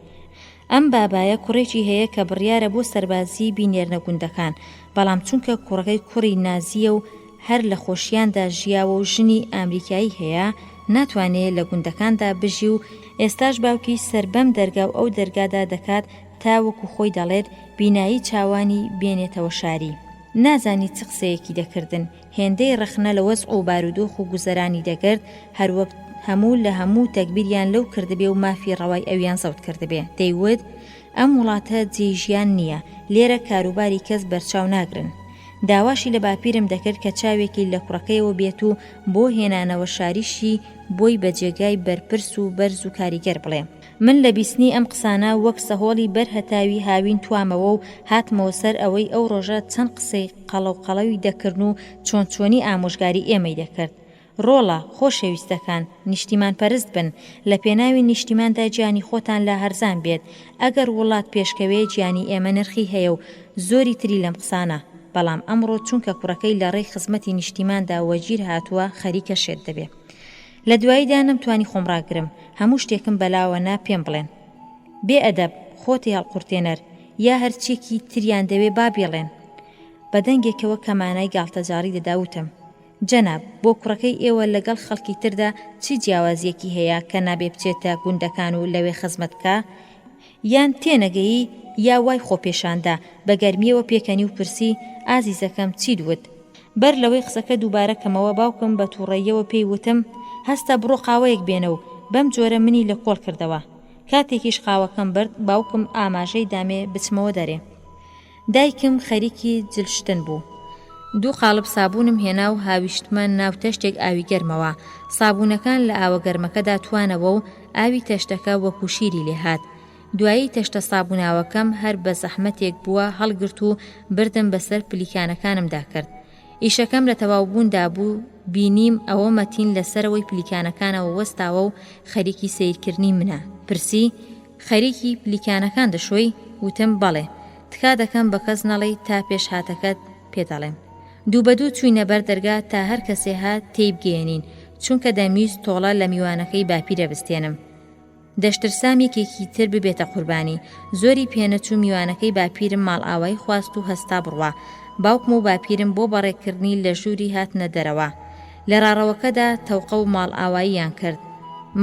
ئەم بابایە کوڕێکی هەیە کە بڕیارە بۆ سەربازی بینێرنە گوندەکان، بەڵام چونکە کوڕەکەی کوڕی نازیە و هەر لە خۆشیاندا ژیاوە و ژنی ئامریکایی هەیە، ناتوانێت لە گوندەکاندا بژی و ئێستاش باوکی سەر بەم دەرگا و ئەو دەرگادا دەکات تا وەکو خۆی دەڵێت بینایی چاوانی بێنێتەوە شاری. نازانی چ قسەیەکی دەکردن، هێندەی ڕەخنە لە وەزع و بارودۆخ و گوزەرانی دەگرت، هەروەک هەموو لە هەموو تەکبیریان لەو کردبێ و مافی ڕەوای ئەویان زەوت کردبێ. دەیوت ئەم وڵاتە جێژیان نییە، لێرە کاروباری کەس بەرچاو ناگرن. داواشی لە باپیرم دەکرد کە چاوێکی لە کوڕەکەیەوە بێت و بۆ هێنانەوە شاریشی بۆی بە جێگای بەرپرس و بەرز و کاریگەر بڵێ. من لە بیستنی ئەم قسانە وەک سەهۆڵی بەرهەتاوی هاوین توامەوە و هاتمەوە سەر ئەوەی ئەو ڕۆژە چەند قسەی قەڵەوی دەکردن و چۆن چۆنی ئامۆژگاری ئێمەی دەکرد. ڕۆڵە خۆشەویستەکان، نیشتیمان پەرست بن، لە پێناوی نیشتیماندا گیانی خۆتان لە هەرزان بێت. ئەگەر وڵات پێشکەوێ گیانی ئێمە نرخی هەیە و زۆری تری لەم قسانە، بەڵام ئەمڕۆ چونکە کوڕەکەی لە ڕێی خزمەتی نیشتیماندا وەگیر هاتووە خەریکە شێت دەبێ. لە دواییدا نەمتوانی خۆم ڕاگرم، هەموو شتێکم بەلاوەنا پێم بڵێن. بێ ئەدەب، خۆتی هەڵقورتێنەر، یا هەرچێکی تریان دەوێ با بێڵێن. بە دەنگێکەوە کەمانای گاڵتەجاری دەداوتم: جەناب، بۆ کوڕەکەی ئێوە لەگەڵ خەڵکی تردا چی جیاوازیەکی هەیە کە نابێ بچێتە گوندەکان و لەوێ خزمەت بکە؟ یان تێنەگەیی یا وای خۆپێشاندا بە گەرمیەوە پێکەنی و پرسی: ئازیزەکەم چی دوت؟ بەر لەوەی قسەکە دووبارە کەمەوە باوکم بە تووڕەیەوە پێی وتم: هەستە بڕۆ قاوەیەک بێنە و بەم جۆرە منی لە کۆڵ کردەوە. کاتێکیش قاوەکەم برد، باوکم ئاماژەی دامێ بچمەوە دەرێ. دایکم خەریکی جلشتن بوو. دوو قالب سابوونم هێنا و هاویشتمە ناو تەشتێک ئاوی گەرمەوە. سابوونەکان لە ئاوە گەرمەکەدا توانەوە و ئاوی تەشتەکە وەکو شیری لێهات. دوایی تەشتە سابووناوەکەم هەر بە زەحمەتێک بووە هەڵگرت و بردم بەسەر پلیکانەکانمدا کرد. ئیشەکەم لە تەواوبووندا بوو، بینیم ئەوە مەتین لەسەرەوەی پلیکانەکانەوە وەستاوە و خەریکی سیرکردنی منە. پرسی: خەریکی پلیکانەکان دەشۆی؟ وتم: بەڵێ. تکا دەکەم بە کەس نەڵێی تا پێش هاتەکەت پێ دەڵێم. دوو بە دوو چووینە بەر دەرگا تا هەر کەسێ هات تێی بگەێنین، چونکە دەمویست تۆڵە لە میوانەکەی باپیرە بستێنم. دەشترسامێکێکی تر ببێتە قوربانی. زۆری پێنەچوو میوانەکەی باپیرم ماڵ ئاوای خواست و هەستا بڕوا. باوکم و باپیرم بۆ بەڕێکردنی لە ژووری هاتنە دەرەوە. لە ڕاڕەوەکەدا تەوقە و ماڵ ئاواییان کرد.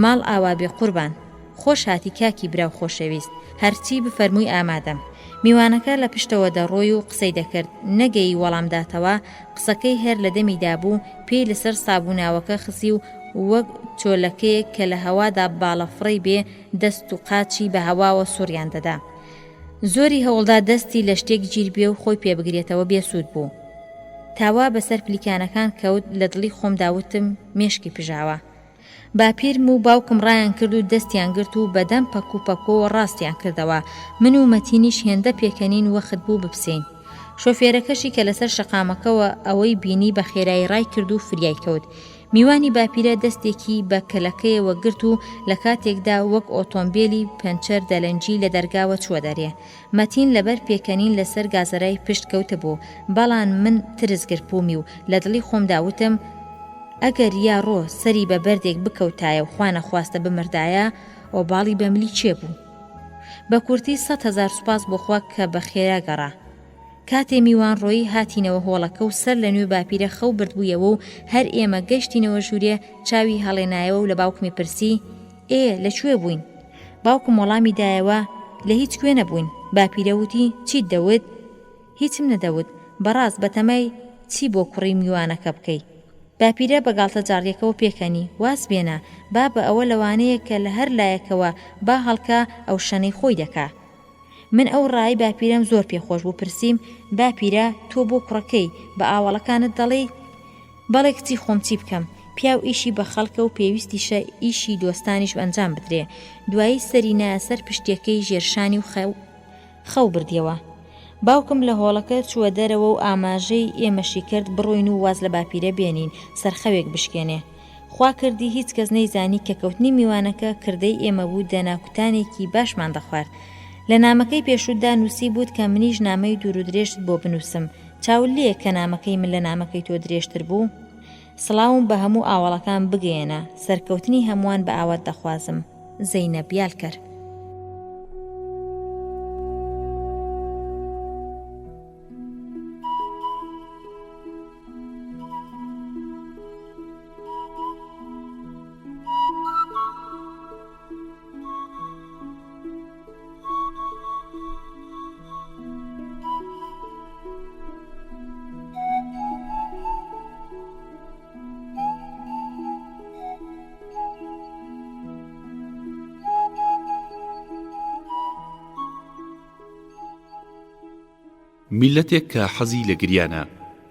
ماڵ ئاوا بێ قوربان. خۆش هاتی کاکی براو خۆشەویست، هەرچی بفەرمووی ئامادەم. میوانەکە لە پشتەوە دەڕۆی و قسەی دەکرد. نەگەی وەڵامداتەوە، قسەکەی هەر لە دەمیدا بوو، پێی لەسەر سابووناوەکە خسی و وەک چۆلەکەیەک کە لە هەوادا باڵەفڕەی بێ دەست و قاچی بە هەواوە سوڕیان دەدا. زۆری هەوڵدا دەستی لە شتێک گیر بێ و خۆی پێ بگرێتەوە بێسوود بوو. تاوا بەسەر پلیکانەکان کەوت. لە دڵی خۆم داوتم: مێشکی پژاوە. باپیرم و باوکم ڕایان کرد و دەستیان گرت و بەدەم پەک و پەکۆ ڕاستیان کردەوە. من و مەتینیش هێندە پێکەنین وەخت بوو بپسین. شۆفێرەکەشی کە لەسەر شەقامەکەوە ئەوەی بینی بە خێرایی ڕای کرد و فریای کەوت. میوانی باپیرە دەستێکی بە کەلەکەیەوە گرت و لە کاتێکدا وەک ئۆتۆمبیلی پەنچەر دەلەنجی لە دەرگاوە چوە دەرێ. مەتین لەبەر پێکەنین لەسەر گازەرای پشت کەوتە بوو، بەڵام من ترسگرت بوومی و لە دڵی خۆم داوتم: ئەگەر یا ڕۆ سەری بە بەردێک بکەوتایە و خوانە خواستە بمردایە ئەو باڵی بەملی چێ بوو. بە کورتی 100,000 سوپاس بۆ خوا کە بە خێرا گەڕا. کاتێ میوان ڕۆیی هاتینەوە هۆڵەکە و سەر لە نوێ باپیرە خەو بردبوویەوە و هەر ئێمە گەشتینەوە ژوورێ چاوی هەڵێنایەوە و لە باوکمی پرسی لەکوێ بووین؟ باوکم وەڵامی دایەوە لە هیچ کوێ نەبووین. باپیرە وتی چیت دەوت؟ هیچم نەدەوت، بەڕاست بەتەمای چی بۆ کوڕی میوانەکە بکەی؟ باپیرە بەگاڵتە جاڕیەکەەوە پێکەنی واز بێنە با بە ئەوە لەوانەیە کە لە هەر لایەکەوە با هەڵکە ئەو شەنەی خۆی دەکا. من ئەو ڕای باپیرەم زۆر پێخۆش بوو. پرسییم باپیرە تۆ بۆ کوڕەکەی بە ئاوەڵەکانت دەڵێ؟ بەڵێ کچی خۆم چی بکەم، پیاو ئیشی بە خەڵکە و پێویستیشە ئیشی دۆستانیش ئەنجام بدرێ. دوایی سەری نایە سەر پشتیەکەی ژێرشانی و خەو بردیەوە. باوکم لە هۆڵەکە چووە دەرەوە و ئاماژەی ئێمەشی کرد بڕۆین و واز لە باپیرە بێنین سەرخەوێک بشکێنێ. خوا کردی هیچ کەس نەیزانی کە کەوتنی میوانەکە کردەی ئێمە بوو دەناکوتانێکی باشمان دەخوارد. لە نامەکەی پێشووتدا نووسی بووت کە منیش نامەی دوور و درێژت بۆ بنووسم. چاول لێ کە نامەکەی من لە نامەکەی تۆ درێژتر بوو؟ سڵاوم بە هەموو ئاوەڵەکان بگەێنە، سەرکەوتنی هەمووان بە ئاوات دەخوازم. زەینەب یالکەر. میلەتێک کە حەزی لە گریانە.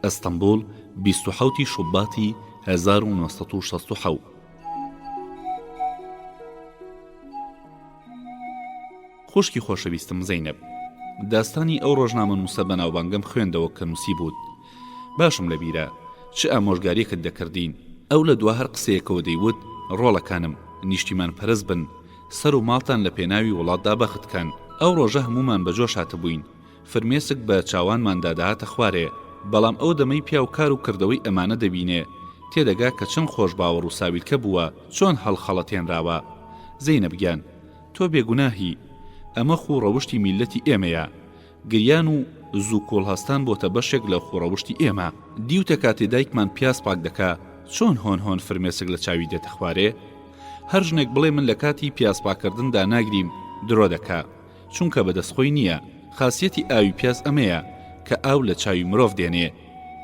ئەستەمبول 27 شوباتی 1967. خوشکی خۆشەویستم زەینەب، داستانی ئەو ڕۆژنامە نووسە بەناوبانگەم خوێندەوە کە نووسی بوود. باشم لەبیرە چ ئامۆژگاریەکت دەکردین. ئەو لە دوا هەر قسەیەکەوە دەیوت ڕۆڵەکانم نیشتیمان پەرست بن، سەر و ماڵتان لە پێناوی وڵاتدا بەختکەن. ئەو ڕۆژە هەمومان بەجۆش هاتبووین. فرمێسک بە چاوانماندا داهاتە خوارێ، بەڵام ئەو دەمەی پیا و کار و کردەوەی ئەمانە دەبینێ تێدەگا کە چەند خۆش باوەڕ و ساویلکە بووە، چۆن هەڵخەڵەتێنراوە. زەینەب گیان، تۆ بێگوناهی، ئەمە خوڕەوشتی میلەتی ئێمەیە. گریان و زوو کۆڵهەستان بۆتە بەشێک لە خوڕەوشتی ئێمە. دیوتە کاتێ دایکمان پیاس پاک دەکا چۆن هۆن هۆن فرمێسک لە چاوی دێتە خوارێ. هەر ژنێک بڵێ من لە کاتی پیاس پاکردندا ناگریم درۆ دەکا، چونکە بەدەستخۆی نییە. خاصیەتی ئاوی پیاز ئەمەیە کە ئاو لە چاوی مرۆڤ دێنێ.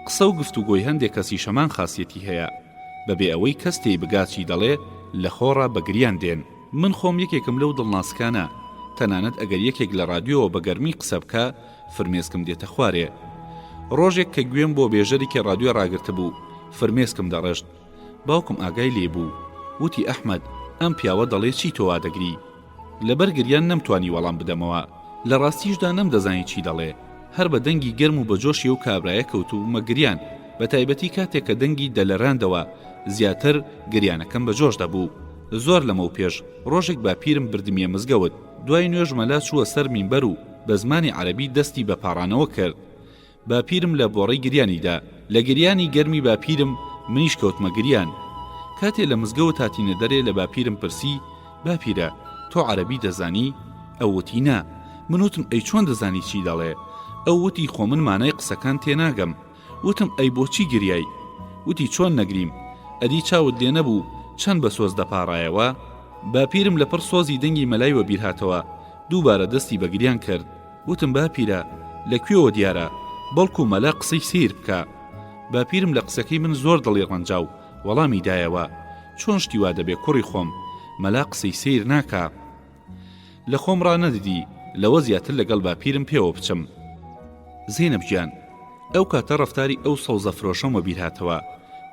قسە و گفتوگۆی هەندێک کەسی شەمان خاصیەتی هەیە، بەبێ ئەوەی کەس تێی بگاچی دەڵێ لە خۆڕا بەگریان دێن. من خۆم یەکێکم لەو دڵناسکانە، تەنانەت ئەگەر یەکێک لە رادیۆوە بە گەرمی قسە بکە فرمێسکم دێتە خوارێ. ڕۆژێک کە گوێم بۆ بێژەرێکی رادیۆ ڕاگرتە بوو فرمێسکم دەڕێشت. باوکم ئاگای لێ بوو، وتی ئەحمەد ئەم پیاوە دەڵێ چی تۆ وا دەگری؟ لەبەر گریان نەمتوانی وەڵام بدەمەوە. لە ڕاستیشدا نەمدەزانی چی دەڵێ. هەر بە دەنگی گەرم و بەجۆشی و کابرایە کەوتومە گریان، بە تایبەتی کاتێک کە دەنگی دەلەڕاندەوە زیاتر گریانەکەم بەجۆش دەبوو. زۆر لەمە پێش ڕۆژێک باپیرم بردمیە مزگەوت. دوای نوێژ مەلا چووە سەر مینبەر و بە زمانی عەرەبی دەستی بە پاڕانەوە کرد. باپیرم لە بۆڕەی گریانیدا، لە گریانی گەرمی باپیرم منیش کەوتمە گریان. کاتێ لە مزگەوت هاتینە دەرێ لە باپیرم پرسی باپیرە تۆ عەرەبی دەزانی؟ ئەو وتی نا. من وتم ئەی چۆن دەزانی چی دەڵێ؟ ئەو وتی خۆ من مانای قسەکان تێناگەم. وتم ئەی بۆچی گریای؟ وتی چۆن نەگریم، ئەدی چاوت لێ نەبوو چەند بە سۆز دەپاڕایەوە؟ باپیرم لەپڕ سۆزی دەنگی مەلایوە بیرهاتەوە، دووبارە دەستی بە گریان کرد. وتم باپیرە لەکوێوە دیارە، بەڵکو مەلا قسەی سیر بکە. باپیرم لە قسەکەی من زۆر دڵی ڕەنجاو وەڵامی دایەوە چۆن شتی وا دەبێ کوڕی خۆم، مەلا قسەی سیر ناکا. لە خۆم ڕانەدیدی لەوە زیاتر لەگەڵ باپیرم پێوە بچم. زەینەب گیان، ئەو کاتە ڕەفتاری ئەو سەوزە فرۆشەمە بیرهاتەوە،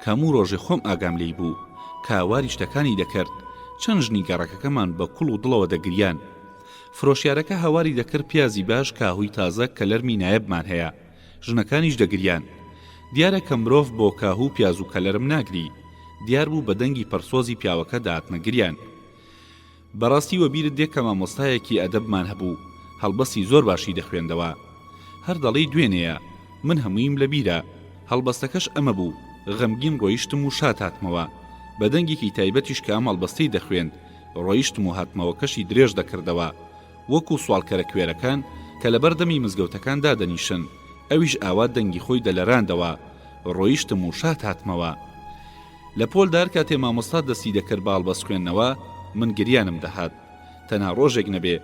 کاموو ڕۆژێ خۆم ئاگام لێی بوو کاواری شتەکانی دەکرد. چەند ژنی گەڕەکەکەمان بە کوڵ و دڵەوە دەگریان. فرۆشیارەکە هاواری دەکرد پیازی باش کاهووی تازە کە لەرمی نایەبمان هەیە، ژنەکانیش دەگریان. دیارە کە مرۆڤ بۆ کاهوو پیاز و کەلەرم ناگری. دیار بوو بە دەنگی پەرسۆزی پیاوەکە داهاتنە گریان. بەڕاستی وەبیرت دێک کە مامۆستایەکی ئەدەبمان هەبوو، هەڵبەستی زۆر باشی دەخوێندەوە. هەر دەڵێی دوێنەیە، من هەموویم لە بیرە. هەڵبەستەکەش ئەمە بوو غەمگین ڕۆیشتم و شات هاتمەوە بە دەنگێکی تایبەتیش کە ئەمەڵبەستەی دەخوێند ڕۆیشتم و هاتمەوە کەشی درێژ دەکردەوە وەکو سوالکەرە کوێرەکان کە لە بەردەمی مزگەوتەکان دادەنیشن ئەویش ئاوا دەنگی خۆی دەلەراندەوە ڕۆیشتم و شات هاتمەوە لە پۆلدار کاتێ مامۆستا دەستی دەکرد بە هەڵبەست خوێندنەوە من گریانم دەهات تەنها ڕۆژێک نەبێ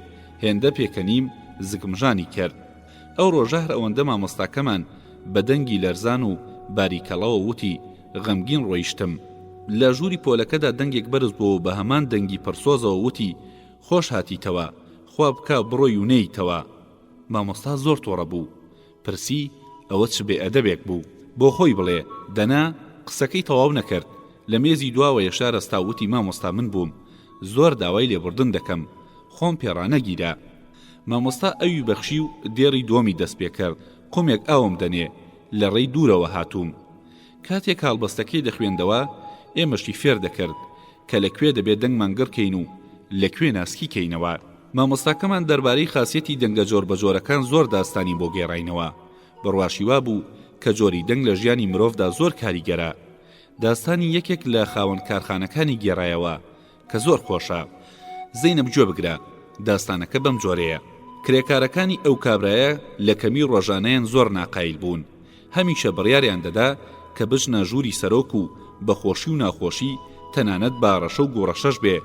هێندە پێکەنیم زگمژانی کرد ئەو ڕۆژە هەر ئەوەندە مامۆستاکەمان بە دەنگی لەرزان و باریکەڵەوە وتی غەمگین ڕۆیشتم لە ژووری پۆلەکەدا دەنگێک بەرز بووە بە هەمان دەنگی پرسۆزەوە وتی خۆش هاتیتەوە خوا بکە بڕۆی و نەیتەوە مامۆستا زۆر تۆڕە بوو پرسی ئەوە چ بێ ئەدەبێک بوو بۆ خۆی بڵێ دەنا قسەکەی تەواو نەکرد لە مێزی دواوە یەشار ئەستاوتی مامۆستا من بووم زۆر داوای لێبوردن دەکەم خۆم پێڕانەگیرە مامۆستا ئەوی بەخشی و دێڕی دووەمی دەست پێ کرد قومێک ئاوم دەنێ لە ڕێی دوورەوە هاتووم کاتێک هەڵبەستەکەی دەخوێندەوە ئێمەشی فێر دەکرد کە لەکوێ دەبێت دەنگمان گڕکەین و لەکوێ ناسکی کەینەوە مامۆستاکەمان دەربارەی خاسیەتی دەنگە جۆر بە جۆرەکان زۆر داستانی بۆ گێڕاینەوە بڕواشیوا بوو کە جۆری دەنگ لە ژیانی مرۆڤدا زۆر کاریگەرە داستانی یەکێک لە خاوەن کارخانەکانی گێڕایەوە کە زۆر خۆشە زەینەب گوێ بگرە داستانەکە بەم جۆرەیە کرێکارەکانی ئەو کابرایە لە کەمی ڕۆژانەیان زۆر ناقایل بوون هەمیشە بڕیاریان دەدا کە بژنە ژووری سەرۆک و بەخۆشی و ناخۆشی تەنانەت باڕەشە و گۆڕەشەش بێ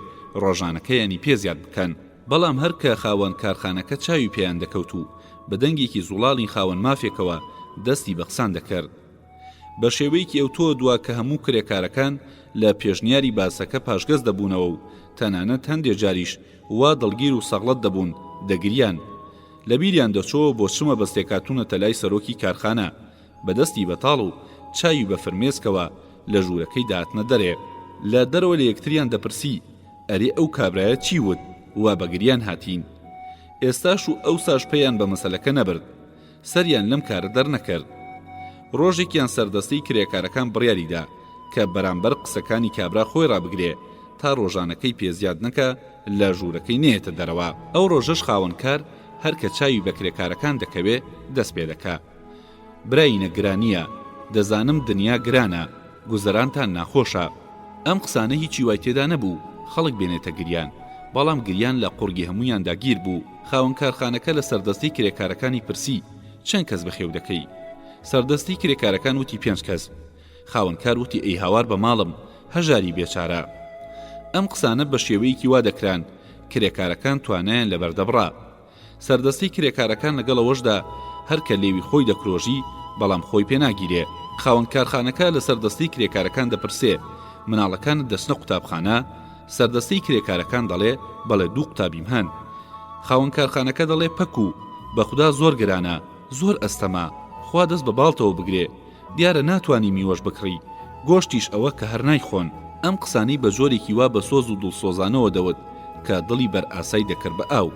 ڕۆژانەکەیانی پێزیاد بکەن بەڵام هەر کە خاوەن کارخانەکە چاوی پێیان دەکەوت و بە دەنگێکی زوڵاڵی خاوەن مافێکەوە دەستی بە قسان دەکرد بە شێوەیەکی ئەو تۆ دووە کە هەموو کرێکارەکان لە پێشنیاری باسەکە پاشگەز دەبوونەوە و تەنانەت هەندێک جاریش وا دڵگیر و سەغڵەت دەبوون دەگریان لە بیریان دەچۆوە بۆ چمە بەستێکاتونەتە لای سەرۆکی کارخانە بەدەستی بەتاڵ و چاوی بە فرمێسکەوە لە ژوورەکەی داتنە دەرێ لە دەرەوە لە یەکتریان دەپرسی ئەرێ ئەو کابرایە چی وت وا بەگریان هاتین ئێستاش و ئەو ساش پێیان بە مەسەلەکە نەبرد سەریان لەم کارە دەرنەکرد ڕۆژێکیان سەردەستەی کرێکارەکان بڕیاریدا کە بەرامبەر قسەکانی کابرا خۆی ڕابگرێ تا ڕۆژانەکەی پێزیاد نەکە لە ژوورەکەی نێتە دەرەوە ئەو ڕۆژەش خاوەنکار هەر کە چاوی بە کرێکارەکان دەکەوێ دەست پێ دەکا برایینە گرانیە دەزانم دنیا گرانە گوزەرانتان ناخۆشە ئەم قسانە هیچی وای تێدا نەبوو خەڵک بێنێتە گریان بەڵام گریان لە قورگی هەمویاندا گیر بوو خاوەن کارخانەکە لە سەردەستی کرێکارەکانی پرسی چەند کەس بەخێو دەکەی سەردەستی کرێکارەکان وتی 5 کەس خاوەنکار وتی ئەی هاوار بە ماڵم هەژاری بێچارە ئەم قسانە بە شێوەیەکی وا دەکران کرێکارەکان توانایان لەبەردەبڕا سەردەستی کرێکارەکان لەگەڵەوەشدا هەر کە لێوی خۆی دەکرۆژی بەڵام خۆی پێ ناگیرێ خاوەن کارخانەکە لە سەردەستی کرێکارەکان دەپرسێ مناڵەکانت دەچنە قوتابخانە سەردەستی کرێکارەکان دەڵێ بەڵێ 2 قوتابیم هەن خاوەن کارخانەکە دەڵێ پەکو بەخودا زۆر گرانە زۆر ئەستەما خوا دەست بە باڵتەوە بگرێ دیارە ناتوانی میوەش بکڕی گۆشتیش ئەوە کە هەر نایخۆن ئەم قسانی بە جۆرێکی وا بە سۆز و دڵسۆزانەوە دەوت کە دڵی بەر ئاسای دەکرد بە ئاو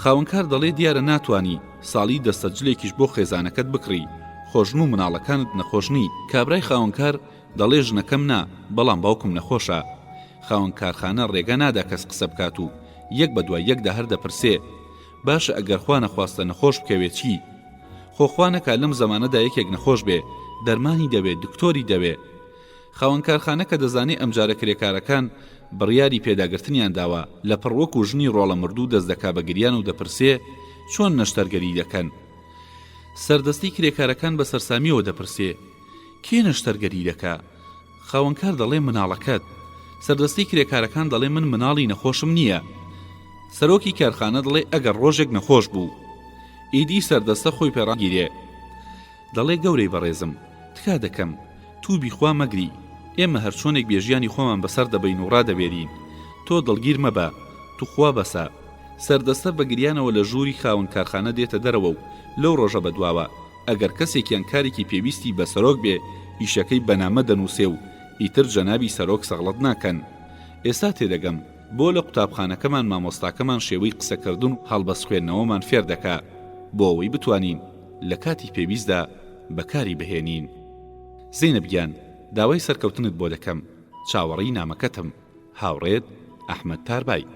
خاوەنکار دەڵێ دیارە ناتوانی ساڵی دەستەجلێکیش بۆ خێزانەکەت بکڕی خۆشن و مناڵەکانت نەخۆشنی کابرای خاوەنکار دەڵێ ژنەکەم نا بەڵام باوکم نەخۆشە خاوەن کارخانە ڕێگە نادا کەس قسە بکات و یەک بە دوای یەکدا هەر دەپرسێ باشە ئەگەر خوا نەخواستە نەخۆش بکەوێت چی خۆخوانەکە لەم زەمانەدا یەکێک نەخۆش بێ دەرمانی دەوێت دکتۆری دەوێ خاوەن کارخانە کە دەزانێ ئەمجارە کرێکارەکان بڕیاری پێداگرتنیان داوە لە پڕوەک و ژنی ڕۆڵە مردوو دەست دەکا بە گریان و دەپرسێ چۆن نەشتەرگەری دەکەن سەردەستی کرێکارەکان بە سەرسامیەوە دەپرسێ کێ نەشتەرگەری دەکا خاوەنکار دەڵێ مناڵەکەت سەردەستی کرێکارەکان دەڵێ من مناڵی نەخۆشم نییە سەرۆکی کارخانە دەڵێ ئەگەر ڕۆژێک نەخۆش بوو ئیدی سەردەستە خۆی پێڕاگیرێ دەڵێ گەورەی بەڕێزم تکا دەکەم تووبی خوا مەگری ئێمە هەر چۆنێک بێژیانی خۆمان بەسەر دەبین و ڕادەبێرین تۆ دڵگیر مەبە تو خوا بەسە سەردەستە بە گریانەوە لە ژووری خاوەن کارخانە دێتە دەرەوە و لەو ڕۆژە بەدواوە ئەگەر کەسێکیان کارێکی پێویستی بە سەرۆک بێ ئیشەکەی بەنامە دەنووسێ و ئیتر جەنابی سەرۆک سەغڵەت ناکەن ئێستا تێدەگەم بۆ لە قوتابخانەکەمان مامۆستاکەمان شێوەی قسەکردن و هەڵبەست خوێندنەوەمان فێر دەکا بۆ ئەوەی بتوانین لە کاتی پێویستدا بەکاری بهێنین زەینەب گیان داوای سەرکەوتنت بۆ دەکەم چاوەڕێی نامەکەتم هاوڕێت ئەحمەد تاربای